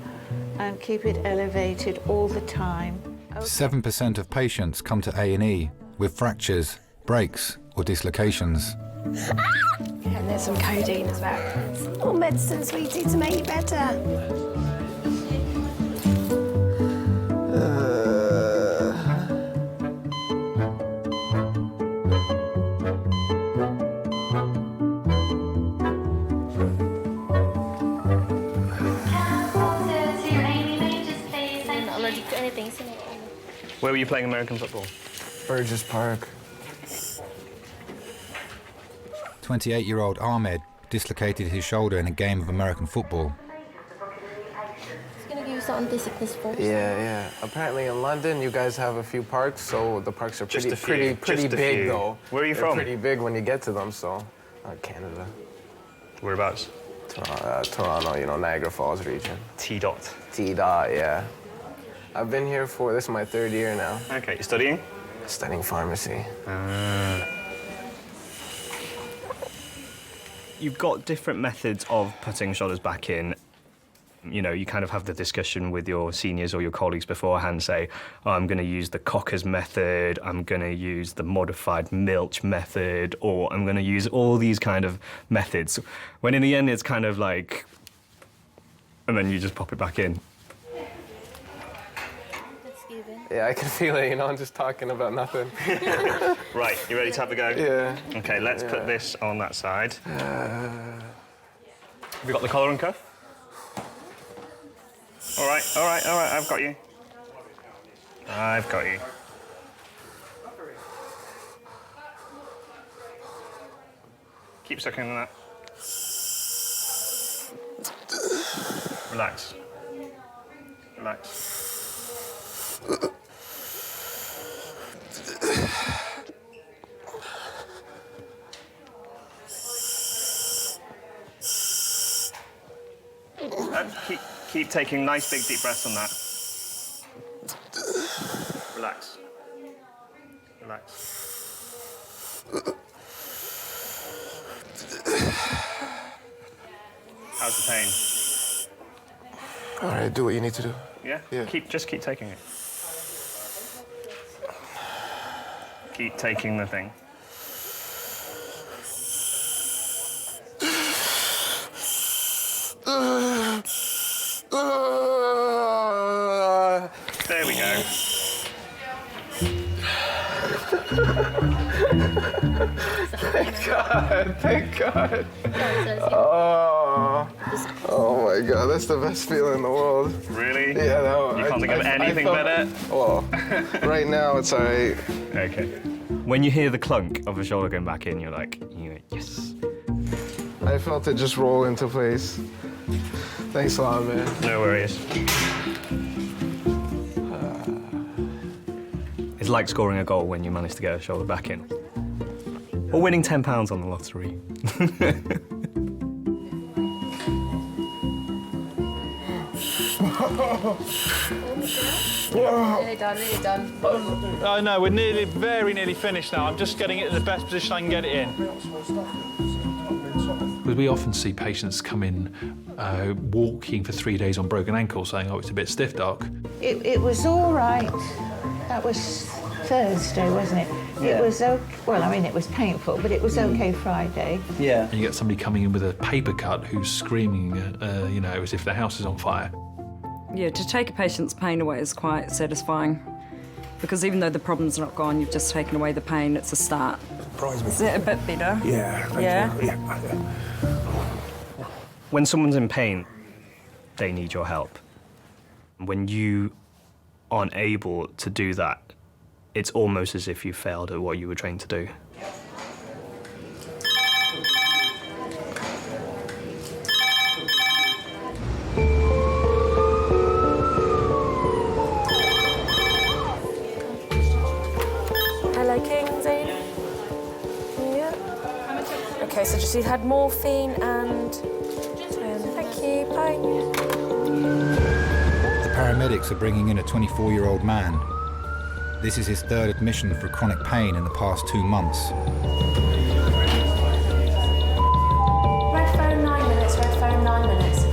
and keep it elevated all the time. 7% of patients come to A&E with fractures, breaks, or dislocations. And there's some codeine as well. All medicine, sweetie, to make you better. Where were you playing American football? Burgess Park. 28-year-old Ahmed dislocated his shoulder in a game of American football. It's gonna give you something disciplined first. Yeah. Apparently in London, you guys have a few parks, so the parks are Just pretty a few. big, though. Where are you They're from? pretty big when you get to them, so. Canada. Whereabouts? Toronto, you know, Niagara Falls region. T-dot. T-dot, yeah. I've been here this is my 3rd year now. Okay, you're studying? Studying pharmacy. You've got different methods of putting shoulders back in. You know, you kind of have the discussion with your seniors or your colleagues beforehand, say, oh, I'm going to use the Cocker's method, I'm going to use the modified Milch method, or I'm going to use all these kind of methods. When in the end, it's kind of like, and then you just pop it back in. Yeah, I can feel it, you know, I'm just talking about nothing. Right, you ready to have a go? Yeah. Okay, let's put this on that side. Have you got the collar and cuff? All right, I've got you. I've got you. Keep sucking on that. Relax. Relax. Keep taking nice big deep breaths on that. Relax. Relax. How's the pain? All right, do what you need to do. Yeah? Just keep taking it. Keep taking the thing. Thank God, thank God. Oh my God, that's the best feeling in the world. Really? Yeah, no. You can't think of anything better? Well, right now it's all right. Okay. When you hear the clunk of a shoulder going back in, you're like, yes. I felt it just roll into place. Thanks a lot, man. No worries. It's like scoring a goal when you manage to get a shoulder back in. Or winning £10 on the lottery. Nearly done, nearly done. Oh no, we're very nearly finished now. I'm just getting it in the best position I can get it in. Because we often see patients come in walking for 3 days on broken ankles saying, oh, it's a bit stiff, doc. It was all right. That was Thursday, wasn't it? Yeah. It was okay. Well, I mean, it was painful, but it was okay Friday. Yeah. And you get somebody coming in with a paper cut who's screaming, as if their house is on fire. Yeah, to take a patient's pain away is quite satisfying. Because even though the problem's not gone, you've just taken away the pain, it's a start. Is it a bit better? Yeah. Yeah? When someone's in pain, they need your help. When you aren't able to do that, it's almost as if you failed at what you were trained to do. Hello, Kingsy. Yeah. Okay, so just you had morphine and... thank you, bye. The paramedics are bringing in a 24-year-old man. This is his third admission for chronic pain in the past 2 months. Red phone 9 minutes, red phone 9 minutes.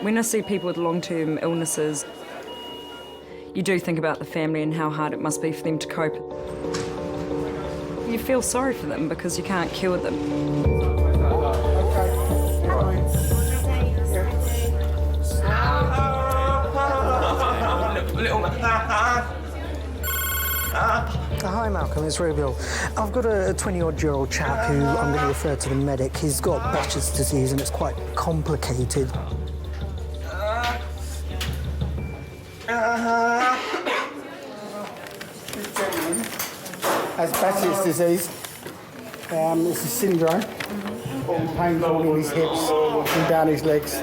When I see people with long-term illnesses, you do think about the family and how hard it must be for them to cope. You feel sorry for them because you can't cure them. Hi Malcolm, it's Rubiel. I've got a 20-odd-year-old chap who I'm going to refer to the medic. He's got Behçet's disease and it's quite complicated. Has Behçet's disease. It's a syndrome. Pain all in his hips and down his legs.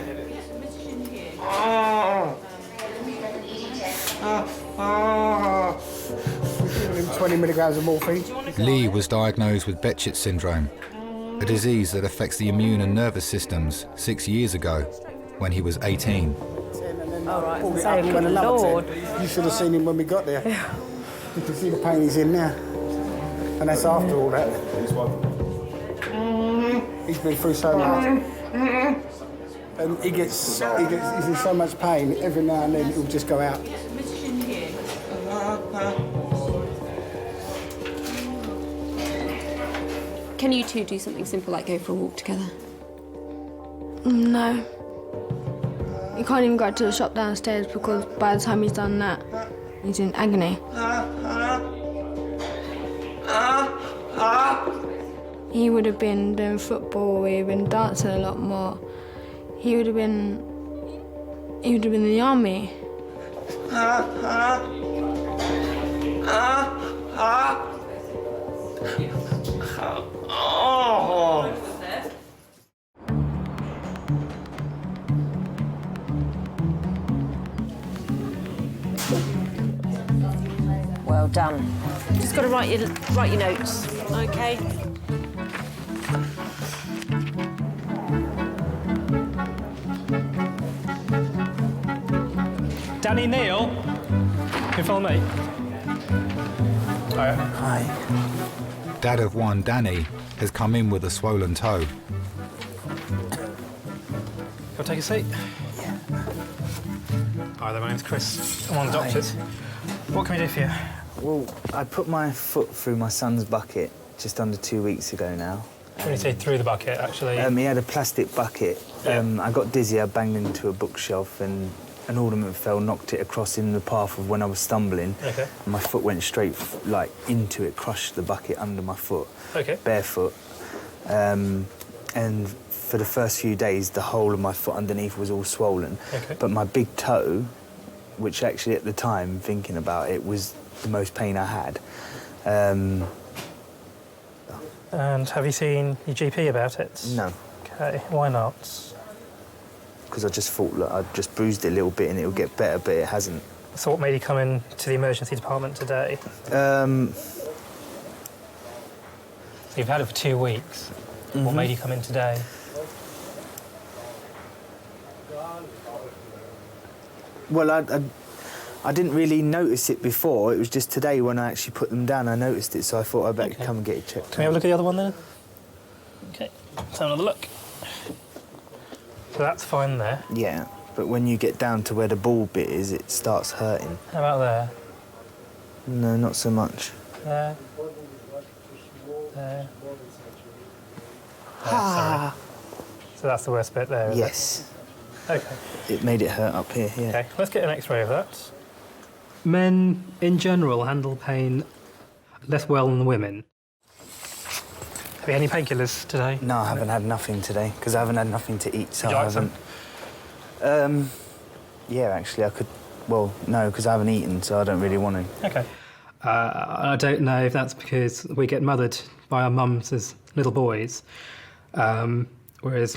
Give him 20 milligrams of morphine. Lee was diagnosed with Behçet's syndrome, a disease that affects the immune and nervous systems 6 years ago, when he was 18. All right, Pulled it so up and went another Lord. 10. You should have seen him when we got there. You can see the pain he's in now. And that's after all that. He's been through so much. And he's in so much pain, every now and then he'll just go out. Can you two do something simple like go for a walk together? No. He can't even go to the shop downstairs because by the time he's done that, he's in agony. He would have been doing football, he would have been dancing a lot more. He would have been in the army. Well done. Just got to write your notes, okay? Danny, Neil, can you follow me? Hi. Dad of one, Danny, has come in with a swollen toe. Can I take a seat? Yeah. Hi there, my name's Chris. I'm one of the doctors. What can we do for you? Well, I put my foot through my son's bucket just under 2 weeks ago now. When you say through the bucket, actually? He had a plastic bucket. I got dizzy, I banged into a bookshelf and an ornament fell, knocked it across in the path of when I was stumbling. Okay. And my foot went straight, like, into it, crushed the bucket under my foot. Okay. Barefoot. And for the first few days, the whole of my foot underneath was all swollen. Okay. But my big toe, which actually at the time, thinking about it, was the most pain I had. And have you seen your GP about it? No. Okay, why not? Because I just thought, look, I just bruised it a little bit and it'll get better, but it hasn't. So what made you come in to the emergency department today? Um, So you've had it for 2 weeks. What made you come in today? Well, I didn't really notice it before. It was just today when I actually put them down, I noticed it, so I thought I'd better come and get it checked. Can we have a look at the other one then? Okay, let's have another look. So that's fine there. Yeah, but when you get down to where the ball bit is, it starts hurting. How about there? No, not so much. There. There. Sorry. So that's the worst bit there, is Yes. it? Okay. It made it hurt up here, yeah. Okay, let's get an X-ray of that. Men, in general, handle pain less well than women. Have you had any painkillers today? No, I haven't had nothing today, because I haven't had nothing to eat, so Would you I like haven't... Yeah, actually, I could... Well, no, because I haven't eaten, so I don't really want to. Okay. I don't know if that's because we get mothered by our mums as little boys, whereas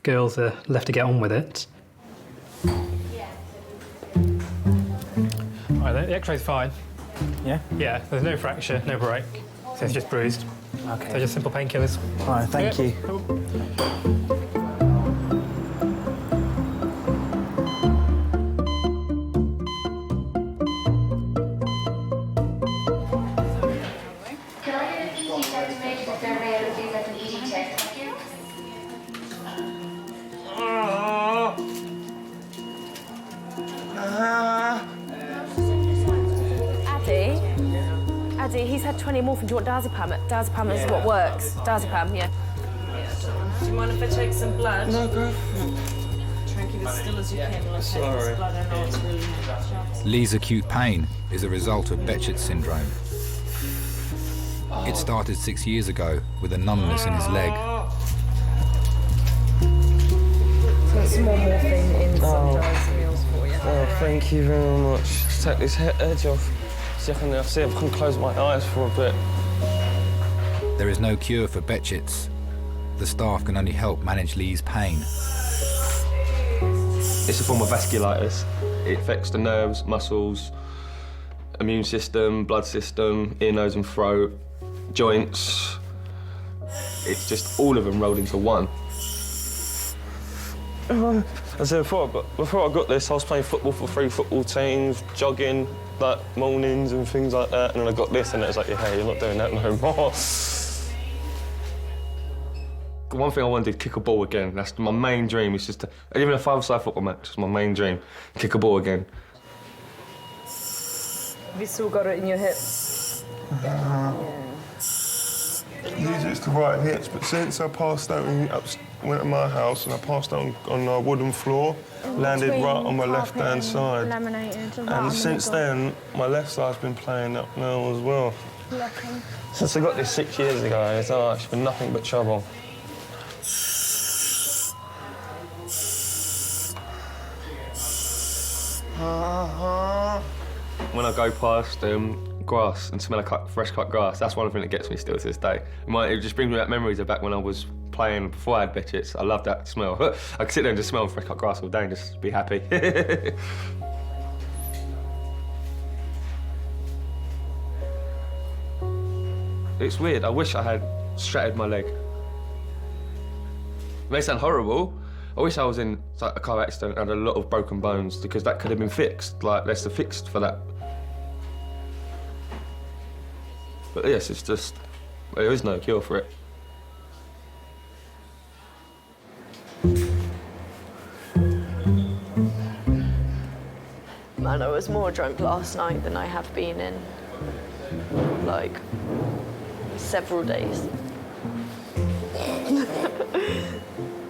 girls are left to get on with it. All right, the X-ray's fine. Yeah? Yeah, there's no fracture, no break, so it's just bruised. Okay. So just simple painkillers. All right, thank you. Addy, he's had 20 morphine. Do you want diazepam? Diazepam is what works. Diazepam, yeah. Do you mind if I take some blood? No, go. Try and keep it still as you can. Like Sorry. blood and it's really Lee's acute pain is a result of Behçet's syndrome. It started 6 years ago with a numbness in his leg. So some more morphine in some dry meals for you. Oh, thank you very much. Just take this edge off. See if I can close my eyes for a bit. There is no cure for Behçet's. The staff can only help manage Lee's pain. It's a form of vasculitis. It affects the nerves, muscles, immune system, blood system, ear, nose and throat, joints. It's just all of them rolled into one. As I said, before I got this, I was playing football for 3 football teams, jogging, like mornings and things like that, and then I got this and it was like, yeah, hey, you're not doing that no more. One thing I want to do, kick a ball again. That's my main dream, is just to, even a 5-a-side football match is my main dream, kick a ball again. Have you still got it in your hips? These are the right hips, but since I passed out and went to my house and I passed out on a wooden floor, landed right on my left-hand side. And since then, my left side's been playing up now as well. Since I got this 6 years ago, it's been nothing but trouble. When I go past grass and smell of fresh cut grass, that's one thing that gets me still to this day. It just brings me back memories of back when I was playing before I had Behçet's. I love that smell. I could sit there and just smell fresh cut grass all day and just be happy. It's weird. I wish I had shattered my leg. It may sound horrible. I wish I was in a car accident and had a lot of broken bones, because that could have been fixed. Like, let's have fixed for that. But yes, it's just, there is no cure for it. Man, I was more drunk last night than I have been in, like, several days.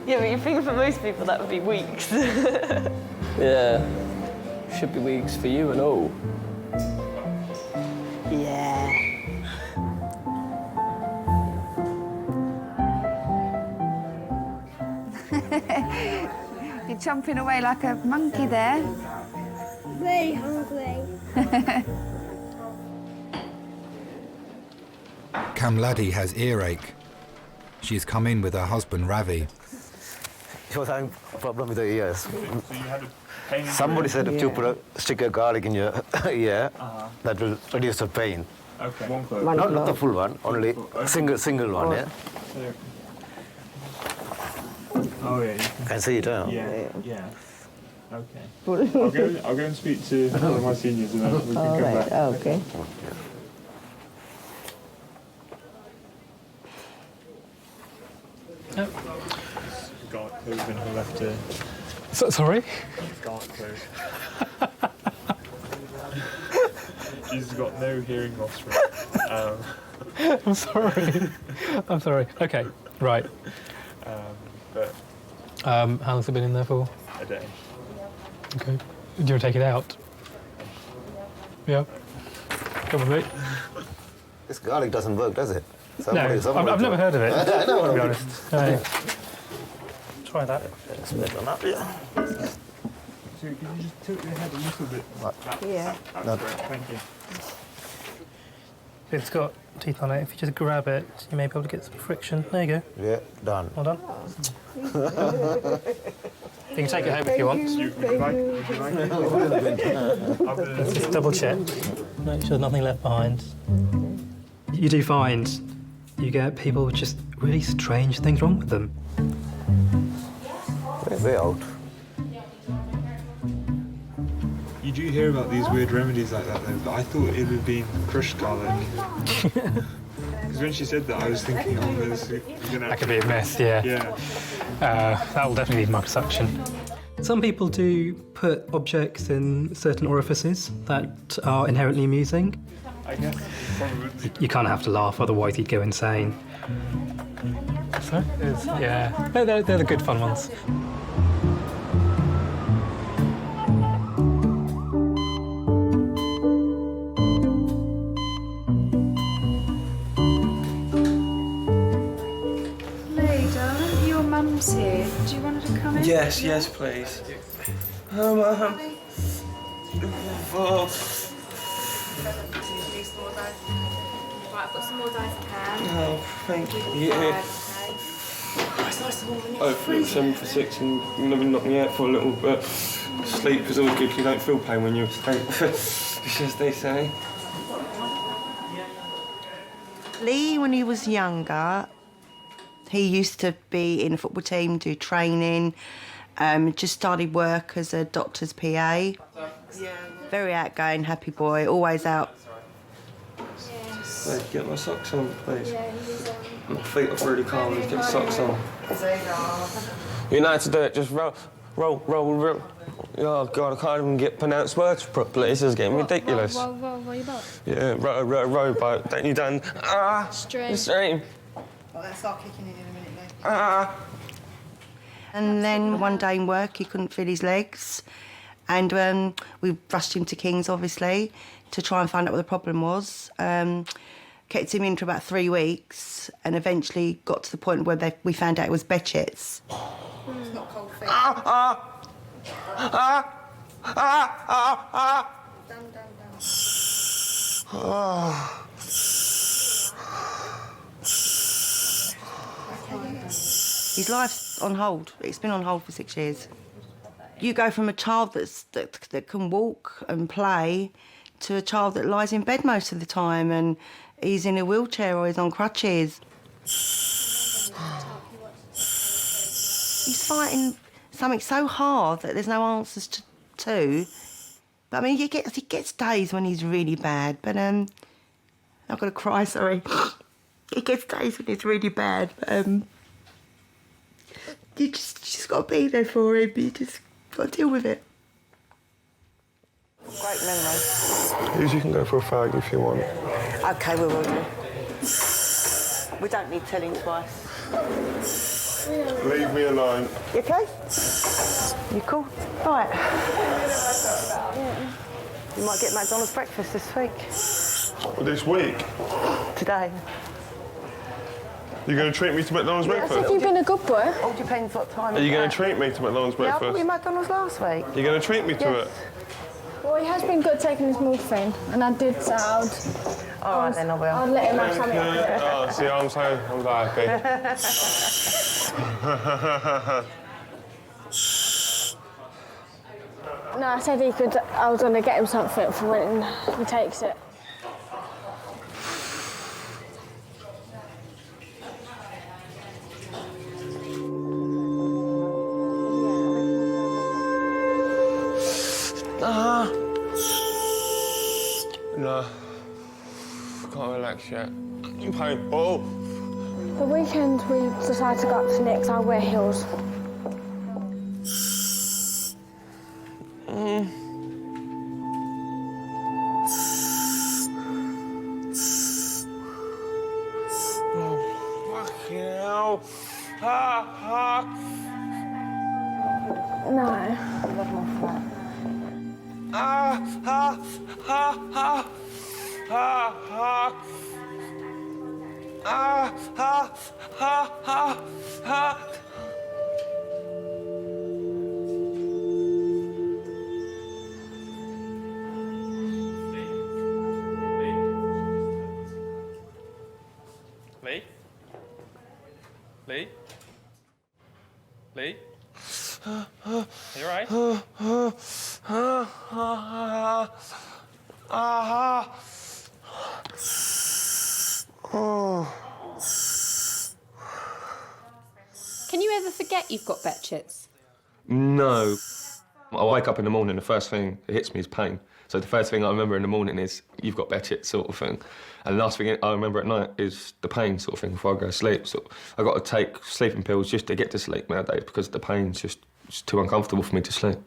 Yeah, but you think for most people that would be weeks. Yeah. Should be weeks for you and all. Yeah. You're chomping away like a monkey there. Very hungry. Kamladi has earache. She has come in with her husband Ravi. She was having a problem with her ears. So you had a pain in Somebody your said to put a stick of garlic in your ear. That will reduce the pain. Okay. One clove. Not the full one, only single one. Yeah. Oh yeah. You can see it. Huh? Yeah. Okay. I'll go and speak to one of my seniors and then we can come back. Okay. Garlic clove in her left ear. Sorry? Garlic clove. She's got no hearing loss from it. I'm sorry. I'm sorry. Okay, right. How long's it been in there for? A day. Okay. Do you want to take it out? Yeah. Come with me. This garlic doesn't work, does it? I've never heard of it, to be honest. No. Try that. Let's make one up, yeah. So could you just tilt your head a little bit? Yeah. That's great, thank you. It's got teeth on it. If you just grab it, you may be able to get some friction. There you go. Yeah, done. Well done. You can take it home if you want. Would you like it? Let's just double check. Make sure there's nothing left behind. You do find you get people with just really strange things wrong with them. Way out. You do hear about these weird remedies like that though, but I thought it would have been crushed garlic. Because when she said that, I was thinking, oh, this is gonna... That could be a mess, yeah. Yeah. That will definitely need microsuction. Some people do put objects in certain orifices that are inherently amusing. I guess, probably. You kind of have to laugh, otherwise you'd go insane. So, yeah, they're the good fun ones. Mum's here. Do you want her to come in? Yes, yes, please. Oh, Mum. Oh. Right, I've got some more dice I can. Oh, thank you. It's nice and warm, isn't it? Hopefully it's 7 for 6 and you're going to knock me out for a little bit. Sleep is always good, you don't feel pain when you're asleep. It's as they say. Lee, when he was younger, he used to be in a football team, do training, just started work as a doctor's PA. Yeah. Very outgoing, happy boy, always out. Please, get my socks on, please. My feet are really cold, get socks on. You know how to do it, just roll. Oh, God, I can't even get pronounced words properly. This is getting ridiculous. Row your boat? Yeah, rowboat. Don't you done? Stream. Well, let's start kicking in a minute, mate. And then one day in work, he couldn't feel his legs. And we rushed him to King's, obviously, to try and find out what the problem was. Kept him in for about 3 weeks and eventually got to the point where we found out it was Beckett's. It's not cold feet. His life's on hold. It's been on hold for 6 years. You go from a child that can walk and play to a child that lies in bed most of the time and he's in a wheelchair or he's on crutches. He's fighting something so hard that there's no answers to. But I mean, he gets days when he's really bad, but I've got to cry, sorry. He gets days when it's really bad, but you just got to be there for him. You just got to deal with it. Great memory. You can go for a fag if you want. OK, we will do. We don't need telling twice. Leave me alone. You okay? You cool? Right. You might get McDonald's breakfast this week. This week? Today. You're going to treat me to McDonald's breakfast? Have you been a good boy? All depends what time. Are you going to treat me to McDonald's Yeah, I breakfast? bought you McDonald's last week. You're going to treat me to it? Well, he has been good taking his morphine, and I did say I'd... All right, then I will. I'd let him have something. Oh, see, I'm so happy. No, I said I was going to get him something for when he takes it. No. Can't relax yet. I'm painful. The weekend we decided to go up to Nick's. I'll wear heels. Fucking hell. No. I love my flat. Lee? Lee? Lee? You alright? Can you ever forget you've got Betchets? No. I wake up in the morning, the first thing that hits me is pain. So the first thing I remember in the morning is, you've got Betchets, sort of thing. And the last thing I remember at night is the pain, sort of thing, before I go to sleep. So I've got to take sleeping pills just to get to sleep nowadays because the pain's just too uncomfortable for me to sleep.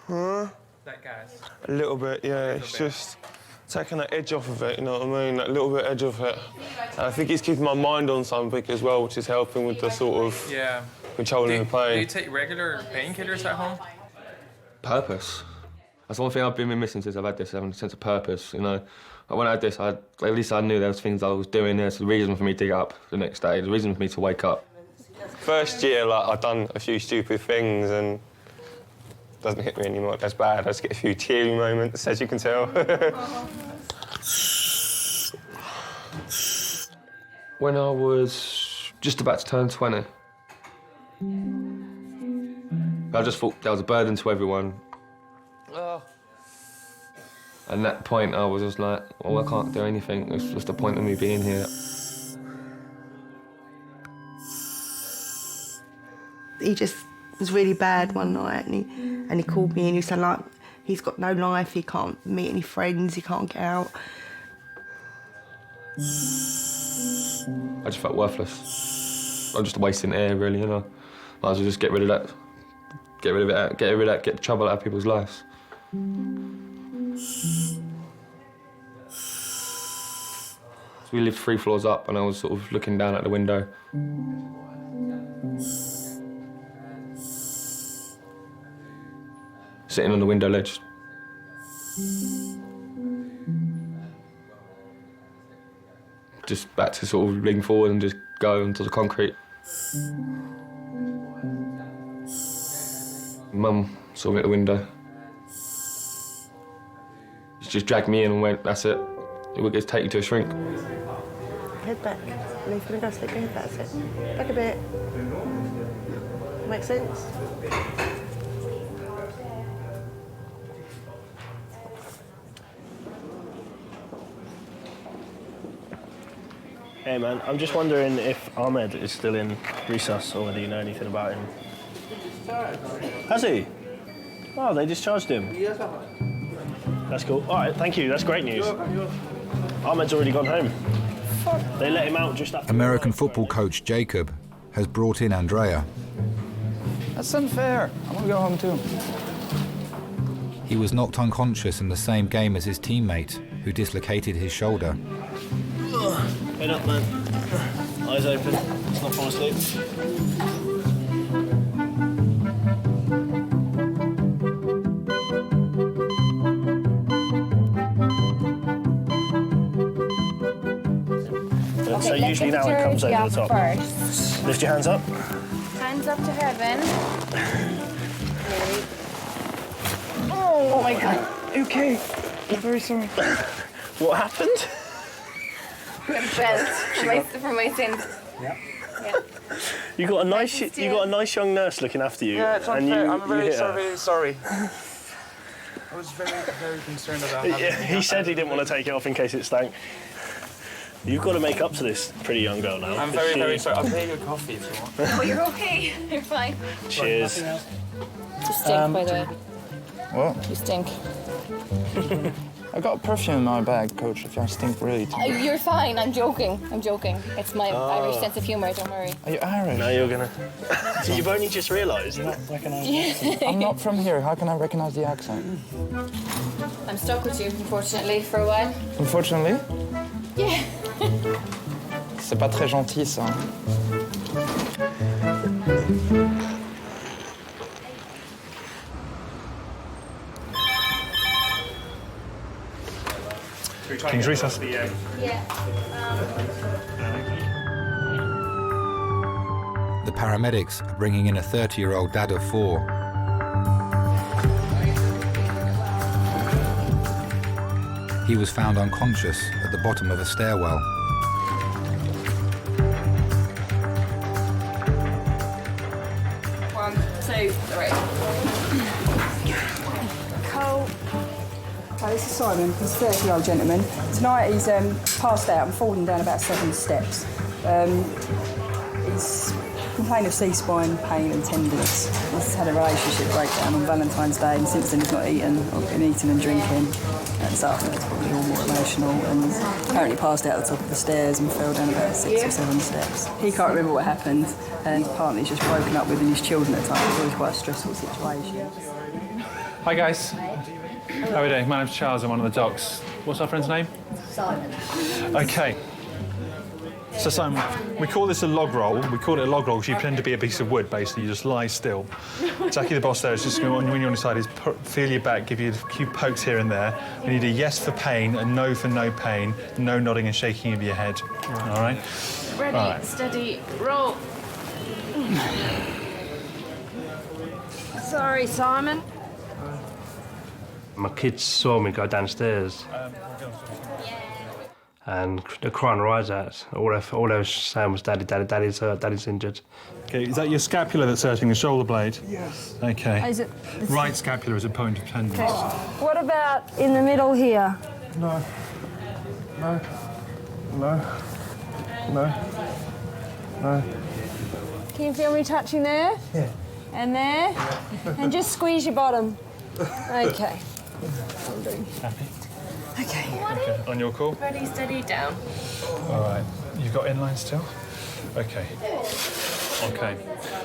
Huh? That gas? A little bit, yeah. It's just taking that edge off of it, you know what I mean? That little bit edge off it. And I think it's keeping my mind on something as well, which is helping with the sort of controlling the pain. Do you take regular painkillers at home? Purpose. That's one thing I've been missing since I've had this, having a sense of purpose, you know. When I had this, at least I knew there was things I was doing. There's a reason for me to get up the next day, the reason for me to wake up. First year, like, I'd done a few stupid things and it doesn't hit me anymore as bad. I just get a few teary moments, as you can tell. When I was just about to turn 20, I just thought that was a burden to everyone. And at that point, I was just like, well, I can't do anything. It's just the point of me being here. He just was really bad one night, and he called me and he said, like, he's got no life, he can't meet any friends, he can't get out. I just felt worthless. I'm just wasting air, really, you know. Might as well just get rid of that. Get rid of it out, get rid of that, get the trouble out of people's lives. So we lived 3 floors up and I was sort of looking down at the window. Sitting on the window ledge. Just back to sort of lean forward and just go onto the concrete. Mum saw me at the window. She just dragged me in and went, that's it. It will take you to a shrink. Head back. And he's going to go sleep your head back, that's it. Back a bit. Make sense? Hey man, I'm just wondering if Ahmed is still in resus or whether you know anything about him. Has he? Oh, they discharged him. That's cool. All right, thank you. That's great news. Ahmed's already gone home. They let him out just after... American football coach Jacob has brought in Andrea. That's unfair. I want to go home too. He was knocked unconscious in the same game as his teammate, who dislocated his shoulder. Head up, man. Eyes open. Let's not fall asleep. So usually now it comes over the top. First. Lift your hands up. Hands up to heaven. Oh my God. Okay. I'm very sorry. What happened? I'm bent for my sins. Yeah. You got a nice young nurse looking after you. Yeah, it's and unfair. I'm very hit her. sorry. I was very concerned about having He said he didn't want to take it off in case it stank. You've got to make up to this pretty young girl now. I'm very sorry. I'll pay you a coffee if you want. Oh, you're okay. You're fine. Cheers. You stink, by the way. What? You stink. I got perfume in my bag, Coach, if I stink really too. You're fine. I'm joking. It's my Irish sense of humour, don't worry. Are you Irish? Now you're gonna... You've only just realised. I'm not from here. How can I recognise the accent? I'm stuck with you, unfortunately, for a while. Unfortunately? Yeah. C'est pas très gentil, ça. King's Recess. Yeah. The paramedics are bringing in a 30-year-old dad of 4. He was found unconscious at the bottom of a stairwell. One, two, three. Cole. Hi, this is Simon. He's a 30-year-old gentleman. Tonight he's passed out and fallen down about 7 steps. He's complained of C-spine pain and tenderness. He's had a relationship breakdown on Valentine's Day, and since then he's not eaten or been eating and drinking. And this afternoon it's probably all more emotional, and he's apparently passed out at the top of the stairs and fell down about 6 or 7 steps. He can't remember what happened, and his partner's just broken up with his children at the time. It was quite a stressful situation. Hi guys. How are we doing? My name's Charles, I'm one of the docs. What's our friend's name? Simon. Okay. So Simon, we call this a log roll. We call it a log roll because you pretend to be a piece of wood, basically. You just lie still. Jackie, the boss there, is just going to, when you're on your side, is feel your back, give you a few pokes here and there. We need a yes for pain, a no for no pain, no nodding and shaking of your head. All right? Ready, All right. steady, roll. Sorry, Simon. My kids saw me go downstairs and they're crying their eyes out. All they were saying was, Daddy's hurt, Daddy's injured. Okay, is that your scapula that's hurting, the shoulder blade? Yes. Okay. Is it... Right scapula is a point of tenderness. Okay. What about in the middle here? No. No. No. No. No. Can you feel me touching there? Yeah. And there? And just squeeze your bottom. Okay. Happy? Okay. Okay. On your call? Ready, steady, down. All right. You've got inline still? Okay. Okay.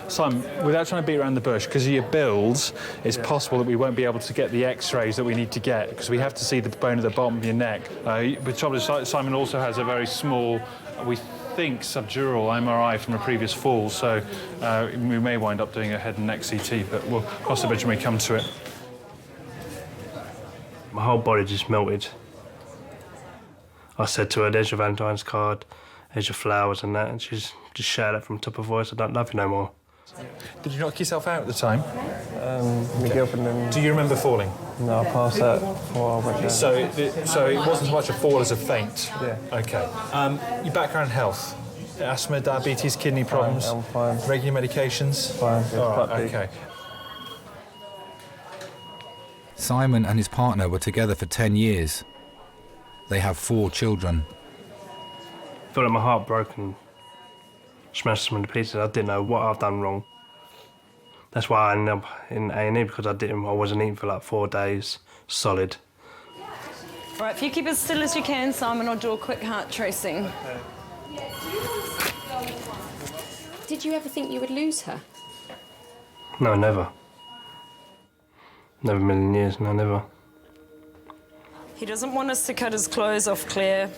Simon, without trying to beat around the bush, because of your build, it's possible that we won't be able to get the X-rays that we need to get, because we have to see the bone at the bottom of your neck. But Simon also has a very small, we think, subdural MRI from a previous fall, so we may wind up doing a head and neck CT, but we'll cross the bridge when we come to it. My whole body just melted. I said to her, there's your Valentine's card, there's your flowers and that, and she's just shouted out from top of voice, I don't love you no more. Did you knock yourself out at the time? My girlfriend and... Do you remember falling? No, I passed out before I went down. So it wasn't so much a fall as a faint? Yeah. OK. Your background health? Asthma, diabetes, kidney problems? I'm fine. Regular medications? Fine. All right, OK. Simon and his partner were together for 10 years. They have 4 children. I felt like my heart broke and smashed them into pieces. I didn't know what I've done wrong. That's why I ended up in A&E, because I wasn't eating for like 4 days solid. All right, if you keep as still as you can, Simon, I'll do a quick heart tracing. Did you ever think you would lose her? No, never. Never in a million years, no, never. He doesn't want us to cut his clothes off, Claire.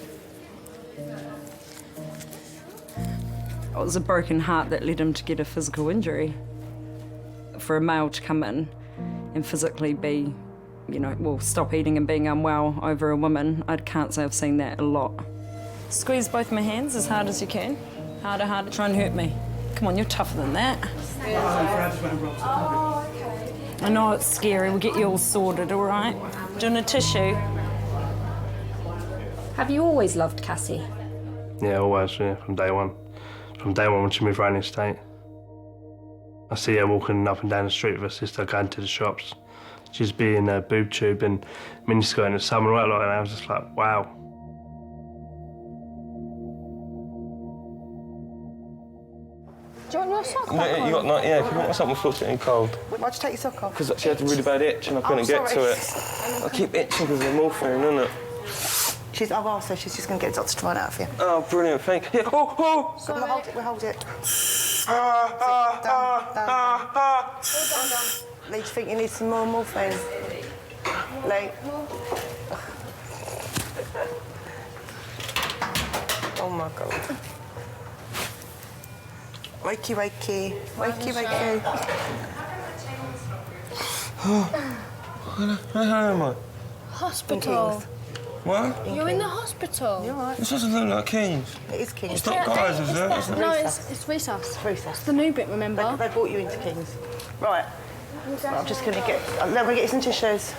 It was a broken heart that led him to get a physical injury. For a male to come in and physically be, you know, well, stop eating and being unwell over a woman, I can't say I've seen that a lot. Squeeze both my hands as hard as you can. Harder, harder, try and hurt me. Come on, you're tougher than that. Oh, okay. I know it's scary, we'll get you all sorted, all right? Do you want a tissue? Have you always loved Cassie? Yeah, always, yeah, from day one. From day one when she moved around the estate. I see her walking up and down the street with her sister, going to the shops. She'd be in a boob tube and miniskirt in the summer, right, like, and I was just like, wow. Do you want your sock No, back you on? got no, yeah, can you want my sock? My foot's getting cold. Why'd you take your sock off? Because she had a really bad itch and I couldn't get to it. I keep itching because of the morphine, isn't it? She's, oh, well, so she's just going to get the doctor to run out for you. Oh, brilliant, thank you. Yeah, oh! Come on, hold it, we'll hold it. Down. Lee, do you think you need some more morphine? Lee? Oh, my God. Wakey, wakey. Wakey, wakey. Where am I? Hospital. What? You're in the hospital. You're right. This doesn't look like King's. It is King's. It's not guys, is it? No, it's Resus. It's Resus. It's the new bit, remember? They brought you into King's. Right. I'm just going to get... Let me get you some tissues.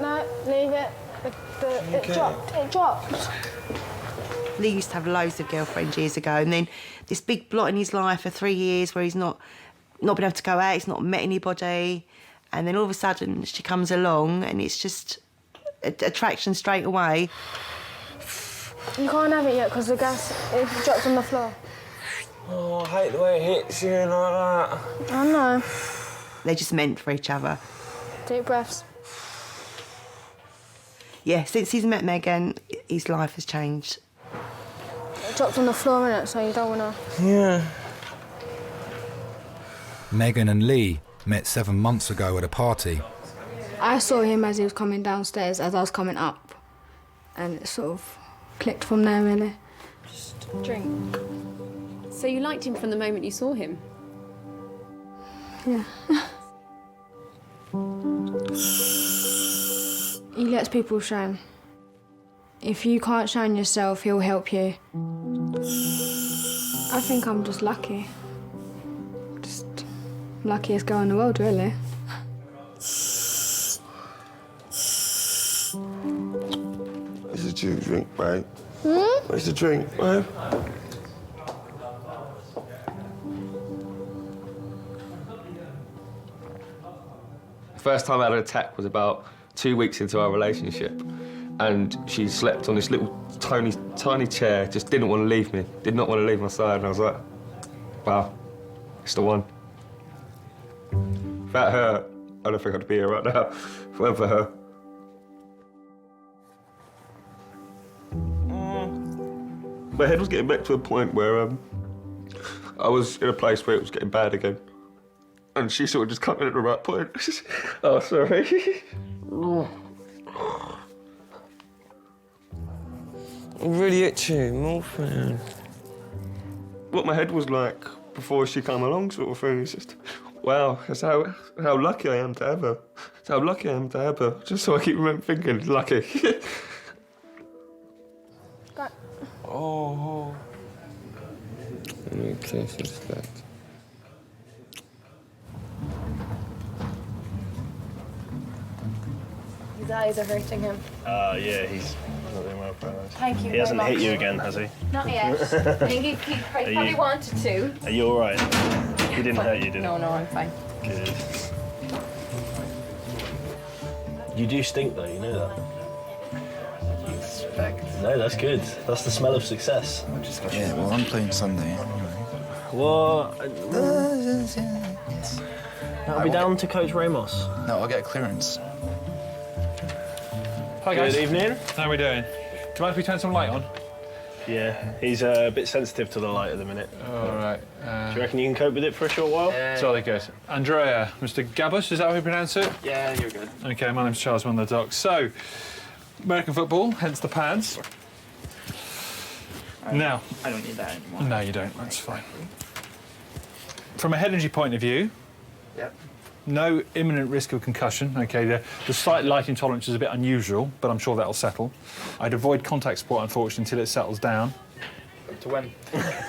No, leave it. It dropped. It dropped. Lee used to have loads of girlfriends years ago, and then this big blot in his life for 3 years where he's not been able to go out, he's not met anybody, and then all of a sudden she comes along and it's just attraction straight away. You can't have it yet because the gas it drops on the floor. Oh, I hate the way it hits you like that. I know. They're just meant for each other. Deep breaths. Yeah, since he's met Megan, his life has changed. It dropped on the floor, innit, so you don't want to... Yeah. Megan and Lee met 7 months ago at a party. I saw him as he was coming downstairs, as I was coming up, and it sort of clicked from there, really. Just drink. So you liked him from the moment you saw him? Yeah. He lets people shine. If you can't shine yourself, he'll help you. I think I'm just lucky. Just luckiest girl in the world, really. Where's the drink, babe? Where's the drink, babe? The first time I had an attack was about 2 weeks into our relationship, and she slept on this little tiny chair, just didn't want to leave me, did not want to leave my side, and I was like, wow, it's the one. Without her, I don't think I'd be here right now. If it weren't for her. My head was getting back to a point where I was in a place where it was getting bad again. And she sort of just cut me at the right point. Oh, sorry. Really itchy, morphine. What my head was like before she came along, sort of thing. It's just, wow, that's how lucky I am to have her. That's how lucky I am to have her. Just so I keep thinking, lucky. Oh. Okay, so it's that. His eyes are hurting him. Yeah, he's not doing well for us. Thank you He hasn't very hit you much. again, has he? Not yet. I think he probably wanted to. Are you all right? He didn't hurt you, did he? No, I'm fine. Good. You do stink, though, you know that? No, that's good. That's the smell of success. Yeah, well, I'm playing Sunday anyway. What? I'll be down to Coach Ramos. No, I'll get clearance. Hi, guys. Good evening. How are we doing? Do you mind if we turn some light on? Yeah, he's a bit sensitive to the light at the minute. All right. Do you reckon you can cope with it for a short while? Jolly good. Andrea, Mr. Gabus, is that how we pronounce it? Yeah, you're good. OK, my name's Charles, one of the docs. So, American football, hence the pads. No. I don't need that anymore. No, you don't. That's fine. From a head injury point of view, Yep. no imminent risk of concussion. OK, the slight light intolerance is a bit unusual, but I'm sure that'll settle. I'd avoid contact sport, unfortunately, until it settles down. To when?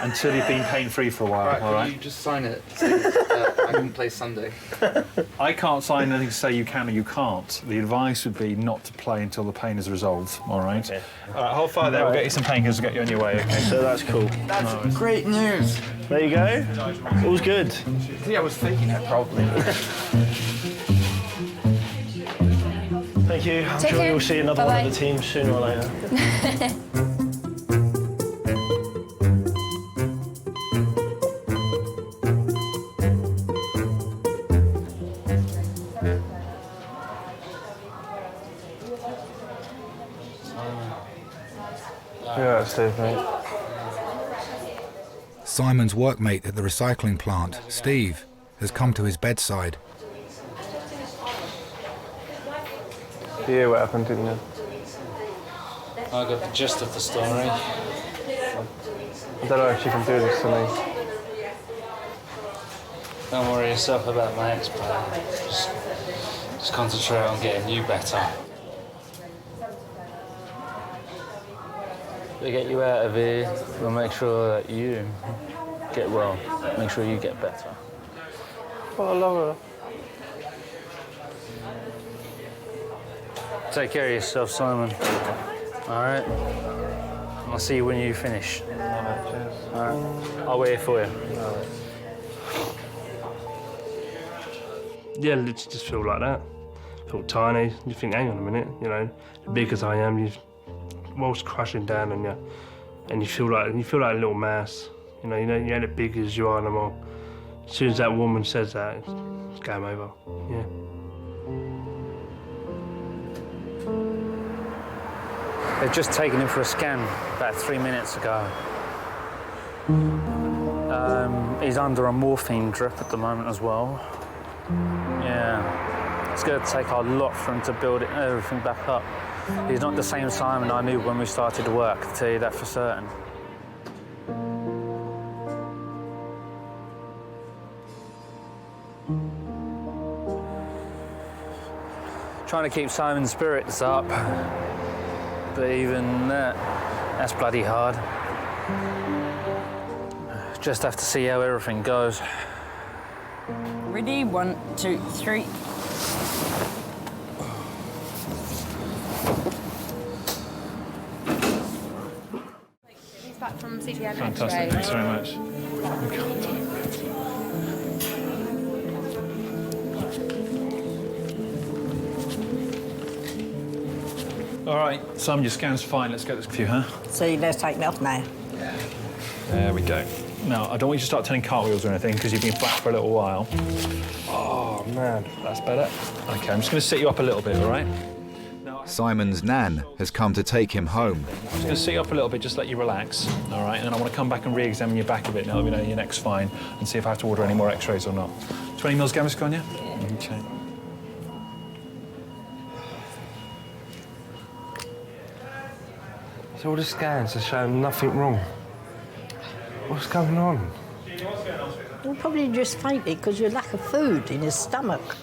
Until you've been pain-free for a while, all right? Can you just sign it? So, I can play Sunday. I can't sign anything to say you can or you can't. The advice would be not to play until the pain is resolved, all right? Okay. All right, hold fire there. We'll get you some painkillers and get you on your way, OK? So that's cool. That's great news. There you go. All's good. See, I was faking it, probably. Thank you. I'm Take sure care. you'll see another Bye-bye. one of the teams sooner or later. Yeah, Steve, mate. Simon's workmate at the recycling plant, Steve, has come to his bedside. Yeah, what happened, didn't you? I got the gist of the story. I don't know if you can do this to me. Don't worry yourself about my ex-player. Just concentrate on getting you better. To get you out of here, we'll make sure that you get well. Make sure you get better. Oh, I love her. Take care of yourself, Simon. All right? I'll see you when you finish. All right, cheers. All right. I'll wait for you. All right. Yeah, you just feel like that. Feel tiny. You think, hang on a minute, you know, big as I am, the world's crashing down on you, and you feel like a little mouse. You ain't as big as you are no more. As soon as that woman says that, it's game over. Yeah. They've just taken him for a scan about 3 minutes ago. He's under a morphine drip at the moment as well. Yeah. It's going to take a lot for him to build everything back up. He's not the same Simon I knew when we started to work, I'll tell you that for certain. Trying to keep Simon's spirits up, but even that's bloody hard. Just have to see how everything goes. Ready? 1, 2, 3. He's back from CGM. Fantastic, thanks very much. All right, Simon, your scan's fine. Let's get this for you, huh? So you let's take me off now. There we go. Now, I don't want you to start turning cartwheels or anything because you've been flat for a little while. Oh, man. That's better. OK, I'm just going to sit you up a little bit, all right? Simon's nan has come to take him home. I'm just going to sit you up a little bit, just let you relax, all right? And then I want to come back and re-examine your back a bit now that we know your neck's fine and see if I have to order any more x-rays or not. 20 mils Gaviscon, yeah? OK. So all the scans are showing nothing wrong. What's going on? Well, probably just fainted because you lack of food in his stomach.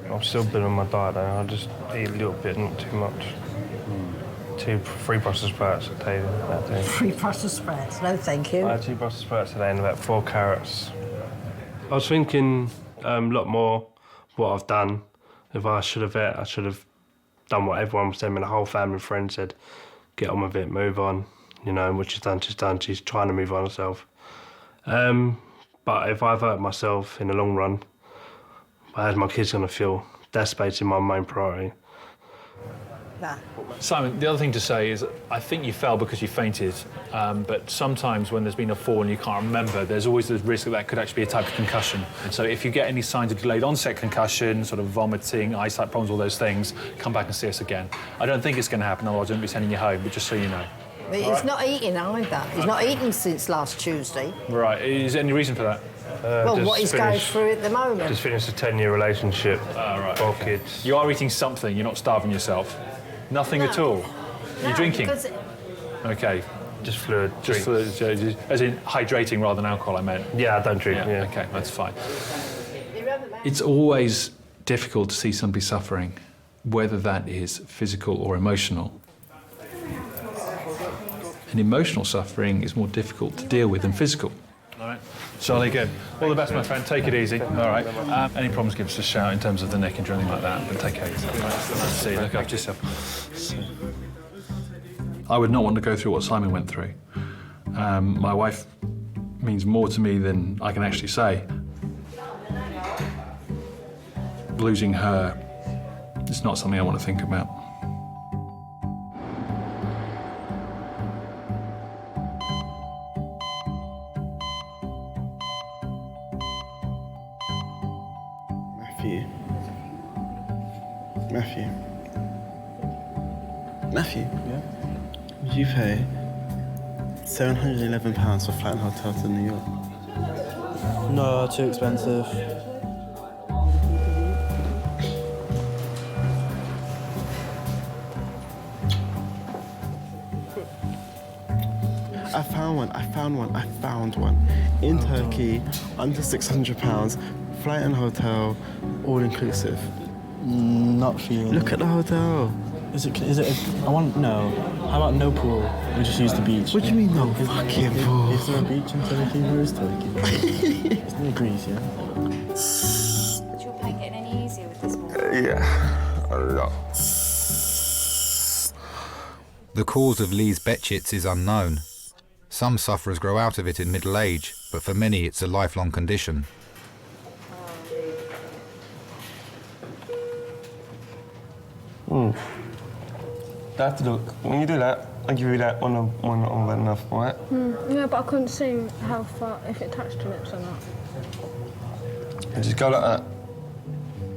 I've still been on my diet though. I just eat a little bit, not too much. 3 Brussels sprouts a day that day. 3 Brussels sprouts, no thank you. I had 2 Brussels sprouts a day and about 4 carrots. I was thinking a lot more what I've done. If I should have done what everyone was telling me, the whole family and friends said, get on with it, move on. You know, what she's done, she's done. She's trying to move on herself. But if I've hurt myself in the long run, how's my kids going to feel? That's basically my main priority. Nah. Simon, the other thing to say is I think you fell because you fainted, but sometimes when there's been a fall and you can't remember, there's always the risk that could actually be a type of concussion. And so if you get any signs of delayed onset concussion, sort of vomiting, eyesight problems, all those things, come back and see us again. I don't think it's going to happen, otherwise I wouldn't be sending you home, but just so you know. But he's not eating either. He's not eating since last Tuesday. Right, is there any reason for that? Well, what he's going through at the moment. Just finished a 10-year relationship. Right, 4 kids. You are eating something, you're not starving yourself. Nothing at all. You're drinking? Because OK. Just fluid. Just fluid, as in hydrating rather than alcohol, I meant. Yeah, I don't drink. Yeah. Okay, that's fine. It's always difficult to see somebody suffering, whether that is physical or emotional. And emotional suffering is more difficult to deal with than physical. All right. Charlie, good. All the best, my friend. Take it easy. All right. Any problems, give us a shout in terms of the neck injury or anything like that, but take care of yourself. Right? See you. Look after yourself. I would not want to go through what Simon went through. My wife means more to me than I can actually say. Losing her is not something I want to think about. Matthew, yeah? Would you pay £711 for flight and hotel to New York? No, too expensive. I found one. In Turkey, under £600, flight and hotel, all inclusive. Not for you. Look at the hotel. Is it I want, no. How about no pool? We just use the beach. What do you mean no fucking pool? Is there a beach in Turkey? Where is Turkey? It's near Greece, yeah? Is your pain getting any easier with this one? Yeah, a lot. The cause of Lee's Betchits is unknown. Some sufferers grow out of it in middle age, but for many it's a lifelong condition. Have to look. When you do that, I give you that one on bad enough, right? Yeah, but I couldn't see how far, if it touched your lips or not. And just go like that,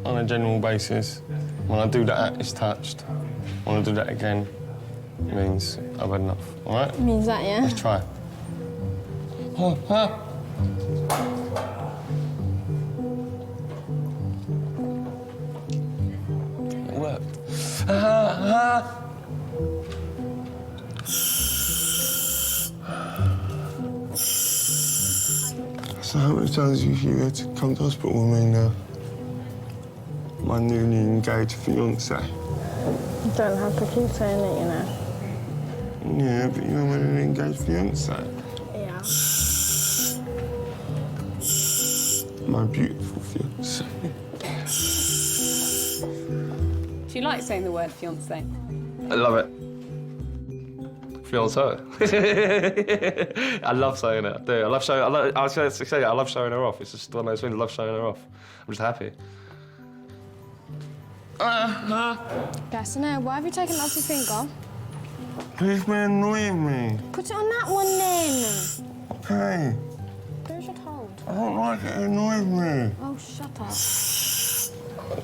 on a general basis. When I do that, it's touched. When I do that again, it means I've had enough, all right? Means that, yeah? Let's try. It worked. So how many times have you had to come to hospital with me now? My newly engaged fiancé. You don't have to keep saying it, you know. Yeah, but you're my newly engaged fiancé. Yeah. My beautiful fiancé. Do you like saying the word fiancé? I love it. Fiancé. I love saying it. I do. I love showing. I love showing her off. It's just one of those things. I love showing her off. I'm just happy. Gassina, why have you taken it off your finger? Please, man, annoying me. Put it on that one then. Okay. Who should hold? I don't like it. It annoys me. Oh, shut up.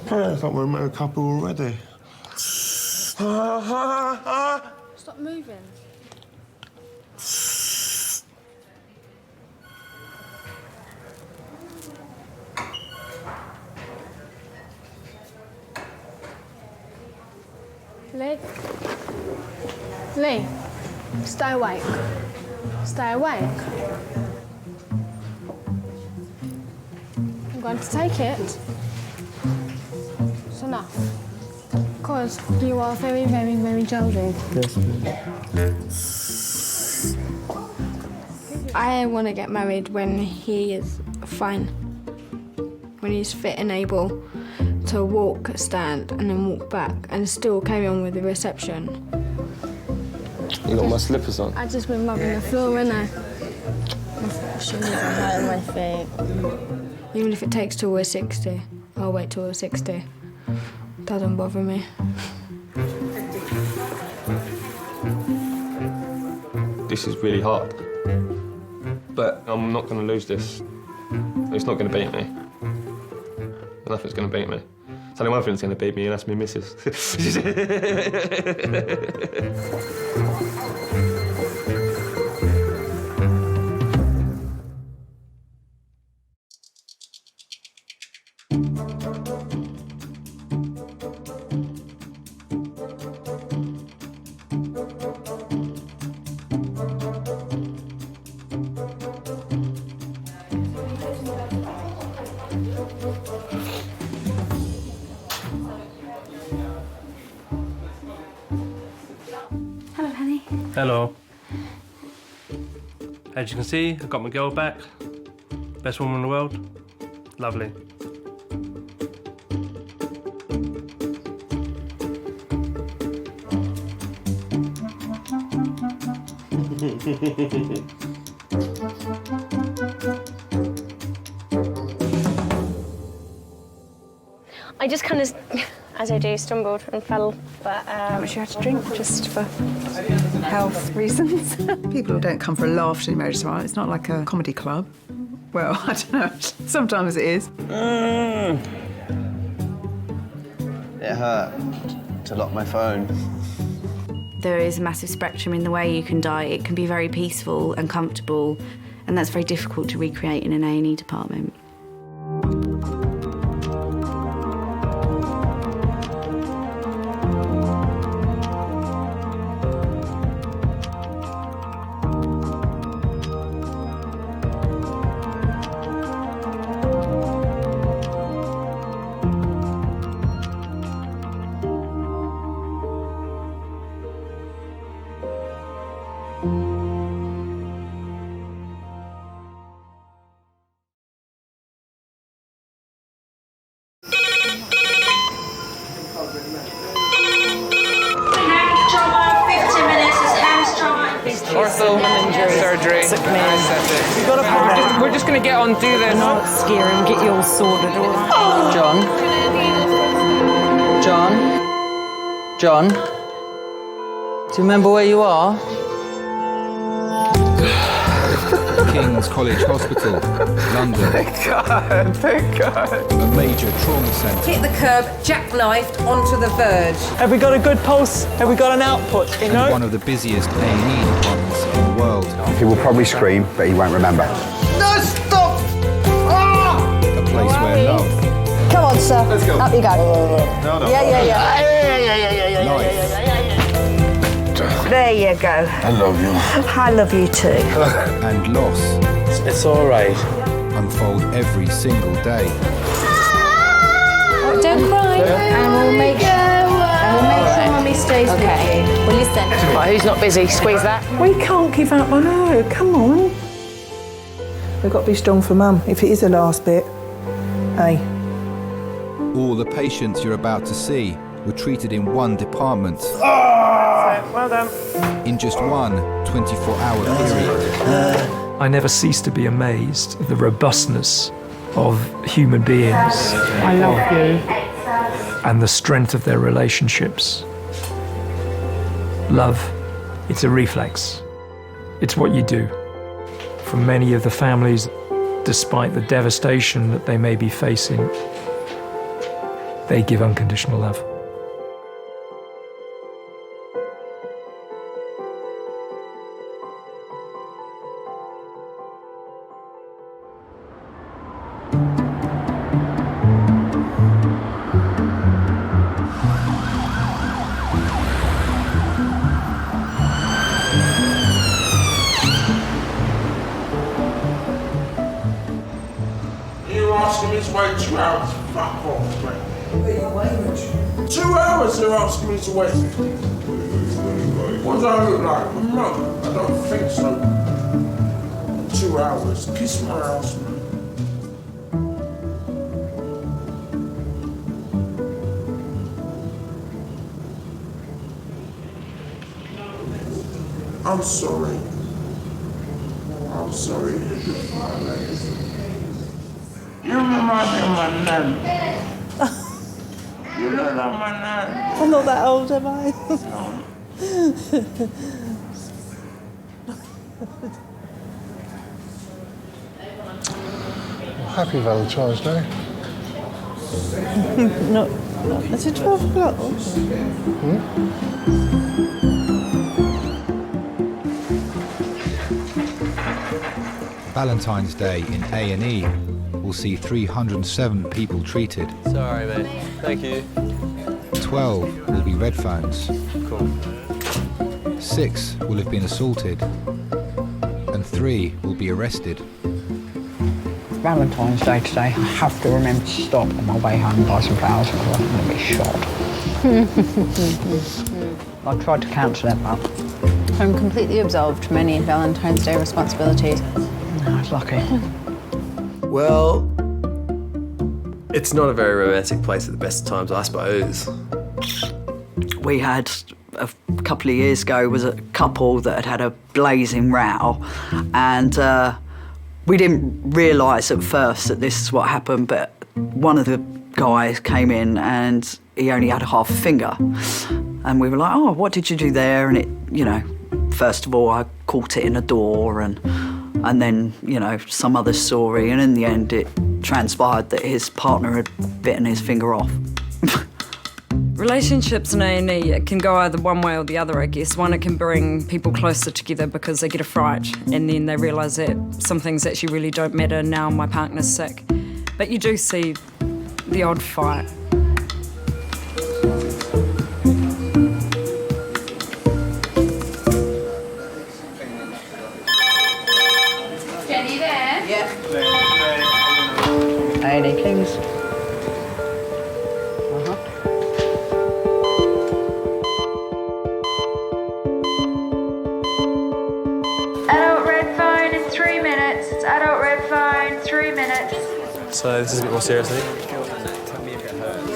Okay, I thought we were a couple already. Stop moving. Lee, stay awake. Stay awake. I'm going to take it. It's enough. Because you are very, very, very jolly. Yes. I want to get married when he is fine. When he's fit and able to walk, stand, and then walk back, and still carry on with the reception. You got my slippers on. I've just been rubbing the floor, innit? My shoes are hurting my feet. Even if it takes till we're 60, I'll wait till we're 60. Doesn't bother me. This is really hard. But I'm not going to lose this. It's not going to beat me. Nothing's going to beat me. It's only one thing that's going to beat me, and that's me missus. Hello. As you can see, I got my girl back. Best woman in the world. Lovely. I just kind of, as I do, stumbled and fell, but how much you had to drink just for Health reasons. People don't come for a laugh to the marriage trial. It's not like a comedy club. Well, I don't know. Sometimes it is. It hurt to lock my phone. There is a massive spectrum in the way you can die. It can be very peaceful and comfortable, and that's very difficult to recreate in an A&E department. Ortho, surgery, anesthetic. We're just going to get on, do this. Not scare him, get you all sorted, all right? John? Do you remember where you are? King's College Hospital, London. Thank God. A major trauma centre. Hit the curb, jackknifed onto the verge. Have we got a good pulse? Have we got an output? You know? And one of the busiest A&E departments in the world. He will probably scream, but he won't remember. No, stop! Oh! A place where love. Come on, sir. Let's go. Up you go. No. Life. There you go. I love you. I love you too. And loss. It's all right. Unfold every single day. Don't cry, and we'll make sure Mummy stays with you. Will you send? Right, who's not busy? Squeeze that. We can't give up on her. Come on. We've got to be strong for Mum. If it is the last bit, hey. All the patients you're about to see were treated in one department. Well done. In just one 24-hour period. I never cease to be amazed at the robustness of human beings. I love you. And the strength of their relationships. Love, it's a reflex. It's what you do. For many of the families, despite the devastation that they may be facing, they give unconditional love. You're asking me to wait 2 hours? Fuck off, mate. 2 hours they're asking me to wait. What do I look like? A mug? I don't think so. 2 hours. Kiss my ass, man. I'm sorry. I'm sorry. You remind me of my nan. You look like my nan. I'm not that old, am I? Happy Valentine's Day. Not is it 12 o'clock? Valentine's Day in A&E will see 307 people treated. Sorry, mate. Thank you. 12 will be red phones. Cool. 6 will have been assaulted. And 3 will be arrested. It's Valentine's Day today. I have to remember to stop on my way home and buy some flowers or I'm going to be shot. I tried to cancel it, but I'm completely absolved from any Valentine's Day responsibilities. Lucky. Well, it's not a very romantic place at the best of times, I suppose. We had, a couple of years ago, was a couple that had a blazing row, and we didn't realise at first that this is what happened, but one of the guys came in and he only had half a finger. And we were like, oh, what did you do there? And it, you know, first of all, I caught it in a door and then, you know, some other story. And in the end, it transpired that his partner had bitten his finger off. Relationships in A&E, it can go either one way or the other, I guess. One, it can bring people closer together because they get a fright and then they realise that some things actually really don't matter now my partner's sick. But you do see the odd fight. Jenny there? Yeah. A&E, please. Adult red phone in 3 minutes. It's adult red phone, 3 minutes. So this is a bit more serious, I think.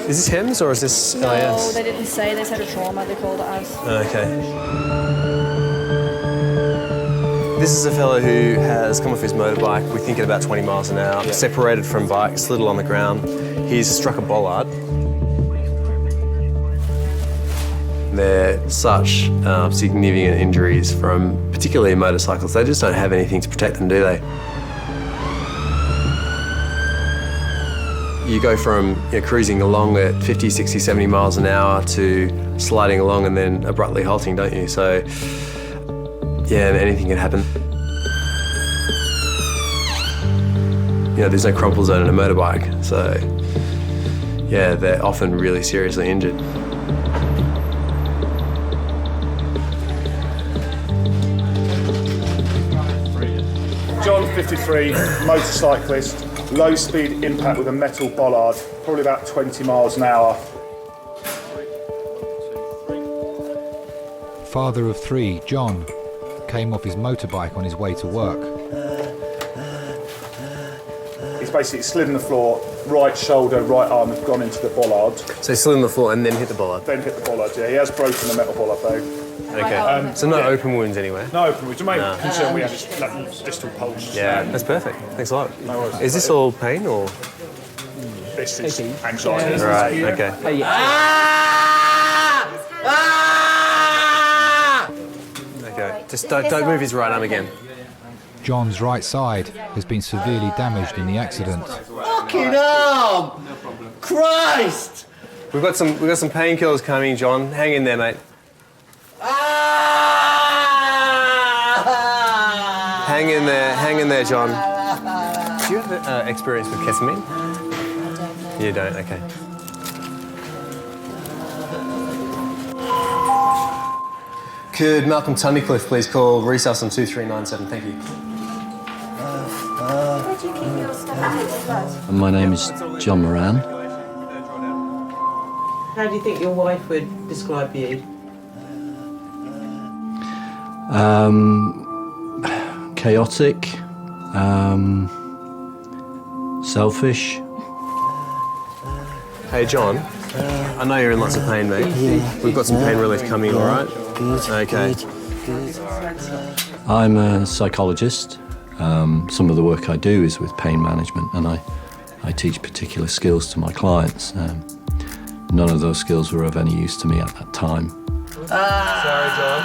Is this HEMS or is this LIS? No, they didn't say. They said a trauma. They called it as. Okay. This is a fellow who has come off his motorbike, we think at about 20 miles an hour, separated from bike, slid on the ground. He's struck a bollard. They're such significant injuries from particularly motorcycles. They just don't have anything to protect them, do they? You go from cruising along at 50, 60, 70 miles an hour to sliding along and then abruptly halting, don't you? So, yeah, anything can happen. You know, there's no crumple zone in a motorbike, so, yeah, they're often really seriously injured. John, 53, motorcyclist, low-speed impact with a metal bollard, probably about 20 miles an hour. Father of 3, John, came off his motorbike on his way to work. He's basically slid on the floor, right shoulder, right arm have gone into the bollard. So he slid on the floor and then hit the bollard? Then hit the bollard, yeah. He has broken the metal bollard though. Okay. So no open wounds anywhere? No open wounds. The main concern we have is that distal pulse. Yeah, that's perfect. Thanks a lot. No worries. Is this all pain or? This is anxiety. Right, okay. Okay, just don't move his right arm again. John's right side has been severely damaged in the accident. Fucking arm! Christ! We've got some painkillers coming, John. Hang in there, mate. Hang in there, John. Do you have experience with ketamine? You don't, okay. Could Malcolm Tunnicliffe please call Resus on 2397, thank you. My name is John Moran. How do you think your wife would describe you? Chaotic, selfish. Hey, John. I know you're in lots of pain, mate. We've got some pain relief coming, all right? Okay. I'm a psychologist. Some of the work I do is with pain management, and I teach particular skills to my clients. None of those skills were of any use to me at that time. Sorry, John.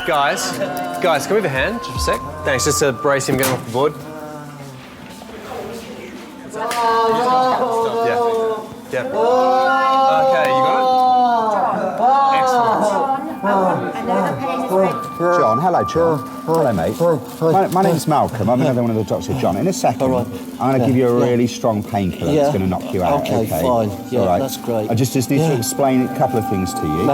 Guys, can we have a hand just for a sec? Thanks, just to brace him getting off the board. Yeah. Okay, you got it? John, hello, John. Hello, mate. My name's Malcolm. I'm another one of the doctors. John, in a second, I'm going to give you a really strong painkiller that's going to knock you out. Okay, fine. Yeah, all right. That's great. I just need to explain a couple of things to you.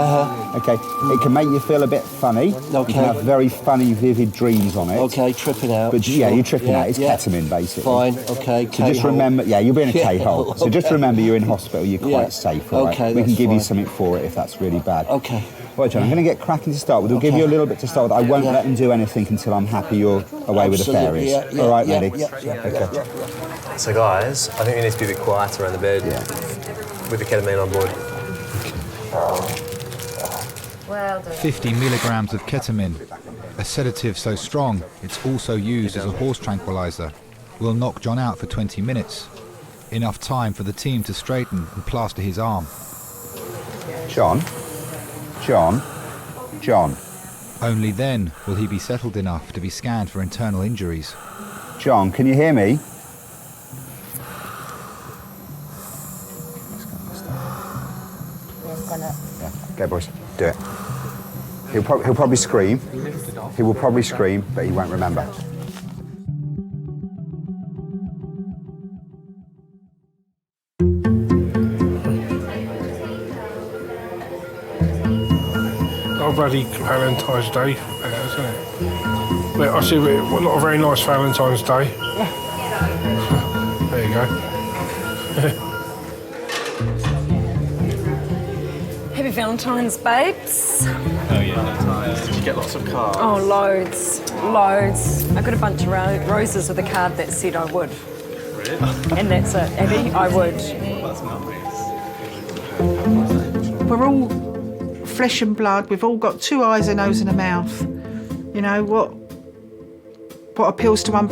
Okay. It can make you feel a bit funny. Okay. You can have very funny, vivid dreams on it. Okay, tripping out. But yeah, you're tripping out. It's ketamine, basically. Fine. Okay. So just remember, you'll be in a K-hole. So just remember, you're in hospital. You're quite safe. All right? Okay, We can that's give you fine. something for it if that's really bad. Okay. Right, John, I'm going to get cracking to start with. We'll give you a little bit to start with. I won't let them do anything until I'm happy you're away with the fairies. All right, ready? Okay. So guys, I think we need to be a bit quiet around the bed with the ketamine on board. Well done. 50 milligrams of ketamine, a sedative so strong it's also used as a horse tranquilizer, will knock John out for 20 minutes. Enough time for the team to straighten and plaster his arm. John. Only then will he be settled enough to be scanned for internal injuries. John, can you hear me? Yeah. Okay, boys, do it. He'll probably scream. He will probably scream, but he won't remember. Bloody Valentine's Day, isn't it? But I see not a very nice Valentine's Day. There you go. Happy Valentine's, babes. Oh yeah, did you get lots of cards? Oh, loads. I got a bunch of roses with a card that said I would. Really? And that's it, Abby, I would. That's nice. We're all flesh and blood. We've all got 2 eyes, a nose and a mouth. You know, what appeals to one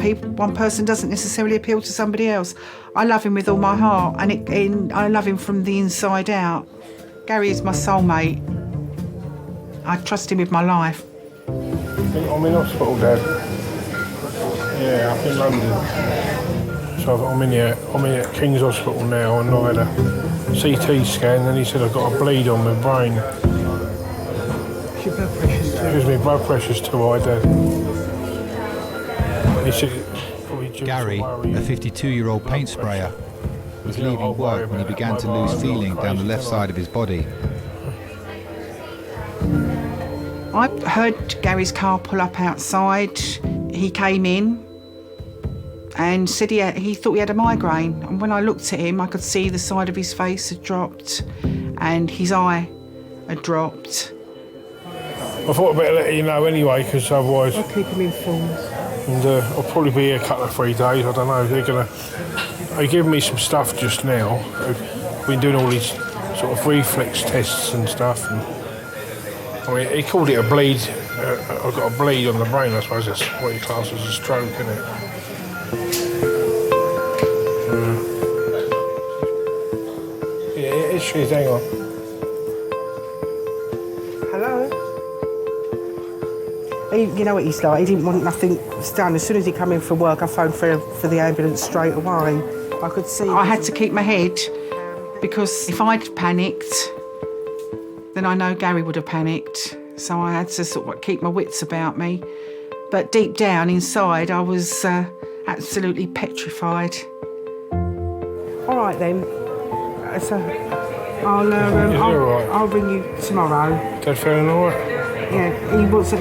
person doesn't necessarily appeal to somebody else. I love him with all my heart, and I love him from the inside out. Gary is my soulmate. I trust him with my life. I'm in hospital, Dad. Yeah, up in London. So I'm in here at King's Hospital now, and I had a CT scan, and he said I've got a bleed on my brain. Your blood pressure's too high. Because my blood pressure's too high, Dad. He said, Gary, a 52-year-old paint sprayer, was leaving work when he began to lose feeling down the left side of his body. I heard Gary's car pull up outside. He came in and said he thought he had a migraine. And when I looked at him, I could see the side of his face had dropped and his eye had dropped. I thought I'd better let you know anyway, because otherwise... I'll keep him informed. And I'll probably be here a couple of 3 days, I don't know. They're giving me some stuff just now. I've been doing all these sort of reflex tests and stuff. And, I mean, he called it a bleed. I've got a bleed on the brain, I suppose that's what he classes as a stroke, isn't it? Yeah, it is, hang on. Hello? You know what he's like, he didn't want nothing done. As soon as he came in from work, I phoned for the ambulance straight away. I could see... I had to keep my head, because if I'd panicked, then I know Gary would have panicked. So I had to sort of keep my wits about me. But deep down inside, I was absolutely petrified. All right then. So I'll ring you tomorrow. Dad feeling all right? Yeah,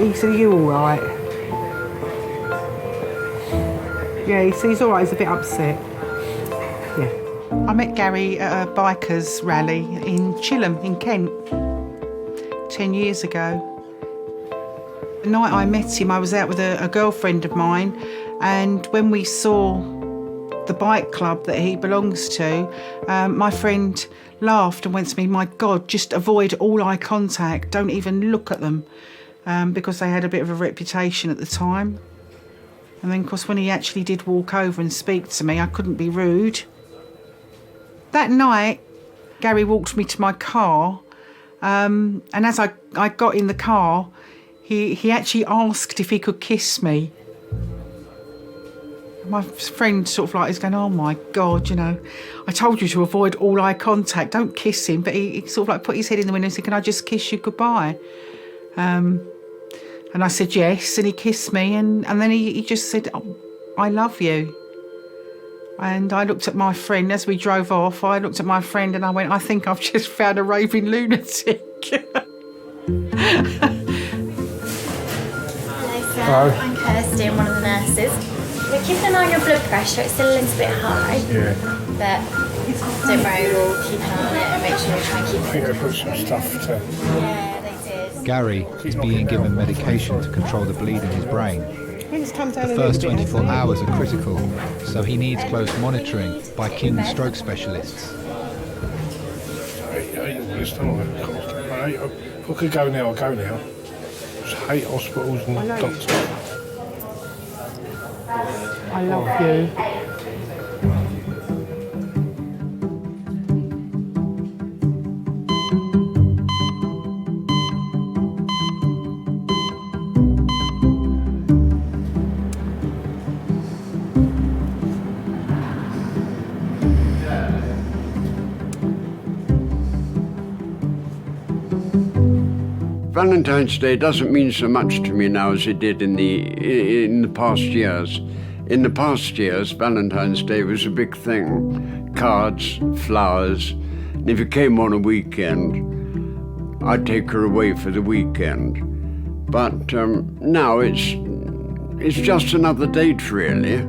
he said, are you all right? Yeah, he's all right, he's a bit upset. Yeah. I met Gary at a bikers rally in Chilham in Kent 10 years ago. The night I met him, I was out with a girlfriend of mine, and when we saw the bike club that he belongs to, my friend laughed and went to me, my God, just avoid all eye contact, don't even look at them, because they had a bit of a reputation at the time. And then, of course, when he actually did walk over and speak to me, I couldn't be rude. That night, Gary walked me to my car, and as I got in the car, he actually asked if he could kiss me. My friend sort of like is going, oh my God, you know, I told you to avoid all eye contact, don't kiss him. But he sort of like put his head in the window and said, can I just kiss you goodbye? And I said yes, and he kissed me, and then he just said, oh, I love you. And I looked at my friend, as we drove off, I looked at my friend and I went, I think I've just found a raving lunatic. Hello, I'm Kirsty, I'm one of the nurses. We're keeping an eye on your blood pressure, it's still a little bit high. Yeah. But don't worry, we'll keep an eye on it and make sure we try and keep it. I think they put some stuff to... Yeah, they did. Gary is being given medication to control the bleed in his brain. The first 24 hours are critical, so he needs close monitoring by keen stroke specialists. If I could go now, I'll go now. I just hate hospitals and doctors. I love you. Valentine's Day doesn't mean so much to me now as it did in the past years. In the past years, Valentine's Day was a big thing. Cards, flowers, and if it came on a weekend, I'd take her away for the weekend. But now it's just another date, really.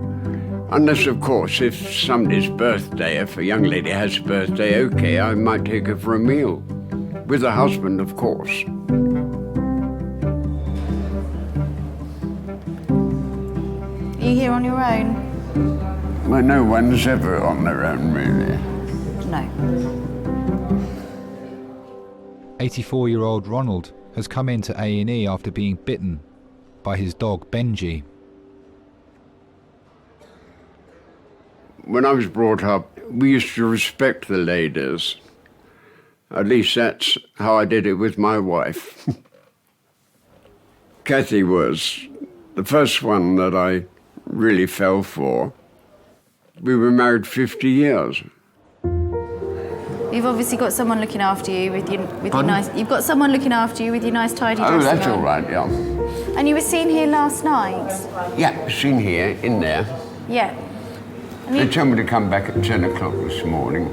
Unless, of course, if somebody's birthday, if a young lady has a birthday, okay, I might take her for a meal. With her husband, of course. Are you here on your own? Well, no one's ever on their own, really. No. 84-year-old Ronald has come into A&E after being bitten by his dog Benji. When I was brought up, we used to respect the ladies. At least that's how I did it with my wife. Kathy was the first one that I really fell for. We were married 50 years. You've obviously got someone looking after you with your nice. You've got someone looking after you with your nice tidy dress. Oh, that's on. all right, yeah. And you were seen here last night. Yeah, seen here, in there. Yeah. And They you, told me to come back at 10 o'clock this morning.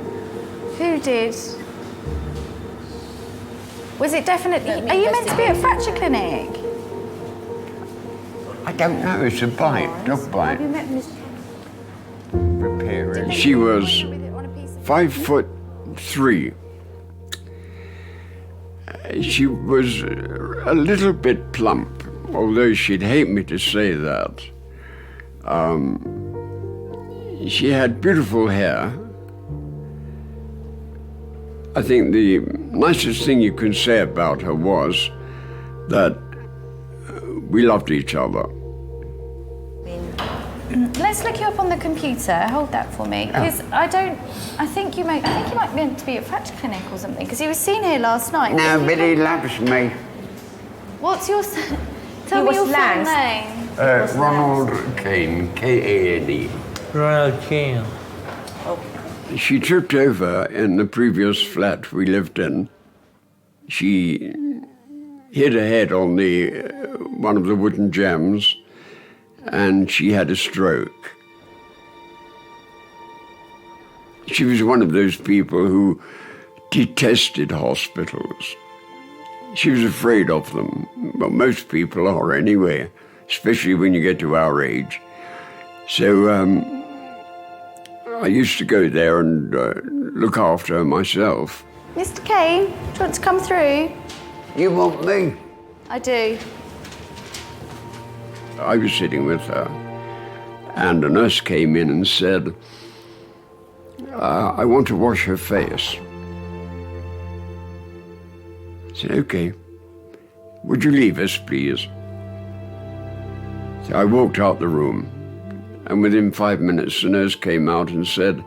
who did? Was it definitely? Are you meant to be at fracture clinic? I don't know, it's a bite, dog bite. Repairing. She was 5'3". She was a little bit plump, although she'd hate me to say that. She had beautiful hair. I think the nicest thing you can say about her was that we loved each other. Let's look you up on the computer. Hold that for me, because I think you might be meant to be at fracture clinic or something. Because he was seen here last night. No, but he loves me. What's your? Tell me your full name. Ronald Kane, K-A-N-E. Ronald Kane. She tripped over in the previous flat we lived in. She hit her head on one of the wooden jambs, and she had a stroke. She was one of those people who detested hospitals. She was afraid of them. Well, most people are anyway, especially when you get to our age. So I used to go there and look after her myself. Mr. Kane, do you want to come through? You want me? I do. I was sitting with her, and a nurse came in and said, I want to wash her face. I said, okay. Would you leave us, please? So I walked out the room, and within 5 minutes, the nurse came out and said,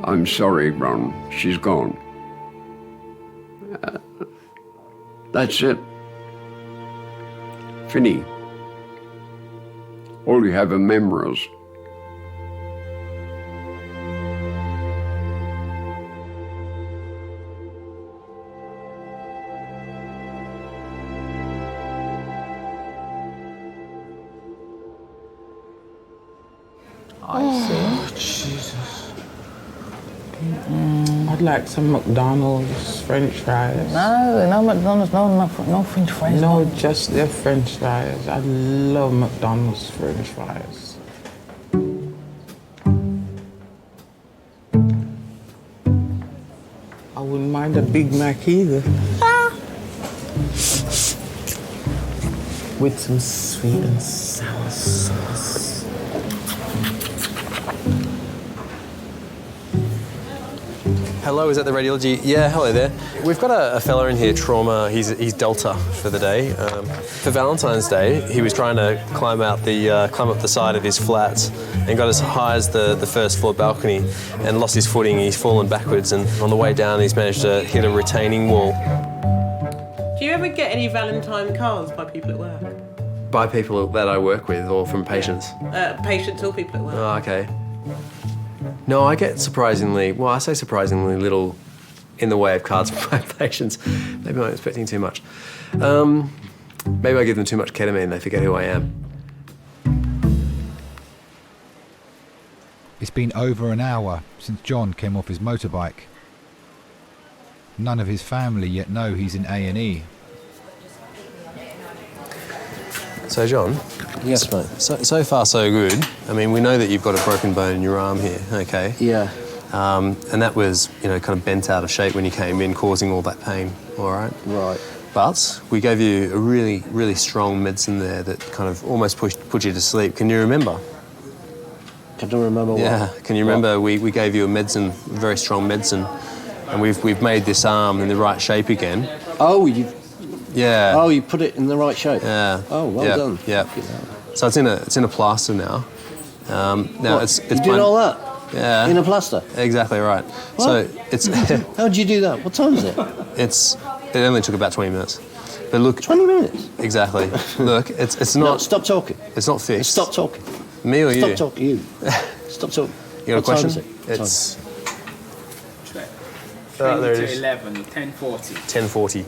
I'm sorry, Ron, she's gone. That's it. Fini. All you have are memories. Oh, Jesus. I'd like some McDonald's French fries. No McDonald's, no French fries. No, just their French fries. I love McDonald's French fries. I wouldn't mind a Big Mac either. with some sweet and sour sauce. Hello, is that the radiology? Yeah, hello there. We've got a fella in here, trauma. He's Delta for the day. For Valentine's Day, he was trying to climb up the side of his flat and got as high as the first floor balcony and lost his footing. He's fallen backwards, and on the way down, he's managed to hit a retaining wall. Do you ever get any Valentine cards by people at work? By people that I work with, or from patients? Patients or people at work? Oh, okay. No, I get surprisingly little in the way of cards from my patients. Maybe I'm expecting too much. Maybe I give them too much ketamine and they forget who I am. It's been over an hour since John came off his motorbike. None of his family yet know he's in A&E. So, John? Yes, mate. So far, so good. I mean, we know that you've got a broken bone in your arm here, okay? Yeah. And that was, kind of bent out of shape when you came in, causing all that pain, all right? Right. But we gave you a really, really strong medicine there that kind of almost put you to sleep. Can you remember? Can you remember what? Yeah. Can you remember we gave you a medicine, very strong medicine, and we've made this arm in the right shape again. Oh, you... Yeah. Oh, you put it in the right shape. Yeah. Oh, well done. Yeah. So it's in a plaster now. Now what? it's you did all that? Yeah. In a plaster? Exactly right. What? So it's. How did you do that? What time is it? It only took about 20 minutes. But look. 20 minutes? Exactly. Look, it's not. No, stop talking. It's not fixed. Stop talking. Me or you? Stop talking. You. Stop talking. You got a question? It's. 20 to 11, 10:40. 10:40.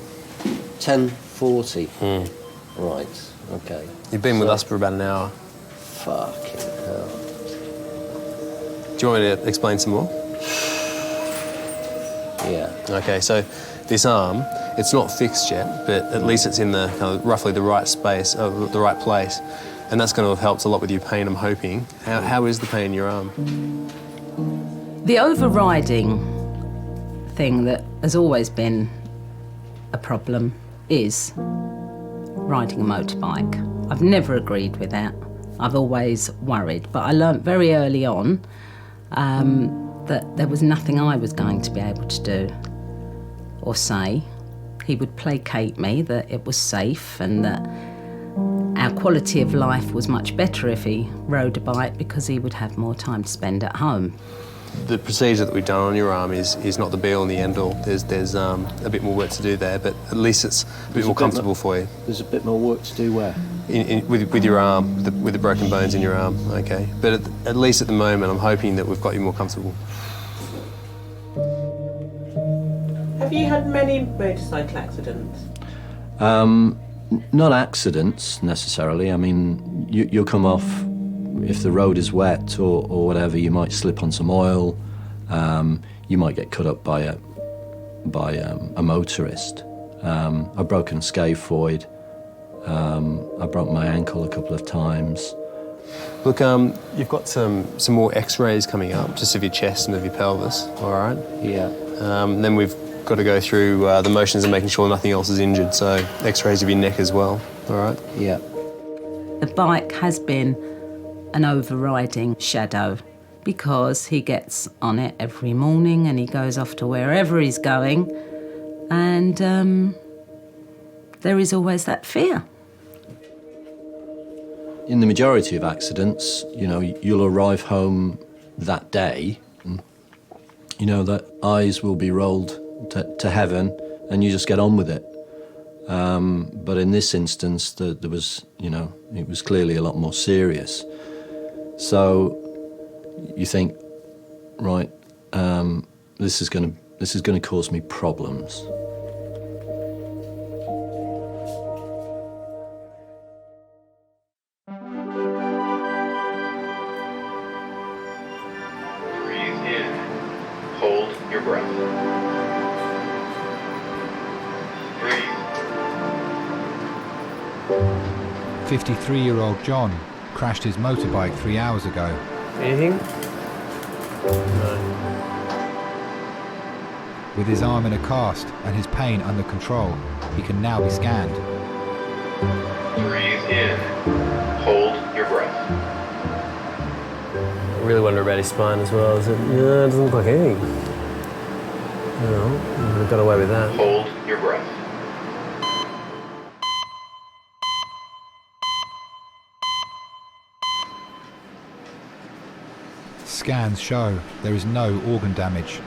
10:40. Right. Okay. You've been with us for about an hour. Fucking hell. Do you want me to explain some more? Yeah. Okay, so this arm, it's not fixed yet, but at least it's in the kind of roughly the right space, the right place, and that's going to have helped a lot with your pain, I'm hoping. How is the pain in your arm? The overriding thing that has always been a problem is riding a motorbike. I've never agreed with that. I've always worried, but I learnt very early on that there was nothing I was going to be able to do or say. He would placate me that it was safe and that our quality of life was much better if he rode a bike because he would have more time to spend at home. The procedure that we've done on your arm is not the be-all and the end-all. There's a bit more work to do there, but at least it's a bit more comfortable for you. There's a bit more work to do where? With your arm, with the broken bones in your arm, okay. But at least at the moment, I'm hoping that we've got you more comfortable. Have you had many motorcycle accidents? Not accidents, necessarily. I mean, you'll come off, if the road is wet or whatever, you might slip on some oil, you might get cut up by a motorist. I've broken a scaphoid, I broke my ankle a couple of times. Look, you've got some more x-rays coming up, just of your chest and of your pelvis, all right? Yeah. Then we've got to go through the motions of making sure nothing else is injured, so x-rays of your neck as well, all right? Yeah. The bike has been an overriding shadow because he gets on it every morning and he goes off to wherever he's going, and there is always that fear. In the majority of accidents, you'll arrive home that day and, the eyes will be rolled to heaven and you just get on with it. But in this instance, there was, it was clearly a lot more serious. So you think, right, this is going to cause me problems. Breathe in. Hold your breath. Breathe. 53-year-old John crashed his motorbike 3 hours ago. Anything? No. With his arm in a cast and his pain under control, he can now be scanned. Breathe in. Hold your breath. I really wonder about his spine as well. Is it? No, it doesn't look like anything. No, I got away with that. Hold your breath. Scans show there is no organ damage.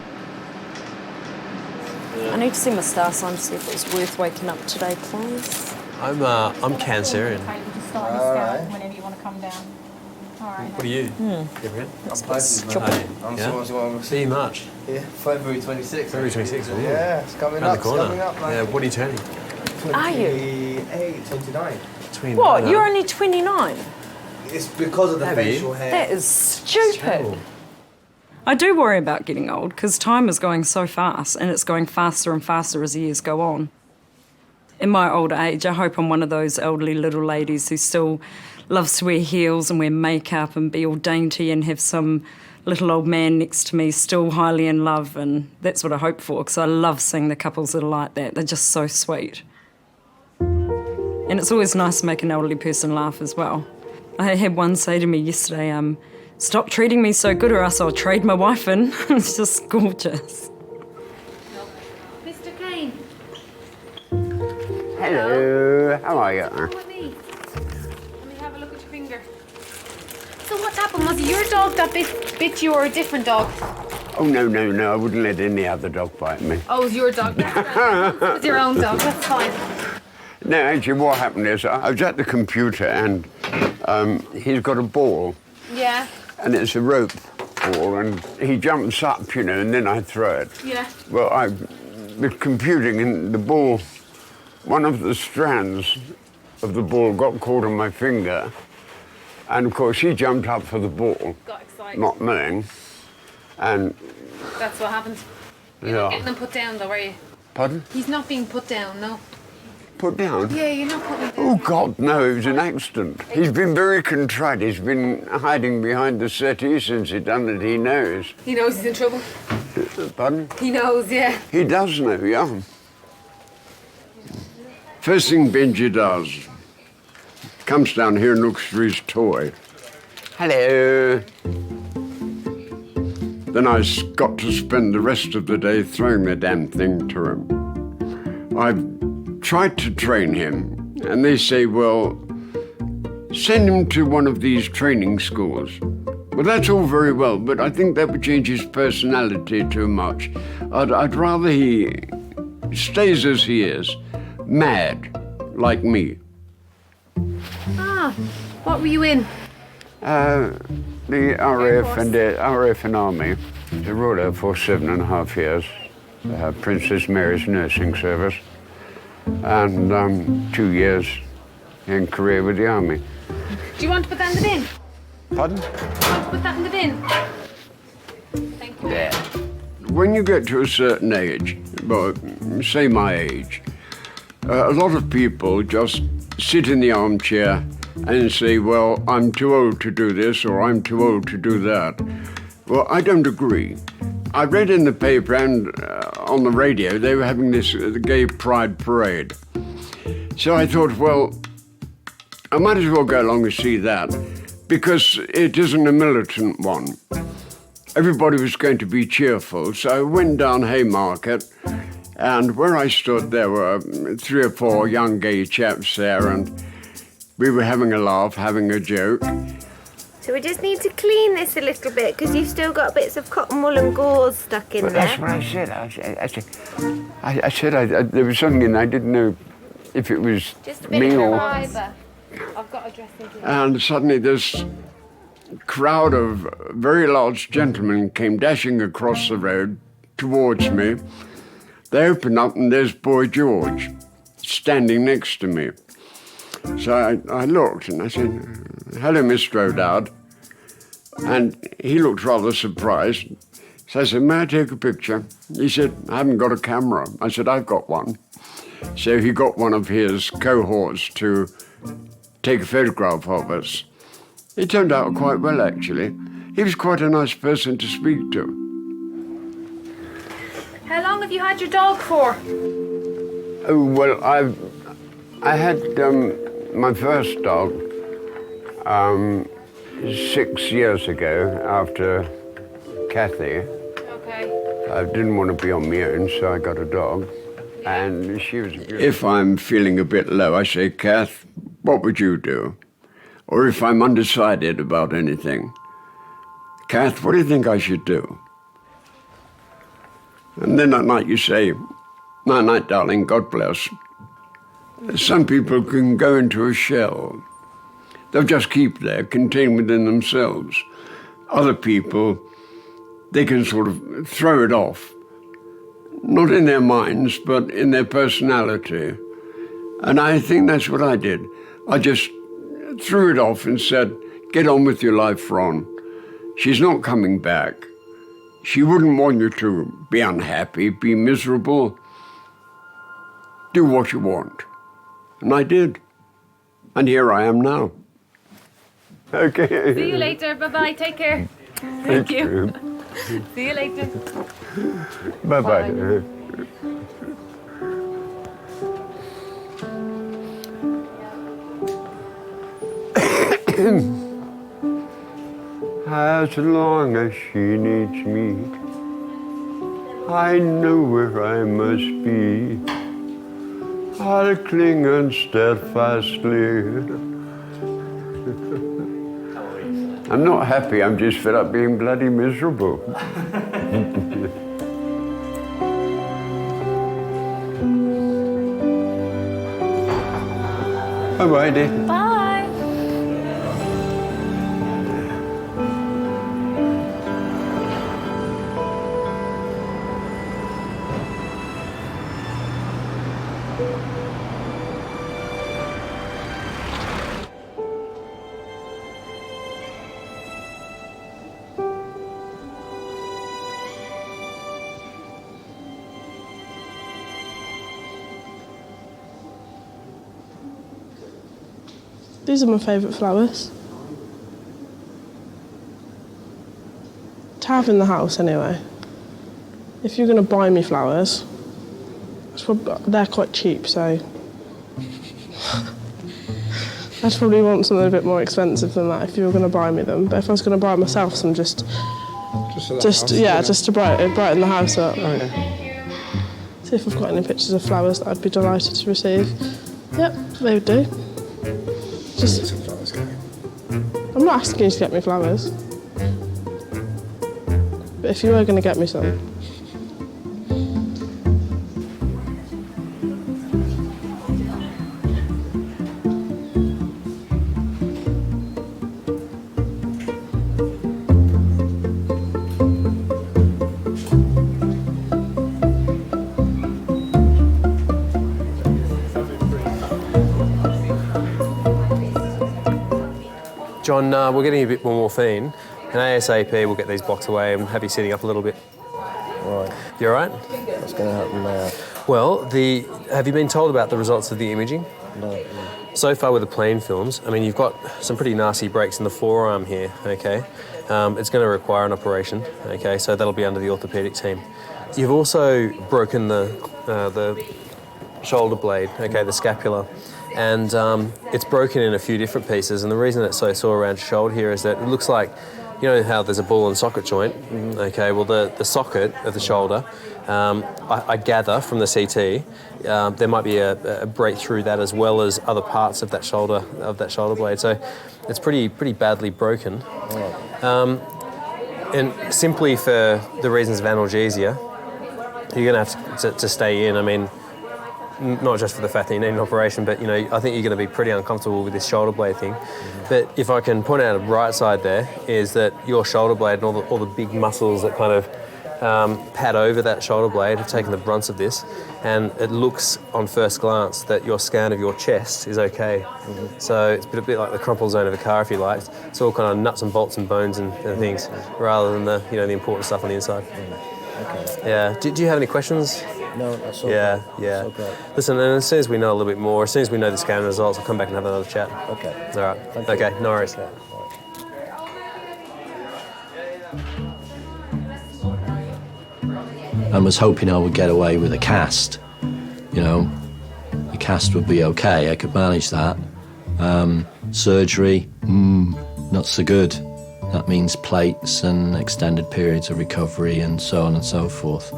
I need to see my star sign to see if it's worth waking up today, please. I'm Cancerian. Just start the scan whenever you want to come down. All right. What are you? I'm Yeah? See you March. Yeah, February 26th. February 26th. Ooh. Yeah, it's coming Around up. the corner. It's coming up, man. Yeah, what are you turning? Are you? 28, 29. 29. What? You're only 29? It's because of the Have you? facial hair. That is stupid. I do worry about getting old because time is going so fast and it's going faster and faster as the years go on. In my older age, I hope I'm one of those elderly little ladies who still loves to wear heels and wear makeup and be all dainty and have some little old man next to me still highly in love, and that's what I hope for because I love seeing the couples that are like that. They're just so sweet. And it's always nice to make an elderly person laugh as well. I had one say to me yesterday, stop treating me so good or else I'll trade my wife in. It's just gorgeous. Mr. Kane. Hello, how are you? Let me have a look at your finger. So what happened? Was it your dog that bit you or a different dog? Oh, no, I wouldn't let any other dog bite me. Oh, it was your dog. It was your own dog, that's fine. No, actually what happened is I was at the computer and he's got a ball. Yeah. And it's a rope ball and he jumps up, and then I throw it. Yeah. Well, I was computing and the ball, one of the strands of the ball got caught on my finger. And of course he jumped up for the ball. Got excited. Not knowing. And That's what happened. You're not getting them put down though, are you? Pardon? He's not being put down, no. Put down? Yeah, you're not putting him down. Oh, God, no, it was an accident. He's been very contrite. He's been hiding behind the settee since he done it. He knows. He knows he's in trouble. Pardon? He knows, yeah. He does know, yeah. First thing Benji does, comes down here and looks for his toy. Hello. Then I got to spend the rest of the day throwing the damn thing to him. I've tried to train him, and they say, well, send him to one of these training schools. Well, that's all very well, but I think that would change his personality too much. I'd rather he stays as he is, mad, like me. Ah, what were you in? The RAF and RAF and Army, the Royal Air Force, 7.5 years, Princess Mary's nursing service, and 2 years in Korea with the Army. Do you want to put that in the bin? Pardon? Do you want to put that in the bin? Thank you. Yeah. When you get to a certain age, well, say my age, a lot of people just sit in the armchair and say, well, I'm too old to do this or I'm too old to do that. Well, I don't agree. I read in the paper and on the radio they were having this gay pride parade. So I thought, well, I might as well go along and see that because it isn't a militant one. Everybody was going to be cheerful, so I went down Haymarket and where I stood there were 3 or 4 young gay chaps there and we were having a laugh, having a joke. So we just need to clean this a little bit because you've still got bits of cotton wool and gauze stuck in But there. that's what I said. There was something in there. I didn't know if it was Just a bit me of or... fibre. I've got a dressing table. And suddenly this crowd of very large gentlemen came dashing across the road towards me. They opened up and there's Boy George standing next to me. So I looked and I said, hello, Mr. O'Dowd. And he looked rather surprised. So I said, may I take a picture? He said, I haven't got a camera. I said, I've got one. So he got one of his cohorts to take a photograph of us. It turned out quite well, actually. He was quite a nice person to speak to. How long have you had your dog for? Oh, well, I had My first dog, 6 years ago, after Kathy, I didn't want to be on my own, so I got a dog. And she was beautiful. If I'm feeling a bit low, I say, Kath, what would you do? Or if I'm undecided about anything, Kath, what do you think I should do? And then at night you say, night, night, darling, God bless. Some people can go into a shell. They'll just keep there, contained within themselves. Other people, they can sort of throw it off. Not in their minds, but in their personality. And I think that's what I did. I just threw it off and said, get on with your life, Ron. She's not coming back. She wouldn't want you to be unhappy, be miserable. Do what you want. And I did. And here I am now. Okay. See you later. Bye-bye. Take care. Thank you. See you later. Bye-bye. As long as she needs me, I know where I must be. I'll cling on steadfastly. I'm not happy, I'm just fed up being bloody miserable. Bye-bye, dear. Bye. These are my favourite flowers. To have in the house anyway. If you're going to buy me flowers, they're quite cheap, so I'd probably want something a bit more expensive than that if you were going to buy me them. But if I was going to buy myself some, just to brighten the house up. Oh, yeah. See if I've got any pictures of flowers that I'd be delighted to receive. Yep, they would do. Just, I'm not asking you to get me flowers. But if you were going to get me some. John, we're getting a bit more morphine, and ASAP we'll get these blocks away and have you sitting up a little bit. Right. You all right? What's going to happen now? Well, have you been told about the results of the imaging? No. So far with the plane films, I mean, you've got some pretty nasty breaks in the forearm here, okay? It's going to require an operation, okay? So that'll be under the orthopaedic team. You've also broken the shoulder blade, okay, the scapula. And it's broken in a few different pieces, and the reason it's so sore around your shoulder here is that it looks like, you know how there's a ball and socket joint? Okay, well the socket of the shoulder, I gather from the CT, there might be a break through that as well as other parts of that shoulder blade. So it's pretty badly broken. And simply for the reasons of analgesia, you're going to have to stay in. I mean, not just for the fact that you need an operation, but, you know, I think you're going to be pretty uncomfortable with this shoulder blade thing. But if I can point out a right side there, is that your shoulder blade and all the big muscles that kind of pad over that shoulder blade have taken the brunt of this, and it looks on first glance that your scan of your chest is okay. So it's a bit like the crumple zone of a car, if you like. It's all kind of nuts and bolts and bones and things, rather than the important stuff on the inside. Okay. Yeah. Do you have any questions? No, that's all Yeah, great. yeah. That's all great. Listen, and as soon as we know a little bit more, as soon as we know the scan results, I'll come back and have another chat. Okay. All right. Thank you. Okay, no worries. Okay. I was hoping I would get away with a cast. You know, the cast would be okay, I could manage that. Surgery, not so good. That means plates and extended periods of recovery and so on and so forth.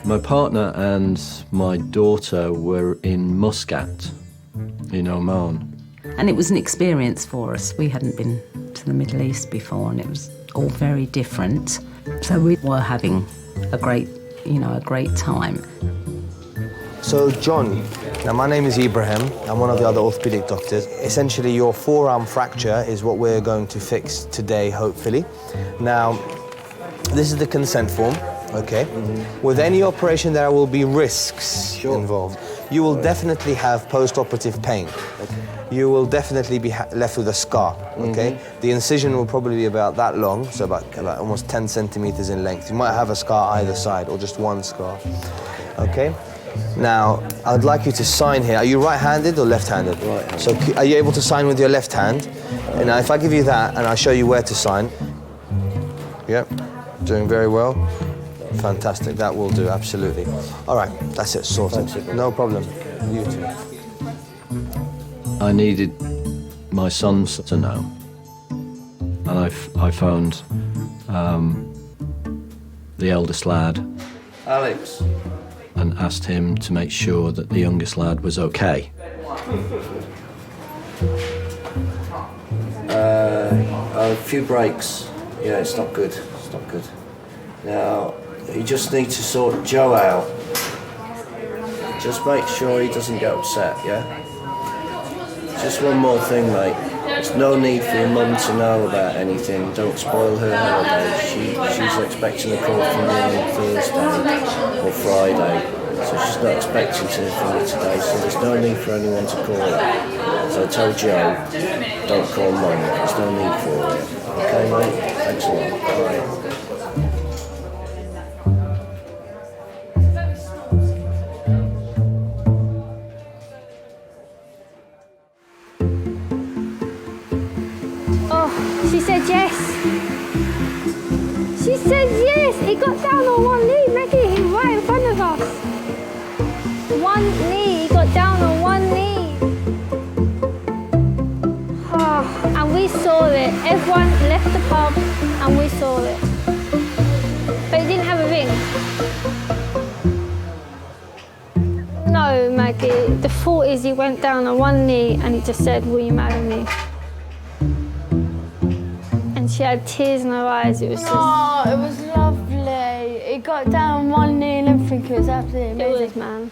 My partner and my daughter were in Muscat, in Oman. And it was an experience for us. We hadn't been to the Middle East before, and it was all very different. So we were having a great time. So, John, now my name is Ibrahim. I'm one of the other orthopedic doctors. Essentially, your forearm fracture is what we're going to fix today, hopefully. Now, this is the consent form, okay? With any operation, there will be risks involved. You will definitely have post-operative pain. You will definitely be left with a scar, okay? The incision will probably be about that long, so about almost 10 centimeters in length. You might have a scar either side, or just one scar, okay? Now, I'd like you to sign here. Are you right-handed or left-handed? Right-handed. So are you able to sign with your left hand? And now if I give you that and I'll show you where to sign. Yep, doing very well. Fantastic, that will do, absolutely. All right, that's it, sorted. No problem, you too. I needed my sons to know, and I phoned the eldest lad, Alex, and asked him to make sure that the youngest lad was okay. A few breaks. Yeah, it's not good. It's not good. Now, you just need to sort Joe out. Just make sure he doesn't get upset, yeah? Just one more thing, mate. There's no need for your mum to know about anything. Don't spoil her holiday. She's expecting a call from you on Thursday or Friday. So she's not expecting to hear from you today, so there's no need for anyone to call her. So tell Joe, don't call mum. There's no need for it. Okay, mate? Thanks a lot. Bye. She said yes. She said yes. He got down on one knee, Maggie. He's right in front of us. One knee. He got down on one knee. Oh, and we saw it. Everyone left the pub and we saw it. But he didn't have a ring. No, Maggie. The thought is he went down on one knee and he just said, "Will you marry me?" She had tears in her eyes. It was just... Oh, it was lovely. It got down on one knee and everything. It was absolutely amazing. It was, man.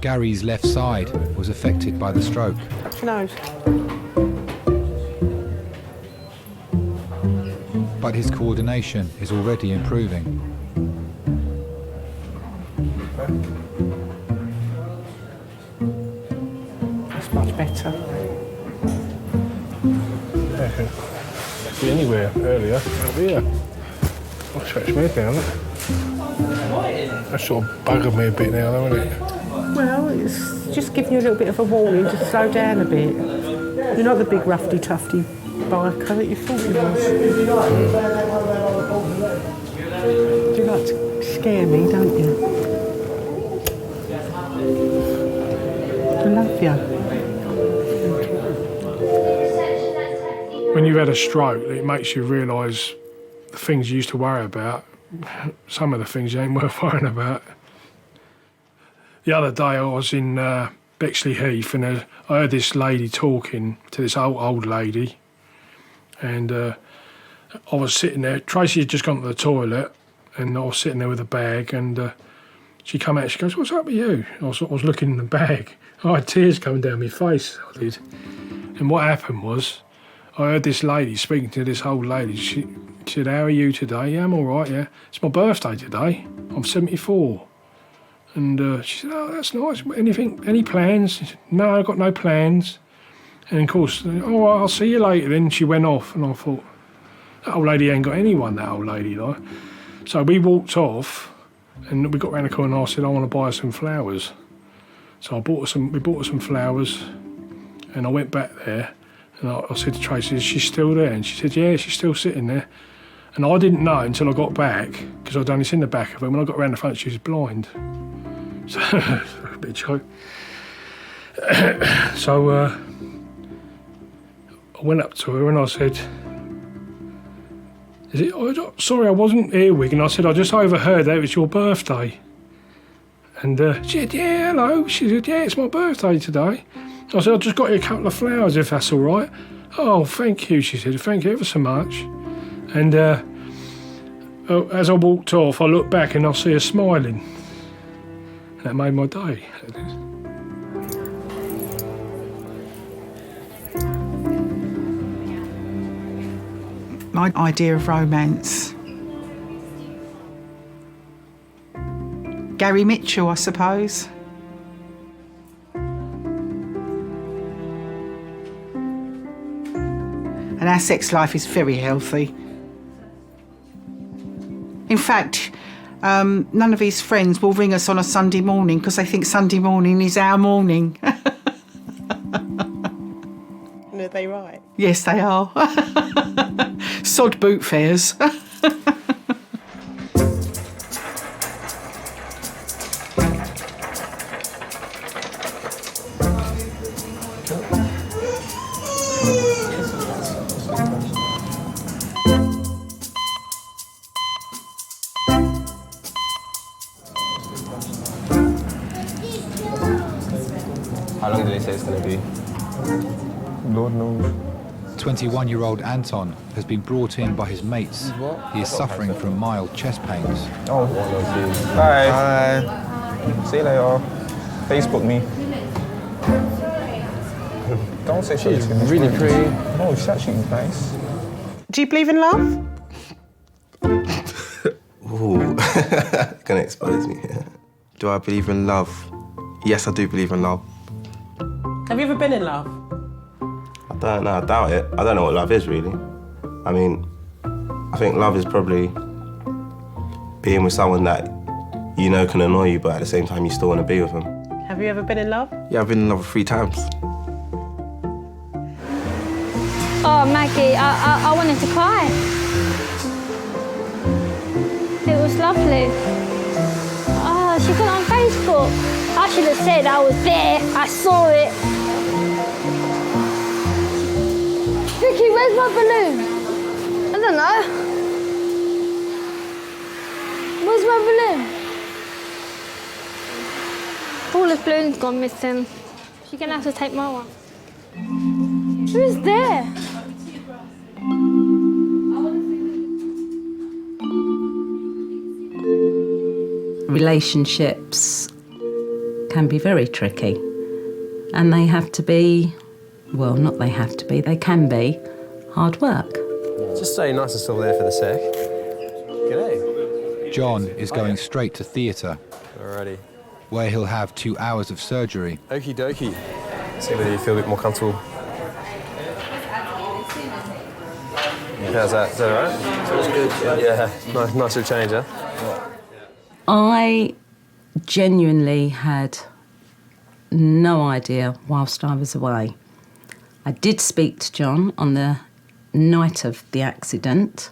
Gary's left side was affected by the stroke. Touch your nose. But his coordination is already improving. That's much better. Be anywhere earlier, out here. I'll stretch me down. That sort of buggered me a bit now, though, isn't it? Well, it's just giving you a little bit of a warning to slow down a bit. You're not the big roughy-tufty biker that you thought you was. You like to scare me, don't you? I love you. When you've had a stroke, it makes you realise the things you used to worry about, some of the things you ain't worth worrying about. The other day I was in Bexley Heath and I heard this lady talking to this old lady, and I was sitting there. Tracy had just gone to the toilet and I was sitting there with a bag, and she come out, she goes, "What's up with you?" I was looking in the bag. I had tears coming down my face, I did. And what happened was, I heard this lady speaking to this old lady. She said, "How are you today?" "Yeah, I'm all right, yeah. It's my birthday today. I'm 74. And she said, "Oh, that's nice. Any plans?" She said, "No, I've got no plans." And of course, "Oh, I'll see you later." Then she went off, and I thought, that old lady ain't got anyone, that old lady, like. So we walked off, and we got round the corner, and I said, "I want to buy her some flowers." So we bought her some flowers, and I went back there. And I said to Tracy, is she still there? And she said, yeah, she's still sitting there. And I didn't know until I got back, because I'd done this in the back of her. When I got around the front, she was blind. So, a bit of joke. So I went up to her and I said, sorry, I wasn't here, Wigan. I said, I just overheard that it was your birthday. And she said, yeah, hello. She said, yeah, it's my birthday today. I said, I just got you a couple of flowers, if that's all right. Oh, thank you, she said, thank you ever so much. And as I walked off, I looked back and I see her smiling. That made my day. My idea of romance. Gary Mitchell, I suppose. And our sex life is very healthy. In fact, none of his friends will ring us on a Sunday morning because they think Sunday morning is our morning. And are they right? Yes, they are. Sod boot fairs. How long do they say it's going to be? Lord knows. 21-year-old Anton has been brought in by his mates. He is suffering from mild chest pains. Oh, bye. Bye. See you later. Facebook me. Don't say she's really pretty. No, she's actually nice. Do you believe in love? Ooh, gonna expose me here. Do I believe in love? Yes, I do believe in love. Have you ever been in love? I don't know, I doubt it. I don't know what love is, really. I mean, I think love is probably being with someone that you know can annoy you, but at the same time you still want to be with them. Have you ever been in love? Yeah, I've been in love 3 times. Oh, Maggie, I wanted to cry. It was lovely. Oh, she got on Facebook. I should have said I was there. I saw it. Vicky, where's my balloon? I don't know. Where's my balloon? All the balloons gone missing. She's gonna have to take my one. Who's there? Relationships can be very tricky, and they have to be, well, not they have to be, they can be hard work. Just stay nice and still there for the sec. G'day. John is going straight to theatre, Alrighty. where he'll have 2 hours of surgery. Okie dokie. See whether you feel a bit more comfortable. How's that? Is that all right? Feels good, yeah. Yeah, nice little change, huh? I genuinely had no idea whilst I was away. I did speak to John on the night of the accident.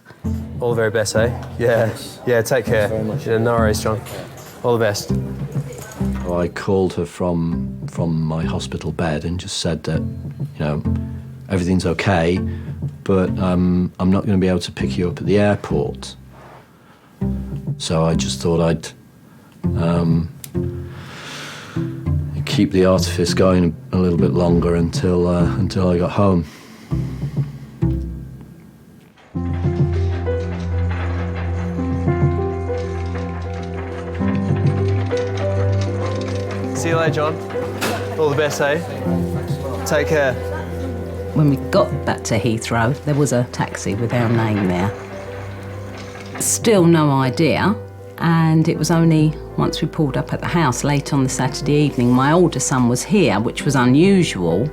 All the very best, eh? Yeah. Yeah, take care. Yeah, no worries, John. All the best. I called her from my hospital bed and just said that, you know, everything's okay, but I'm not going to be able to pick you up at the airport. So I just thought I'd keep the artifice going a little bit longer until I got home. See you later, John. All the best, eh? Take care. When we got back to Heathrow, there was a taxi with our name there. Still no idea, and it was only once we pulled up at the house late on the Saturday evening, my older son was here, which was unusual,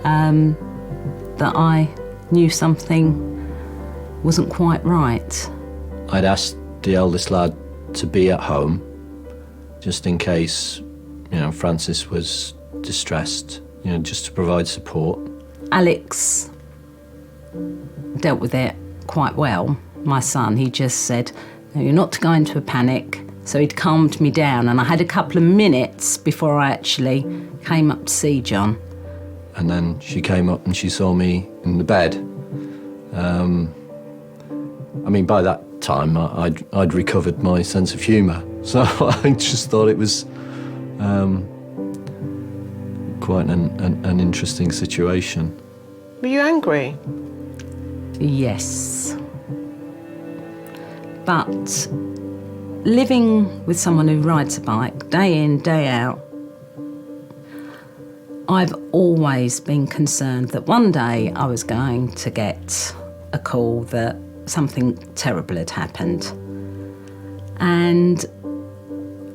that I knew something wasn't quite right. I'd asked the eldest lad to be at home, just in case, you know, Francis was distressed, you know, just to provide support. Alex dealt with it quite well. My son, he just said, "No, you're not to go into a panic." So he'd calmed me down, and I had a couple of minutes before I actually came up to see John. And then she came up and she saw me in the bed. I mean, by that time, I'd recovered my sense of humour. So I just thought it was quite an interesting situation. Were you angry? Yes. But living with someone who rides a bike day in, day out, I've always been concerned that one day I was going to get a call that something terrible had happened. And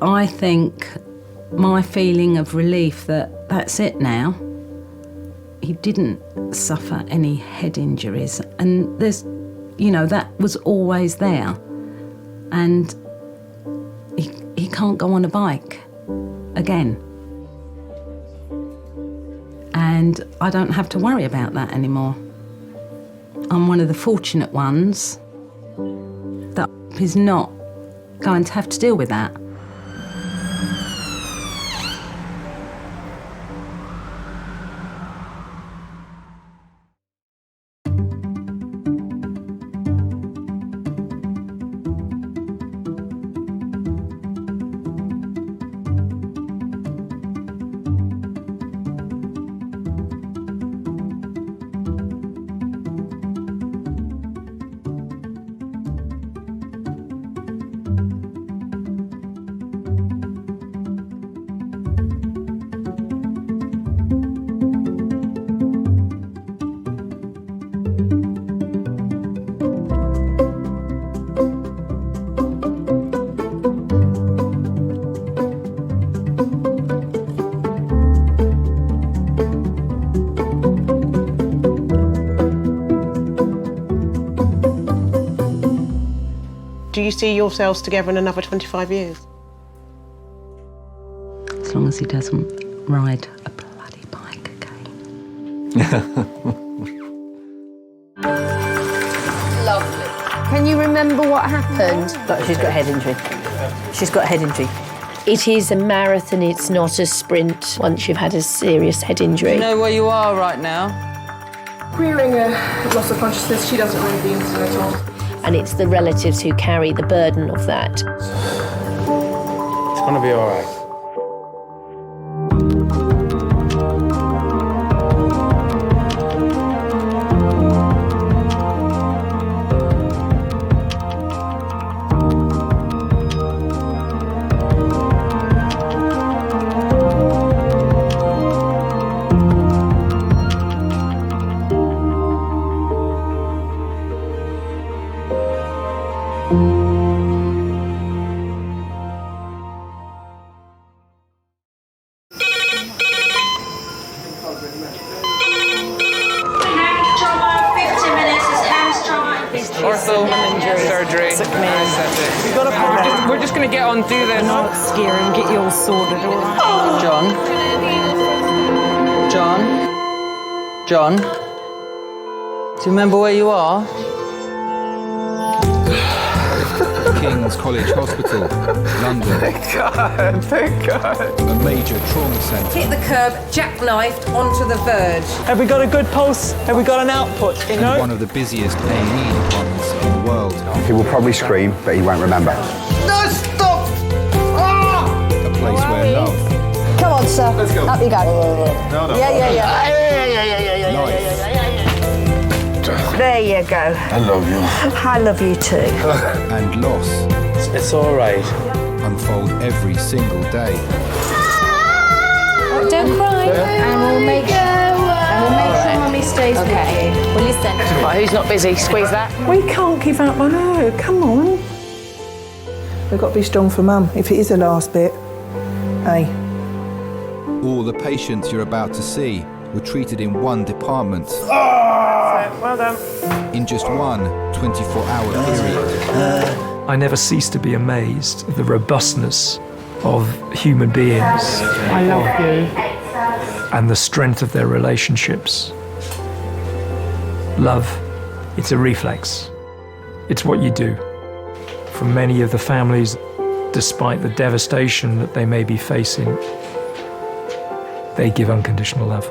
I think my feeling of relief that that's it now. He didn't suffer any head injuries, and there's, that was always there. And he can't go on a bike again. And I don't have to worry about that anymore. I'm one of the fortunate ones that is not going to have to deal with that. Do you see yourselves together in another 25 years? As long as he doesn't ride a bloody bike again. Lovely. Can you remember what happened? But she's got a head injury. She's got a head injury. It is a marathon, it's not a sprint once you've had a serious head injury. Do you know where you are right now? Queering a loss of consciousness, she doesn't know the incident at all. And it's the relatives who carry the burden of that. It's gonna be all right. Surgery. We're just going to get on, do this. Not scare and get you all sorted, all right? John? Do you remember where you are? King's College Hospital, London. Thank God. A major trauma centre. Hit the curb, jackknifed onto the verge. Have we got a good pulse? Have we got an output? And one of the busiest A&E departments in the world. He will probably scream, but he won't remember. No, stop! A place where love, Come on, sir. Let's go. Up you go. No. Yeah. life, There you go. I love you. I love you too. and loss It's all right. unfold every single day. Don't cry. And we'll make sure Mummy stays with you. Well, listen. Right, who's not busy? Squeeze that. We can't give up on her. Come on. We've got to be strong for Mum. If it is the last bit, hey. All the patients you're about to see were treated in one department. Well done. In just one 24-hour period. I never cease to be amazed at the robustness of human beings. I love you. And the strength of their relationships. Love, it's a reflex. It's what you do. For many of the families, despite the devastation that they may be facing, they give unconditional love.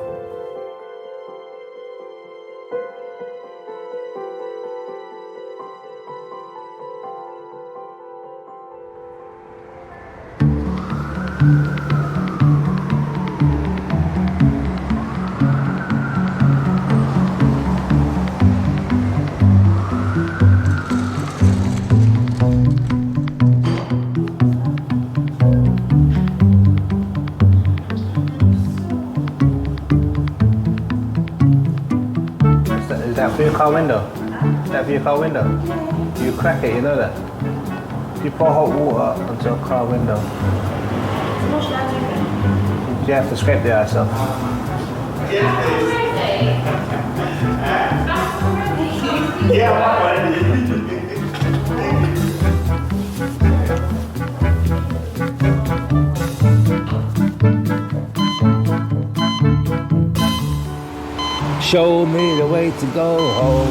Is that for your car window? Is that for your car window? You crack it, you know that? If you pour hot water onto a car window, you have to scrape the ice off. Show me the way to go home.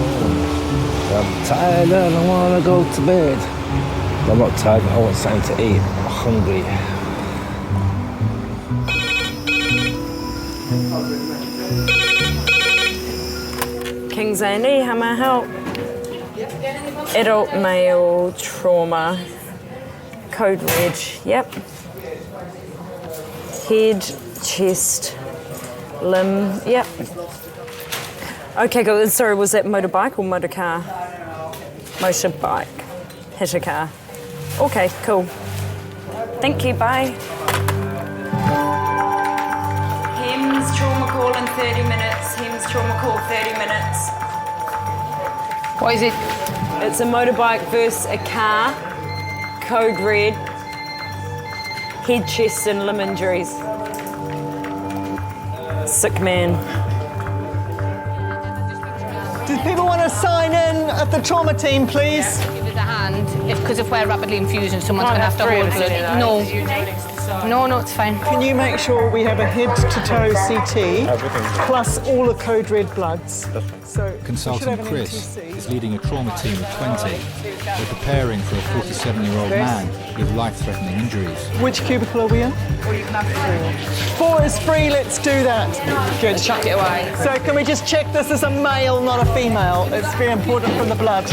I'm tired and I wanna go to bed. I'm not tired, I want something to eat. I'm hungry. King's A&E, how may I help? Adult male trauma. Code red, yep. Head, chest, limb, yep. Okay, good. Sorry, was that motorbike or motor car? Motorbike. Hit a car. Okay, cool. Thank you, bye. HEMS trauma call in 30 minutes. HEMS trauma call 30 minutes. What is it? It's a motorbike versus a car. Code red. Head, chest and limb injuries. Sick man. Do people want to sign in at the trauma team, please? Give us a hand, because if we're rapidly infusing, someone's going to have to hold blood. No, it's fine. Can you make sure we have a head-to-toe CT, plus all the code red bloods? So Consultant Chris is leading a trauma team of 20. They're preparing for a 47-year-old man with life-threatening injuries. Which cubicle are we in? Or you can have 4. 4 is free, let's do that. Good. Chuck it away. So can we just check this is a male, not a female? It's very important from the blood.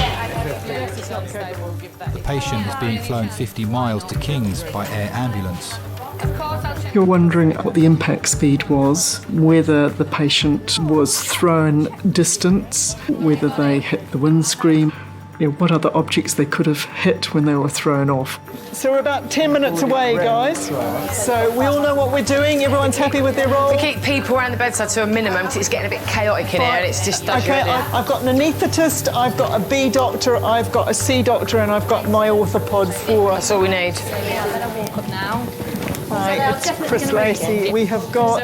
The patient is being flown 50 miles to King's by air ambulance. You're wondering what the impact speed was, whether the patient was thrown distance, whether they hit the windscreen, what other objects they could have hit when they were thrown off. So we're about 10 minutes away, guys. So we all know what we're doing. Everyone's happy with their role. We keep people around the bedside to a minimum because it's getting a bit chaotic in here and it's just... Okay, I've got an anaesthetist, I've got a B doctor, I've got a C doctor and I've got my orthopod for... That's all we need. Hi, it's Chris Lacey. We have got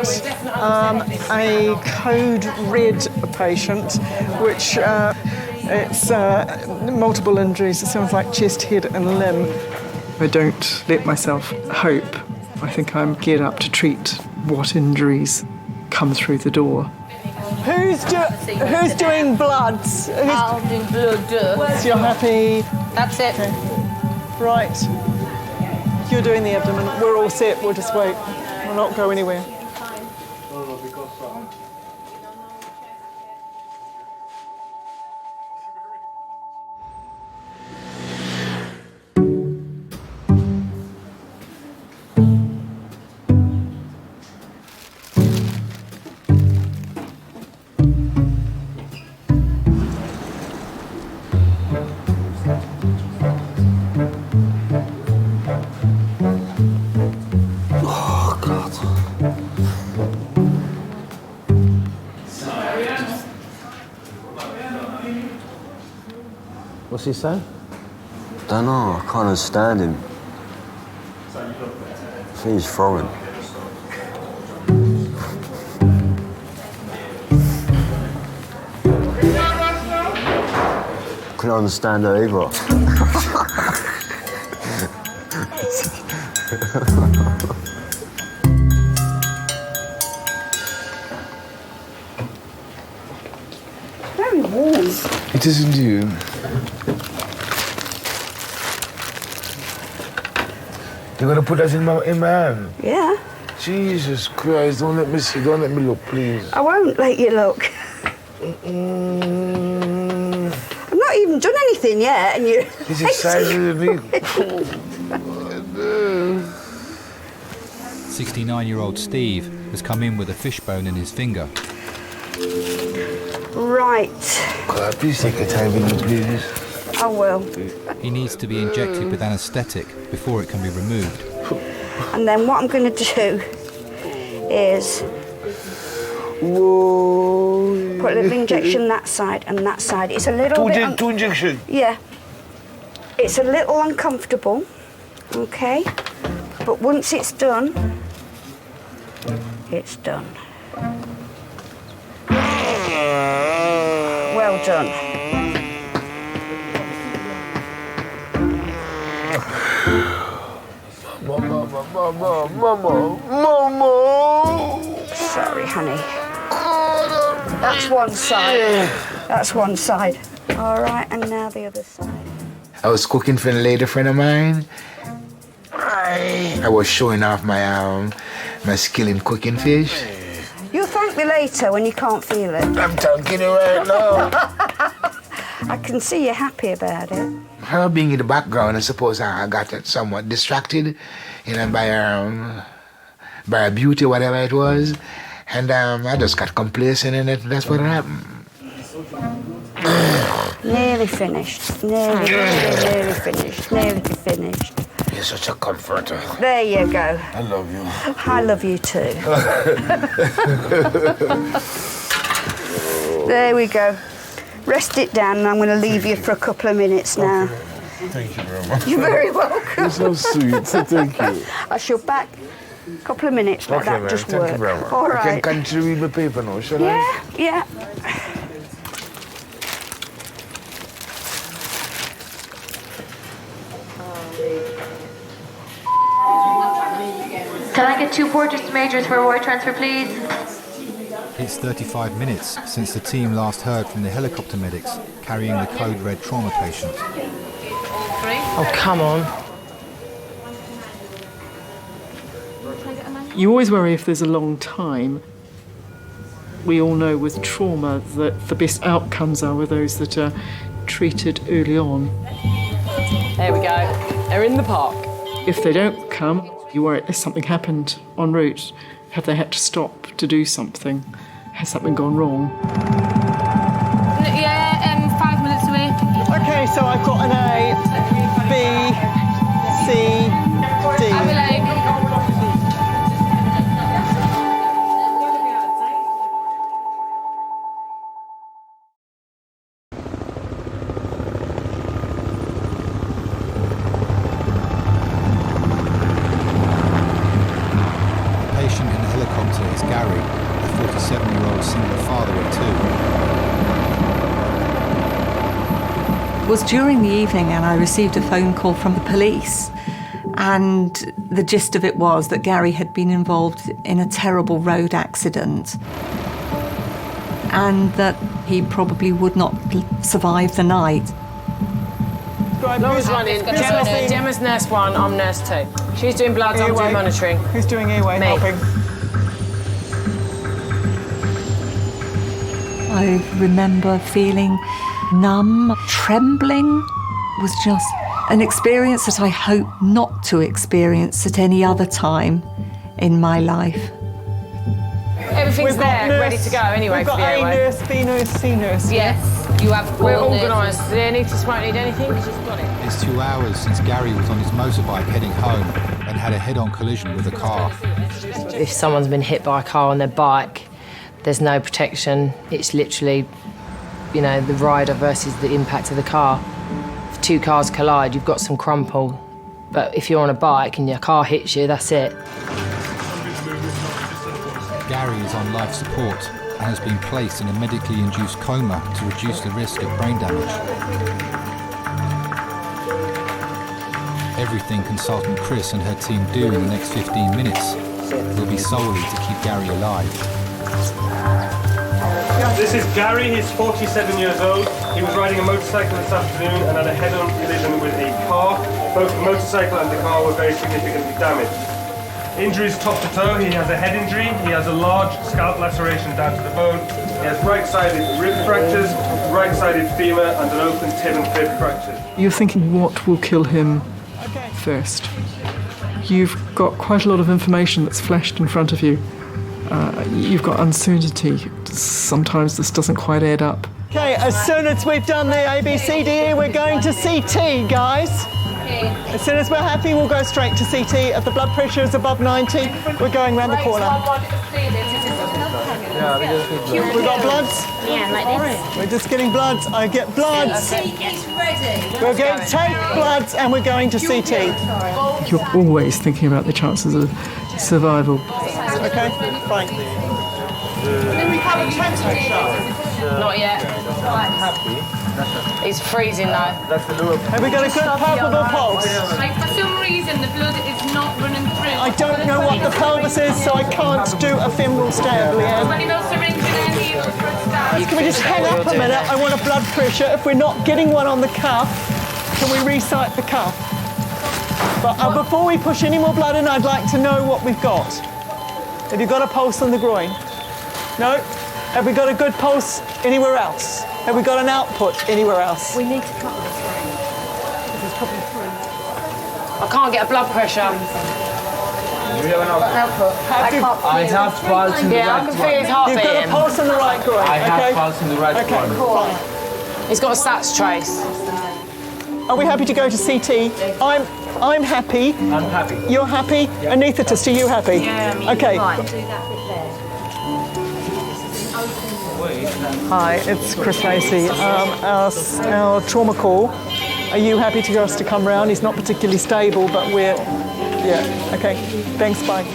a code red patient, which it's multiple injuries. It sounds like chest, head and limb. I don't let myself hope. I think I'm geared up to treat what injuries come through the door. Who's doing bloods? I'll do blood. So you're happy? That's it. Okay. Right. You're doing the abdomen. We're all set. We'll just wait. We'll not go anywhere. What's he saying? Don't know, I can't understand him. I think he's foreign. Couldn't understand her either. Very warm What is it you? You're gonna put that in my hand? Yeah. Jesus Christ, don't let me see, don't let me look, please. I won't let you look. I've not even done anything yet, and you're... He's excited with me. 69-year-old Steve has come in with a fishbone in his finger. Right. God, please take your time with me, please. I will. He needs to be injected with anaesthetic before it can be removed. And then what I'm going to do is put a little injection that side and that side. It's a little bit... Two injections? Yeah. It's a little uncomfortable, okay? But once it's done, it's done. Well done. Mama. Sorry, honey. That's one side. That's one side. All right, and now the other side. I was cooking for a lady friend of mine. I was showing off my skill in cooking fish. You'll thank me later when you can't feel it. I'm thanking you right now. I can see you're happy about it. Her being in the background, I suppose I got somewhat distracted, by her beauty, whatever it was, and I just got complacent in it. That's what happened. Nearly finished. Nearly finished. Nearly finished. You're such a comforter. There you go. I love you. I love you too. There we go. Rest it down, and I'm going to leave you for a couple of minutes now. Thank you very much. You're very welcome. You're so sweet. Thank you. I shall back a couple of minutes. Let that man. just Thank work. you very much. All right. I can continue read my paper now, shall I? Yeah. Can I get 2 porters to majors for a wire transfer, please? It's 35 minutes since the team last heard from the helicopter medics carrying the code red trauma patient. Oh, come on. You always worry if there's a long time. We all know with trauma that the best outcomes are with those that are treated early on. There we go. They're in the park. If they don't come, you worry if something happened en route. Have they had to stop to do something? Has something gone wrong? Yeah, 5 minutes away. Okay, so I've got an A, B, C, D. I'll be like... Is Gary, a 47-year-old single father of 2. It was during the evening and I received a phone call from the police, and the gist of it was that Gary had been involved in a terrible road accident and that he probably would not survive the night. Laura's running. Gemma's nurse 1, I'm nurse 2. She's doing bloods, I'm doing monitoring. Who's doing airway helping? I remember feeling numb, trembling. It was just an experience that I hope not to experience at any other time in my life. Everything's there, ready to go anyway. We've got for the A airway. nurse, B nurse, C nurse. Yes, you have. We're organised. Do they need anything? Because you've got it. It's 2 hours since Gary was on his motorbike heading home and had a head-on collision with a car. If someone's been hit by a car on their bike, there's no protection. It's literally, the rider versus the impact of the car. If 2 cars collide, you've got some crumple. But if you're on a bike and your car hits you, that's it. Gary is on life support and has been placed in a medically induced coma to reduce the risk of brain damage. Everything consultant Chris and her team do in the next 15 minutes will be solely to keep Gary alive. This is Gary, he's 47 years old. He was riding a motorcycle this afternoon and had a head-on collision with a car. Both the motorcycle and the car were very significantly damaged. Injuries top to toe, he has a head injury, he has a large scalp laceration down to the bone, he has right-sided rib fractures, right-sided femur and an open tib and fib fracture. You're thinking what will kill him first. You've got quite a lot of information that's flashed in front of you. You've got uncertainty. Sometimes this doesn't quite add up. Okay, as soon as we've done the ABCDE, we're going to CT, guys. As soon as we're happy, we'll go straight to CT. If the blood pressure is above 90, we're going round the corner. We've got bloods? Yeah, like this. We're just getting bloods. I get bloods. We're going to take bloods and we're going to CT. You're always thinking about the chances of survival. Okay, fine. Did we have a temperature? Not yet. It's freezing though. Have we got a good palpable pulse? Like for some reason the blood is not running through. I don't know what the pelvis is, so I can't do a femoral stab, Leanne. Can we just hang up a minute? I want a blood pressure. If we're not getting one on the cuff, can we recite the cuff? But before we push any more blood in, I'd like to know what we've got. Have you got a pulse on the groin? No? Have we got a good pulse anywhere else? Have we got an output anywhere else? We need to cut this thing. This is probably through. I can't get a blood pressure. Do you have an output? I have pulse in the right I can feel his heart beating. You've got a pulse in the right groin. I have pulse in the right groin. Fine. He's got a SATS trace. Are we happy to go to CT? I'm happy. I'm happy. You're happy? Yeah. Anaesthetist, are you happy? Yeah, okay. Fine. Do that bit there. Hi, it's Chris Lacey. Our trauma call. Are you happy to us to come round? He's not particularly stable, but we're... Yeah, okay. Thanks, bye.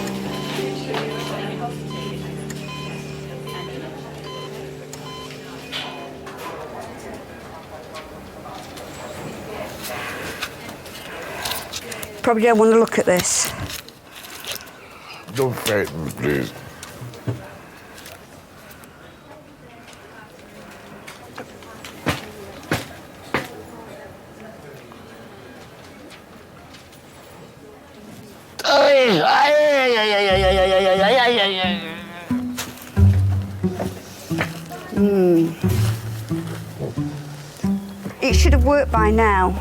Probably don't want to look at this. Don't frighten me, please. It should have worked by now.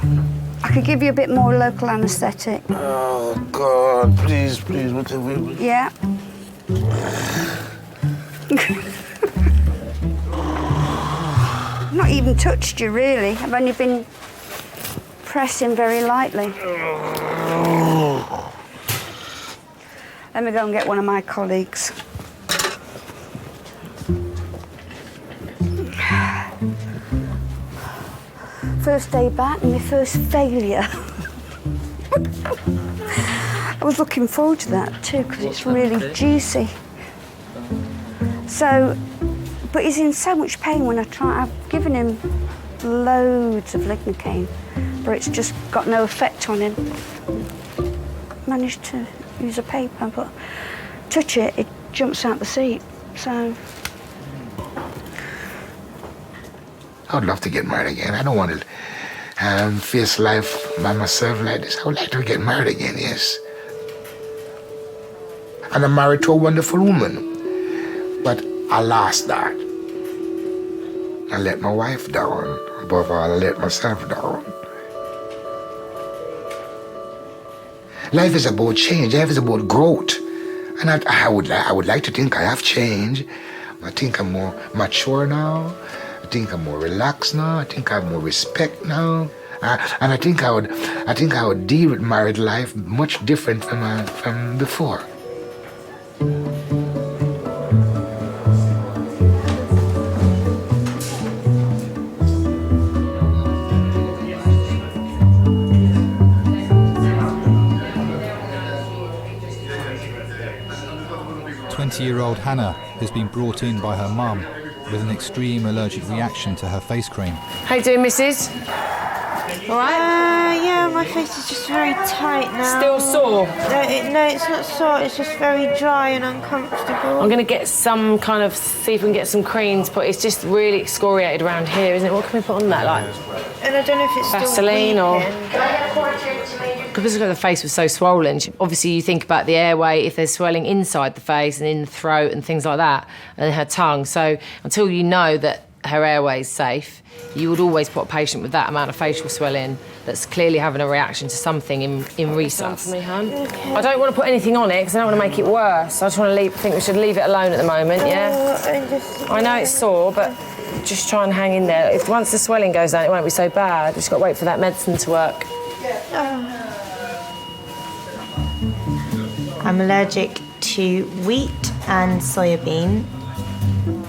I could give you a bit more local anaesthetic. Oh, God, please, whatever. Yeah. I've not even touched you, really. I've only been pressing very lightly. Let me go and get one of my colleagues. First day back and my first failure. I was looking forward to that too because it's really juicy. So, but he's in so much pain when I try. I've given him loads of lignocaine, but it's just got no effect on him. Managed to use a paper, but touch it, it jumps out the seat. So. I would love to get married again. I don't want to face life by myself like this. I would like to get married again, yes. And I'm married to a wonderful woman. But I lost that. I let my wife down. Above all, I let myself down. Life is about change. Life is about growth. And I would like to think I have changed. I think I'm more mature now. I think I'm more relaxed now. I think I have more respect now, and I think I would deal with married life much different from before. Year-old Hannah has been brought in by her mum with an extreme allergic reaction to her face cream. How you doing, missus? All right? Yeah, my face is just very tight now. Still sore? No, it's not sore. It's just very dry and uncomfortable. I'm going to get some kind of, see if we can get some creams, but it's just really excoriated around here, isn't it? What can we put on that? Like, and I don't know if it's Vaseline still or... Because the face was so swollen, obviously you think about the airway, if there's swelling inside the face and in the throat and things like that, and her tongue. So until you know that her airway is safe, you would always put a patient with that amount of facial swelling that's clearly having a reaction to something in resus. For me, hon. Okay. I don't want to put anything on it because I don't want to make it worse. I just want to think we should leave it alone at the moment, yeah? I know it's sore, but just try and hang in there. If once the swelling goes down, it won't be so bad. We've just got to wait for that medicine to work. I'm allergic to wheat and soybean,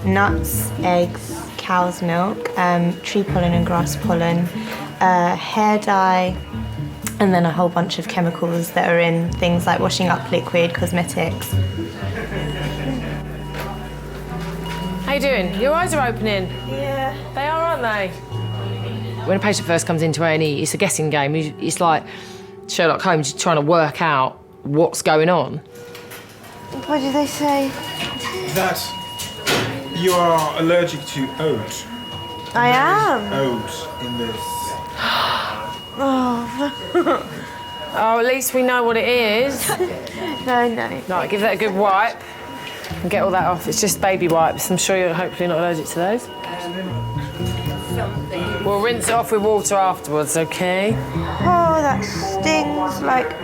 nuts, eggs, cow's milk, tree pollen and grass pollen, hair dye, and then a whole bunch of chemicals that are in things like washing up liquid, cosmetics. How you doing? Your eyes are opening. Yeah. They are, aren't they? When a patient first comes into A&E, it's a guessing game. It's like Sherlock Holmes trying to work out what's going on. What did they say? That you are allergic to oat. I am. Oat in this. Oh. Oh, at least we know what it is. No. Right, give that a good wipe and get all that off. It's just baby wipes. I'm sure you're hopefully not allergic to those. We'll rinse it off with water afterwards, okay? Oh, that stings like...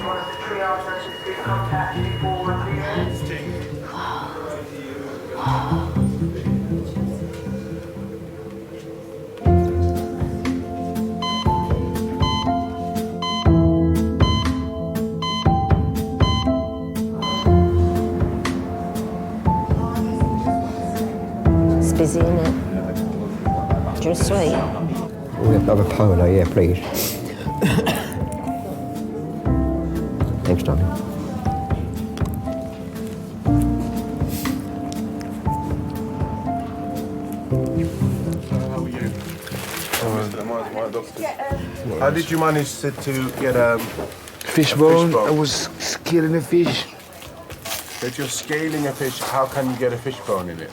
It's busy, isn't it? Do you want a sweet? We'll have a polo, yeah, please. Thanks, darling. How are you? How did you manage to get fishbone? I was scaling a fish. If you're scaling a fish, how can you get a fishbone in it?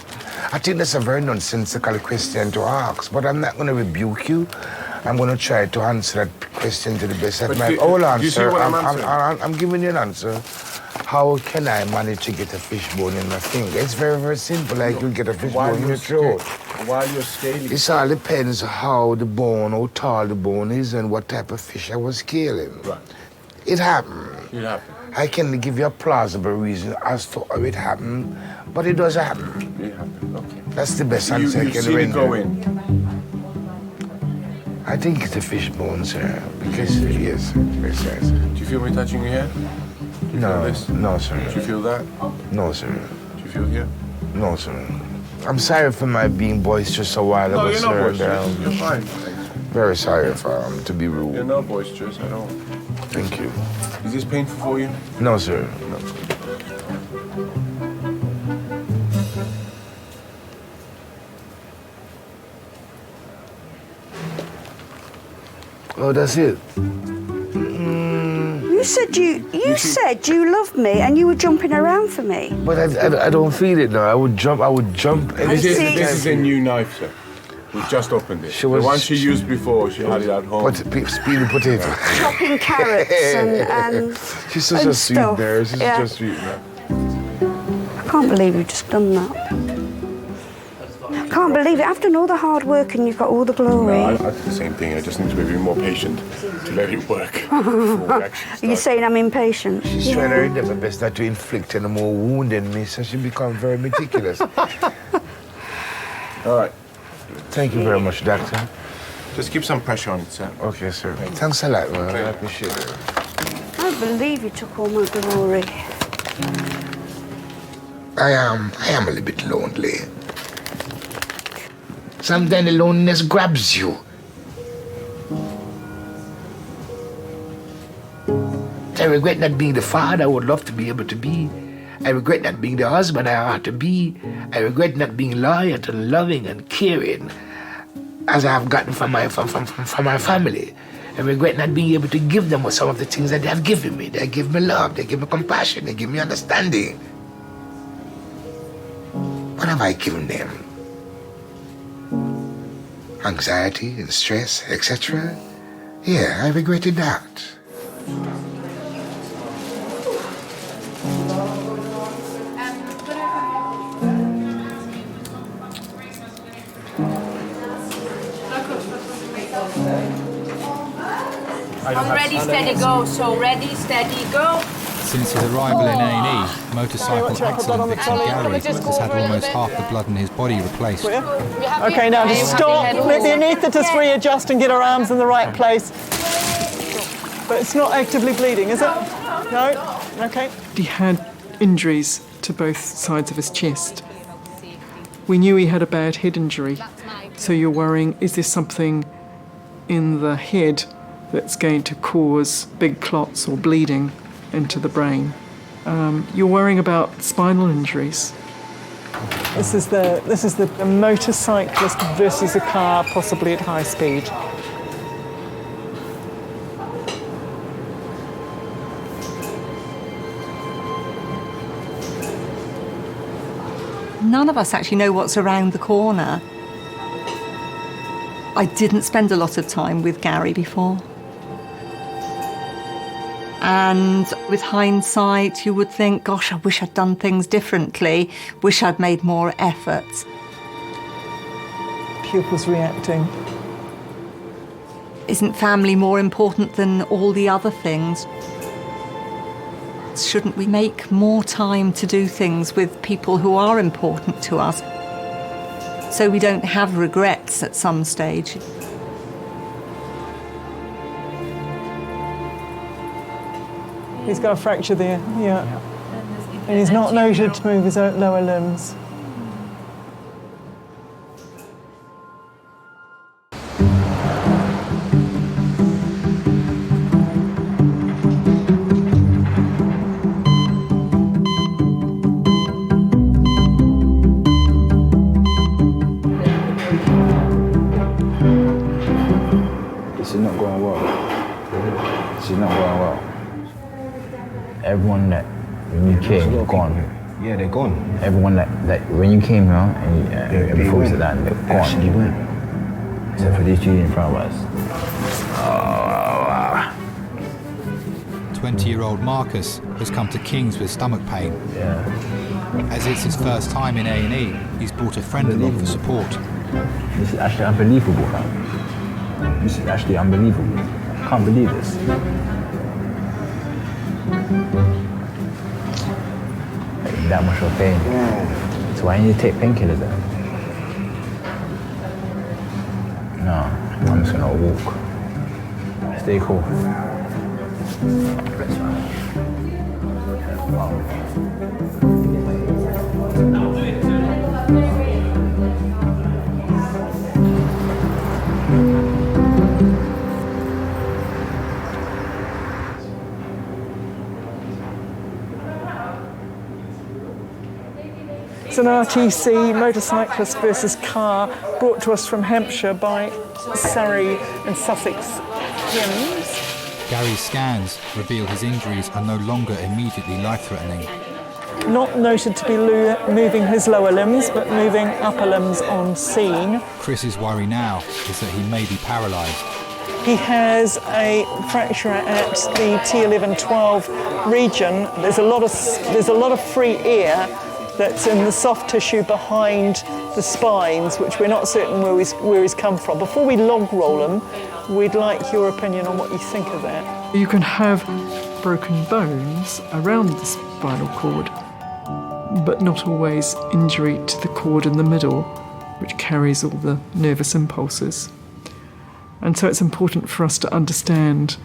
I think that's a very nonsensical question to ask, but I'm not going to rebuke you. I'm going to try to answer that question to the best of my own answer. I'm giving you an answer. How can I manage to get a fishbone in my finger? It's very, very simple. Like you get a fishbone in your throat. While you're scaling? It all depends how the bone, how tall the bone is, and what type of fish I was scaling. Right. It happened. It happened. I can give you a plausible reason as to how it happened, but it does happen. It happened, okay. That's the best answer I can render. It go in? I think it's a fishbone, sir, because, yes. Do you feel me touching your hair? No, sir. Do you feel that? No, sir. Do you feel here? No, sir. I'm sorry for my being boisterous a while ago, No, you're not sir. boisterous. You're fine. Very sorry for to be rude. You're not boisterous at all. Thank you. Is this painful for you? No, sir. No. Oh, that's it. You said you loved me and you were jumping around for me. But I don't feel it now. I would jump. This is a new knife, sir. We've just opened it. The one she used before, she had it at home. Speedy potato. Chopping carrots and she's such a sweet stuff. bear. She's Yeah. just sweet, man. I can't believe you've just done that. I can't believe it. I've done all the hard work and you've got all the glory. No, I do the same thing. I just need to be more patient to let it work. Are you saying I'm impatient? She's trying her endeavor best not to inflict any more wound in me, so she becomes very meticulous. All right. Thank you very much, doctor. Just keep some pressure on it, sir. Okay, sir. Thanks a lot, man. I appreciate it. I can't believe you took all my glory. I am a little bit lonely. Sometimes the loneliness grabs you. I regret not being the father I would love to be able to be. I regret not being the husband I ought to be. I regret not being loyal and loving and caring as I have gotten from my family. I regret not being able to give them some of the things that they have given me. They give me love, they give me compassion, they give me understanding. What have I given them? Anxiety and stress, etc. Yeah, I regretted that. Ready, steady, go. So ready, steady, go. Since his arrival in A&E, motorcycle accident victim Gary has had almost half the blood in his body replaced. Okay, now just stop. Let the anaesthetist readjust and get her arms in the right place. But it's not actively bleeding, is it? No? Okay. He had injuries to both sides of his chest. We knew he had a bad head injury, so you're worrying, is there something in the head that's going to cause big clots or bleeding into the brain? You're worrying about spinal injuries. This is the motorcyclist versus a car, possibly at high speed. None of us actually know what's around the corner. I didn't spend a lot of time with Gary before. And with hindsight, you would think, gosh, I wish I'd done things differently, wish I'd made more effort. Pupils reacting. Isn't family more important than all the other things? Shouldn't we make more time to do things with people who are important to us so we don't have regrets at some stage? He's got a fracture there, yeah. And he's not noted to move his lower limbs. This is not going well. This is not going well. Everyone that, when you came, they're gone. Yeah, they're gone. Everyone that when you came here and before we sat down, they're gone. Actually went. Except for these two in front of us. 20-year-old Marcus has come to King's with stomach pain. Yeah. As it's his first time in A&E, he's brought a friend along for support. This is actually unbelievable, fam. This is actually unbelievable. I can't believe this. Like, that much of pain. So why need to take painkillers then? No, I'm just gonna walk. Stay cool. It's an RTC, motorcyclist versus car, brought to us from Hampshire by Surrey and Sussex Hymns. Gary's scans reveal his injuries are no longer immediately life-threatening. Not noted to be moving his lower limbs, but moving upper limbs on scene. Chris's worry now is that he may be paralysed. He has a fracture at the T11-12 region. There's a lot of free air that's in the soft tissue behind the spines, which we're not certain where he's come from. Before we log roll him, we'd like your opinion on what you think of that. You can have broken bones around the spinal cord, but not always injury to the cord in the middle, which carries all the nervous impulses. And so it's important for us to understand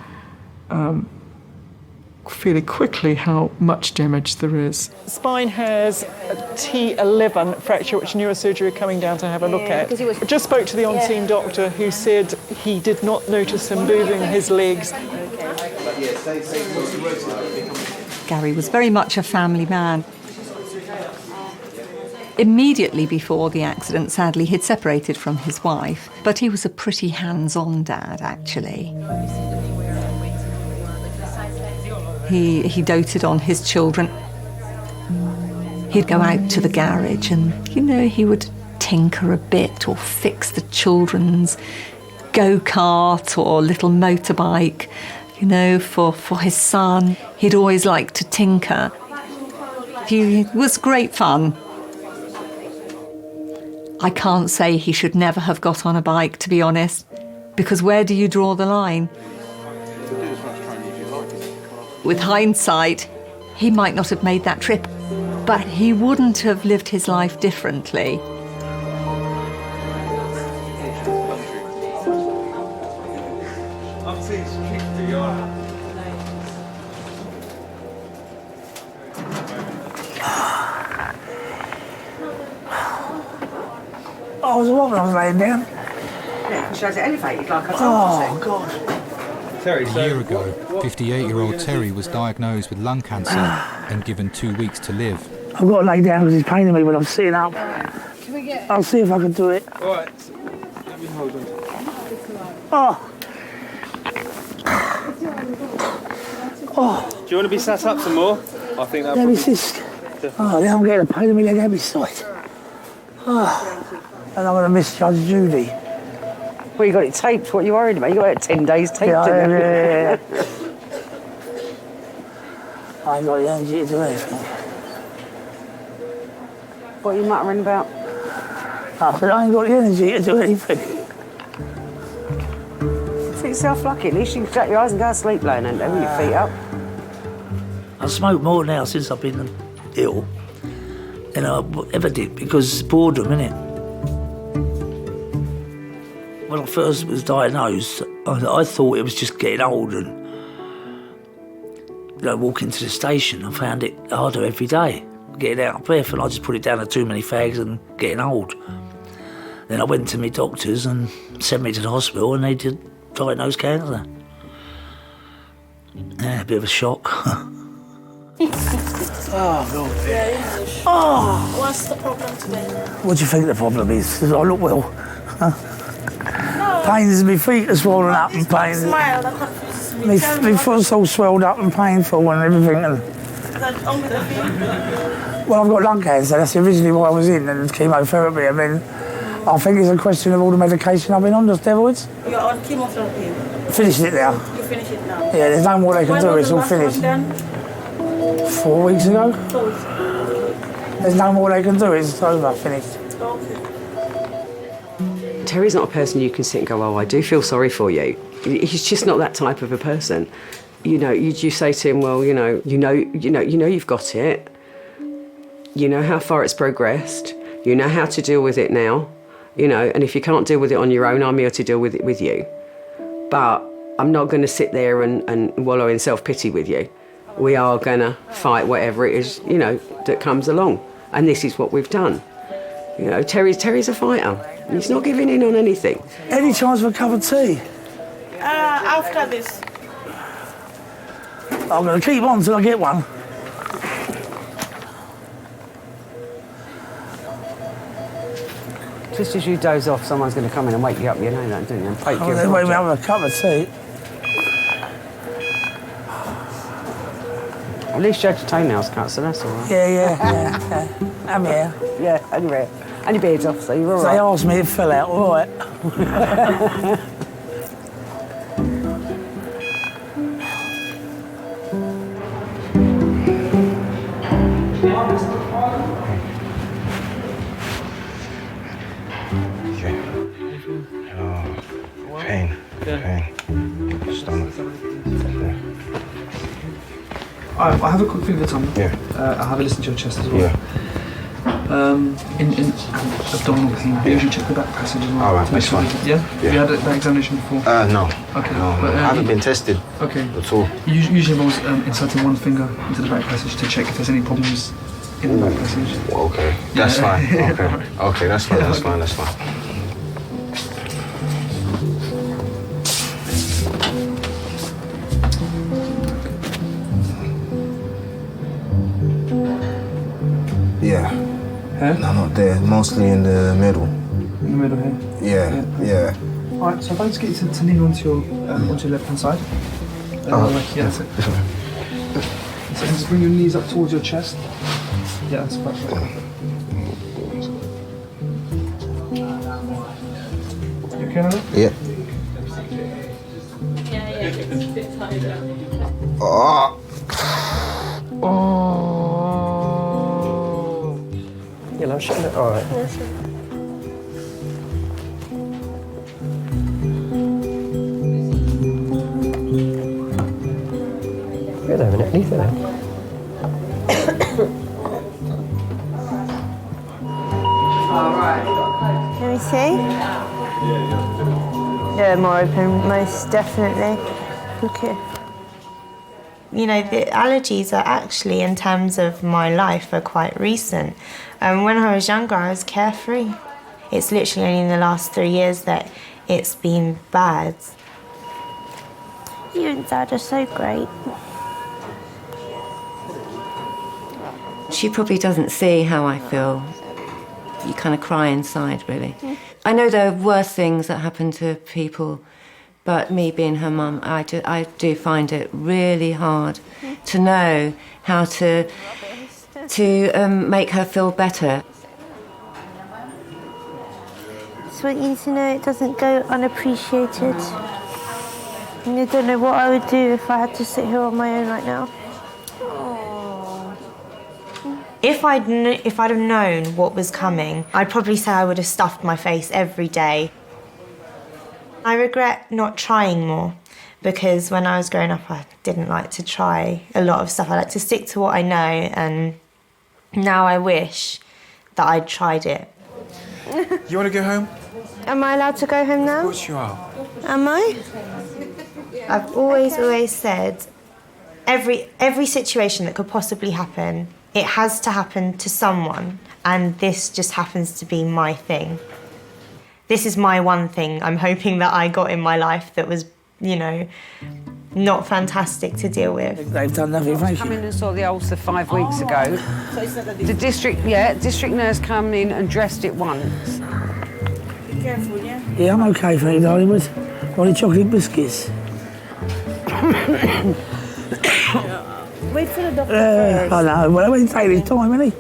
fairly quickly how much damage there is. The spine has a T11 fracture, which neurosurgery are coming down to have a look at. I just spoke to the on-scene doctor who said he did not notice him moving his legs. Gary was very much a family man. Immediately before the accident, sadly, he'd separated from his wife, but he was a pretty hands-on dad, actually. He doted on his children. He'd go out to the garage and, he would tinker a bit or fix the children's go-kart or little motorbike, for his son. He'd always liked to tinker. He was great fun. I can't say he should never have got on a bike, to be honest, because where do you draw the line? With hindsight, he might not have made that trip, but he wouldn't have lived his life differently. I was what when I was laying down? Yeah, because she has it elevated like I told you. God. A year ago, 58-year-old Terry was diagnosed with lung cancer and given 2 weeks to live. I've got to lay down because it's paining me when I'm sitting up. I'll see if I can do it. All right, let me hold on. Oh. Oh. Do you want to be sat up some more? I think that. Let me just. Oh, now I'm getting a pain in my leg every side. Oh. And I'm going to miss Judge Judy. Well, you got it taped. What are you worried about? You got it 10 days taped. Yeah. I ain't got the energy to do anything. What are you muttering about? I said I ain't got the energy to do anything. Think yourself lucky. At least you can shut your eyes and go to sleep laying and with your feet up. I smoke more now since I've been ill than I ever did because it's boredom, innit? When I first was diagnosed, I thought it was just getting old and walking to the station. I found it harder every day, getting out of breath, and I just put it down to too many fags and getting old. Then I went to my doctors and sent me to the hospital and they did diagnose cancer. Yeah, a bit of a shock. Oh, God. Oh! What's the problem today? What do you think the problem is? Does I look well? Huh? Pains in my feet are swollen up and pain. Smile, that confuses me. My foot's all swelled up and painful and everything. And well, I've got lung cancer. That's originally what I was in, and chemotherapy. And then I think it's a question of all the medication I've been on, the steroids. You're on chemotherapy. Finished it now. You finish it now. Yeah, there's no more they can do. It's all finished. 4 weeks ago. 4 weeks. There's no more they can do. It's over. Finished. Okay. Terry's not a person you can sit and go, oh, I do feel sorry for you. He's just not that type of a person. You say to him, well, you know you've got it. You know how far it's progressed. You know how to deal with it now. And if you can't deal with it on your own, I'm here to deal with it with you. But I'm not going to sit there and wallow in self-pity with you. We are going to fight whatever it is, that comes along. And this is what we've done. Terry's a fighter. He's not giving in on anything. Any chance for a cup of tea? After this. I'm going to keep on till I get one. Just as you doze off, someone's going to come in and wake you up. You know that, don't you? And poke you. They wake me up with a cup of tea. At least you had your toenails cut, so that's all right. Yeah. I'm here. Yeah, and your hair. And your beard's off, so you're all right. They asked me, it fell out, all right. Pain. Stomach. I'll have a quick thing for Tom. Yeah. I'll have a listen to your chest as well. Yeah. In abdominal pain, I usually check the back passage as well. All right, that's fine. Yeah? Have you had that examination before? No. Okay. No, But, I haven't been tested. Okay. At all. Usually involves inserting one finger into the back passage to check if there's any problems in the back passage. Okay. That's fine. Okay. Okay, that's fine. That's fine. That's fine. Yeah. Here? No, not there. Mostly in the middle. In the middle here? Yeah. All right, so if I just get you to lean onto your left-hand side. Yeah, that's it. So just bring your knees up towards your chest. Yeah, that's perfect. You okay now? Yeah. Oh. You know, shut it. All right. Wait a minute, leave it there. Let me see. Yeah, more open, most definitely. Okay. You know, the allergies are actually, in terms of my life, are quite recent. When I was younger, I was carefree. It's literally only in the last 3 years that it's been bad. You and Dad are so great. She probably doesn't see how I feel. You kind of cry inside, really. I know there are worse things that happen to people, but me being her mum, I do find it really hard to know how to make her feel better. Just want you to know it doesn't go unappreciated. And I don't know what I would do if I had to sit here on my own right now. If I'd have known what was coming, I'd probably say I would have stuffed my face every day. I regret not trying more, because when I was growing up, I didn't like to try a lot of stuff. I like to stick to what I know, and now I wish that I'd tried it. You want to go home? Am I allowed to go home now? Of course you are. Am I? I've always said, every situation that could possibly happen, it has to happen to someone, and this just happens to be my thing. This is my one thing I'm hoping that I got in my life that was, you know, not fantastic to deal with. They've done nothing. I come in and saw the ulcer 5 weeks ago. The district nurse came in and dressed it once. Be careful, yeah? Yeah, I'm okay, thank you, darling. With only chocolate biscuits. Wait for the doctor first. I know, well, I won't take his time, will he?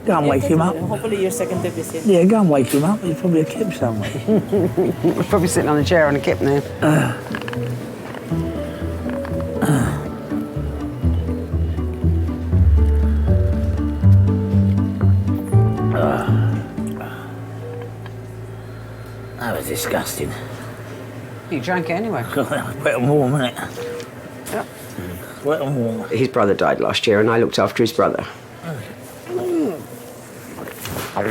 Go and wake him up. Hopefully your second visit. Yeah, go and wake him up. He's probably a kip somewhere. He's probably sitting on a chair on a kip now. That was disgusting. You drank it anyway. Wet and warm, isn't it? Yep. Wet and warm. His brother died last year and I looked after his brother. I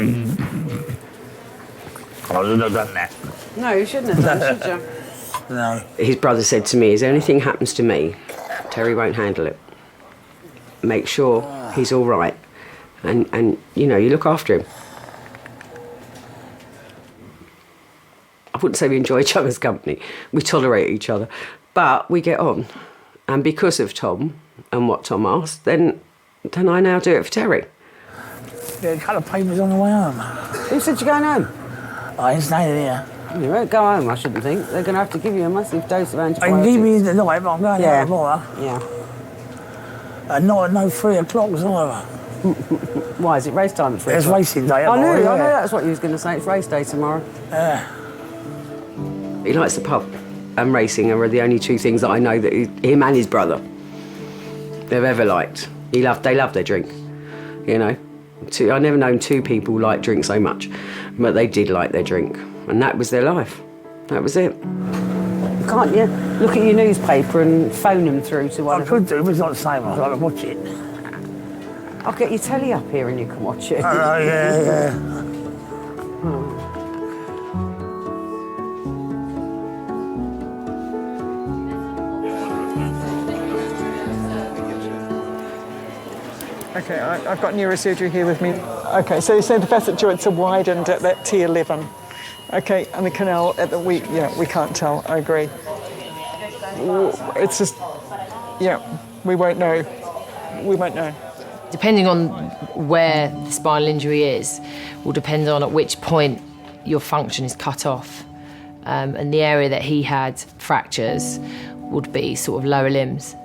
wouldn't have done that. No, you shouldn't have done, should you? No. His brother said to me, if anything happens to me, Terry won't handle it. Make sure he's all right. And you know, you look after him. I wouldn't say we enjoy each other's company. We tolerate each other. But we get on. And because of Tom and what Tom asked, then I now do it for Terry. Yeah, a couple of papers on the way home. Who said you're going home? I ain't staying here. You won't go home, I shouldn't think. They're going to have to give you a massive dose of antibiotics. I can give you the night, but I'm going out tomorrow. Yeah. And not at no 3 o'clock either. Why, is it race time at 3 It's o'clock? racing day I tomorrow, know yeah. that's what you was going to say. It's race day tomorrow. Yeah. He likes the pub and racing are the only two things that I know that him and his brother they've ever liked. They love their drink, you know. I've never known two people like drink so much, but they did like their drink, and that was their life. That was it. Can't you look at your newspaper and phone them through to one? I could do, but it's not the same. I'd like to watch it. I'll get your telly up here and you can watch it. Oh, yeah. Okay, I've got neurosurgery here with me. Okay, so you said the facet joints are widened at that T11. Okay, and the canal at the we can't tell. I agree. It's just, we won't know. We won't know. Depending on where the spinal injury is, will depend on at which point your function is cut off. And the area that he had fractures would be sort of lower limbs.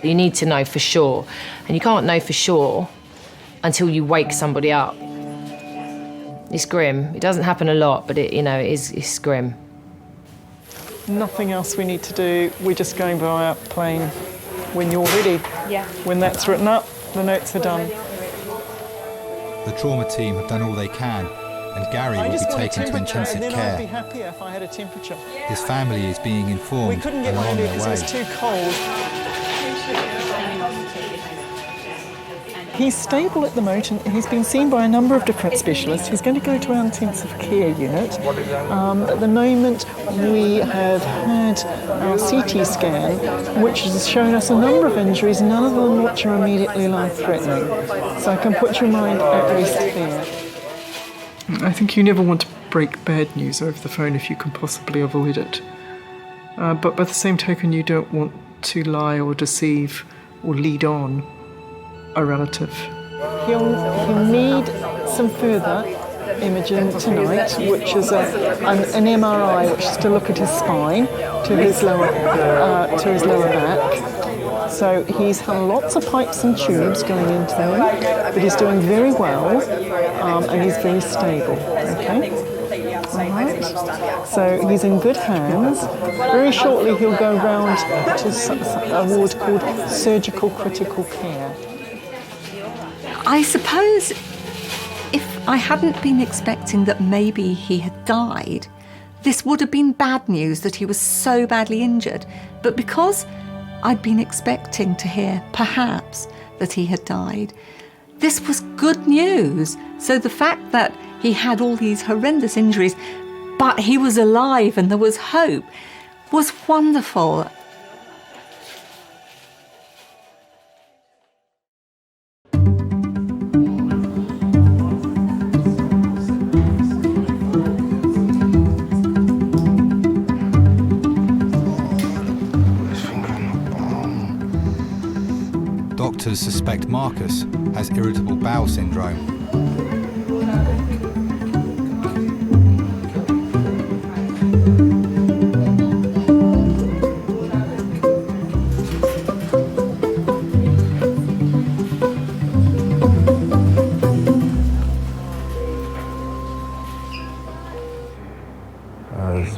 You need to know for sure, and you can't know for sure until you wake somebody up. It's grim. It doesn't happen a lot, but it's grim. Nothing else we need to do. We're just going by playing when you're ready. Yeah. When that's written up, the notes are done. The trauma team have done all they can, and Gary will be taken to intensive I'd be care. happier if I had a temperature. His family is being informed We couldn't get and are one on of it their because it way. was too cold. He's stable at the moment. He's been seen by a number of different specialists. He's going to go to our intensive care unit. At the moment, we have had our CT scan, which has shown us a number of injuries, none of them which are immediately life-threatening. So I can put your mind at rest there. I think you never want to break bad news over the phone if you can possibly avoid it. But by the same token, you don't want to lie or deceive or lead on a relative. He'll need some further imaging tonight, which is an MRI, which is to look at his spine to his lower back. So he's had lots of pipes and tubes going into him, but he's doing very well, and he's very stable. Okay. All right. So he's in good hands. Very shortly he'll go round to a ward called surgical critical care. I suppose if I hadn't been expecting that maybe he had died, this would have been bad news that he was so badly injured. But because I'd been expecting to hear, perhaps, that he had died, this was good news. So the fact that he had all these horrendous injuries, but he was alive and there was hope, was wonderful. Doctors suspect Marcus has irritable bowel syndrome.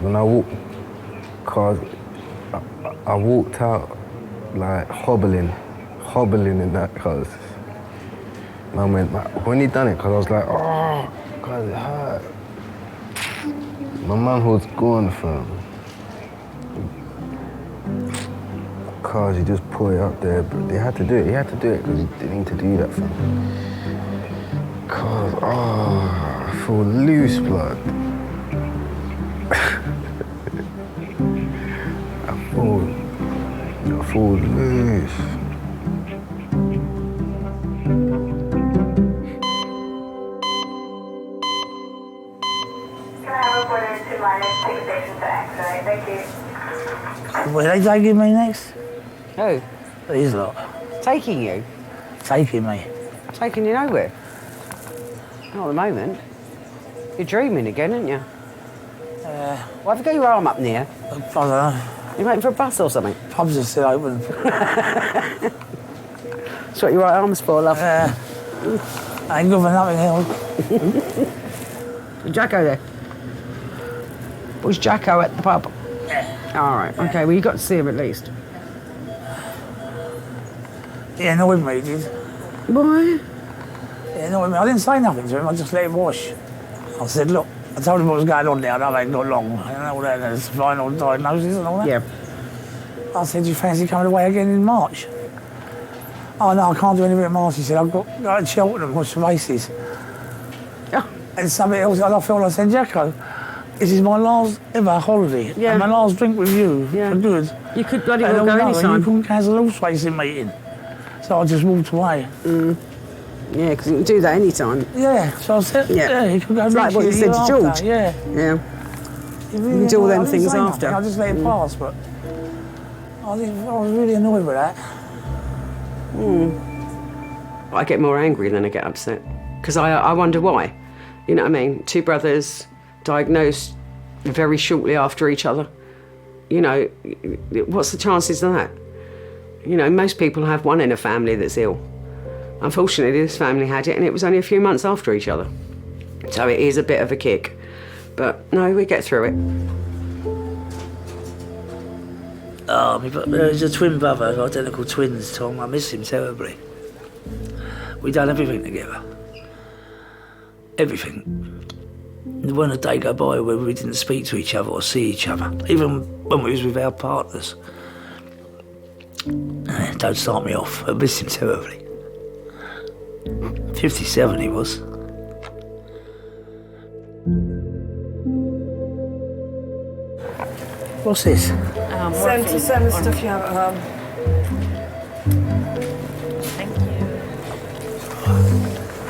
When I walked out like hobbling in that, because Mum went, when he done it, because I was like, oh, because it hurt. My mum was gone from, because he just put it up there, but they had to do it. He had to do it because he didn't need to do that for me. Because, I feel loose blood. I feel loose. Where are they taking me next? Who? These lot. Taking you? Taking me. Taking you nowhere? Not at the moment. You're dreaming again, aren't you? Why have you got your arm up near? I don't know. You waiting for a bus or something? Pubs are still open. That's what your right arm's for, love. I ain't good for nothing else. Is Jacko there? Was Jacko at the pub? Yeah. All right, okay, well, you got to see him at least. He annoyed me, he did. Why? He annoyed me. I didn't say nothing to him, I just let him wash. I said, look, I told him what was going on there, I know they ain't got long. And all that, and it's final diagnosis and all that. Yeah. I said, do you fancy coming away again in March? Oh, no, I can't do anything in March. He said, I've got to go to Cheltenham, watch the races. Yeah. And something else, I felt I said, Jacko, this is my last ever holiday, and my last drink with you, for good. You could bloody well go anytime. You couldn't cancel all racing meeting. So I just walked away. Yeah, because you can do that anytime. Yeah, so I said, you could go it's like what you said to George. Yeah. Yeah. You can do all them things after. I just let it pass, but I was really annoyed with that. I get more angry than I get upset because I wonder why. You know what I mean? 2 brothers diagnosed very shortly after each other. You know, what's the chances of that? You know, most people have one in a family that's ill. Unfortunately, this family had it, and it was only a few months after each other. So it is a bit of a kick. But no, we get through it. Oh, there's a twin brother, identical twins, Tom. I miss him terribly. We done everything together. Everything. There wasn't a day go by where we didn't speak to each other or see each other, even when we was with our partners. Don't start me off. I miss him terribly. 57 he was. What's this? Same stuff you have at home. Thank you.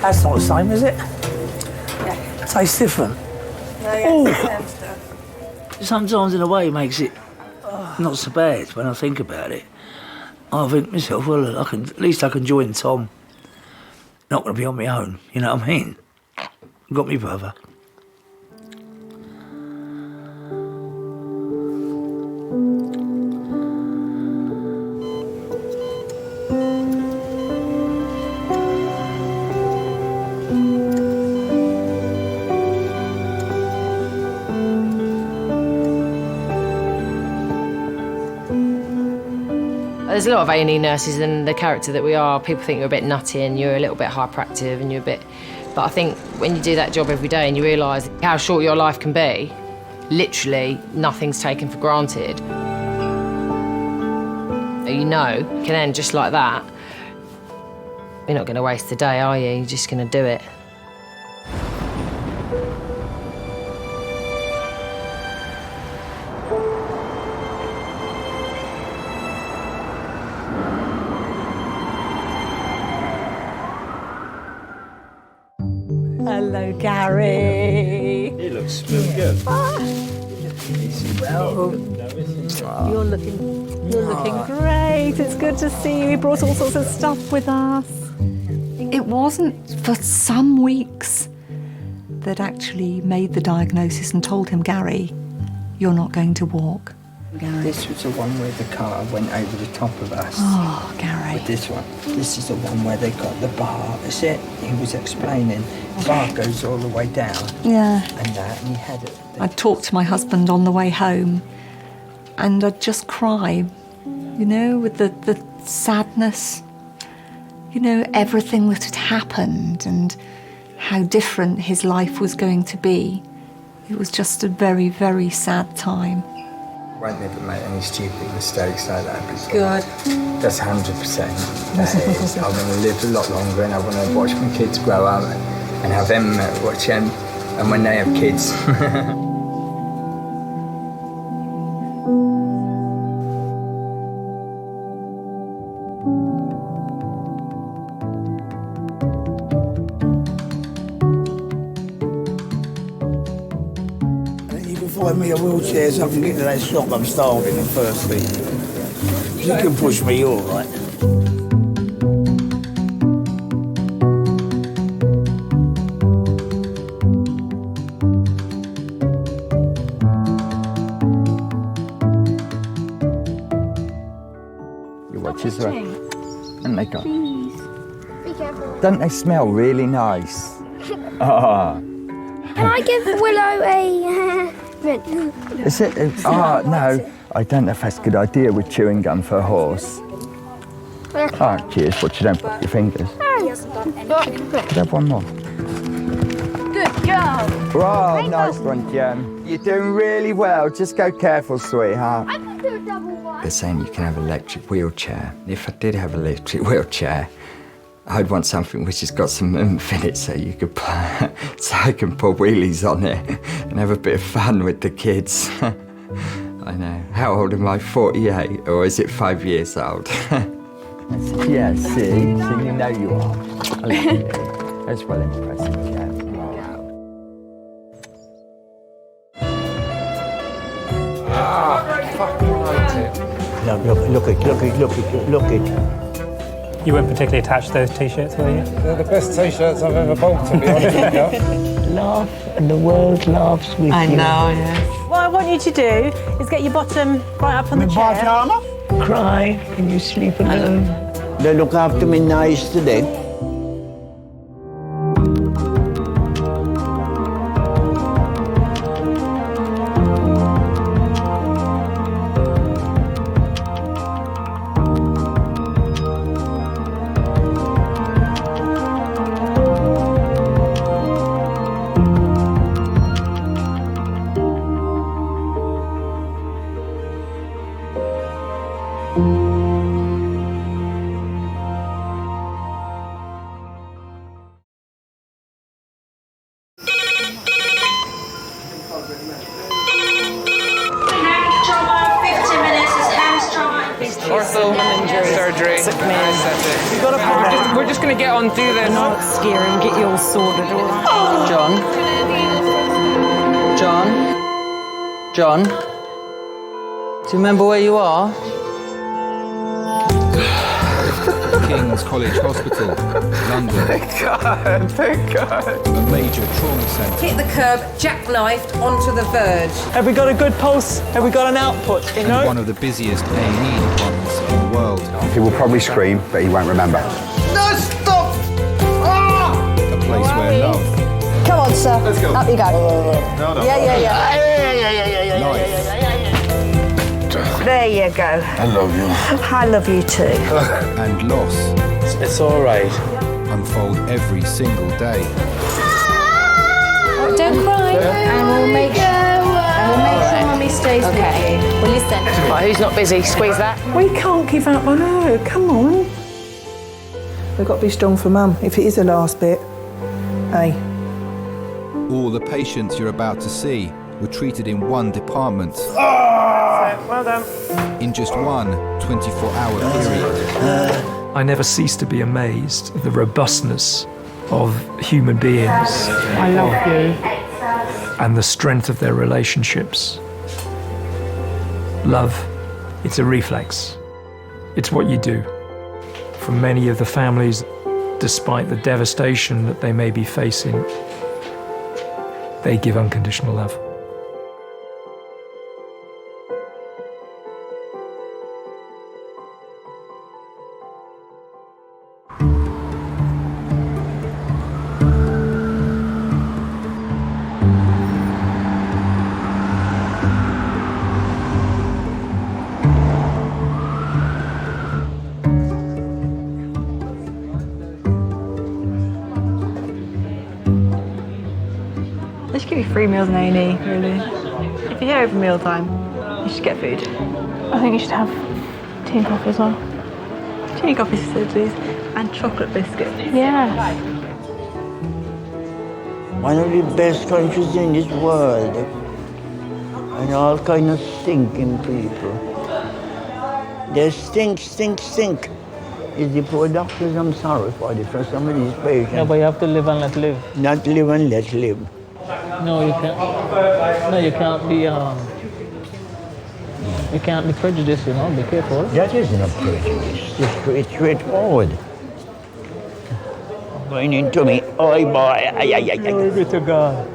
That's not the same, is it? Yeah. It tastes different. No, yeah, it's the same stuff. Sometimes in a way it makes it not so bad when I think about it. I think to myself, well, at least I can join Tom. Not going to be on my own, you know what I mean? Got me brother. There's a lot of A&E nurses, and the character that we are, people think you're a bit nutty and you're a little bit hyperactive and you're a bit... But I think when you do that job every day and you realise how short your life can be, literally nothing's taken for granted. You know, you can end just like that. You're not going to waste the day, are you? You're just going to do it. Hello, Gary. He looks really good. You're looking great. It's good to see you. We brought all sorts of stuff with us. It wasn't for some weeks that actually made the diagnosis and told him, Gary, you're not going to walk. This was the one where the car went over the top of us. Oh, Gary. With this one. This is the one where they got the bar. That's it. He was explaining. The bar goes all the way down. Yeah. And that, and he had it. I'd talk to my husband on the way home and I'd just cry, you know, with the sadness, you know, everything that had happened and how different his life was going to be. It was just a very, very sad time. Won't never make any stupid mistakes like that before. Good. That's 100%. That is. I want to live a lot longer and I want to watch my kids grow up and have them watch them and when they have kids. Find me a wheelchair so I can get to that shop. I'm starving and thirsty. You can push me, you're all right. Your watches are... And they go. Please. Be careful. Don't they smell really nice? Ah. Can I give Willow a Is it? Oh, no. I don't know if that's a good idea with chewing gum for a horse. Oh, cheers. But you don't put your fingers. Could have one more. Good job. Oh, nice one, Jem. You're doing really well. Just go careful, sweetheart. I can do a double one. They're saying you can have an electric wheelchair. If I did have an electric wheelchair, I'd want something which has got some oomph in it so you could so I can pull wheelies on it and have a bit of fun with the kids. I know. How old am I? 48? Or is it 5 years old? Yeah, see? So you know you are. I love you. That's well impressive, yeah. Fucking right it. Look it. You weren't particularly attached to those T-shirts, were you? They're the best T-shirts I've ever bought, to be honest with you. Laugh, and the world laughs with you. I know, yes. What I want you to do is get your bottom right up on the chair. Cry and you sleep alone. They look after me nice today. Surgery. We're just going to get on, do this. Not scare him, get you all sorted, all right? John? Do you remember where you are? King's College Hospital, London. Thank God. A major trauma centre. Hit the curb, jackknifed onto the verge. Have we got a good pulse? Have we got an output? You know? One of the busiest A&E departments in the world. He will probably scream, but he won't remember. No, stop! A place where love, Come on, sir. Let's go. Up you go. No. Yeah. life, There you go. I love you. I love you too. and loss It's all right. unfold every single day. Don't cry. And we'll make sure Mummy stays with you. Well, listen. Right, who's not busy? Squeeze that. We can't give up on her. Come on. We've got to be strong for Mum. If it is the last bit, hey. All the patients you're about to see were treated in one department. Well done. In just one 24-hour period. I never cease to be amazed at the robustness of human beings. I love you. And the strength of their relationships. Love, it's a reflex. It's what you do. For many of the families, despite the devastation that they may be facing, they give unconditional love. They should give you free meals in A&E, really. If you're here over mealtime, you should get food. I think you should have tea and coffee as well. Tea and coffee facilities and chocolate biscuits. Yeah. One of the best countries in this world. And all kind of stinking people. They stink. It's the poor doctors I'm sorry for some of these patients. Yeah, but you have to live and let live. Not live and let live. No, you can't. No, you can't be. You can't be prejudiced. You know, be careful. That isn't a prejudice. It's straightforward. Going into me. Oh boy. Glory be to God.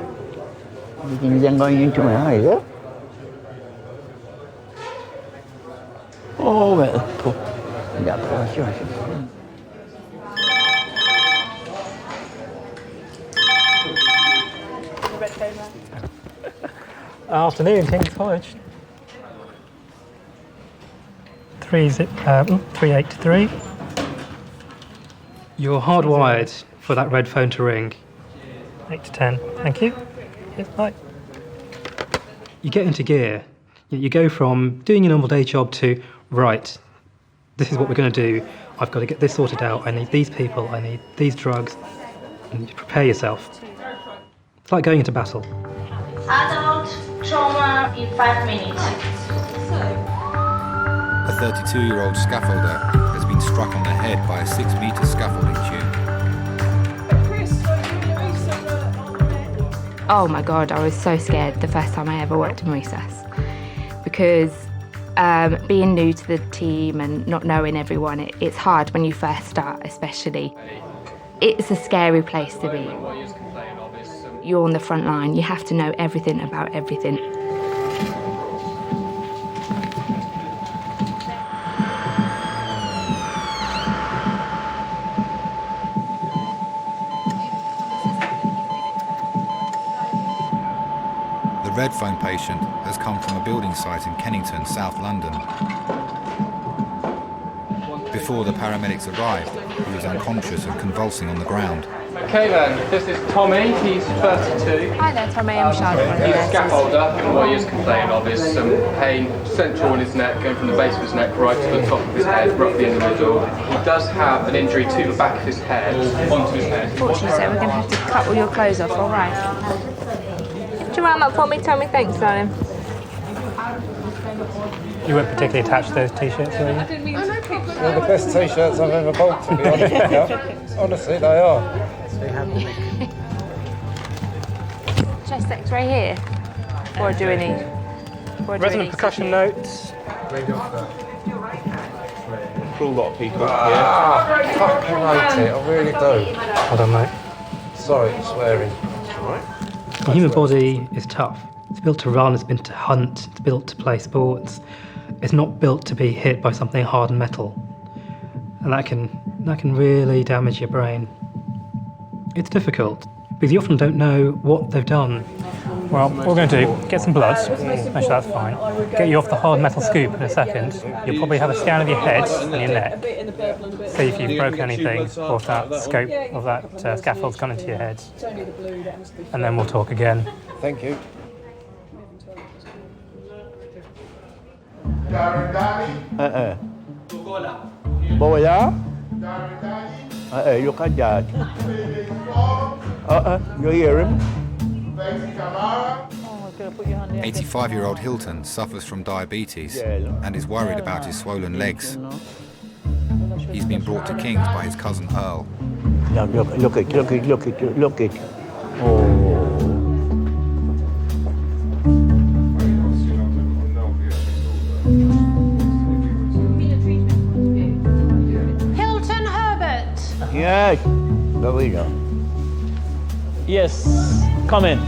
You think they're going into my eyes, huh? Oh well. Yeah, sure. Afternoon, King's College. 383. You're hardwired for that red phone to ring. 8 to 10. Thank you. Yes, bye. You get into gear. You go from doing your normal day job to, right, this is what we're going to do. I've got to get this sorted out. I need these people. I need these drugs. And you prepare yourself. It's like going into battle. Adult trauma in 5 minutes. A 32-year-old scaffolder has been struck on the head by a 6-metre scaffolding tube. Oh my God, I was so scared the first time I ever worked in recess because Being new to the team and not knowing everyone, it's hard when you first start, especially. It's a scary place to be. You're on the front line, you have to know everything about everything. The red phone patient has come from a building site in Kennington, South London. Before the paramedics arrived, he was unconscious and convulsing on the ground. Okay then, this is Tommy, he's 32. Hi there, Tommy, I'm Charlotte. He's a scaffolder, and what he is complaining of is some pain central in his neck, going from the base of his neck right to the top of his head, roughly in the middle. He does have an injury to the back of his head, onto his head. Unfortunately, so we're going to have to cut all your clothes off, all right? Do you round up for me, Tommy? Thanks, darling. You weren't particularly attached to those t-shirts, were you? They're the best t-shirts I've ever bought, to be honest with you. Honestly, they are. Chest X-ray here? Or do any? Resonant percussion notes. Cruel lot of people I fucking hate it, I really do. Hold on, mate. Sorry for swearing. Alright. The human body is tough. It's built to run, it's built to hunt, it's built to play sports. It's not built to be hit by something hard and metal. And that can really damage your brain. It's difficult, because you often don't know what they've done. Well, what we're going to do, get some blood, make sure that's fine. Get you off the hard metal scoop in a second. You'll probably have a scan of your head and your neck. See if you've broken anything, or if that scope of that scaffold's gone into your head. And then we'll talk again. Thank you. Boya? Look at that. You hear him? 85-year-old Hilton suffers from diabetes and is worried about his swollen legs. He's been brought to King's by his cousin Earl. Now look it. Oh. Hilton Herbert. Yes. There we go. Yes, come in.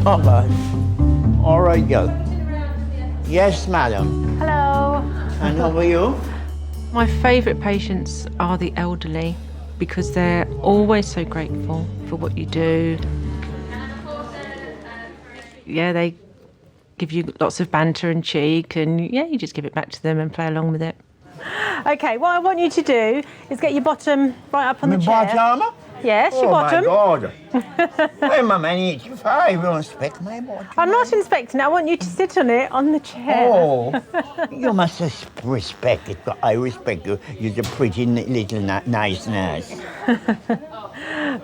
Oh, God. All right, girl. Yes, madam. Hello. And how are you? My favourite patients are the elderly because they're always so grateful for what you do. Yeah, they give you lots of banter and cheek, and yeah, you just give it back to them and play along with it. Okay, what I want you to do is get your bottom right up on the chair. Bottom? Yes, your bottom. Oh, my God. I'm a man 85. You don't inspect my bottom. I'm not inspecting it. I want you to sit on it on the chair. Oh, you must respect it. I respect you. You're a pretty little nice nurse.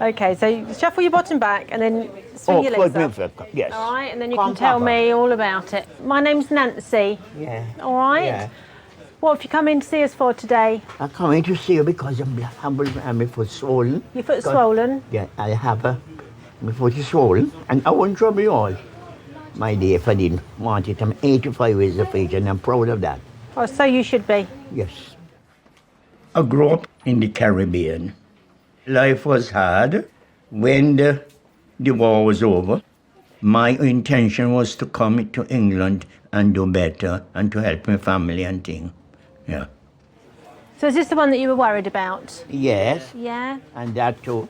Okay, so you shuffle your bottom back and then swing your legs up. Yes. All right, and then you can tell me all about it. My name's Nancy. Yeah. All right? Yeah. What have you come in to see us for today? I come in to see you because my foot swollen. Your foot's swollen? Yeah, I have my foot is swollen, and I won't trouble you all. My dear, if I didn't want it, I'm 85 years of age, and I'm proud of that. Oh, so you should be. Yes. I grew up in the Caribbean. Life was hard. When the war was over, my intention was to come to England and do better and to help my family and things. Yeah. So is this the one that you were worried about? Yes. Yeah. And that too.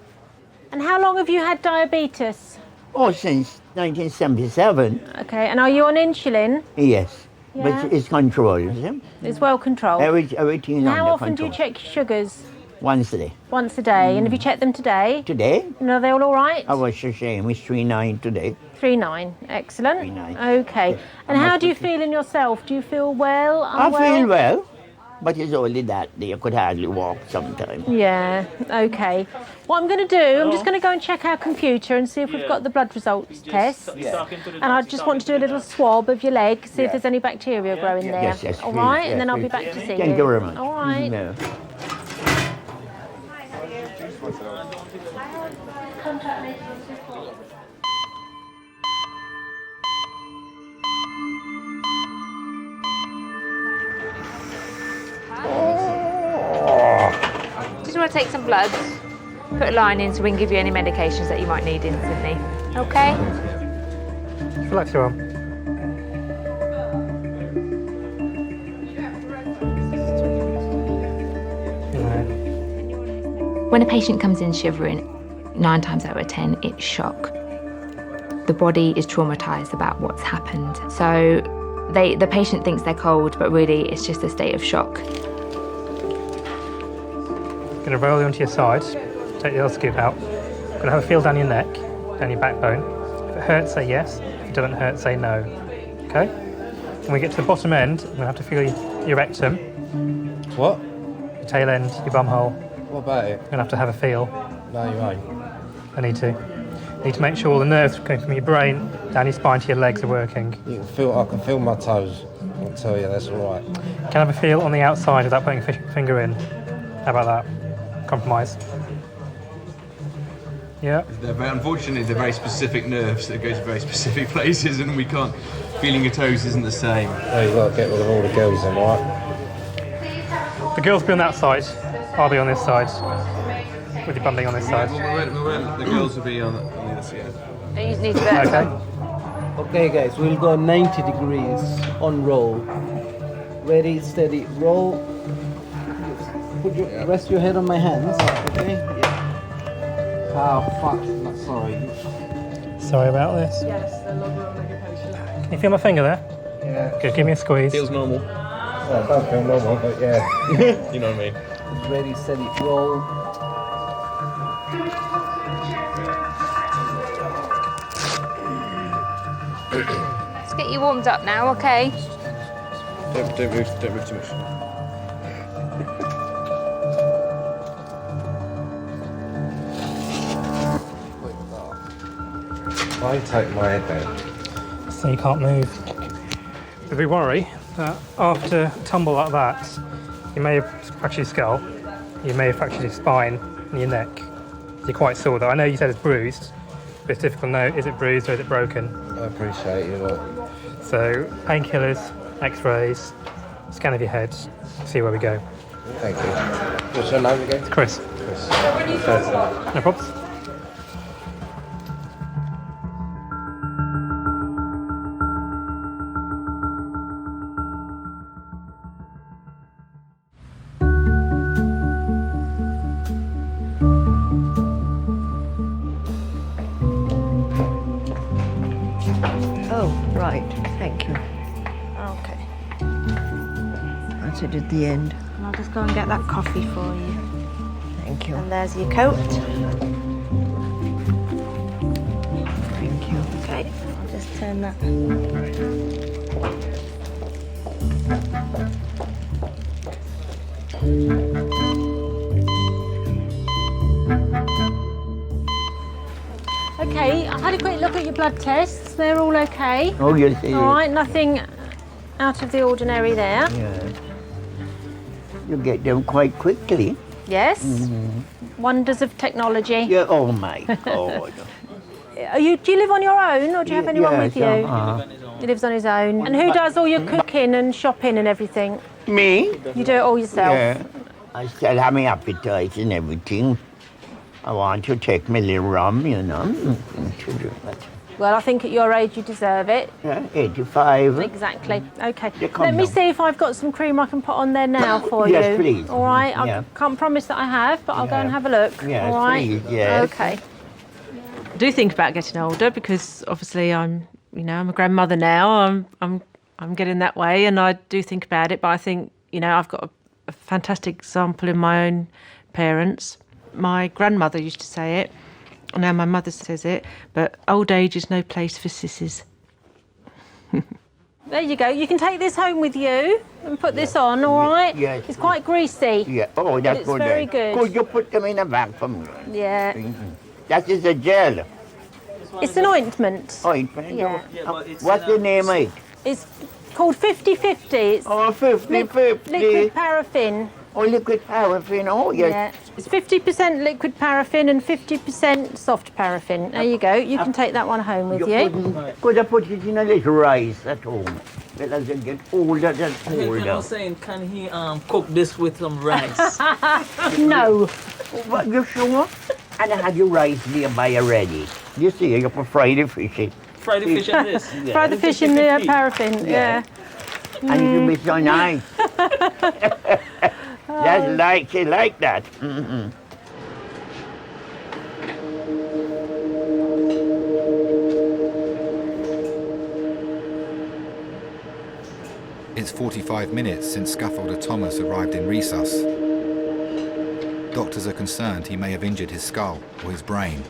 And how long have you had diabetes? Oh, since 1977. Okay, and are you on insulin? Yes. Yeah. But it's controlled. See? It's well controlled. Everything is How under often control. do you check your sugars? Once a day. Once a day. And have you checked them today? Today? And are they all right? I was ashamed. It's 3.9 today. 3.9. Excellent. 3.9. Okay. And how do you feel in yourself? Do you feel well? Unwell? I feel well, but it's only that you could hardly walk sometimes. Yeah, okay. What I'm going to do, I'm just going to go and check our computer and see if we've got the blood results test. Yeah. And I just want to do a little swab of your leg, see if there's any bacteria growing there. Yes, yes, all please, right, yes, and then I'll be please. back to see you. Thank you very much. All right. No. want to take some blood, put a line in so we can give you any medications that you might need instantly. Okay? Relax your arm. When a patient comes in shivering, 9 times out of 10, it's shock. The body is traumatised about what's happened. So the patient thinks they're cold, but really it's just a state of shock. Going to roll you onto your side, take the other scoop out. Going to have a feel down your neck, down your backbone. If it hurts, say yes. If it doesn't hurt, say no. Okay? When we get to the bottom end, we're going to have to feel your rectum. What? Your tail end, your bum hole. What about it? You're going to have to have a feel. No, you ain't. I need to. Need to make sure all the nerves going from your brain down your spine to your legs are working. I can feel my toes. I'll tell you, that's all right. Can I have a feel on the outside without putting a finger in? How about that? Compromise. Yeah. Unfortunately, they're very specific nerves that go to very specific places, and we can't. Feeling your toes isn't the same. No, you've got to get rid of all the girls then, right? The girls be on that side. I'll be on this side. With your bum being on this side. The girls will be on the other side. You need to better. Okay. Okay, guys, we'll go 90 degrees on roll. Ready, steady, roll. Rest your head on my hands. Okay. Yeah. Oh fuck! Sorry. Sorry about this. Yes, the longer on medication. Can you feel my finger there? Yeah. Good. Give me a squeeze. Feels normal. Well, I don't feel normal, but yeah. You know what I mean. Ready, steady, roll. Let's get you warmed up now, okay? Don't move too much. Why take my head down? So you can't move. But we worry that after a tumble like that, you may have fractured your skull, you may have fractured your spine and your neck. You're quite sore though. I know you said it's bruised, but it's difficult to know, is it bruised or is it broken? I appreciate you, look. So painkillers, x-rays, scan of your head, see where we go. Thank you. What's your name again? It's Chris. Chris. No problems. At the end. And I'll just go and get that coffee for you. Thank you. And there's your coat. Thank you. Okay, I'll just turn that. Okay, I had a quick look at your blood tests. They're all okay. Oh, yes, it All is. right, nothing out of the ordinary there. Yeah. You get them quite quickly. Yes. Mm-hmm. Wonders of technology. Yeah. Oh my God. Do you live on your own, or do you have anyone with you? Uh-huh. He lives on his own. And who does all your cooking and shopping and everything? Me? You do it all yourself? Yeah. I still have my appetite and everything. I want to take my little rum, you know. Well, I think at your age you deserve it. Yeah, 85. Exactly. Okay. come Let me now. see if I've got some cream I can put on there now for you. Yes, please. All right. Yeah. I can't promise that I have, but I'll go Yeah. and have a look. Yes, all right. please, yes. Okay. I do think about getting older because obviously I'm a grandmother now. I'm getting that way, and I do think about it. But I think I've got a fantastic example in my own parents. My grandmother used to say it. Now my mother says it, but old age is no place for sissies. There you go. You can take this home with you and put this on, all right? Yes. It's quite greasy. Yeah. Oh, but that's it's good. very then. good. Could you put them in a bag for me? Yeah. That is a gel. It's an ointment. Ointment? Yeah. What's the name of it? It's called 50/50. It's 50/50. liquid paraffin. Oh, liquid paraffin. Oh, yes. Yeah. It's 50% liquid paraffin and 50% soft paraffin. There you go. You can take that one home with you. Could I put it in a little rice at home? Well, as I get older and I older. was saying, can he cook this with some rice? No. What, you sure? And I had your rice nearby already. You see, you can fry the fish. Fry the fish in this? Yeah. Fry the fish in the paraffin, yeah. And it will be so nice. That's like, she like that. Mm-mm. It's 45 minutes since Scaffolder Thomas arrived in Resus. Doctors are concerned he may have injured his skull or his brain.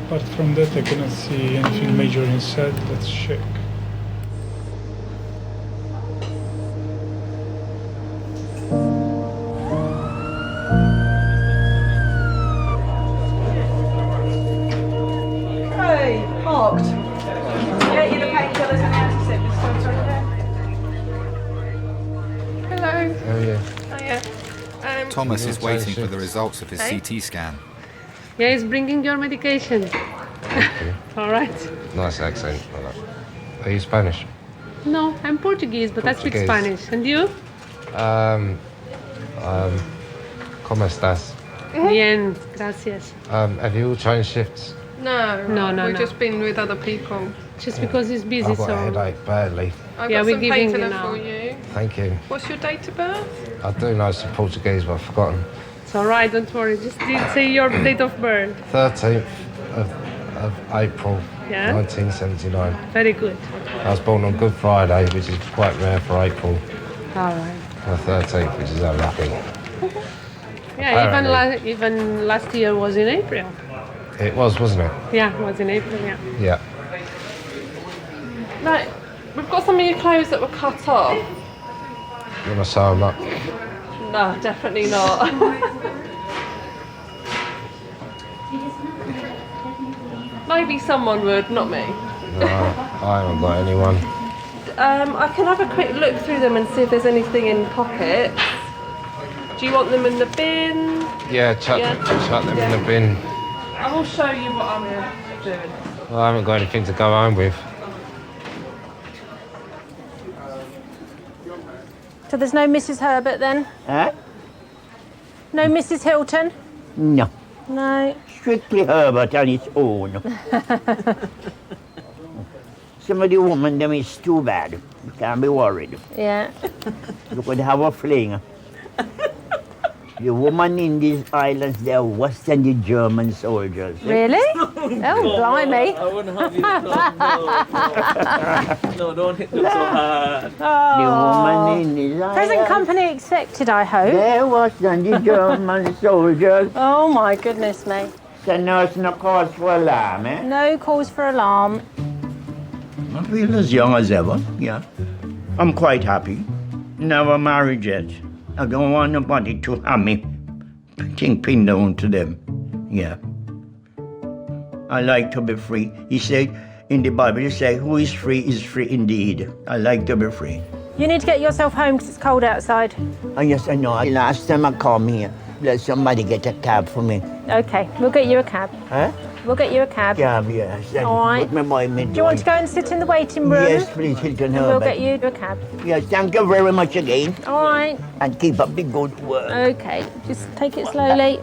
Apart from that, I cannot see anything major inside. Let's check. Hey, parked. Get you the painkillers and the antiseptics. Hello. Oh, yeah. Hiya. Thomas is waiting for the results of his Hey. CT scan. Yeah, he's bringing your medication. All right. Nice accent. Are you Spanish? No, I'm Portuguese, but I speak Portuguese. Spanish. And you? ¿Cómo estás? Bien, gracias. Have you all changed shifts? No, we've just been with other people. Just because he's busy, I've got a so. headache badly. I've got some painkiller for you. Thank you. What's your date of birth? I do know some Portuguese, but I've forgotten. It's all right, don't worry. Just say your date of birth. 13th of April, Yeah? 1979. Very good. I was born on Good Friday, which is quite rare for April. All right. The 13th, which is unlucky. Yeah, Apparently. even last year was in April. It was, wasn't it? Yeah, it was in April, yeah. Yeah. Right, we've got some of your clothes that were cut off. You want to sew them up? No, definitely not. Maybe someone would, not me. No, I haven't got anyone. I can have a quick look through them and see if there's anything in pockets. Do you want them in the bin? Yeah, chuck them in the bin. I will show you what I'm doing. Well, I haven't got anything to go home with. So there's no Mrs. Herbert then? Huh? No Mrs. Hilton? No. No. Strictly Herbert on its own. Some of the women, them is too bad. You can't be worried. Yeah. You could have a fling. The women in these islands, they're worse than the German soldiers. Really? Oh, blimey. I wouldn't have you no, don't hit them so hard. Oh. The woman in these Present islands, company accepted, I hope. they're worse than the German soldiers. Oh my goodness me. So now it's no cause for alarm, eh? No cause for alarm. I feel as young as ever, yeah. I'm quite happy. Never married yet. I don't want nobody to have me pin down to them. Yeah. I like to be free. He said in the Bible, he said, who is free indeed. I like to be free. You need to get yourself home because it's cold outside. Oh, yes, I know. Last time I come here, let somebody get a cab for me. Okay, we'll get you a cab. Huh? We'll get you a cab. Cab, yes. And All right. put my boy in. Do you want to go and sit in the waiting room? Yes, please, Hilton And we'll Herbert. get you a cab. Yes, thank you very much again. All right. And keep up the good work. Okay, just take it slowly.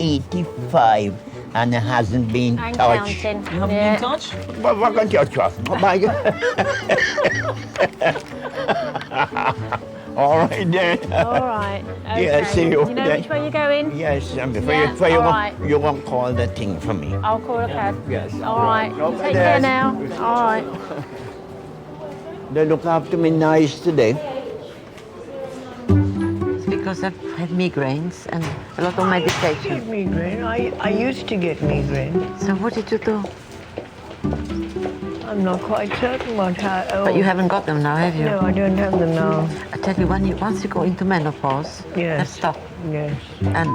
85 and it hasn't been And touched. counting. You haven't been touched? What can you trust? Oh my God. All right then. All right. Okay. Yeah, see you. You know which way you're going? Yes, Yeah, all right. you won't call the thing for me. I'll call a cab. Yes. All right. Okay, Take care then. now. All right. They look after me nice today. It's because I've had migraines and a lot of medication. Migraine. I used to get migraine. So what did you do? I'm not quite certain what happened. But you haven't got them now, have you? No, I don't have them now. I tell you, once you go into menopause, Yes. that's tough. Yes. And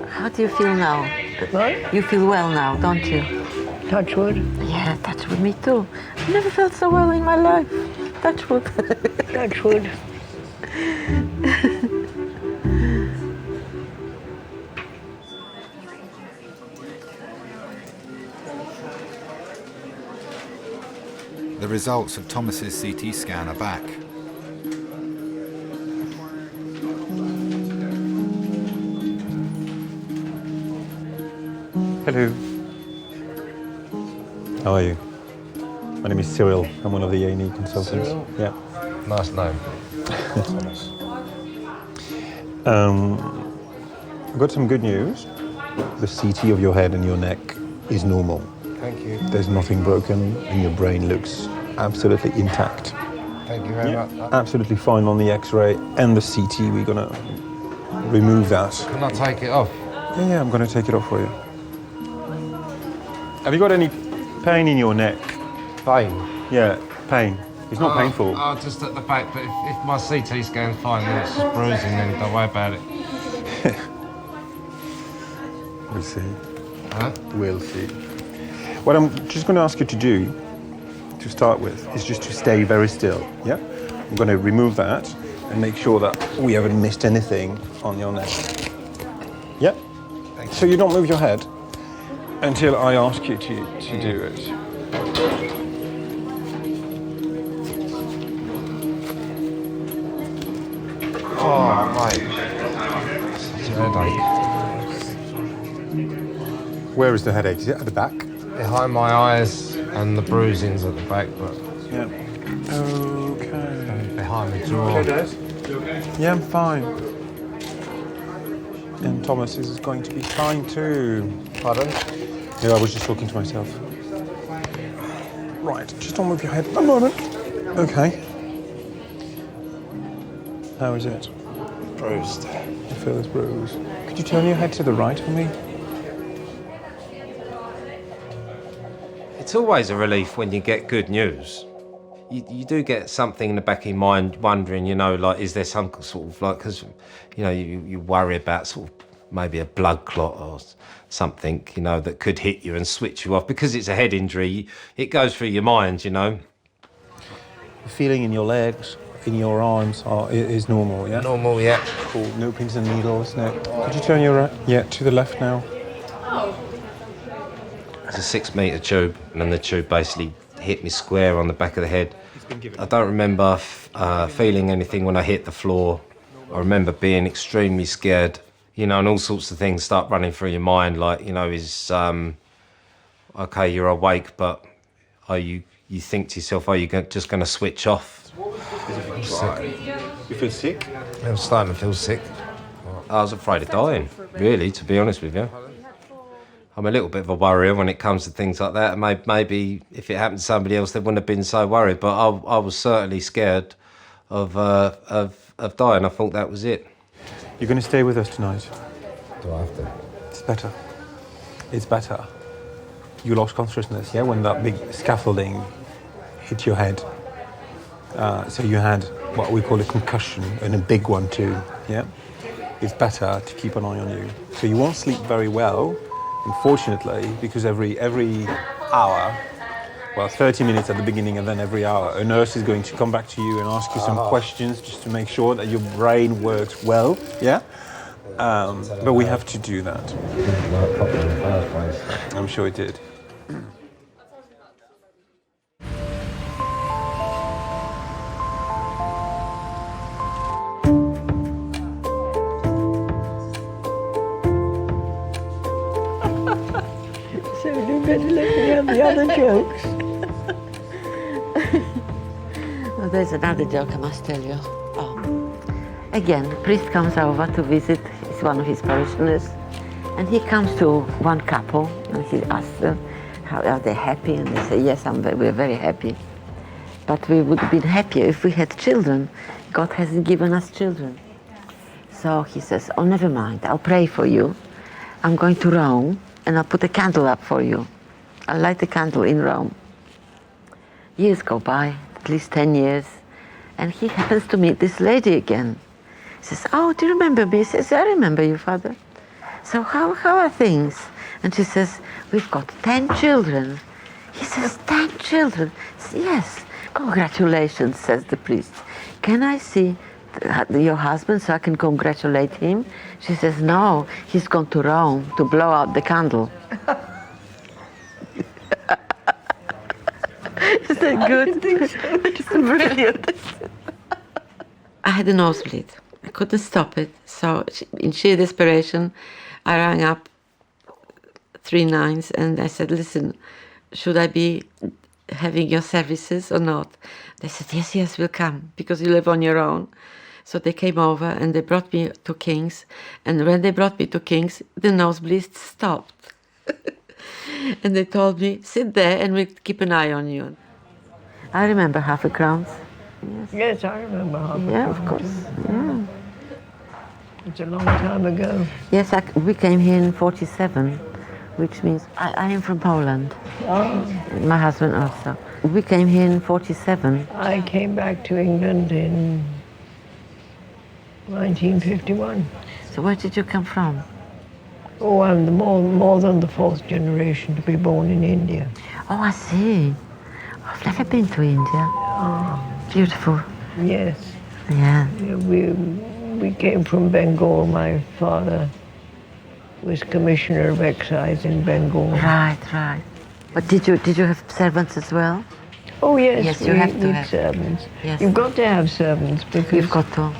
how do you feel now? What? You feel well now, don't you? Touch wood. Yeah, touch wood, me too. I've never felt so well in my life. Touch wood. Touch wood. The results of Thomas's CT scan are back. Hello. How are you? My name is Cyril. I'm one of the A&E consultants. Cyril? Yeah. Nice name. I've got some good news. The CT of your head and your neck is normal. Thank you. There's nothing broken and your brain looks absolutely intact. Thank you very much. Absolutely fine on the X-ray and the CT. We're gonna remove that. Can I take it off? Yeah, I'm gonna take it off for you. Have you got any pain in your neck? Pain? Yeah, pain. It's not painful. Oh, just at the back, but if my CT scan's fine, then it's just bruising, then don't worry about it. We'll see. Huh? We'll see. What I'm just going to ask you to do, to start with, is just to stay very still, yeah? I'm going to remove that and make sure that we haven't missed anything on your neck. Yeah? So you don't move your head until I ask you to do it. Oh, mate. Such a headache. Where is the headache? Is it at the back? Behind my eyes and the bruising's at the back, but... Yeah. Okay. Behind the jaw. Okay, Dad? Yeah, I'm fine. And Thomas is going to be fine too. Pardon? Yeah, I was just talking to myself. Right, just don't move your head a moment. Okay. How is it? Bruised. You feel it's bruised. Could you turn your head to the right for me? It's always a relief when you get good news. You do get something in the back of your mind wondering, you know, like, is there some sort of, like, because, you know, you worry about sort of maybe a blood clot or something, you know, that could hit you and switch you off. Because it's a head injury, it goes through your mind, you know. The feeling in your legs, in your arms is normal, yeah? Normal, yeah. Cool, no pins and needles, no. Could you turn your, to the left now? It's a 6 metre tube, and then the tube basically hit me square on the back of the head. I don't remember feeling anything when I hit the floor. I remember being extremely scared, you know, and all sorts of things start running through your mind, like, you know, is, okay, you're awake, but are you think to yourself, are you just going to switch off? You feel sick? I'm starting to feel sick. I was afraid of dying, really, to be honest with you. I'm a little bit of a worrier when it comes to things like that. Maybe if it happened to somebody else, they wouldn't have been so worried. But I was certainly scared of dying. I thought that was it. You're going to stay with us tonight. Do I have to? It's better. It's better. You lost consciousness, yeah, when that big scaffolding hit your head. So you had what we call a concussion, and a big one too, yeah? It's better to keep an eye on you. So you won't sleep very well, unfortunately, because every hour, well, 30 minutes at the beginning and then every hour, a nurse is going to come back to you and ask you some questions just to make sure that your brain works well, yeah? But we have to do that. I'm sure it did. So you better let me have the other jokes. Well, there's another joke I must tell you. Oh. Again, a priest comes over to visit. It's one of his parishioners. And he comes to one couple and he asks them, how are they happy? And they say, yes, we're very happy. But we would have been happier if we had children. God hasn't given us children. So he says, oh, never mind, I'll pray for you. I'm going to Rome and I'll put a candle up for you. I'll light the candle in Rome. Years go by, at least 10 years, and he happens to meet this lady again. He says, oh, do you remember me? He says, I remember you, Father. So how are things? And she says, we've got 10 children. He says, 10 children? Yes. Congratulations, says the priest. Can I see your husband so I can congratulate him? She says, no, he's gone to Rome to blow out the candle. Is that good? It's brilliant. I had a nosebleed. I couldn't stop it. So in sheer desperation, I rang up 39s and I said, listen, should I be having your services or not? They said, yes, yes, we'll come, because you live on your own. So they came over and they brought me to King's. And when they brought me to King's, the nosebleed stopped. And they told me, sit there and we'll keep an eye on you. I remember half a crown. Yes, I remember half a crown. Yeah, of course. Yeah. It's a long time ago. Yes, we came here in 47, which means I am from Poland. Oh. My husband also. We came here in 47. I came back to England in 1951. So where did you come from? Oh, I'm the more than the fourth generation to be born in India. Oh, I see. I've never been to India. Oh. Beautiful. Yes. Yeah. We came from Bengal. My father was Commissioner of Excise in Bengal. Right, right. But did you have servants as well? Oh yes, yes, you have to have servants. Yes. You've got to have servants because you've got to.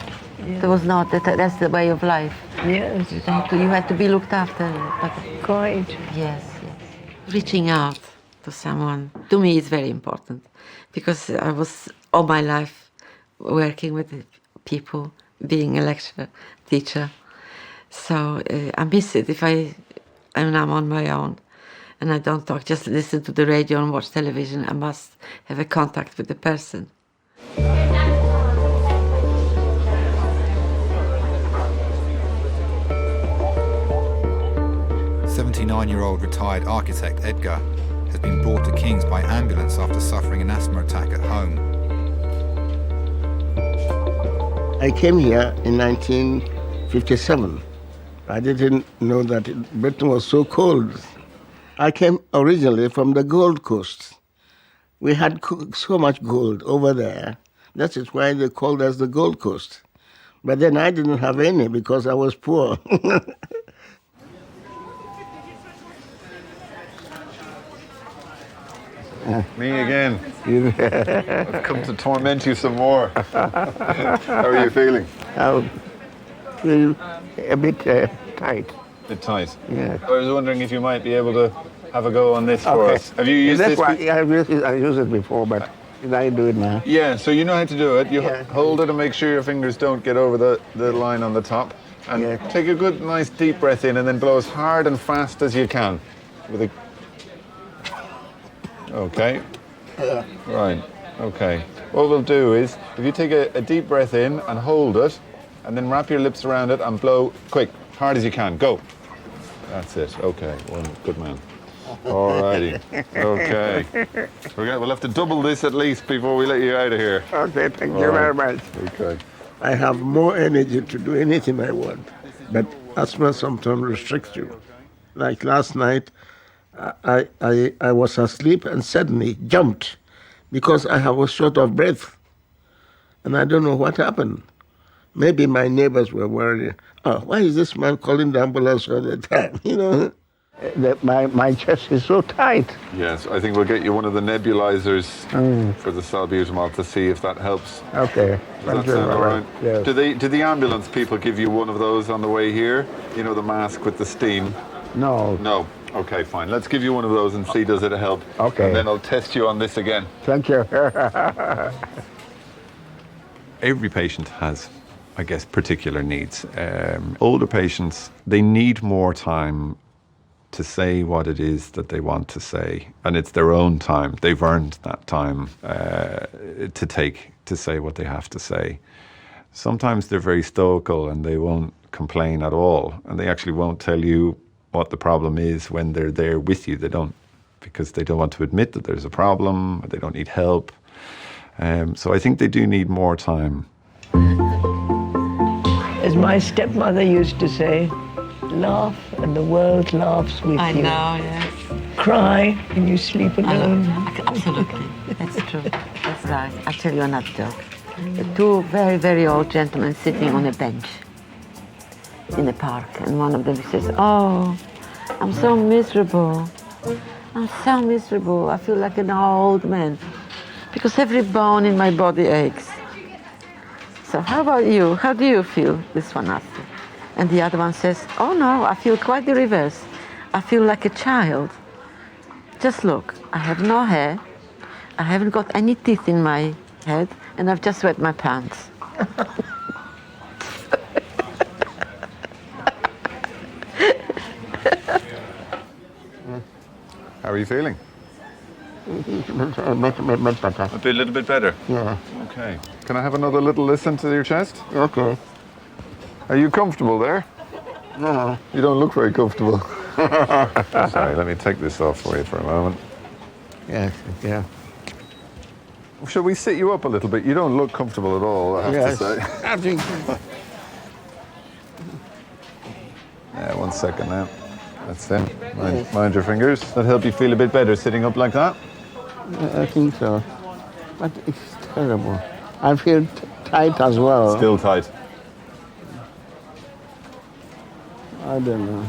Yeah. There was not that's the way of life. Yes. You have to be looked after. But quite. Yes, yes. Reaching out to someone to me is very important, because I was all my life working with people, being a lecturer, teacher. So I miss it if I'm on my own and I don't talk, just listen to the radio and watch television. I must have a contact with the person. 79-year-old retired architect Edgar has been brought to King's by ambulance after suffering an asthma attack at home. I came here in 1957. I didn't know that Britain was so cold. I came originally from the Gold Coast. We had so much gold over there. That is why they called us the Gold Coast. But then I didn't have any because I was poor. Me again. I've come to torment you some more. How are you feeling? I feel a bit tight. A bit tight? Yeah. I was wondering if you might be able to have a go on this for us. Have you used this? I've used it before, but did I do it now? Yeah, so you know how to do it. You hold it and make sure your fingers don't get over the line on the top. And take a good, nice deep breath in and then blow as hard and fast as you can. With a... Okay. Right, okay. What we'll do is, if you take a deep breath in and hold it, and then wrap your lips around it and blow quick, hard as you can. Go. That's it. Okay, good man. Alrighty. Okay. We'll have to double this at least before we let you out of here. Okay, thank you very much. Okay. I have more energy to do anything I want, but asthma sometimes restricts you. Like last night, I was asleep and suddenly jumped because I was short of breath. And I don't know what happened. Maybe my neighbors were worried. Oh, why is this man calling the ambulance all the time? You know, my chest is so tight. Yes, I think we'll get you one of the nebulizers for the salbutamol to see if that helps. Okay. Does that sound all right? Yes. Do the ambulance people give you one of those on the way here? You know, the mask with the steam? No. No. Okay, fine. Let's give you one of those and see does it help. Okay. And then I'll test you on this again. Thank you. Every patient has, I guess, particular needs. Older patients, they need more time to say what it is that they want to say. And it's their own time. They've earned that time to say what they have to say. Sometimes they're very stoical and they won't complain at all. And they actually won't tell you what the problem is when they're there with you. They don't, because they don't want to admit that there's a problem, or they don't need help. So I think they do need more time. As my stepmother used to say, laugh and the world laughs with I you. know, yes. Cry and you sleep alone. Absolutely, that's true. That's right. I'll tell you another joke. Two very, very old gentlemen sitting on a bench in the park, and one of them says, "Oh, I'm so miserable. I'm so miserable. I feel like an old man because every bone in my body aches." So how about you? How do you feel? This one asked. And the other one says, "Oh no, I feel quite the reverse. I feel like a child. Just look, I have no hair, I haven't got any teeth in my head, and I've just wet my pants." How are you feeling? A little bit better? Yeah. Okay. Can I have another little listen to your chest? Okay. Are you comfortable there? No. You don't look very comfortable. Sorry, let me take this off for you for a moment. Yes, yeah. Shall we sit you up a little bit? You don't look comfortable at all, I have Yes. to say. I think. Yeah, 1 second now. That's it. Mind your fingers. That help you feel a bit better sitting up like that? I think so. But it's terrible. I feel tight as well. Still tight. I don't know.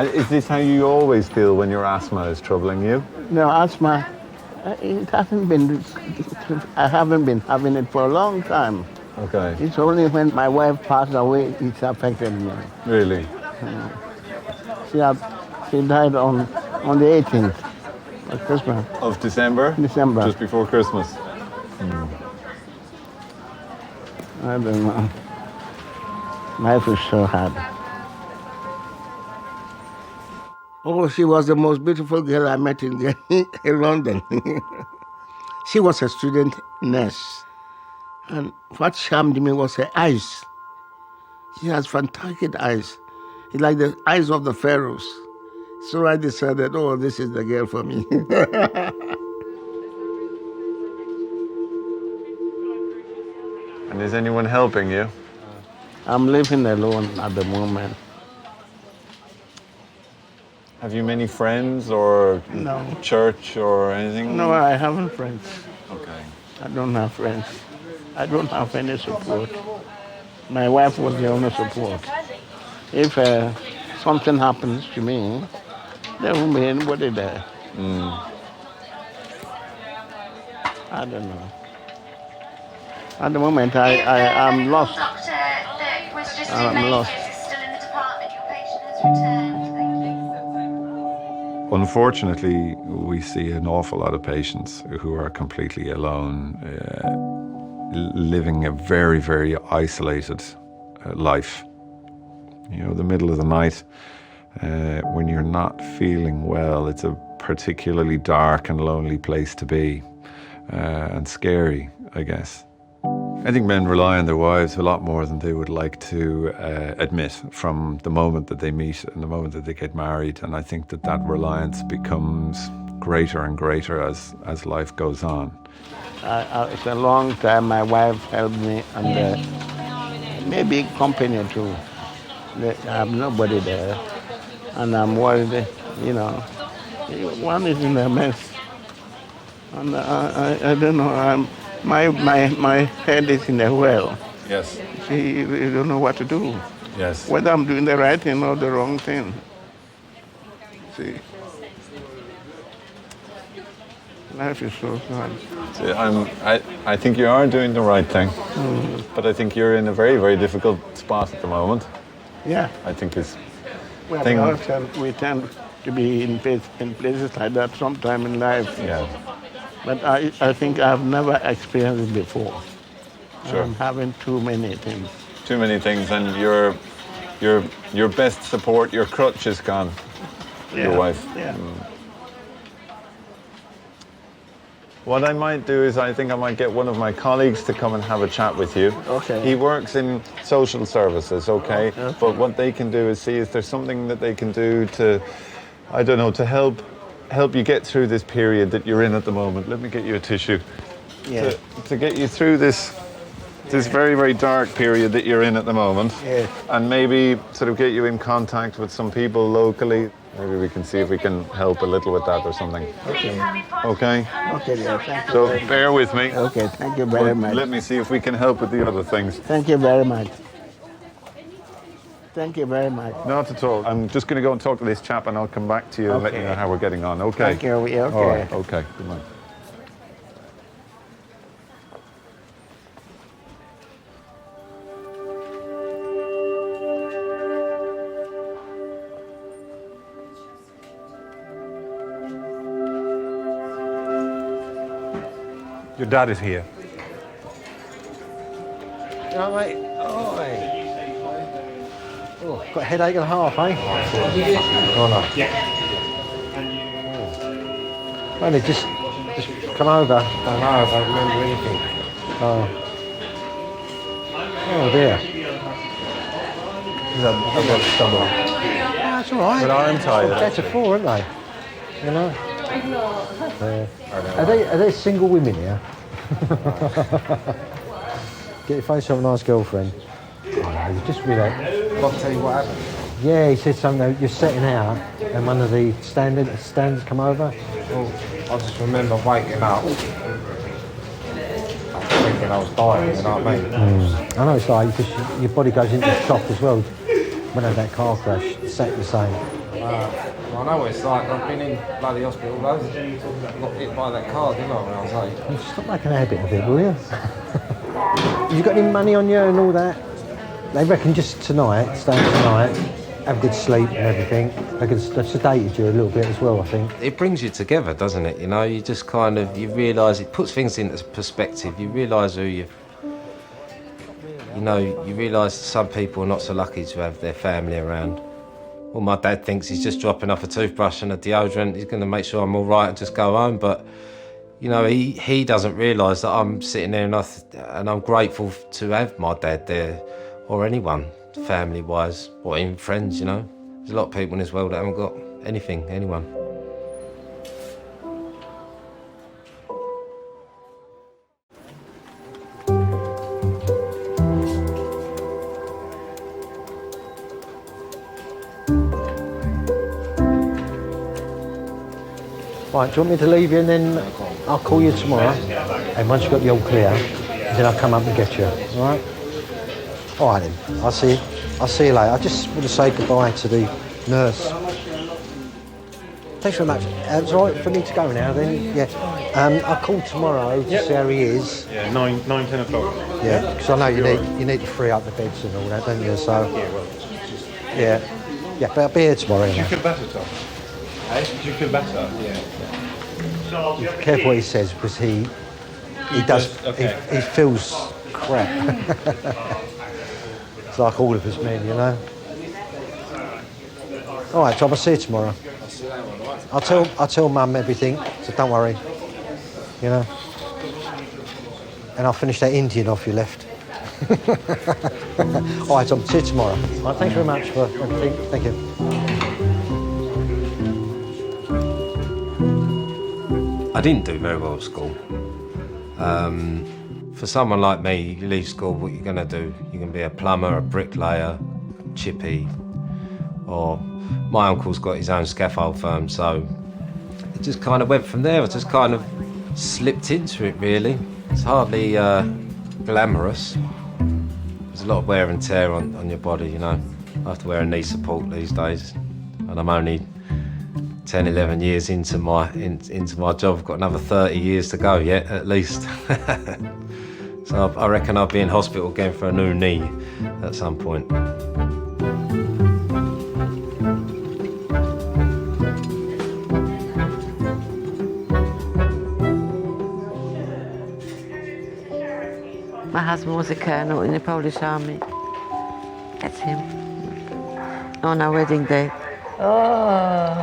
Is this how you always feel when your asthma is troubling you? No, asthma, it hasn't been, I haven't been having it for a long time. Okay. It's only when my wife passed away, it's affected me. Really? She died on the 18th of Christmas. Of December? December. Just before Christmas. I don't know. Life is so hard. Oh, she was the most beautiful girl I met in London. She was a student nurse. And what charmed me was her eyes. She has fantastic eyes. It's like the eyes of the pharaohs. So I decided, oh, this is the girl for me. And is anyone helping you? I'm living alone at the moment. Have you many friends or No. church or anything? No, I haven't friends. Okay. I don't have friends. I don't have any support. My wife was the only support. If something happens to me, there won't be anybody there. I don't know. At the moment, I'm lost. I'm lost. Unfortunately, we see an awful lot of patients who are completely alone, living a very, very isolated life. You know, the middle of the night, when you're not feeling well, it's a particularly dark and lonely place to be, and scary, I guess. I think men rely on their wives a lot more than they would like to admit from the moment that they meet and the moment that they get married. And I think that reliance becomes greater and greater as life goes on. It's a long time my wife helped me, and maybe company too. I have nobody there, and I'm worried, you know. One is in a mess, and I don't know, my head is in a well. Yes. See, I don't know what to do. Yes. Whether I'm doing the right thing or the wrong thing. See. Life is so hard. See, I think you are doing the right thing, but I think you're in a very, very difficult spot at the moment. Yeah. I think it's... Well, we tend to be in places like that sometime in life. Yeah. But I think I've never experienced it before. Sure. I'm having too many things. Too many things, and your best support, your crutch is gone. Your wife. Yeah. What I might do is I think I might get one of my colleagues to come and have a chat with you. Okay. He works in social services, okay? But what they can do is see if there's something that they can do to, I don't know, to help you get through this period that you're in at the moment. Let me get you a tissue. Yeah. To get you through this this very, very dark period that you're in at the moment. Yes. And maybe sort of get you in contact with some people locally. Maybe we can see if we can help a little with that or something. Okay. Okay? Okay, dear. Thank you. So very much. bear with me. Okay, thank you very much. Let me see if we can help with the other things. Thank you very much. Thank you very much. Not at all. I'm just going to go and talk to this chap and I'll come back to you and let you know how we're getting on. Okay? Thank you. Yeah, okay. All right. Okay. Good night. Your dad is here. Yeah, mate. Oh, mate. Oh, got a headache and a half, eh? Oh, no. Oh. Well, just come over. I don't know, I don't remember anything. Oh. Oh, dear. I've got a stomach. That's all right. But I am tired. Well, that's a four, aren't they? You know? Are they single women here? Get your face on a nice girlfriend. Oh, no, you just relax. I'll tell you what happened. Yeah, he said something. You're setting out, and one of the stands come over. Well, I just remember waking up thinking I was dying, you know what I mean? I know it's like because your body goes into shock as well. When I had that car crash, exactly the same. I know what it's like. I've been in bloody hospital loads. Got hit by that car, didn't I, when I was 8? Well, stop making a habit of it, will you? You got any money on you and all that? They reckon just tonight, staying tonight, have a good sleep and everything. They can sedated you a little bit as well, I think. It brings you together, doesn't it? You know, you just kind of, you realise, it puts things into perspective. You realise who you realise some people are not so lucky to have their family around. Well, my dad thinks he's just dropping off a toothbrush and a deodorant. He's going to make sure I'm all right and just go home. But, you know, he doesn't realise that I'm sitting there and I'm grateful to have my dad there, or anyone, family-wise, or even friends, you know. There's a lot of people in this world that haven't got anything, anyone. Right, do you want me to leave you and then I'll call you tomorrow? And once you've got the all clear, then I'll come up and get you, all right? All right then, I'll see you later. I just want to say goodbye to the nurse. Thanks very much. It's all right for me to go now then? Yeah. I'll call tomorrow to see how he is. Yeah, 9, 10 o'clock. Yeah, because I know you need to free up the beds and all that, don't you? So, Yeah, well, yeah, but I'll be here tomorrow. Do you Anyway. feel better, Tom? Hey? Do you feel better? Yeah. Be careful what he says because he does. Okay. He feels crap. It's like all of us men, you know. All right, Tom. I'll see you tomorrow. I'll tell Mum everything, so don't worry. You know. And I'll finish that Indian off you left. All right, Tom. See you tomorrow. All right, thanks very much for everything. Thank you. I didn't do very well at school. For someone like me, you leave school, what you're going to do? You can be a plumber, a bricklayer, chippy, or my uncle's got his own scaffold firm, so it just kind of went from there. I just kind of slipped into it, really. It's hardly glamorous. There's a lot of wear and tear on your body, you know. I have to wear a knee support these days, and I'm only 10, 11 years into my job. I've got another 30 years to go yet, at least. So I reckon I'll be in hospital again for a new knee at some point. My husband was a colonel in the Polish army. That's him. On our wedding day. Oh.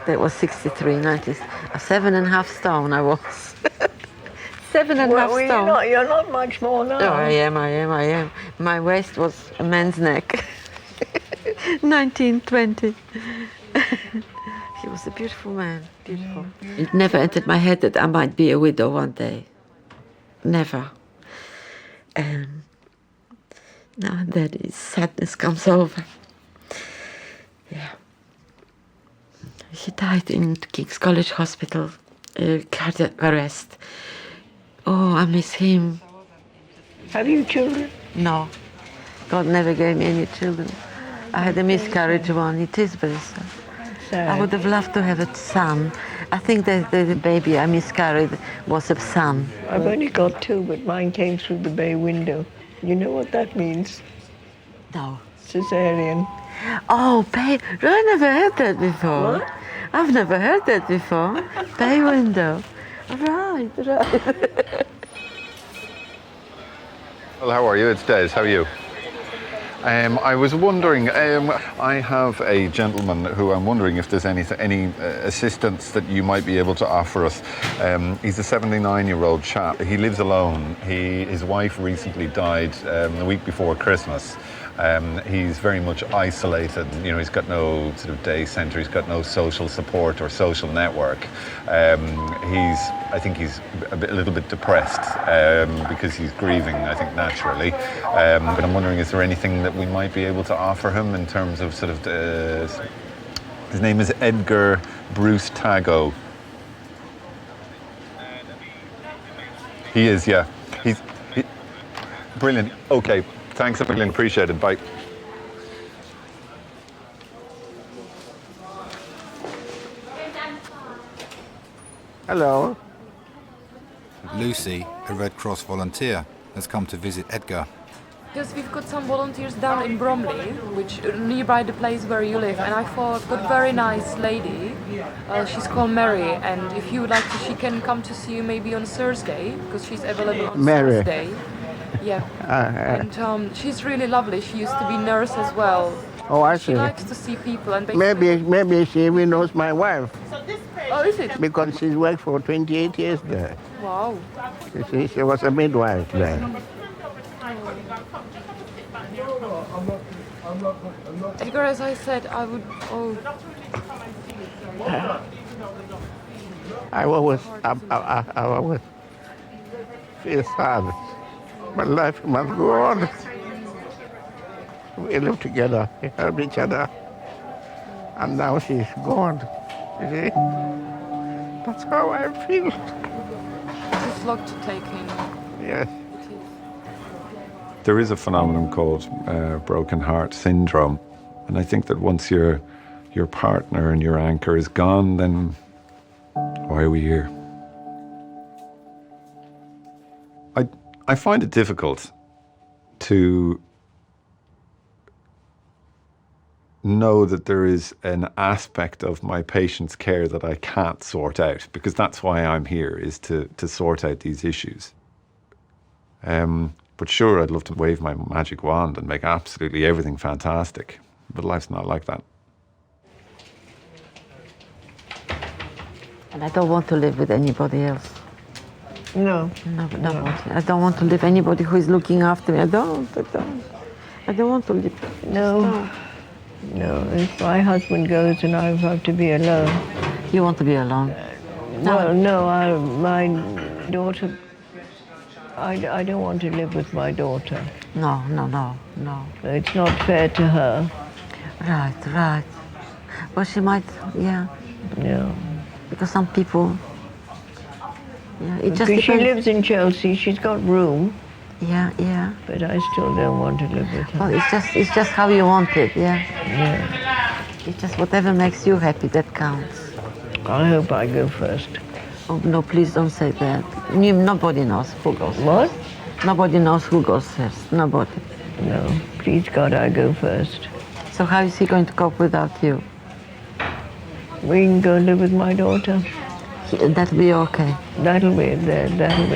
That was 63, 7.5 stone I was. 7.5 stone. You're not much more now. Oh, I am. My waist was a man's neck. 1920. He was a beautiful man, beautiful. It never entered my head that I might be a widow one day. Never. And now and then sadness comes over. Yeah. He died in King's College Hospital, cardiac arrest. Oh, I miss him. Have you children? No. God never gave me any children. I had a miscarriage one. It is very sad. Sad. I would have loved to have a son. I think that the baby I miscarried was a son. I've only got 2, but mine came through the bay window. You know what that means? No. Cesarean. Oh, bay. I never heard that before. What? I've never heard that before. Bay window. Right. Well, how are you? It's Des. How are you? I was wondering, I have a gentleman who I'm wondering if there's any assistance that you might be able to offer us. He's a 79-year-old chap. He lives alone. His wife recently died the week before Christmas. He's very much isolated. You know, he's got no sort of day centre. He's got no social support or social network. I think he's a little bit depressed because he's grieving, I think, naturally. But I'm wondering, is there anything that we might be able to offer him in terms of sort of... his name is Edgar Bruce Tago. He is, yeah. Brilliant. Okay. Thanks a million. Appreciate it. Bye. Hello. Lucy, a Red Cross volunteer, has come to visit Edgar. Because we've got some volunteers down in Bromley, which nearby the place where you live, and I thought I've got a very nice lady. She's called Mary, and if you would like to, she can come to see you maybe on Thursday, because she's available on Mary. Thursday. Yeah. And she's really lovely. She used to be nurse as well. Oh, I see. She likes to see people and basically... Maybe she even knows my wife. Oh, is it? Because she's worked for 28 years there. Wow. She was a midwife there. Edgar, as I said, I would... Oh. I always feel sad. But life must go on. We live together, we help each other. And now she's gone. You see? That's how I feel. It's a lot to take in. Yes. There is a phenomenon called broken heart syndrome. And I think that once your partner and your anchor is gone, then why are we here? I find it difficult to know that there is an aspect of my patient's care that I can't sort out, because that's why I'm here, is to sort out these issues. But sure, I'd love to wave my magic wand and make absolutely everything fantastic, but life's not like that. And I don't want to live with anybody else. No. No. I don't want to live anybody who is looking after me. I don't want to live. No. No, if my husband goes and I have to be alone. You want to be alone? Well, no, my daughter, I don't want to live with my daughter. No. It's not fair to her. Right. Well, she might, yeah. No. Because some people, yeah, it just because depends. she lives in Chelsea, she's got room. Yeah. But I still don't want to live with her. Well, it's just how you want it, yeah. It's just whatever makes you happy, that counts. I hope I go first. Oh, no, please don't say that. Nobody knows who goes first. What? Nobody knows who goes first. Nobody. No, please God, I go first. So how is he going to cope without you? We can go live with my daughter. That'll be okay. That'll be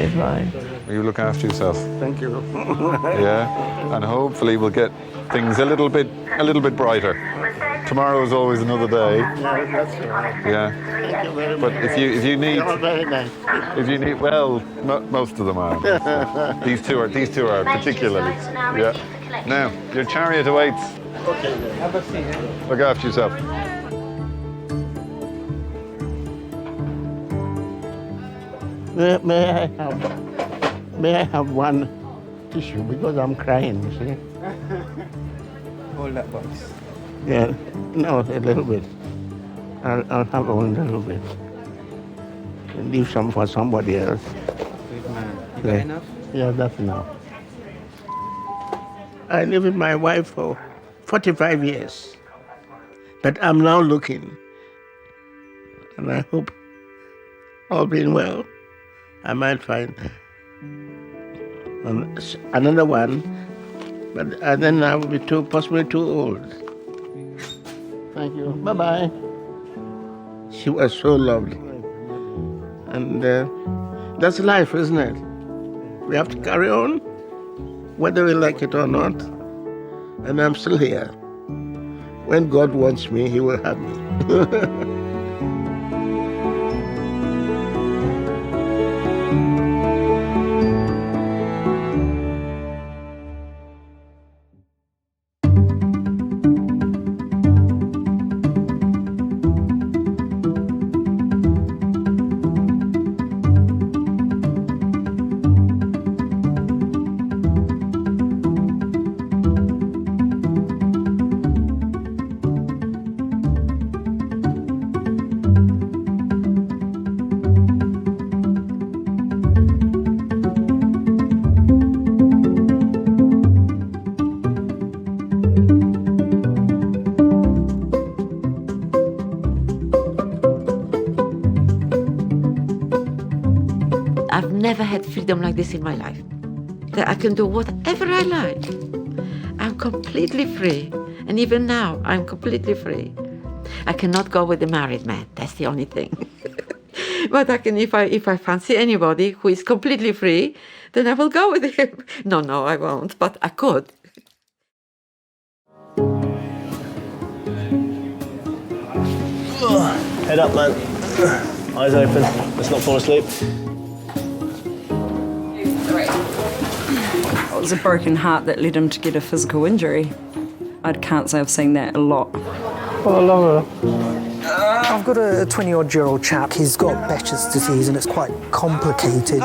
fine. Will you look after yourself? Thank you. Yeah, and hopefully we'll get things a little bit brighter. Tomorrow is always another day. Yeah, that's right. Yeah. Thank you very much. But if you need, You're very nice. if you need, well, most of them are. These two are particularly. Yeah. Now your chariot awaits. Okay. Have a seat. Look after yourself. May I have one tissue because I'm crying, you see. Hold that box. Yeah, no, a little bit. I'll have only a little bit. And leave some for somebody else. Good man. You got Yeah. enough? Yeah, that's enough. I live with my wife for 45 years. But I'm now looking. And I hope, all being well, I might find another one. But then I will be possibly too old. Thank you. Bye-bye. She was so lovely. And that's life, isn't it? We have to carry on, whether we like it or not. And I'm still here. When God wants me, He will have me. I've never had freedom like this in my life. That I can do whatever I like. I'm completely free. And even now, I'm completely free. I cannot go with a married man. That's the only thing. But I can, if I fancy anybody who is completely free, then I will go with him. No, I won't, but I could. Head up, man. Eyes open. Let's not fall asleep. It was a broken heart that led him to get a physical injury. I can't say I've seen that a lot. I've got a 20-odd-year-old chap. He's got Behçet's disease and it's quite complicated.